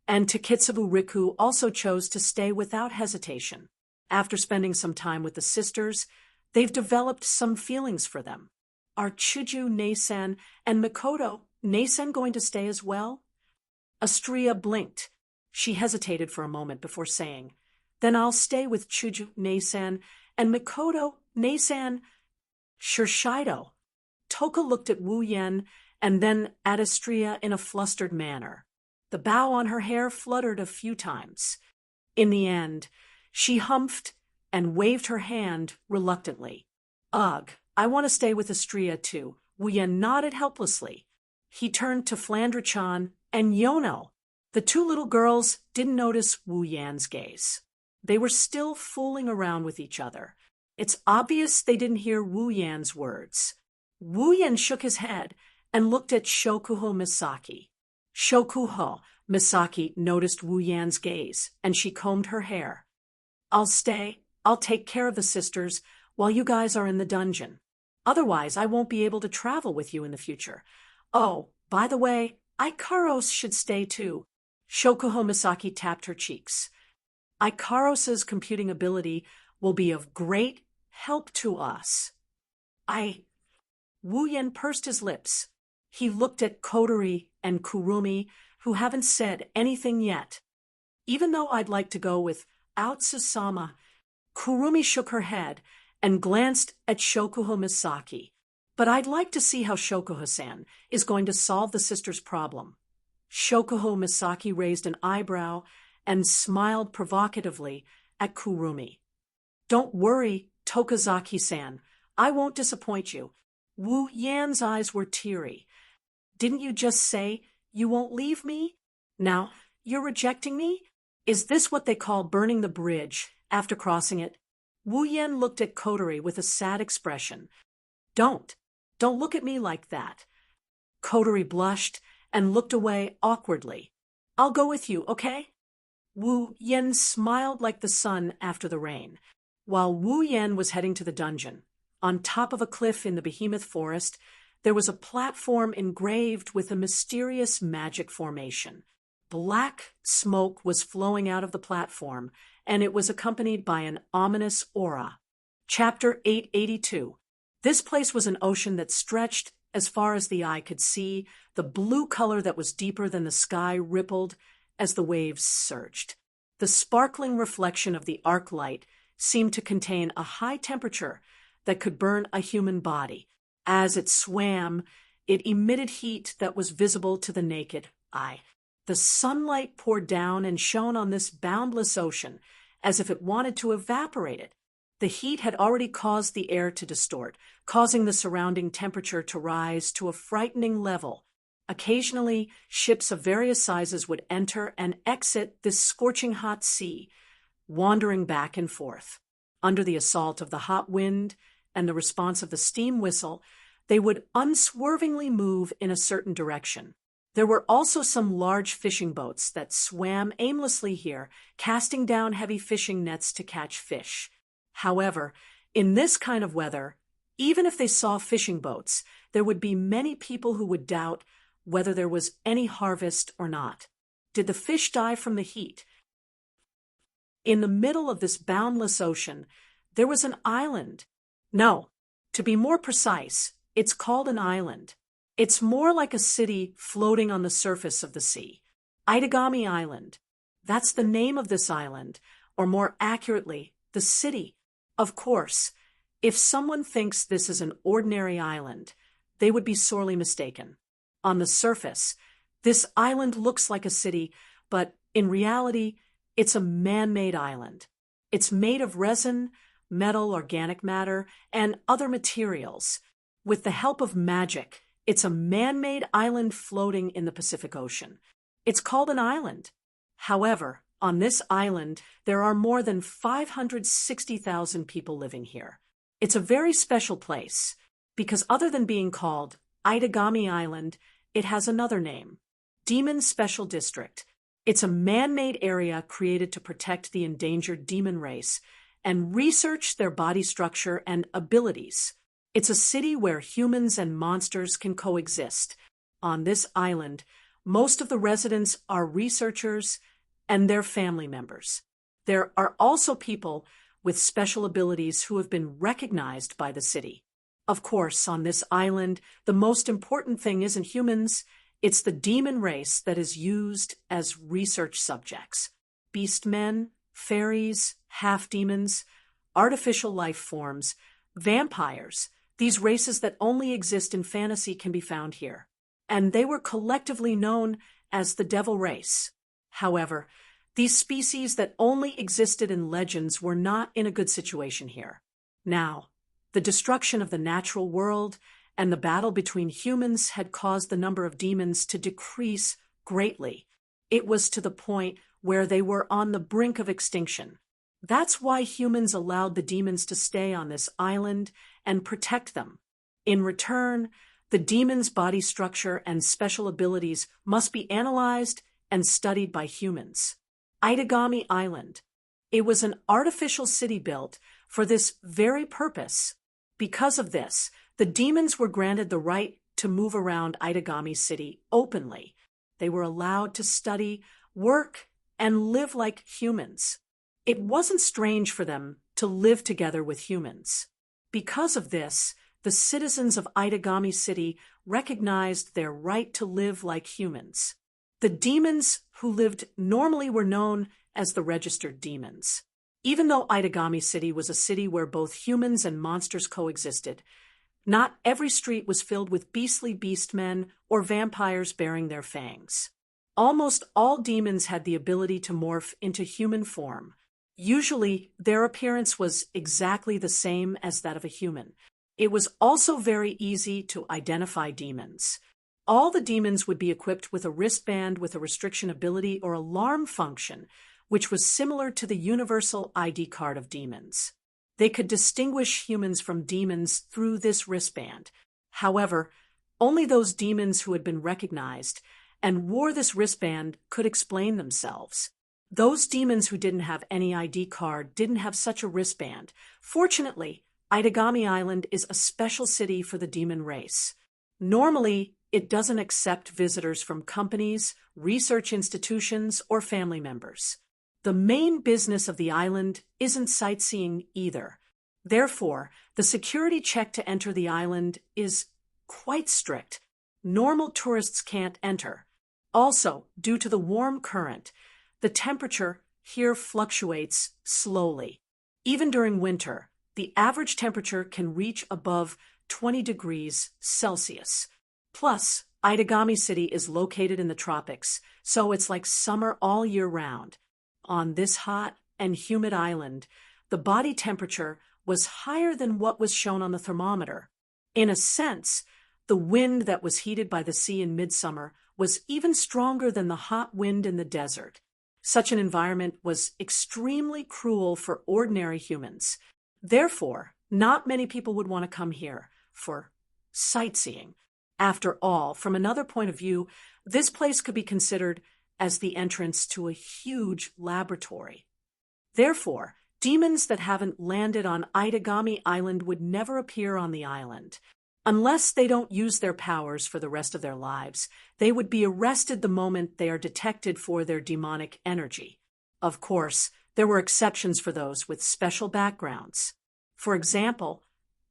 and Takitsubu Riku also chose to stay without hesitation. After spending some time with the sisters, they've developed some feelings for them. Are Chuju, Nei-san, and Mikoto, Nei-san, going to stay as well? Astria blinked. She hesitated for a moment before saying, "Then I'll stay with Chuju, Nei-san, and Mikoto, Nei-san." Shirshido. Toka looked at Wu Yen and then at Astria in a flustered manner. The bow on her hair fluttered a few times. In the end, She humphed and waved her hand reluctantly. Ugh, I want to stay with Estrella too. Wu Yan nodded helplessly. He turned to Flandra-chan and Yono. The two little girls didn't notice Wu Yan's gaze. They were still fooling around with each other. It's obvious they didn't hear Wu Yan's words. Wu Yan shook his head and looked at Shokuho Misaki. Shokuho Misaki noticed Wu Yan's gaze, and she combed her hair. I'll stay. I'll take care of the sisters while you guys are in the dungeon. Otherwise, I won't be able to travel with you in the future. Oh, by the way, Ikaros should stay too. Shokuho Misaki tapped her cheeks. Ikaros's computing ability will be of great help to us. Wu Yan pursed his lips. He looked at Kotori and Kurumi, who haven't said anything yet. Even though I'd like to go without Susama, Kurumi shook her head and glanced at Shokuho Misaki. But I'd like to see how Shokuho-san is going to solve the sisters' problem. Shokuho Misaki raised an eyebrow and smiled provocatively at Kurumi. Don't worry, Tokazaki-san. I won't disappoint you. Wu Yan's eyes were teary. Didn't you just say you won't leave me? Now, you're rejecting me? Is this what they call burning the bridge after crossing it? Wu Yan looked at Kotori with a sad expression. Don't look at me like that. Kotori blushed and looked away awkwardly. I'll go with you, okay? Wu Yan smiled like the sun after the rain. While Wu Yan was heading to the dungeon, on top of a cliff in the Behemoth Forest, there was a platform engraved with a mysterious magic formation. Black smoke was flowing out of the platform, and it was accompanied by an ominous aura. Chapter 882. This place was an ocean that stretched as far as the eye could see. The blue color that was deeper than the sky rippled as the waves surged. The sparkling reflection of the arc light seemed to contain a high temperature that could burn a human body. As it swam, it emitted heat that was visible to the naked eye. The sunlight poured down and shone on this boundless ocean as if it wanted to evaporate it. The heat had already caused the air to distort, causing the surrounding temperature to rise to a frightening level. Occasionally, ships of various sizes would enter and exit this scorching hot sea, wandering back and forth. Under the assault of the hot wind and the response of the steam whistle, they would unswervingly move in a certain direction. There were also some large fishing boats that swam aimlessly here, casting down heavy fishing nets to catch fish. However, in this kind of weather, even if they saw fishing boats, there would be many people who would doubt whether there was any harvest or not. Did the fish die from the heat? In the middle of this boundless ocean, there was an island. No, to be more precise, it's called an island. It's more like a city floating on the surface of the sea. Itagami Island. That's the name of this island, or more accurately, the city. Of course, if someone thinks this is an ordinary island, they would be sorely mistaken. On the surface, this island looks like a city, but in reality, it's a man-made island. It's made of resin, metal, organic matter, and other materials. With the help of magic, it's a man-made island floating in the Pacific Ocean. It's called an island. However, on this island, there are more than 560,000 people living here. It's a very special place, because other than being called Itagami Island, it has another name, Demon Special District. It's a man-made area created to protect the endangered demon race and research their body structure and abilities. It's a city where humans and monsters can coexist. On this island, most of the residents are researchers and their family members. There are also people with special abilities who have been recognized by the city. Of course, on this island, the most important thing isn't humans, it's the demon race that is used as research subjects. Beastmen, fairies, half-demons, artificial life forms, vampires. These races that only exist in fantasy can be found here. And they were collectively known as the devil race. However, These species that only existed in legends were not in a good situation here. Now, the destruction of the natural world and the battle between humans had caused the number of demons to decrease greatly. It was to the point where they were on the brink of extinction. That's why humans allowed the demons to stay on this island and protect them. In return, the demons' body structure and special abilities must be analyzed and studied by humans. Aitagami Island. It was an artificial city built for this very purpose. Because of this, the demons were granted the right to move around Aitagami City openly. They were allowed to study, work, and live like humans. It wasn't strange for them to live together with humans. Because of this, the citizens of Aitagami City recognized their right to live like humans. The demons who lived normally were known as the registered demons. Even though Aitagami City was a city where both humans and monsters coexisted, not every street was filled with beastly beastmen or vampires bearing their fangs. Almost all demons had the ability to morph into human form. Usually, their appearance was exactly the same as that of a human. It was also very easy to identify demons. All the demons would be equipped with a wristband with a restriction ability or alarm function, which was similar to the universal ID card of demons. They could distinguish humans from demons through this wristband. However, only those demons who had been recognized and wore this wristband could explain themselves. Those demons who didn't have any ID card didn't have such a wristband. Fortunately, Aitagami Island is a special city for the demon race. Normally, it doesn't accept visitors from companies, research institutions, or family members. The main business of the island isn't sightseeing either. Therefore, the security check to enter the island is quite strict. Normal tourists can't enter. Also, due to the warm current, the temperature here fluctuates slowly. Even during winter, the average temperature can reach above 20 degrees Celsius. Plus, Aitagami City is located in the tropics, so it's like summer all year round. On this hot and humid island, the body temperature was higher than what was shown on the thermometer. In a sense, the wind that was heated by the sea in midsummer was even stronger than the hot wind in the desert. Such an environment was extremely cruel for ordinary humans. Therefore, not many people would want to come here for sightseeing. After all, from another point of view, this place could be considered as the entrance to a huge laboratory. Therefore, demons that haven't landed on Aitagami Island would never appear on the island. Unless they don't use their powers for the rest of their lives, they would be arrested the moment they are detected for their demonic energy. Of course, there were exceptions for those with special backgrounds. For example,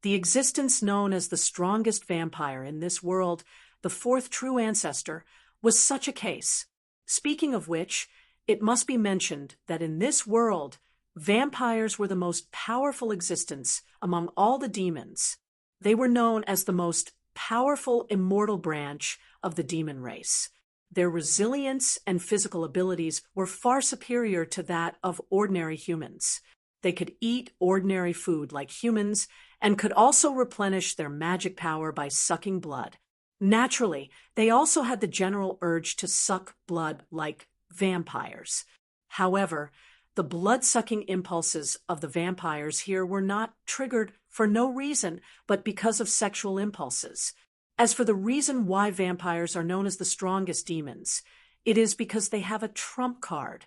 the existence known as the strongest vampire in this world, the fourth true ancestor, was such a case. Speaking of which, it must be mentioned that in this world, vampires were the most powerful existence among all the demons. They were known as the most powerful immortal branch of the demon race. Their resilience and physical abilities were far superior to that of ordinary humans. They could eat ordinary food like humans and could also replenish their magic power by sucking blood. Naturally, they also had the general urge to suck blood like vampires. However, the blood-sucking impulses of the vampires here were not triggered for no reason but because of sexual impulses. As for the reason why vampires are known as the strongest demons, it is because they have a trump card.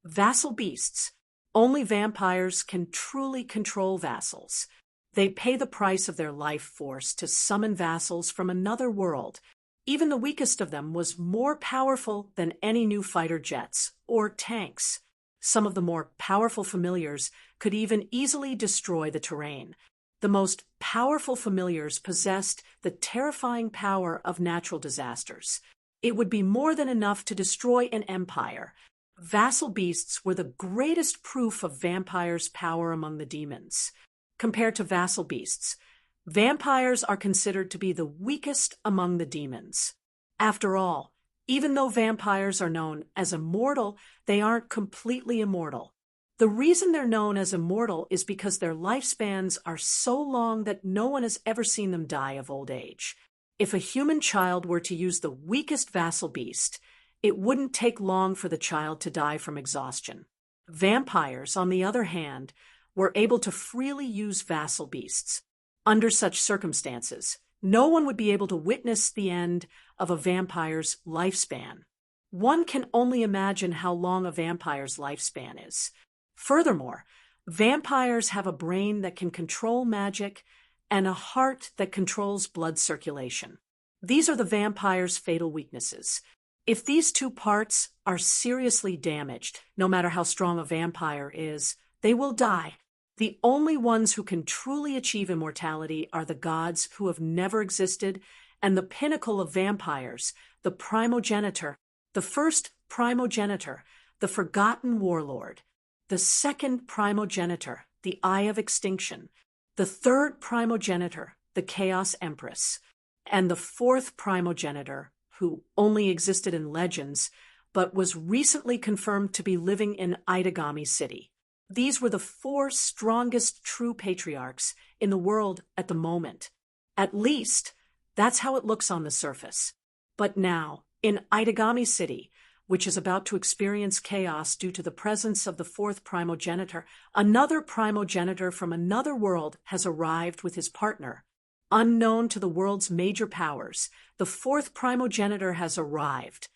Vassal beasts. Only vampires can truly control vassals. They pay the price of their life force to summon vassals from another world. Even the weakest of them was more powerful than any new fighter jets or tanks. Some of the more powerful familiars could even easily destroy the terrain. The most powerful familiars possessed the terrifying power of natural disasters. It would be more than enough to destroy an empire. Vassal beasts were the greatest proof of vampires' power among the demons. Compared to vassal beasts, vampires are considered to be the weakest among the demons. After all, Even though vampires are known as immortal, they aren't completely immortal. The reason they're known as immortal is because their lifespans are so long that no one has ever seen them die of old age. If a human child were to use the weakest vassal beast, it wouldn't take long for the child to die from exhaustion. Vampires, on the other hand, were able to freely use vassal beasts. Under such circumstances, no one would be able to witness the end of a vampire's lifespan. One can only imagine how long a vampire's lifespan is. Furthermore, vampires have a brain that can control magic and a heart that controls blood circulation. These are the vampire's fatal weaknesses. If these two parts are seriously damaged, no matter how strong a vampire is, they will die. The only ones who can truly achieve immortality are the gods who have never existed, and the pinnacle of vampires, the primogenitor, the first primogenitor, the forgotten warlord, the second primogenitor, the Eye of Extinction, the third primogenitor, the Chaos Empress, and the fourth primogenitor, who only existed in legends, but was recently confirmed to be living in Itagami City. These were the four strongest true patriarchs in the world at the moment. At least, that's how it looks on the surface. But now, in Itagami City, which is about to experience chaos due to the presence of the fourth primogenitor, another primogenitor from another world has arrived with his partner. Unknown to the world's major powers, the fourth primogenitor has arrived.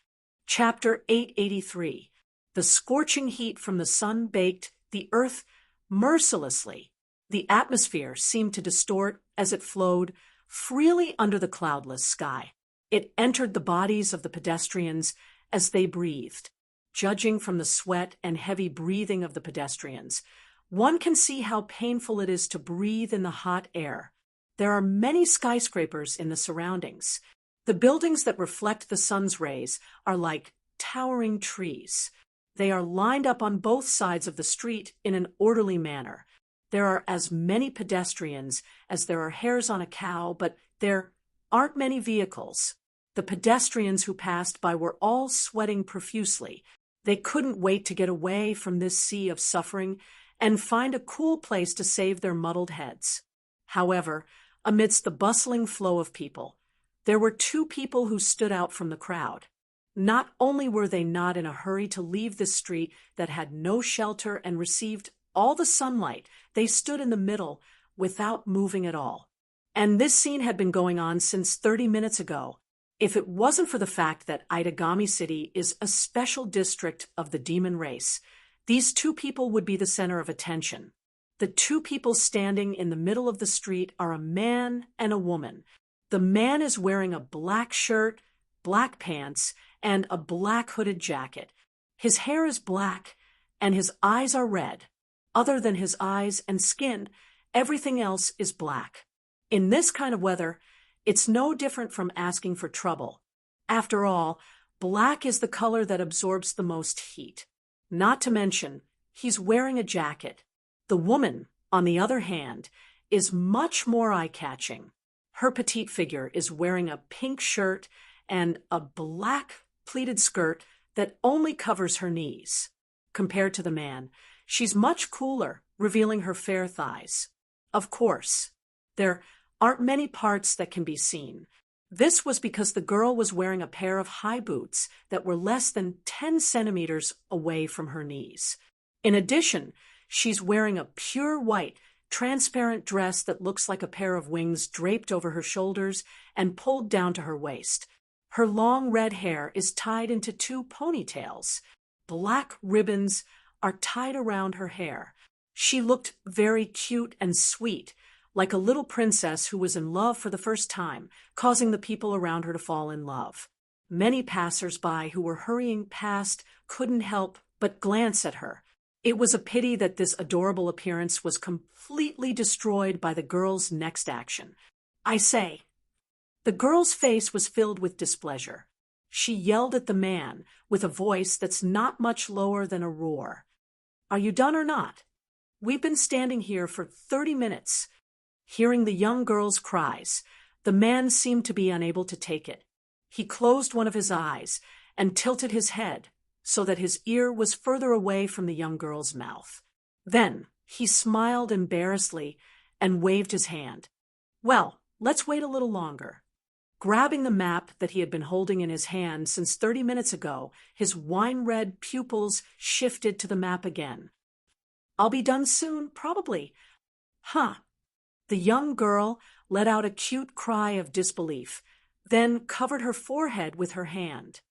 Chapter 883. The scorching heat from the sun baked the earth mercilessly. The atmosphere seemed to distort as it flowed freely under the cloudless sky. It entered the bodies of the pedestrians as they breathed. Judging from the sweat and heavy breathing of the pedestrians, one can see how painful it is to breathe in the hot air. There are many skyscrapers in the surroundings. The buildings that reflect the sun's rays are like towering trees. They are lined up on both sides of the street in an orderly manner. There are as many pedestrians as there are hairs on a cow, but there aren't many vehicles. The pedestrians who passed by were all sweating profusely. They couldn't wait to get away from this sea of suffering and find a cool place to save their muddled heads. However, amidst the bustling flow of people, there were two people who stood out from the crowd. Not only were they not in a hurry to leave this street that had no shelter and received all the sunlight, they stood in the middle without moving at all. And this scene had been going on since 30 minutes ago. If it wasn't for the fact that Itagami City is a special district of the demon race, these two people would be the center of attention. The two people standing in the middle of the street are a man and a woman. The man is wearing a black shirt, black pants, and a black hooded jacket. His hair is black, and his eyes are red. Other than his eyes and skin, everything else is black. In this kind of weather, it's no different from asking for trouble. After all, black is the color that absorbs the most heat. Not to mention, he's wearing a jacket. The woman, on the other hand, is much more eye-catching. Her petite figure is wearing a pink shirt and a black pleated skirt that only covers her knees. Compared to the man, she's much cooler, revealing her fair thighs. Of course, there aren't many parts that can be seen. This was because the girl was wearing a pair of high boots that were less than 10 centimeters away from her knees. In addition, she's wearing a pure white, transparent dress that looks like a pair of wings draped over her shoulders and pulled down to her waist. Her long red hair is tied into two ponytails. Black ribbons are tied around her hair. She looked very cute and sweet, like a little princess who was in love for the first time, causing the people around her to fall in love. Many passers-by who were hurrying past couldn't help but glance at her. It was a pity that this adorable appearance was completely destroyed by the girl's next action. I say, the girl's face was filled with displeasure. She yelled at the man with a voice that's not much lower than a roar. "Are you done or not? We've been standing here for 30 minutes. Hearing the young girl's cries, the man seemed to be unable to take it. He closed one of his eyes and tilted his head so that his ear was further away from the young girl's mouth. Then he smiled embarrassedly and waved his hand. Well, let's wait a little longer. Grabbing the map that he had been holding in his hand since 30 minutes ago, his wine-red pupils shifted to the map again. I'll be done soon, probably. Huh. The young girl let out a cute cry of disbelief, then covered her forehead with her hand.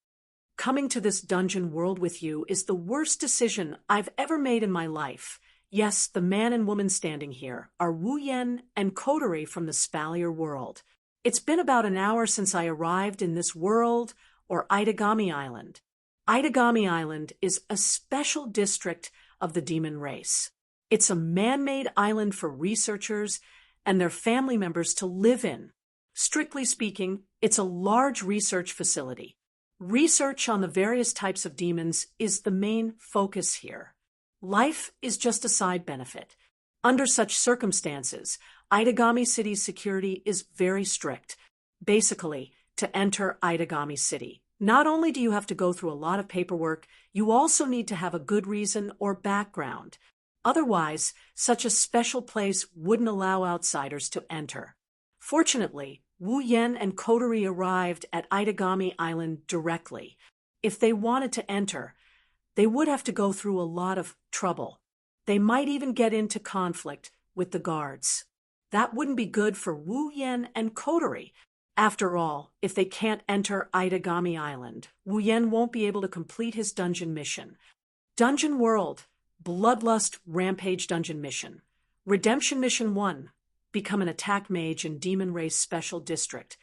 Coming to this dungeon world with you is the worst decision I've ever made in my life. Yes, the man and woman standing here are Wu Yen and Kodori from the Spalier world. It's been about an hour since I arrived in this world, or Itagami Island. Itagami Island is a special district of the demon race. It's a man-made island for researchers and their family members to live in. Strictly speaking, it's a large research facility. Research on the various types of demons is the main focus here. Life is just a side benefit. Under such circumstances, Itagami City's security is very strict. Basically, to enter Itagami City, not only do you have to go through a lot of paperwork, you also need to have a good reason or background. Otherwise, such a special place wouldn't allow outsiders to enter. Fortunately, Wu Yen and Kodori arrived at Itagami Island directly. If they wanted to enter, they would have to go through a lot of trouble. They might even get into conflict with the guards. That wouldn't be good for Wu Yen and Kodori. After all, if they can't enter Itagami Island, Wu Yen won't be able to complete his dungeon mission. Dungeon World, Bloodlust Rampage Dungeon Mission. Redemption Mission 1. Become an attack mage in Demon Race Special District.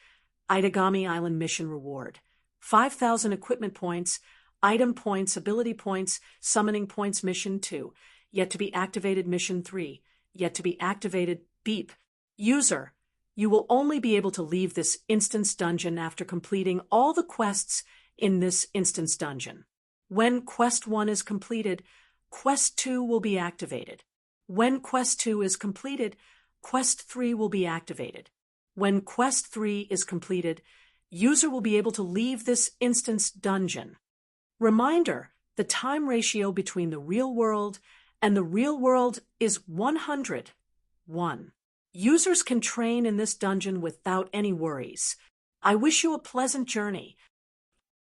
Itagami Island Mission Reward. 5,000 equipment points, item points, ability points, summoning points. Mission 2. Yet to be activated. Mission 3. Yet to be activated. Beep. User, you will only be able to leave this instance dungeon after completing all the quests in this instance dungeon. When Quest 1 is completed, Quest 2 will be activated. When Quest 2 is completed, Quest 3 will be activated. When Quest 3 is completed, user will be able to leave this instance dungeon. Reminder, the time ratio between the real world and the real world is 100:1. Users can train in this dungeon without any worries. I wish you a pleasant journey.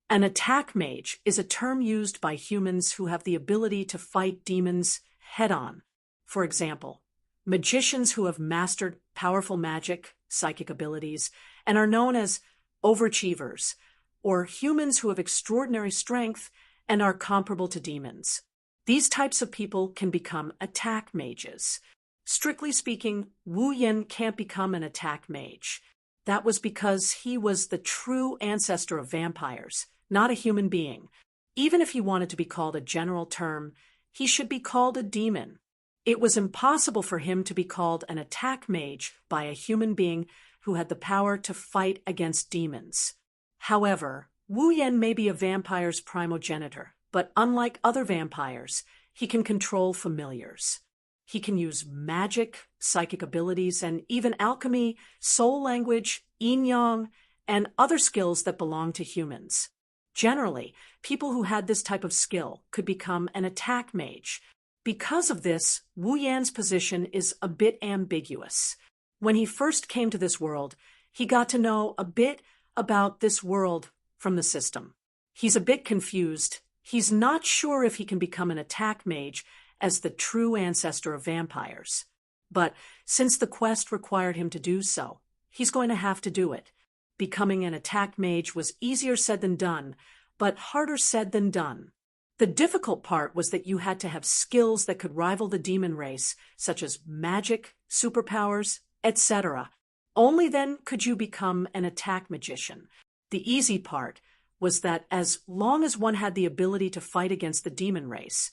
An attack mage is a term used by humans who have the ability to fight demons head-on. For example, magicians who have mastered powerful magic, psychic abilities, and are known as overachievers, or humans who have extraordinary strength and are comparable to demons. These types of people can become attack mages. Strictly speaking, Wu Yen can't become an attack mage. That was because he was the true ancestor of vampires, not a human being. Even if he wanted to be called a general term, he should be called a demon. It was impossible for him to be called an attack mage by a human being who had the power to fight against demons. However, Wu Yen may be a vampire's primogenitor, but unlike other vampires, he can control familiars. He can use magic, psychic abilities, and even alchemy, soul language, yin-yang, and other skills that belong to humans. Generally, people who had this type of skill could become an attack mage. Because of this, Wu Yan's position is a bit ambiguous. When he first came to this world, he got to know a bit about this world from the system. He's a bit confused. He's not sure if he can become an attack mage as the true ancestor of vampires. But since the quest required him to do so, he's going to have to do it. Becoming an attack mage was easier said than done, but harder said than done. The difficult part was that you had to have skills that could rival the demon race, such as magic, superpowers, etc. Only then could you become an attack magician. The easy part was that as long as one had the ability to fight against the demon race,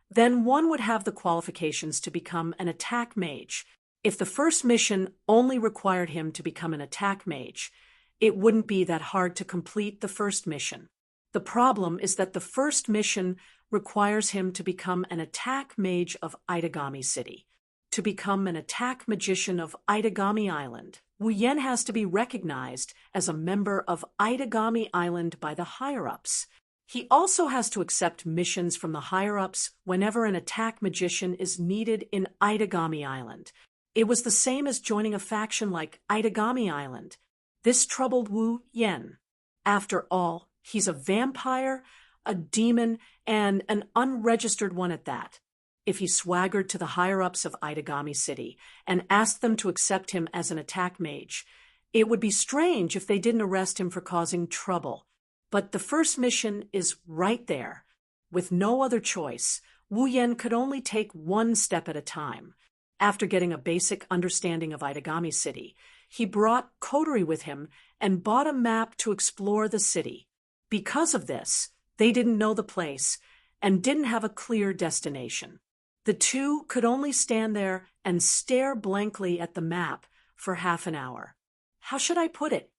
then one would have the qualifications to become an attack mage. If the first mission only required him to become an attack mage, it wouldn't be that hard to complete the first mission. The problem is that the first mission requires him to become an attack mage of Itagami City. To become an attack magician of Itagami Island, Wu Yen has to be recognized as a member of Itagami Island by the higher-ups. He also has to accept missions from the higher-ups whenever an attack magician is needed in Itagami Island. It was the same as joining a faction like Itagami Island. This troubled Wu Yen. After all, he's a vampire, a demon, and an unregistered one at that. If he swaggered to the higher-ups of Itagami City and asked them to accept him as an attack mage, it would be strange if they didn't arrest him for causing trouble. But the first mission is right there. With no other choice, Wu Yen could only take one step at a time. After getting a basic understanding of Itagami City, he brought Kotori with him and bought a map to explore the city. Because of this, they didn't know the place and didn't have a clear destination. The two could only stand there and stare blankly at the map for half an hour. How should I put it?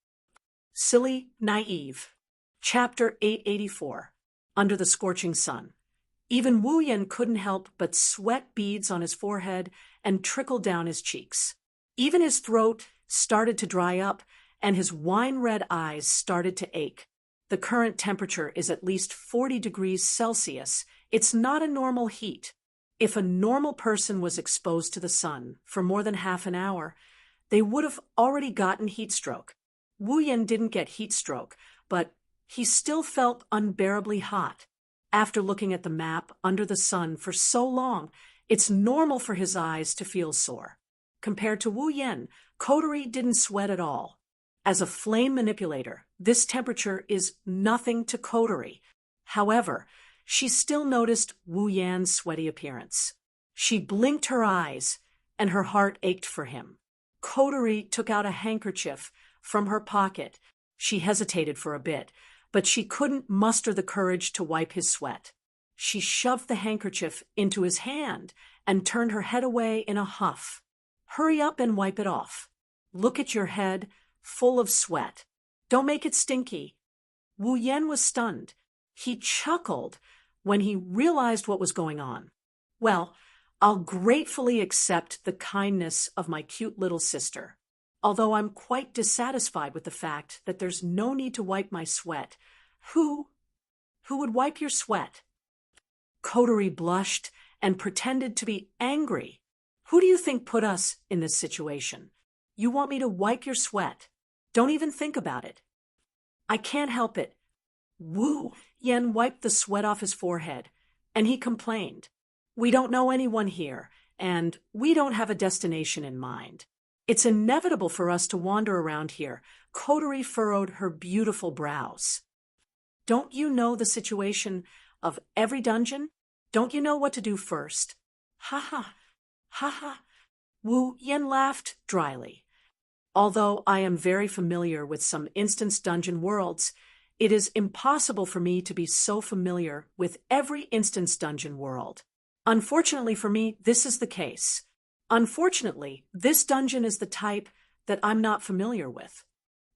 Silly, naive. Chapter 884. Under the Scorching Sun. Even Wu Yen couldn't help but sweat beads on his forehead and trickle down his cheeks. Even his throat started to dry up, and his wine-red eyes started to ache. The current temperature is at least 40 degrees Celsius. It's not a normal heat. If a normal person was exposed to the sun for more than half an hour, they would have already gotten heat stroke. Wu Yen didn't get heat stroke, but he still felt unbearably hot. After looking at the map under the sun for so long, it's normal for his eyes to feel sore. Compared to Wu Yen, Kotori didn't sweat at all. As a flame manipulator, this temperature is nothing to Kotori. However, she still noticed Wu Yan's sweaty appearance. She blinked her eyes, and her heart ached for him. Kotori took out a handkerchief from her pocket. She hesitated for a bit, but she couldn't muster the courage to wipe his sweat. She shoved the handkerchief into his hand and turned her head away in a huff. Hurry up and wipe it off. Look at your head, full of sweat. Don't make it stinky. Wu Yen was stunned. He chuckled when he realized what was going on. Well, I'll gratefully accept the kindness of my cute little sister. Although I'm quite dissatisfied with the fact that there's no need to wipe my sweat. Who would wipe your sweat? Kotori blushed and pretended to be angry. Who do you think put us in this situation? You want me to wipe your sweat? Don't even think about it. I can't help it. Wu Yen wiped the sweat off his forehead, and he complained. We don't know anyone here, and we don't have a destination in mind. It's inevitable for us to wander around here. Kotori furrowed her beautiful brows. Don't you know the situation of every dungeon? Don't you know what to do first? Ha ha, ha ha. Wu Yen laughed dryly. Although I am very familiar with some instance dungeon worlds, it is impossible for me to be so familiar with every instance dungeon world. Unfortunately for me, this is the case. Unfortunately, this dungeon is the type that I'm not familiar with.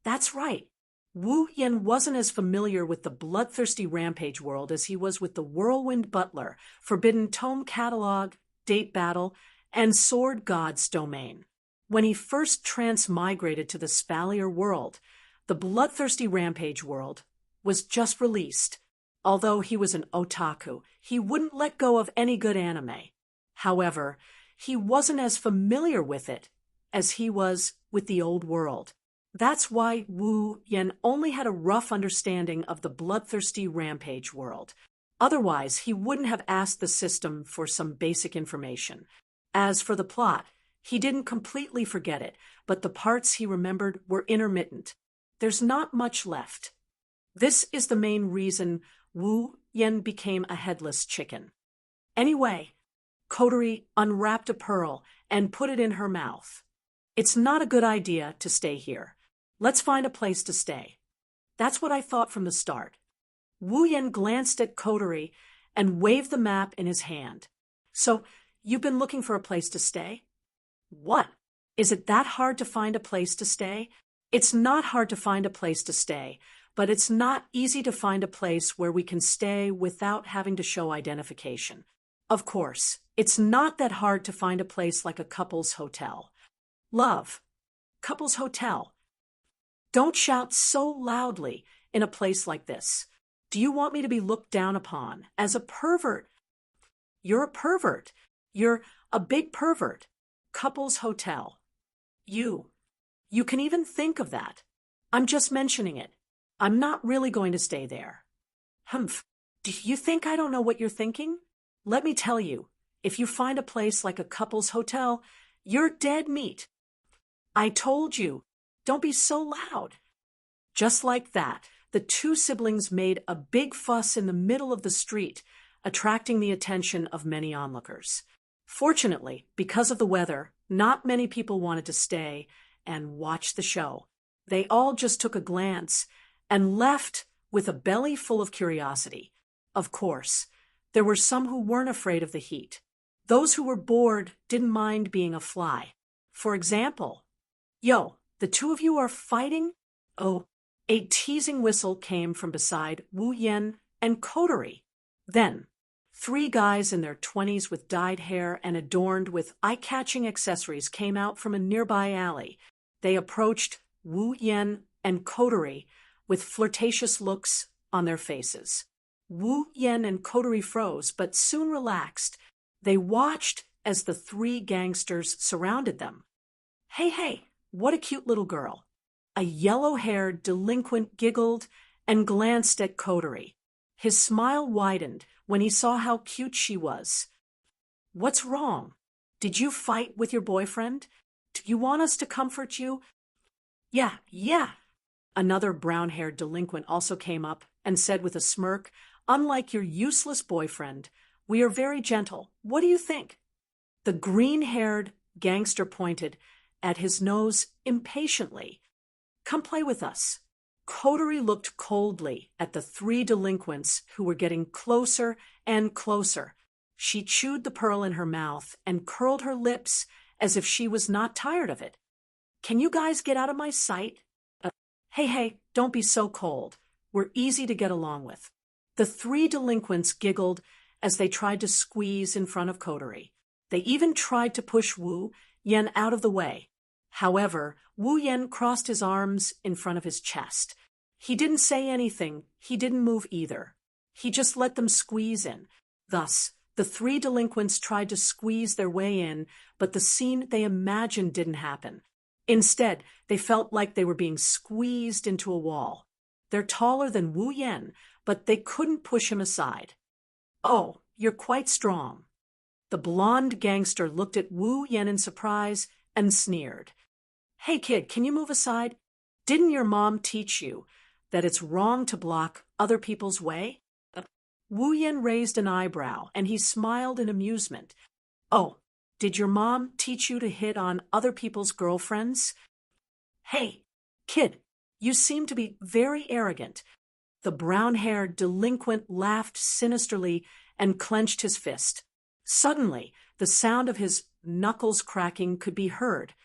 That's right. Wu Yen wasn't as familiar with the bloodthirsty rampage world as he was with the Whirlwind Butler, Forbidden Tome Catalog, Date Battle, and Sword God's domain. When he first transmigrated to the Spalier world, the bloodthirsty rampage world was just released. Although he was an otaku, he wouldn't let go of any good anime. However, he wasn't as familiar with it as he was with the old world. That's why Wu Yen only had a rough understanding of the bloodthirsty rampage world. Otherwise, he wouldn't have asked the system for some basic information. As for the plot, he didn't completely forget it, but the parts he remembered were intermittent. There's not much left. This is the main reason Wu Yen became a headless chicken. Anyway, Kotori unwrapped a pearl and put it in her mouth. It's not a good idea to stay here. Let's find a place to stay. That's what I thought from the start. Wu Yen glanced at Kotori and waved the map in his hand. So, you've been looking for a place to stay? What? Is it that hard to find a place to stay? It's not hard to find a place to stay, but it's not easy to find a place where we can stay without having to show identification. Of course, it's not that hard to find a place like a couple's hotel. Love. Couple's hotel. Don't shout so loudly in a place like this. Do you want me to be looked down upon as a pervert? You're a pervert. You're a big pervert. Couples Hotel. You can even think of that. I'm just mentioning it. I'm not really going to stay there. Humph. Do you think I don't know what you're thinking? Let me tell you, if you find a place like a couple's hotel, you're dead meat. I told you. Don't be so loud. Just like that, the two siblings made a big fuss in the middle of the street, attracting the attention of many onlookers. Fortunately, because of the weather, not many people wanted to stay and watch the show. They all just took a glance and left with a belly full of curiosity. Of course, there were some who weren't afraid of the heat. Those who were bored didn't mind being a fly. For example, "Yo, the two of you are fighting?" Oh, a teasing whistle came from beside Wu Yen and Coterie. Then, three guys in their 20s with dyed hair and adorned with eye-catching accessories came out from a nearby alley. They approached Wu Yen and Coterie with flirtatious looks on their faces. Wu Yen and Coterie froze, but soon relaxed. They watched as the three gangsters surrounded them. Hey, what a cute little girl. A yellow-haired delinquent giggled and glanced at Coterie. His smile widened when he saw how cute she was. "What's wrong? Did you fight with your boyfriend? Do you want us to comfort you?" Yeah. Another brown-haired delinquent also came up and said with a smirk, "Unlike your useless boyfriend, we are very gentle. What do you think?" The green-haired gangster pointed at his nose impatiently. "Come play with us." Coterie looked coldly at the three delinquents who were getting closer and closer. She chewed the pearl in her mouth and curled her lips as if she was not tired of it. "Can you guys get out of my sight?" Hey, don't be so cold. We're easy to get along with." The three delinquents giggled as they tried to squeeze in front of Coterie. They even tried to push Wu Yen out of the way. However, Wu Yen crossed his arms in front of his chest. He didn't say anything. He didn't move either. He just let them squeeze in. Thus, the three delinquents tried to squeeze their way in, but the scene they imagined didn't happen. Instead, they felt like they were being squeezed into a wall. They're taller than Wu Yen, but they couldn't push him aside. "Oh, you're quite strong." The blonde gangster looked at Wu Yen in surprise and sneered. "Hey kid, can you move aside? Didn't your mom teach you that it's wrong to block other people's way?" Wu Yen raised an eyebrow and he smiled in amusement. "Oh, did your mom teach you to hit on other people's girlfriends?" "Hey, kid, you seem to be very arrogant." The brown-haired delinquent laughed sinisterly and clenched his fist. Suddenly, the sound of his knuckles cracking could be heard.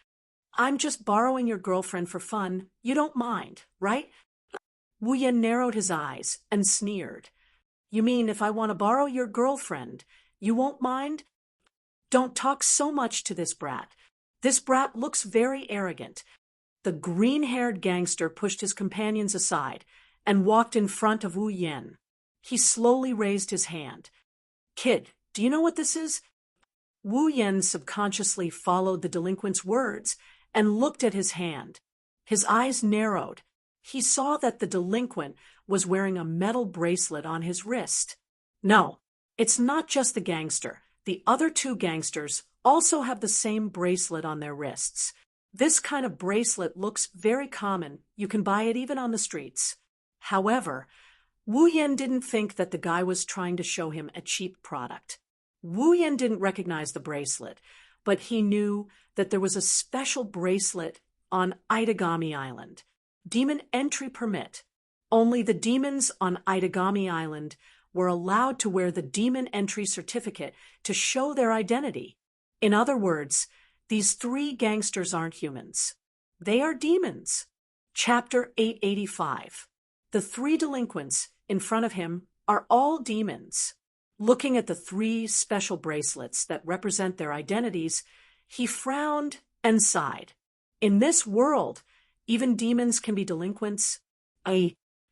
"I'm just borrowing your girlfriend for fun. You don't mind, right?" Wu Yen narrowed his eyes and sneered. "You mean if I want to borrow your girlfriend, you won't mind?" "Don't talk so much to this brat. This brat looks very arrogant." The green-haired gangster pushed his companions aside and walked in front of Wu Yen. He slowly raised his hand. "Kid, do you know what this is?" Wu Yen subconsciously followed the delinquent's words and looked at his hand. His eyes narrowed. He saw that the delinquent was wearing a metal bracelet on his wrist. No, it's not just the gangster. The other two gangsters also have the same bracelet on their wrists. This kind of bracelet looks very common. You can buy it even on the streets. However, Wu Yen didn't think that the guy was trying to show him a cheap product. Wu Yen didn't recognize the bracelet, but he knew that there was a special bracelet on Itagami Island. Demon entry permit. Only the demons on Itagami Island were allowed to wear the demon entry certificate to show their identity. In other words, these three gangsters aren't humans. They are demons. Chapter 885. The three delinquents in front of him are all demons. Looking at the three special bracelets that represent their identities, he frowned and sighed. In this world, even demons can be delinquents.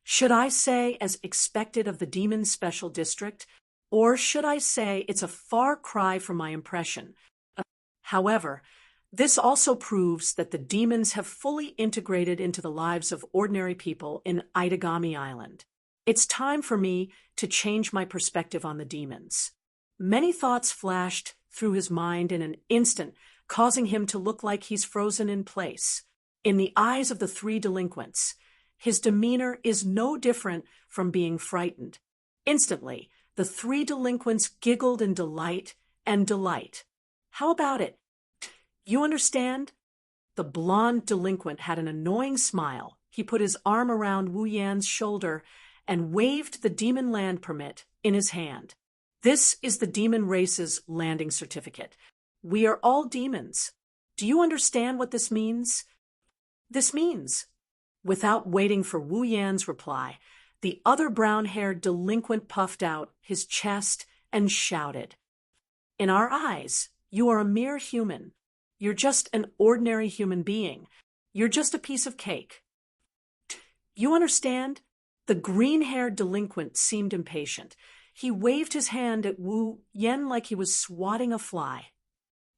Should I say as expected of the Demon Special District, or should I say it's a far cry from my impression? However, this also proves that the demons have fully integrated into the lives of ordinary people in Itagami Island. It's time for me to change my perspective on the demons. Many thoughts flashed through his mind in an instant, causing him to look like he's frozen in place. In the eyes of the three delinquents, his demeanor is no different from being frightened. Instantly, the three delinquents giggled in delight and delight. How about it? You understand? The blonde delinquent had an annoying smile. He put his arm around Wu Yan's shoulder and waved the demon land permit in his hand. This is the demon race's landing certificate. We are all demons. Do you understand what this means? This means. Without waiting for Wu Yan's reply, the other brown-haired delinquent puffed out his chest and shouted, "In our eyes, you are a mere human. You're just an ordinary human being. You're just a piece of cake. You understand?" The green-haired delinquent seemed impatient. He waved his hand at Wu Yan like he was swatting a fly.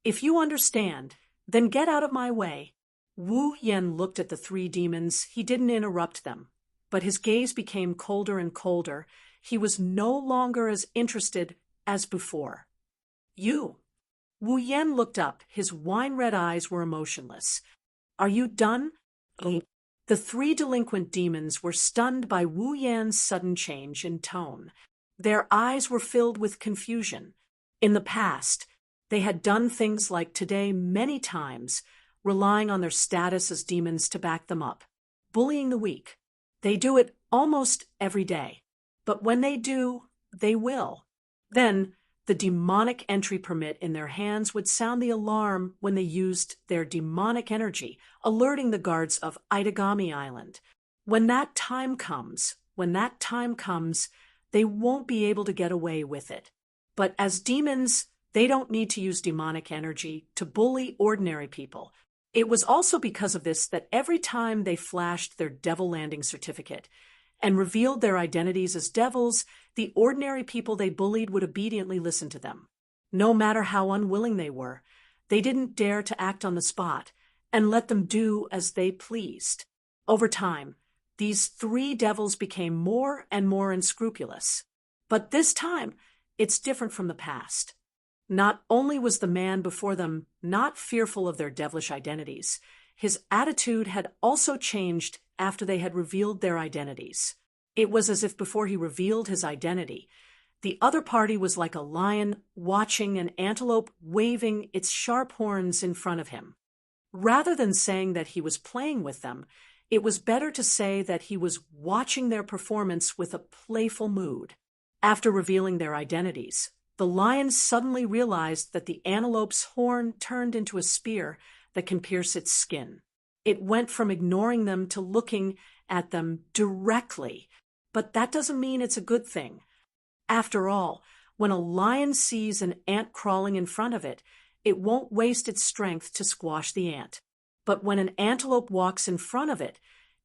"If you understand, then get out of my way." Wu Yan looked at the three demons. He didn't interrupt them, but his gaze became colder and colder. He was no longer as interested as before. "You." Wu Yan looked up. His wine-red eyes were emotionless. "Are you done?" The three delinquent demons were stunned by Wu Yan's sudden change in tone. Their eyes were filled with confusion. In the past, they had done things like today many times, relying on their status as demons to back them up, bullying the weak. They do it almost every day. But when they do, they will. Then, the demonic entry permit in their hands would sound the alarm when they used their demonic energy, alerting the guards of Itagami Island. When that time comes, they won't be able to get away with it. But as demons, they don't need to use demonic energy to bully ordinary people. It was also because of this that every time they flashed their devil landing certificate and revealed their identities as devils, the ordinary people they bullied would obediently listen to them. No matter how unwilling they were, they didn't dare to act on the spot and let them do as they pleased. Over time, these three devils became more and more unscrupulous. But this time, it's different from the past. Not only was the man before them not fearful of their devilish identities, his attitude had also changed after they had revealed their identities. It was as if before he revealed his identity, the other party was like a lion watching an antelope waving its sharp horns in front of him. Rather than saying that he was playing with them, it was better to say that he was watching their performance with a playful mood. After revealing their identities, the lion suddenly realized that the antelope's horn turned into a spear that can pierce its skin. It went from ignoring them to looking at them directly, but that doesn't mean it's a good thing. After all, when a lion sees an ant crawling in front of it, it won't waste its strength to squash the ant. But when an antelope walks in front of it,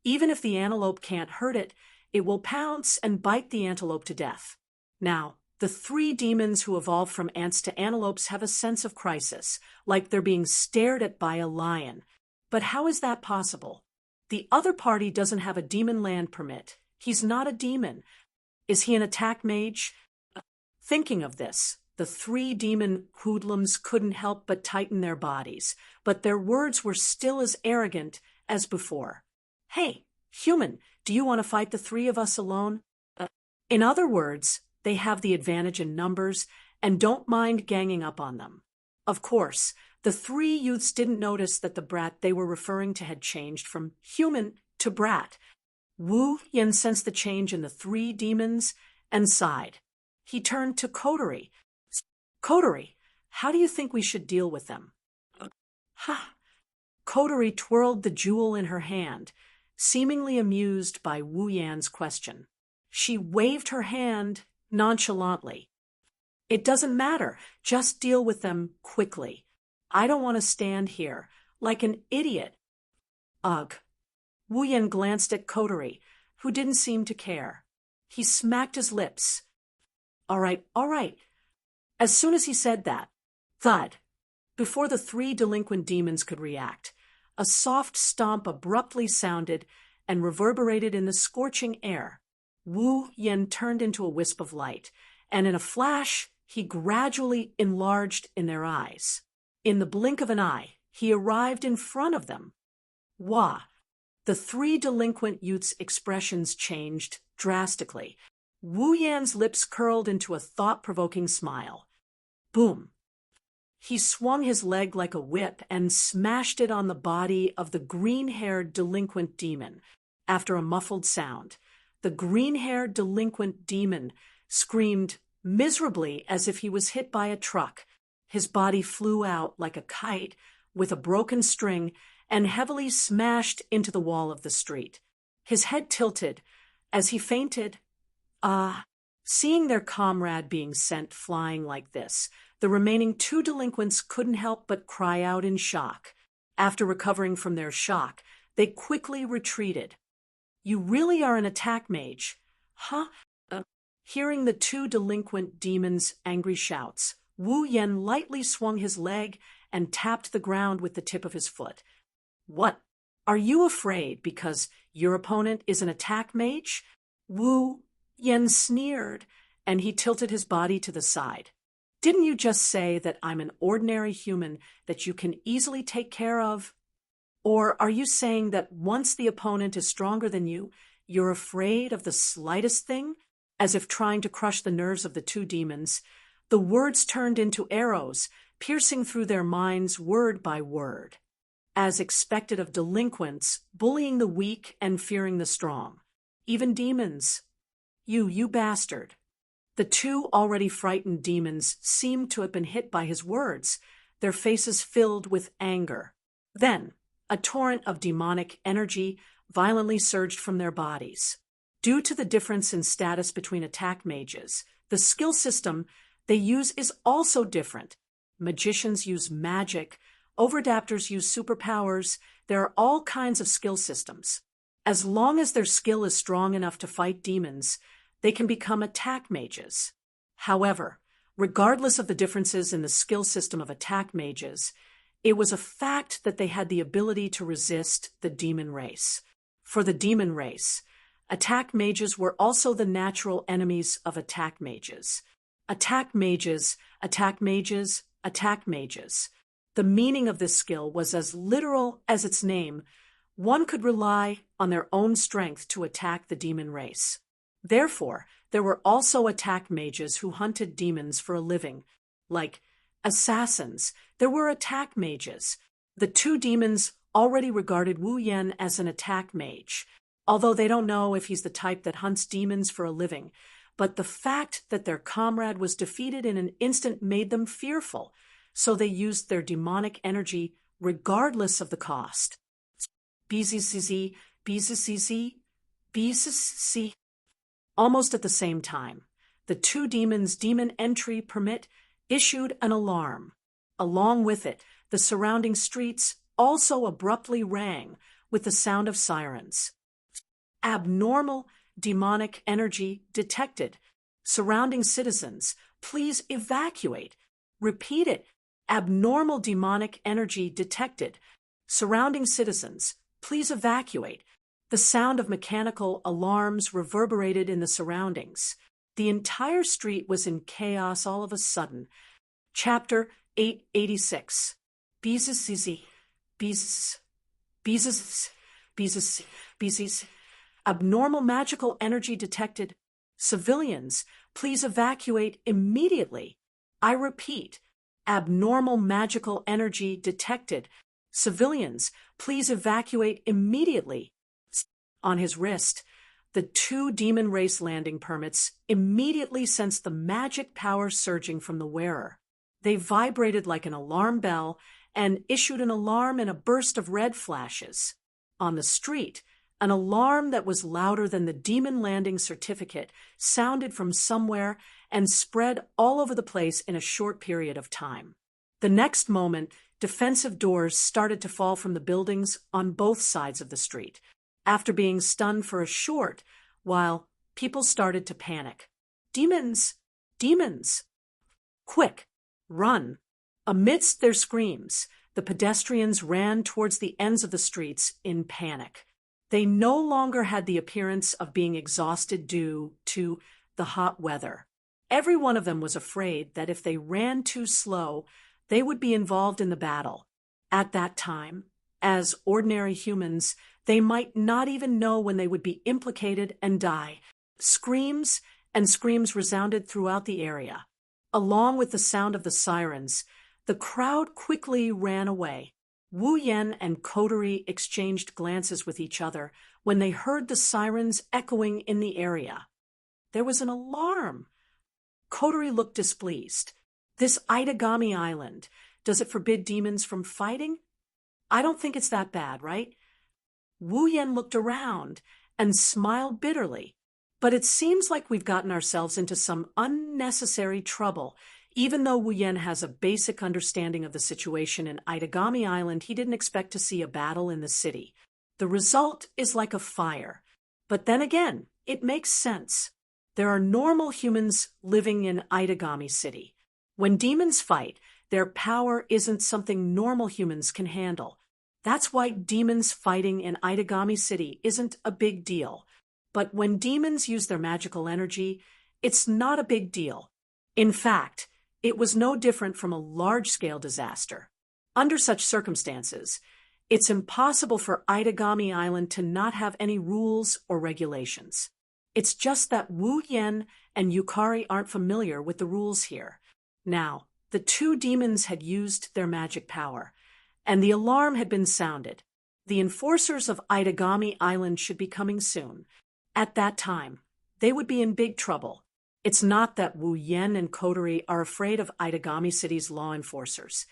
even if the antelope can't hurt it, it will pounce and bite the antelope to death. Now, the three demons who evolved from ants to antelopes have a sense of crisis, like they're being stared at by a lion. But how is that possible? The other party doesn't have a demon land permit. He's not a demon. Is he an attack mage? Thinking of this, the three demon hoodlums couldn't help but tighten their bodies, but their words were still as arrogant as before. "Hey, human, do you want to fight the three of us alone?" In other words, they have the advantage in numbers and don't mind ganging up on them. Of course, the three youths didn't notice that the brat they were referring to had changed from human to brat. Wu Yan sensed the change in the three demons and sighed. He turned to Kotori. "Kotori, how do you think we should deal with them?" "Ha!" Kotori twirled the jewel in her hand, seemingly amused by Wu Yan's question. She waved her hand nonchalantly. "It doesn't matter. Just deal with them quickly. I don't want to stand here like an idiot." Ugh. Wu Yan glanced at Kotori. who didn't seem to care. He smacked his lips. All right, all right. As soon as he said that, thud, before the three delinquent demons could react, a soft stomp abruptly sounded and reverberated in the scorching air. Wu Yen turned into a wisp of light, and in a flash, he gradually enlarged in their eyes. In the blink of an eye, he arrived in front of them. Wah! The three delinquent youths' expressions changed drastically. Wu Yan's lips curled into a thought-provoking smile. Boom! He swung his leg like a whip and smashed it on the body of the green-haired delinquent demon. After a muffled sound, the green-haired delinquent demon screamed miserably as if he was hit by a truck. His body flew out like a kite with a broken string and heavily smashed into the wall of the street. His head tilted as he fainted. Seeing their comrade being sent flying like this, the remaining two delinquents couldn't help but cry out in shock. After recovering from their shock, they quickly retreated. You really are an attack mage, huh? Hearing the two delinquent demons' angry shouts, Wu Yen lightly swung his leg and tapped the ground with the tip of his foot. What? Are you afraid because your opponent is an attack mage? Wu Yen sneered, and he tilted his body to the side. Didn't you just say that I'm an ordinary human that you can easily take care of? Or are you saying that once the opponent is stronger than you, you're afraid of the slightest thing? As if trying to crush the nerves of the two demons, the words turned into arrows, piercing through their minds word by word. As expected of delinquents, bullying the weak and fearing the strong. Even demons. You bastard. The two already frightened demons seemed to have been hit by his words, their faces filled with anger. Then, a torrent of demonic energy violently surged from their bodies. Due to the difference in status between attack mages, the skill system they use is also different. Magicians use magic, overdaptors use superpowers, there are all kinds of skill systems. As long as their skill is strong enough to fight demons, they can become attack mages. However, regardless of the differences in the skill system of attack mages, it was a fact that they had the ability to resist the demon race. For the demon race, attack mages were also the natural enemies of attack mages. Attack mages, attack mages, attack mages. The meaning of this skill was as literal as its name. One could rely on their own strength to attack the demon race. Therefore, there were also attack mages who hunted demons for a living. Like assassins, there were attack mages. The two demons already regarded Wu Yen as an attack mage, although they don't know if he's the type that hunts demons for a living. But the fact that their comrade was defeated in an instant made them fearful, so they used their demonic energy regardless of the cost. BZCZ, BZCZ, BZCZ. Almost at the same time, the two demons' demon entry permit issued an alarm. Along with it, the surrounding streets also abruptly rang with the sound of sirens. Abnormal demonic energy detected. Surrounding citizens, please evacuate. Repeat it. Abnormal demonic energy detected. Surrounding citizens, please evacuate. The sound of mechanical alarms reverberated in the surroundings. The entire street was in chaos all of a sudden. Chapter 886. BZCZ. BZCZ. Abnormal magical energy detected. Civilians, please evacuate immediately. I repeat, abnormal magical energy detected. Civilians, please evacuate immediately. On his wrist, the two demon race landing permits immediately sensed the magic power surging from the wearer. They vibrated like an alarm bell and issued an alarm in a burst of red flashes. On the street, an alarm that was louder than the demon landing certificate sounded from somewhere and spread all over the place in a short period of time. The next moment, defensive doors started to fall from the buildings on both sides of the street. after being stunned for a short while, people started to panic. Demons! Demons! Quick! Run! Amidst their screams, the pedestrians ran towards the ends of the streets in panic. They no longer had the appearance of being exhausted due to the hot weather. Every one of them was afraid that if they ran too slow, they would be involved in the battle. At that time, as ordinary humans, they might not even know when they would be implicated and die. Screams and screams resounded throughout the area. Along with the sound of the sirens, the crowd quickly ran away. Wu Yan and Coterie exchanged glances with each other when they heard the sirens echoing in the area. There was an alarm. Coterie looked displeased. This Itagami Island, does it forbid demons from fighting? I don't think it's that bad, right? Wu Yan looked around and smiled bitterly. But it seems like we've gotten ourselves into some unnecessary trouble. Even though Wu Yan has a basic understanding of the situation in Itagami Island, he didn't expect to see a battle in the city. The result is like a fire. But then again, it makes sense. There are normal humans living in Itagami City. When demons fight, their power isn't something normal humans can handle. That's why demons fighting in Itagami City isn't a big deal. But when demons use their magical energy, it's not a big deal. In fact, it was no different from a large-scale disaster. Under such circumstances, it's impossible for Itagami Island to not have any rules or regulations. It's just that Wu Yan and Yukari aren't familiar with the rules here. Now, the two demons had used their magic power, and the alarm had been sounded. The enforcers of Itagami Island should be coming soon. At that time, they would be in big trouble. It's not that Wu Yan and Coterie are afraid of Itagami City's law enforcers.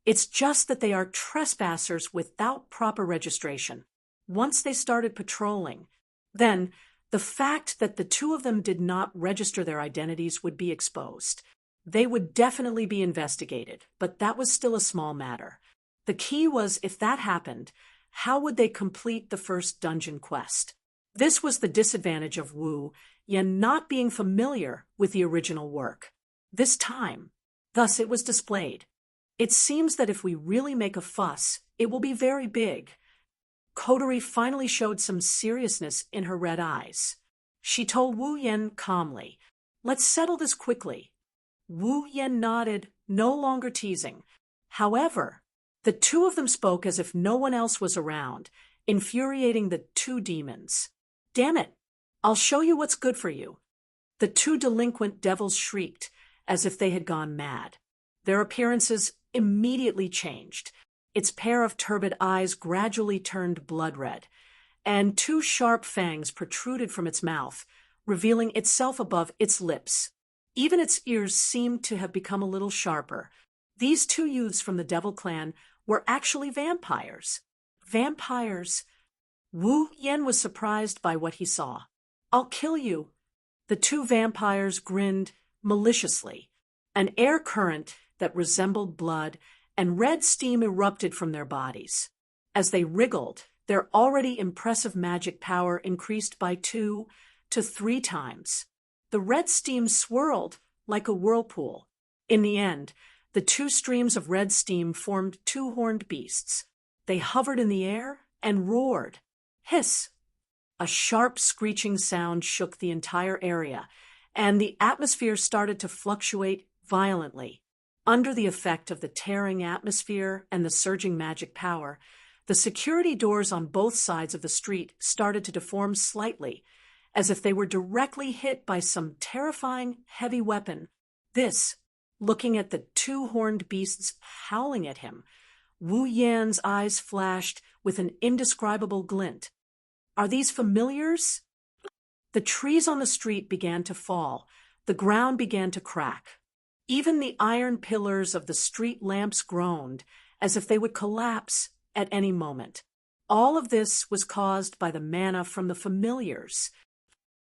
It's just that they are trespassers without proper registration. Once they started patrolling, then the fact that the two of them did not register their identities would be exposed. They would definitely be investigated, but that was still a small matter. The key was, if that happened, how would they complete the first dungeon quest? This was the disadvantage of Wu Yan not being familiar with the original work. This time, thus it was displayed. It seems that if we really make a fuss, it will be very big. Coterie finally showed some seriousness in her red eyes. She told Wu Yan calmly, "Let's settle this quickly." Wu Yan nodded, no longer teasing. However, the two of them spoke as if no one else was around, infuriating the two demons. "Damn it! I'll show you what's good for you." The two delinquent devils shrieked as if they had gone mad. Their appearances immediately changed. Its pair of turbid eyes gradually turned blood red, and two sharp fangs protruded from its mouth, revealing itself above its lips. Even its ears seemed to have become a little sharper. These two youths from the Devil Clan were actually vampires. Vampires! Wu Yan was surprised by what he saw. "I'll kill you." The two vampires grinned maliciously. An air current that resembled blood and red steam erupted from their bodies. As they wriggled, their already impressive magic power increased by 2 to 3 times. The red steam swirled like a whirlpool. In the end, the two streams of red steam formed two horned beasts. They hovered in the air and roared. Hiss! A sharp screeching sound shook the entire area, and the atmosphere started to fluctuate violently. Under the effect of the tearing atmosphere and the surging magic power, the security doors on both sides of the street started to deform slightly, as if they were directly hit by some terrifying heavy weapon. This, looking at the two horned beasts howling at him, Wu Yan's eyes flashed with an indescribable glint. Are these familiars? The trees on the street began to fall. The ground began to crack. Even the iron pillars of the street lamps groaned, as if they would collapse at any moment. All of this was caused by the mana from the familiars.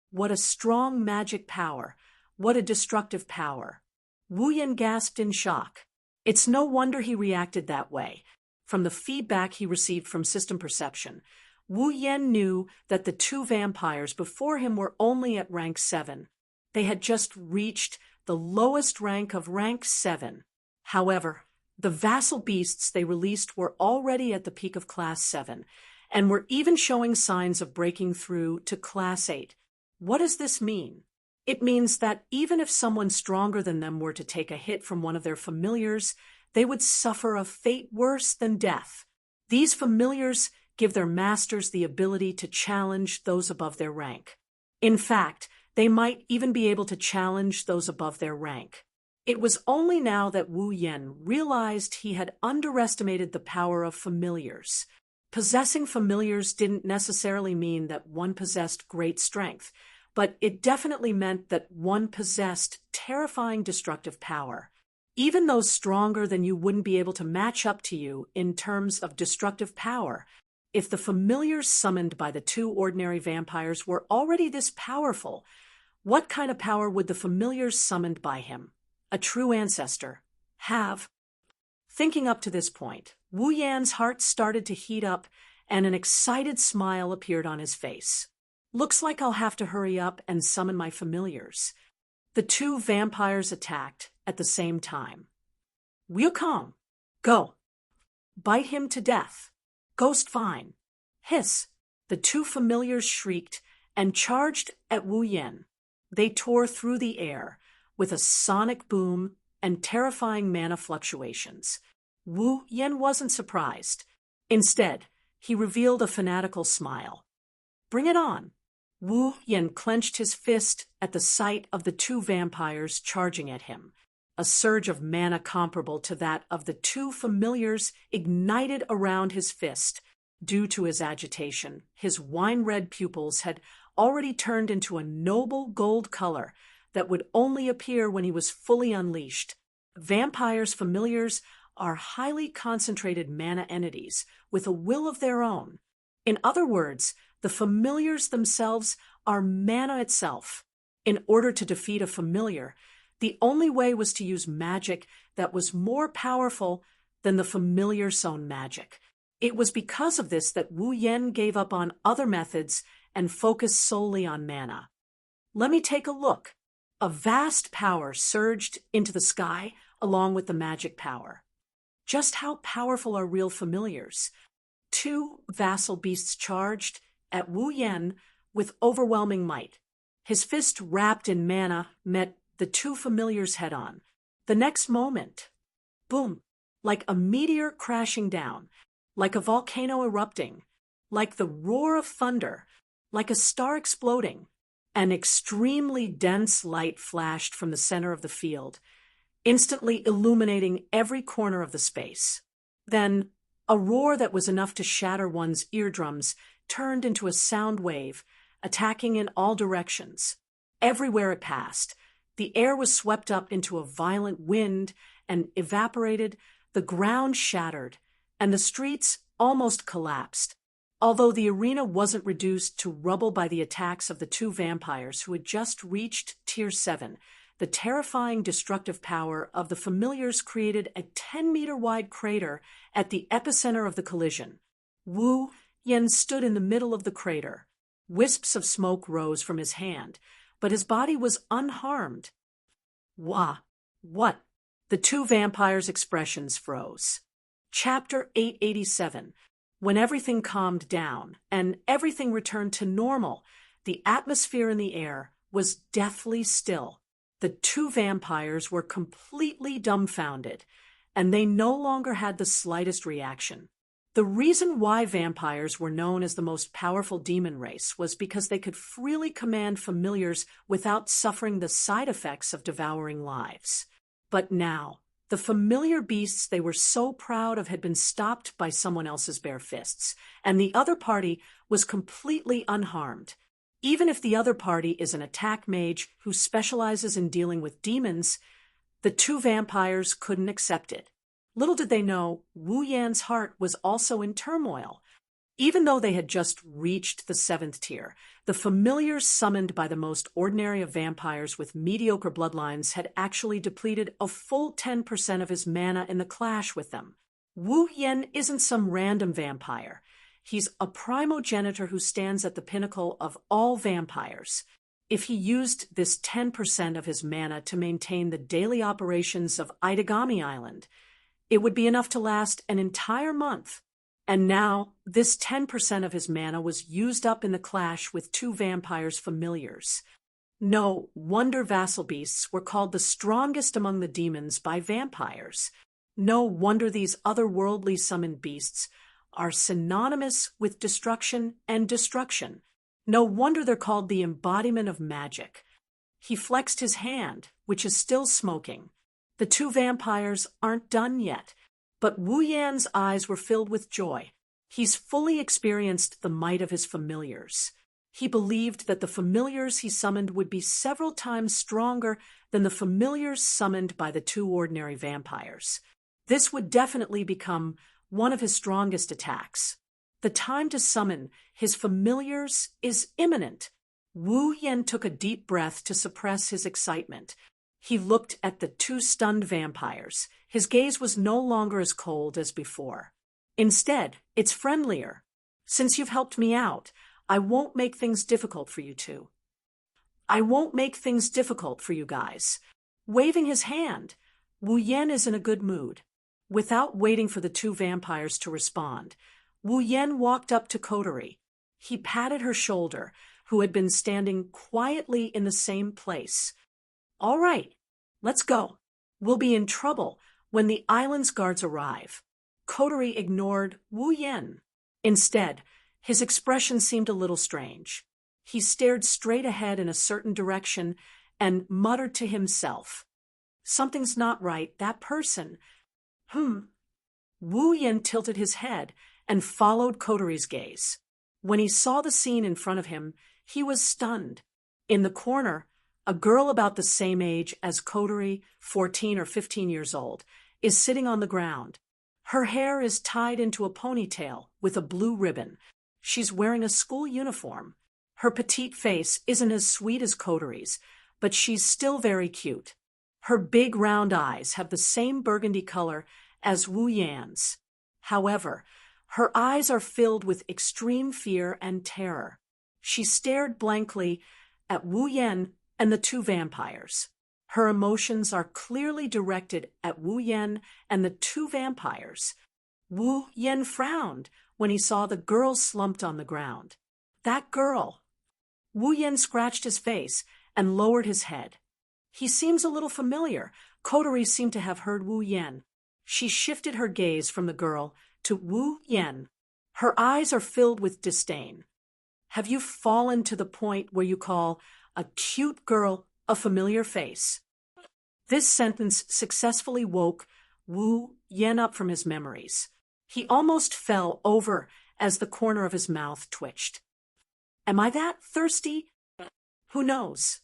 What a strong magic power! What a destructive power! Wu Yan gasped in shock. It's no wonder he reacted that way. From the feedback he received from system perception, Wu Yan knew that the two vampires before him were only at rank 7. They had just reached the lowest rank of rank 7. However, the vassal beasts they released were already at the peak of class 7, and were even showing signs of breaking through to class 8. What does this mean? It means that even if someone stronger than them were to take a hit from one of their familiars, they would suffer a fate worse than death. These familiars give their masters the ability to challenge those above their rank. In fact, they might even be able to challenge those above their rank. It was only now that Wu Yan realized he had underestimated the power of familiars. Possessing familiars didn't necessarily mean that one possessed great strength, but it definitely meant that one possessed terrifying destructive power. Even those stronger than you wouldn't be able to match up to you in terms of destructive power. If the familiars summoned by the two ordinary vampires were already this powerful, what kind of power would the familiars summoned by him, a true ancestor, have? Thinking up to this point, Wu Yan's heart started to heat up, and an excited smile appeared on his face. Looks like I'll have to hurry up and summon my familiars. The two vampires attacked at the same time. Wukong, go. Bite him to death. Ghost fine. Hiss. The two familiars shrieked and charged at Wu Yan. They tore through the air with a sonic boom and terrifying mana fluctuations. Wu Yan wasn't surprised. Instead, he revealed a fanatical smile. Bring it on. Wu Yan clenched his fist at the sight of the two vampires charging at him. A surge of mana comparable to that of the two familiars ignited around his fist. Due to his agitation, his wine-red pupils had already turned into a noble gold color that would only appear when he was fully unleashed. Vampires' familiars are highly concentrated mana entities with a will of their own. In other words, the familiars themselves are mana itself. In order to defeat a familiar, the only way was to use magic that was more powerful than the familiar's own magic. It was because of this that Wu Yan gave up on other methods and focused solely on mana. Let me take a look. A vast power surged into the sky along with the magic power. Just how powerful are real familiars? Two vassal beasts charged at Wu Yan with overwhelming might. His fist wrapped in mana met the two familiars head-on. The next moment, boom, like a meteor crashing down, like a volcano erupting, like the roar of thunder, like a star exploding. An extremely dense light flashed from the center of the field, instantly illuminating every corner of the space. Then, a roar that was enough to shatter one's eardrums turned into a sound wave, attacking in all directions. Everywhere it passed, the air was swept up into a violent wind and evaporated, the ground shattered, and the streets almost collapsed. Although the arena wasn't reduced to rubble by the attacks of the two vampires who had just reached Tier 7, the terrifying destructive power of the familiars created a 10-meter-wide crater at the epicenter of the collision. Wu Yan stood in the middle of the crater. Wisps of smoke rose from his hand, but his body was unharmed. Wah! What? The two vampires' expressions froze. Chapter 887. When everything calmed down and everything returned to normal, the atmosphere in the air was deathly still. The two vampires were completely dumbfounded, and they no longer had the slightest reaction. The reason why vampires were known as the most powerful demon race was because they could freely command familiars without suffering the side effects of devouring lives. But now, the familiar beasts they were so proud of had been stopped by someone else's bare fists, and the other party was completely unharmed. Even if the other party is an attack mage who specializes in dealing with demons, the two vampires couldn't accept it. Little did they know, Wu Yan's heart was also in turmoil. Even though they had just reached the 7th tier, the familiars summoned by the most ordinary of vampires with mediocre bloodlines had actually depleted a full 10% of his mana in the clash with them. Wu Yan isn't some random vampire. He's a primogenitor who stands at the pinnacle of all vampires. If he used this 10% of his mana to maintain the daily operations of Itagami Island, it would be enough to last an entire month. And now, this 10% of his mana was used up in the clash with two vampires' familiars. No wonder vassal beasts were called the strongest among the demons by vampires. No wonder these otherworldly summoned beasts are synonymous with destruction and destruction. No wonder they're called the embodiment of magic. He flexed his hand, which is still smoking. The two vampires aren't done yet, but Wu Yan's eyes were filled with joy. He's fully experienced the might of his familiars. He believed that the familiars he summoned would be several times stronger than the familiars summoned by the two ordinary vampires. This would definitely become one of his strongest attacks. The time to summon his familiars is imminent. Wu Yan took a deep breath to suppress his excitement. He looked at the two stunned vampires. His gaze was no longer as cold as before. Instead, it's friendlier. Since you've helped me out, I won't make things difficult for you two. I won't make things difficult for you guys. Waving his hand, Wu Yan is in a good mood. Without waiting for the two vampires to respond, Wu Yan walked up to Kotori. He patted her shoulder, who had been standing quietly in the same place. All right, let's go. We'll be in trouble when the island's guards arrive. Kotori ignored Wu Yan. Instead, his expression seemed a little strange. He stared straight ahead in a certain direction and muttered to himself, "Something's not right. That person." Wu Yan tilted his head and followed Kotori's gaze. When he saw the scene in front of him, he was stunned. In the corner, a girl about the same age as Kotori, 14 or 15 years old, is sitting on the ground. Her hair is tied into a ponytail with a blue ribbon. She's wearing a school uniform. Her petite face isn't as sweet as Kotori's, but she's still very cute. Her big round eyes have the same burgundy color as Wu Yan's. However, her eyes are filled with extreme fear and terror. She stared blankly at Wu Yan and the two vampires. Her emotions are clearly directed at Wu Yan and the two vampires. Wu Yan frowned when he saw the girl slumped on the ground. That girl! Wu Yan scratched his face and lowered his head. He seems a little familiar. Kotori seemed to have heard Wu Yan. She shifted her gaze from the girl to Wu Yan. Her eyes are filled with disdain. Have you fallen to the point where you call a cute girl a familiar face? This sentence successfully woke Wu Yan up from his memories. He almost fell over as the corner of his mouth twitched. Am I that thirsty? Who knows?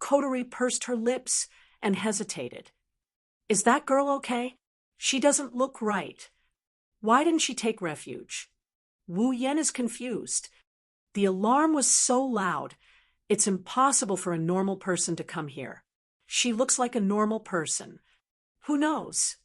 Kotori pursed her lips and hesitated. Is that girl okay? She doesn't look right. Why didn't she take refuge? Wu Yan is confused. The alarm was so loud, it's impossible for a normal person to come here. She looks like a normal person. Who knows?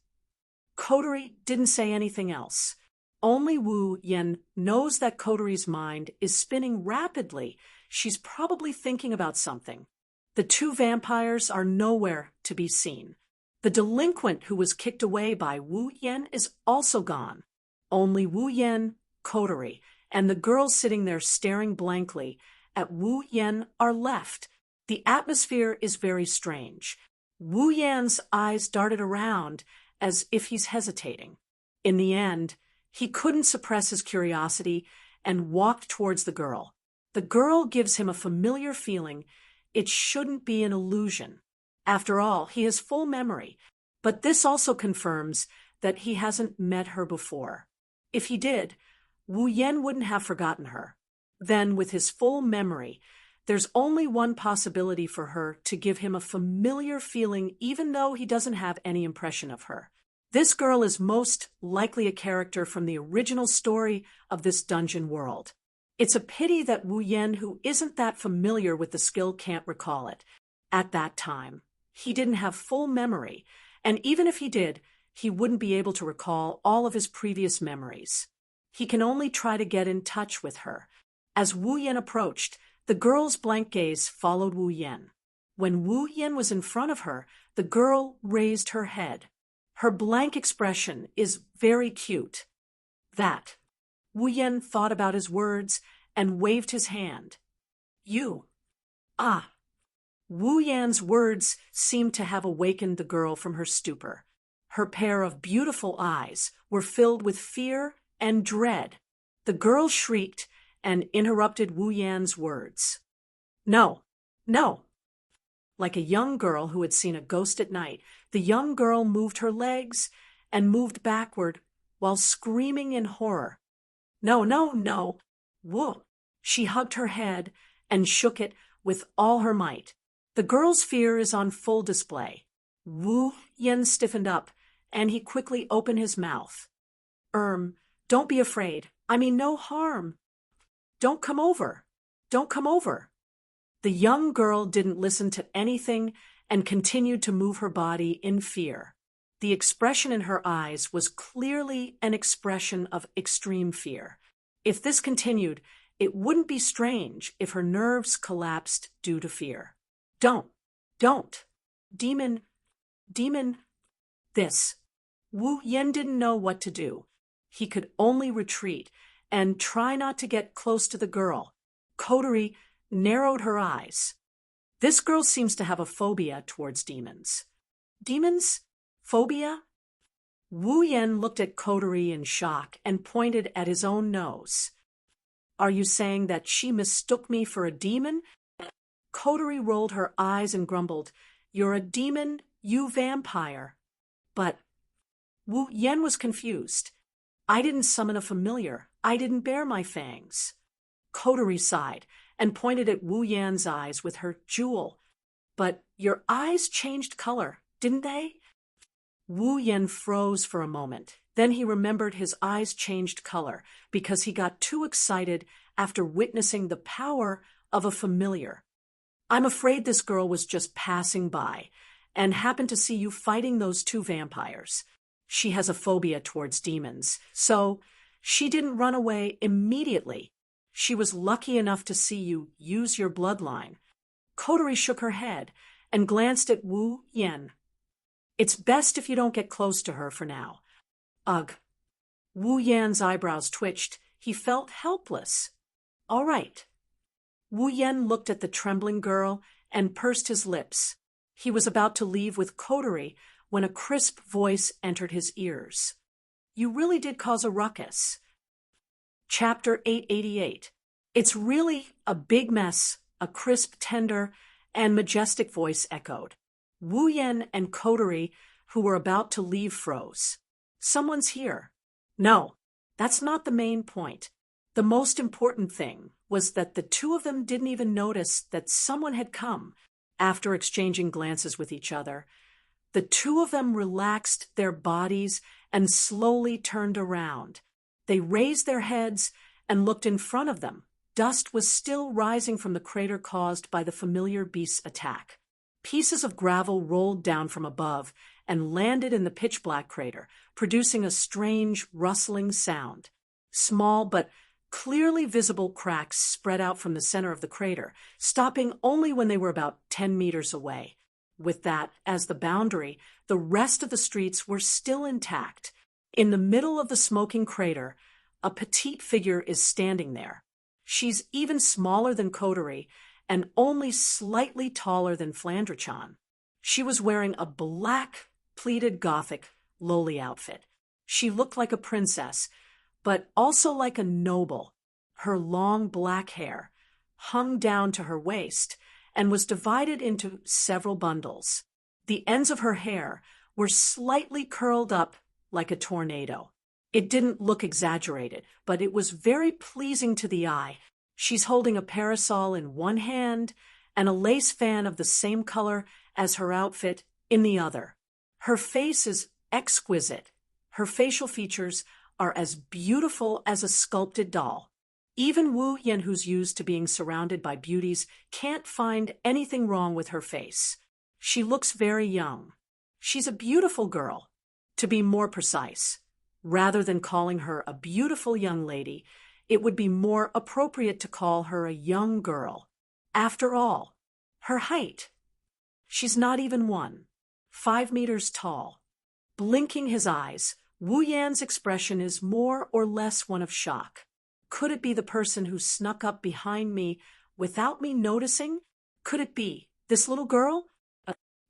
Kotori didn't say anything else. Only Wu Yan knows that Kotori's mind is spinning rapidly. She's probably thinking about something. The two vampires are nowhere to be seen. The delinquent who was kicked away by Wu Yan is also gone. Only Wu Yan, Kotori, and the girl sitting there staring blankly at Wu Yan are left. The atmosphere is very strange. Wu Yan's eyes darted around as if he's hesitating. In the end, he couldn't suppress his curiosity and walked towards the girl. The girl gives him a familiar feeling. It shouldn't be an illusion. After all, he has full memory, but this also confirms that he hasn't met her before. If he did, Wu Yan wouldn't have forgotten her. Then, with his full memory, there's only one possibility for her to give him a familiar feeling even though he doesn't have any impression of her. This girl is most likely a character from the original story of this dungeon world. It's a pity that Wu Yan, who isn't that familiar with the skill, can't recall it. At that time, he didn't have full memory, and even if he did, he wouldn't be able to recall all of his previous memories. He can only try to get in touch with her. As Wu Yan approached, the girl's blank gaze followed Wu Yan. When Wu Yan was in front of her, the girl raised her head. Her blank expression is very cute. That. Wu Yan thought about his words and waved his hand. You. Ah. Wu Yan's words seemed to have awakened the girl from her stupor. Her pair of beautiful eyes were filled with fear and dread. The girl shrieked and interrupted Wu Yan's words. No, no. Like a young girl who had seen a ghost at night, the young girl moved her legs and moved backward while screaming in horror. No, no, no. Wu. She hugged her head and shook it with all her might. The girl's fear is on full display. Wu Yan stiffened up, and he quickly opened his mouth. Don't be afraid. I mean no harm. Don't come over. Don't come over. The young girl didn't listen to anything and continued to move her body in fear. The expression in her eyes was clearly an expression of extreme fear. If this continued, it wouldn't be strange if her nerves collapsed due to fear. Don't. Demon. This. Wu Yan didn't know what to do. He could only retreat and try not to get close to the girl. Coterie narrowed her eyes. This girl seems to have a phobia towards demons. Demons? Phobia? Wu Yan looked at Coterie in shock and pointed at his own nose. Are you saying that she mistook me for a demon? Coterie rolled her eyes and grumbled, You're a demon, you vampire. But Wu Yan was confused. I didn't summon a familiar. I didn't bare my fangs. Coterie sighed and pointed at Wu Yan's eyes with her jewel. But your eyes changed color, didn't they? Wu Yan froze for a moment. Then he remembered his eyes changed color because he got too excited after witnessing the power of a familiar. I'm afraid this girl was just passing by and happened to see you fighting those two vampires. She has a phobia towards demons, so she didn't run away immediately. She was lucky enough to see you use your bloodline. Coterie shook her head and glanced at Wu Yan. It's best if you don't get close to her for now. Ugh. Wu Yan's eyebrows twitched. He felt helpless. All right. Wu Yan looked at the trembling girl and pursed his lips. He was about to leave with Coterie when a crisp voice entered his ears. You really did cause a ruckus. Chapter 888. It's really a big mess, a crisp, tender, and majestic voice echoed. Wu Yan and Coterie, who were about to leave, froze. Someone's here. No, that's not the main point. The most important thing was that the two of them didn't even notice that someone had come. After exchanging glances with each other, the two of them relaxed their bodies and slowly turned around. They raised their heads and looked in front of them. Dust was still rising from the crater caused by the familiar beast's attack. Pieces of gravel rolled down from above and landed in the pitch-black crater, producing a strange, rustling sound. Small but clearly visible cracks spread out from the center of the crater, stopping only when they were about 10 meters away. With that as the boundary, the rest of the streets were still intact. In the middle of the smoking crater, a petite figure is standing there. She's even smaller than Coterie and only slightly taller than Flandrechan. She was wearing a black, pleated Gothic, lowly outfit. She looked like a princess, but also like a noble. Her long black hair hung down to her waist and was divided into several bundles. The ends of her hair were slightly curled up like a tornado. It didn't look exaggerated, but it was very pleasing to the eye. She's holding a parasol in one hand and a lace fan of the same color as her outfit in the other. Her face is exquisite. Her facial features are as beautiful as a sculpted doll. Even Wu Yan, who's used to being surrounded by beauties, can't find anything wrong with her face. She looks very young. She's a beautiful girl. To be more precise, Rather than calling her a beautiful young lady, it would be more appropriate to call her a young girl. After all, her height. She's not even 5 meters tall. Blinking his eyes, Wu Yan's expression is more or less one of shock. Could it be the person who snuck up behind me without me noticing? Could it be this little girl?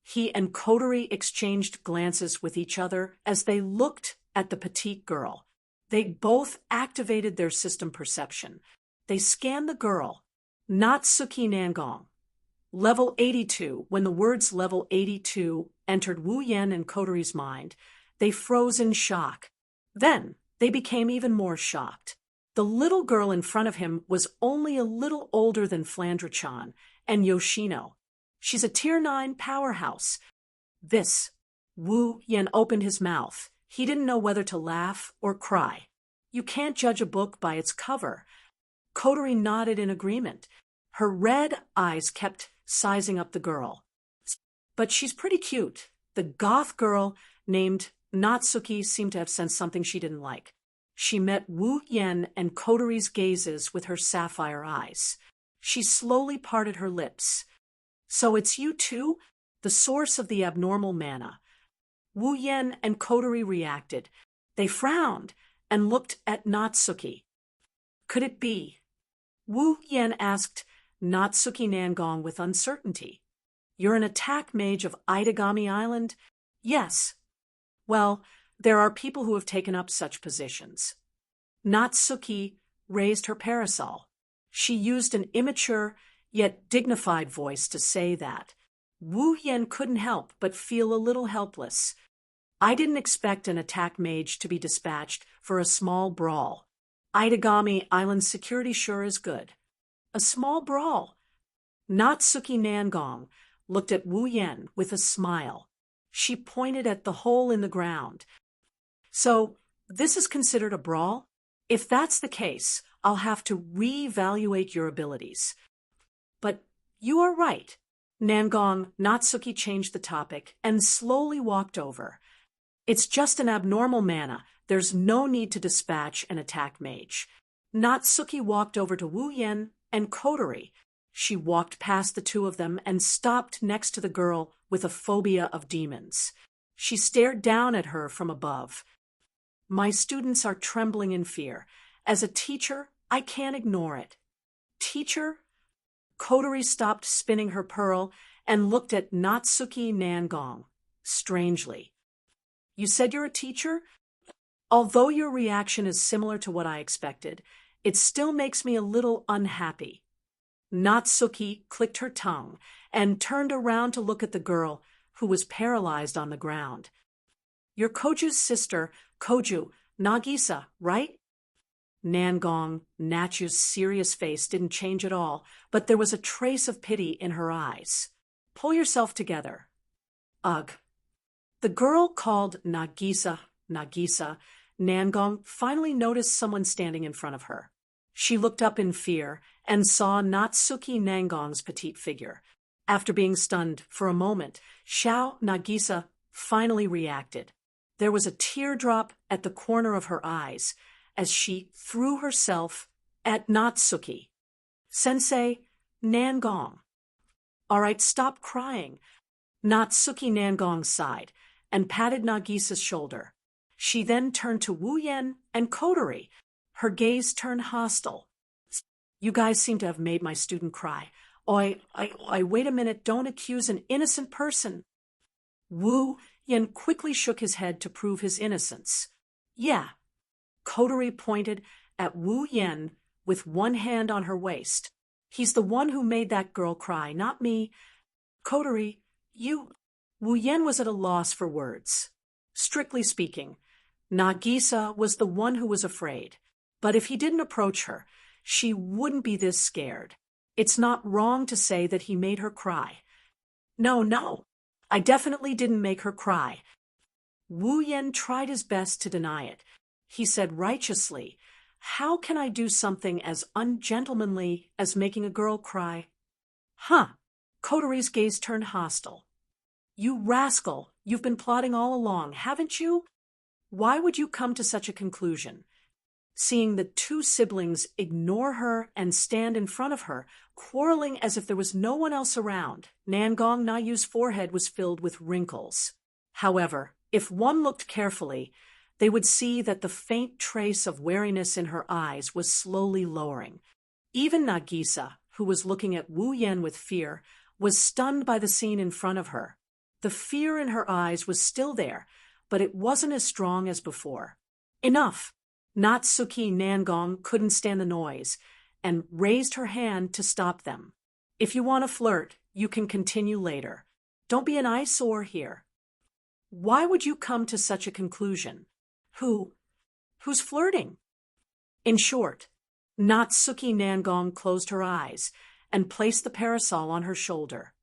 He and Coterie exchanged glances with each other as they looked at the petite girl. They both activated their system perception. They scanned the girl, Natsuki Nangong. Level 82. When the words level 82 entered Wu Yan and Coterie's mind, they froze in shock. Then they became even more shocked. The little girl in front of him was only a little older than Flandre-chan and Yoshino. She's a Tier 9 powerhouse. Wu Yan opened his mouth. He didn't know whether to laugh or cry. You can't judge a book by its cover. Coterie nodded in agreement. Her red eyes kept sizing up the girl. But she's pretty cute. The goth girl named Natsuki seemed to have sensed something she didn't like. She met Wu Yan and Coterie's gazes with her sapphire eyes. She slowly parted her lips. So it's you too? The source of the abnormal mana. Wu Yan and Coterie reacted. They frowned and looked at Natsuki. Could it be? Wu Yan asked Natsuki Nangong with uncertainty. You're an attack mage of Itagami Island? Yes. Well, there are people who have taken up such positions. Natsuki raised her parasol. She used an immature yet dignified voice to say that. Wu Yan couldn't help but feel a little helpless. I didn't expect an attack mage to be dispatched for a small brawl. Itagami Island's security sure is good. A small brawl. Natsuki Nangong looked at Wu Yan with a smile. She pointed at the hole in the ground. So, this is considered a brawl? If that's the case, I'll have to reevaluate your abilities. But you are right. Natsuki changed the topic and slowly walked over. It's just an abnormal mana. There's no need to dispatch an attack mage. Natsuki walked over to Wu Yan and Coterie. She walked past the two of them and stopped next to the girl with a phobia of demons. She stared down at her from above. My students are trembling in fear. As a teacher, I can't ignore it. Teacher? Coterie stopped spinning her pearl and looked at Natsuki Nangong, strangely. You said you're a teacher? Although your reaction is similar to what I expected, it still makes me a little unhappy. Natsuki clicked her tongue and turned around to look at the girl, who was paralyzed on the ground. You're Koju's sister, Koju, Nagisa, right? Nangong, Nachu's serious face didn't change at all, but there was a trace of pity in her eyes. Pull yourself together. Ugh. The girl called Nagisa. Nangong finally noticed someone standing in front of her. She looked up in fear and saw Natsuki Nangong's petite figure. After being stunned for a moment, Nagisa finally reacted. There was a teardrop at the corner of her eyes as she threw herself at Natsuki. Sensei, Nangong. All right, stop crying. Natsuki Nangong sighed and patted Nagisa's shoulder. She then turned to Wu Yan and Coterie. Her gaze turned hostile. You guys seem to have made my student cry. Wait a minute, don't accuse an innocent person. Wu Yan quickly shook his head to prove his innocence. Yeah. Coterie pointed at Wu Yan with one hand on her waist. He's the one who made that girl cry, not me. Coterie, Wu Yan was at a loss for words. Strictly speaking, Nagisa was the one who was afraid. But if he didn't approach her, she wouldn't be this scared. It's not wrong to say that he made her cry. No, I definitely didn't make her cry. Wu Yan tried his best to deny it. He said righteously, how can I do something as ungentlemanly as making a girl cry? Huh. Coterie's gaze turned hostile. You rascal, you've been plotting all along, haven't you? Why would you come to such a conclusion? Seeing the two siblings ignore her and stand in front of her, quarreling as if there was no one else around, Nangong Na Yu's forehead was filled with wrinkles. However, if one looked carefully, they would see that the faint trace of wariness in her eyes was slowly lowering. Even Nagisa, who was looking at Wu Yan with fear, was stunned by the scene in front of her. The fear in her eyes was still there, but it wasn't as strong as before. Enough! Natsuki Nangong couldn't stand the noise, and raised her hand to stop them. If you want to flirt, you can continue later. Don't be an eyesore here. Why would you come to such a conclusion? Who's flirting? In short, Natsuki Nangong closed her eyes and placed the parasol on her shoulder.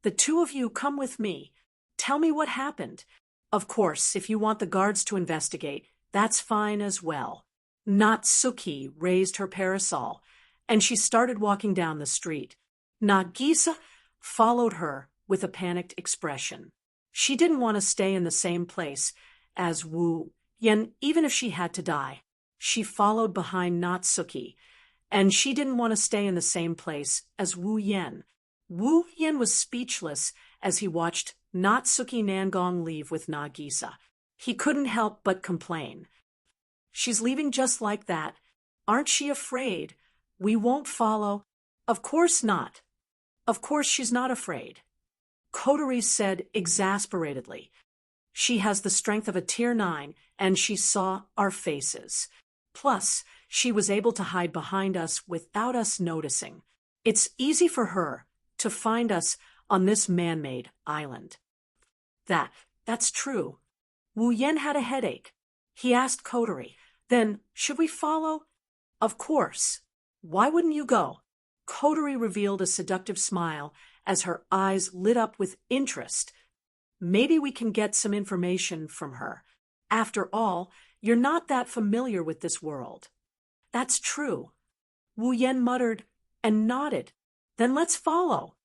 The two of you come with me. Tell me what happened. Of course, if you want the guards to investigate, that's fine as well. Natsuki raised her parasol, and she started walking down the street. Nagisa followed her with a panicked expression. She didn't want to stay in the same place as Wu Yan, even if she had to die. She followed behind Natsuki, and she didn't want to stay in the same place as Wu Yan. Wu Yan was speechless as he watched Natsuki Nangong leave with Nagisa. He couldn't help but complain. She's leaving just like that. Aren't she afraid? We won't follow. Of course not. Of course she's not afraid. Kotori said exasperatedly. She has the strength of a tier 9, and she saw our faces. Plus, she was able to hide behind us without us noticing. It's easy for her to find us on this man-made island. That's true. Wu Yan had a headache. He asked Kotori, "Then, should we follow?" "Of course. Why wouldn't you go?" Kotori revealed a seductive smile as her eyes lit up with interest. "Maybe we can get some information from her. After all, you're not that familiar with this world." "That's true." Wu Yan muttered and nodded. "Then let's follow."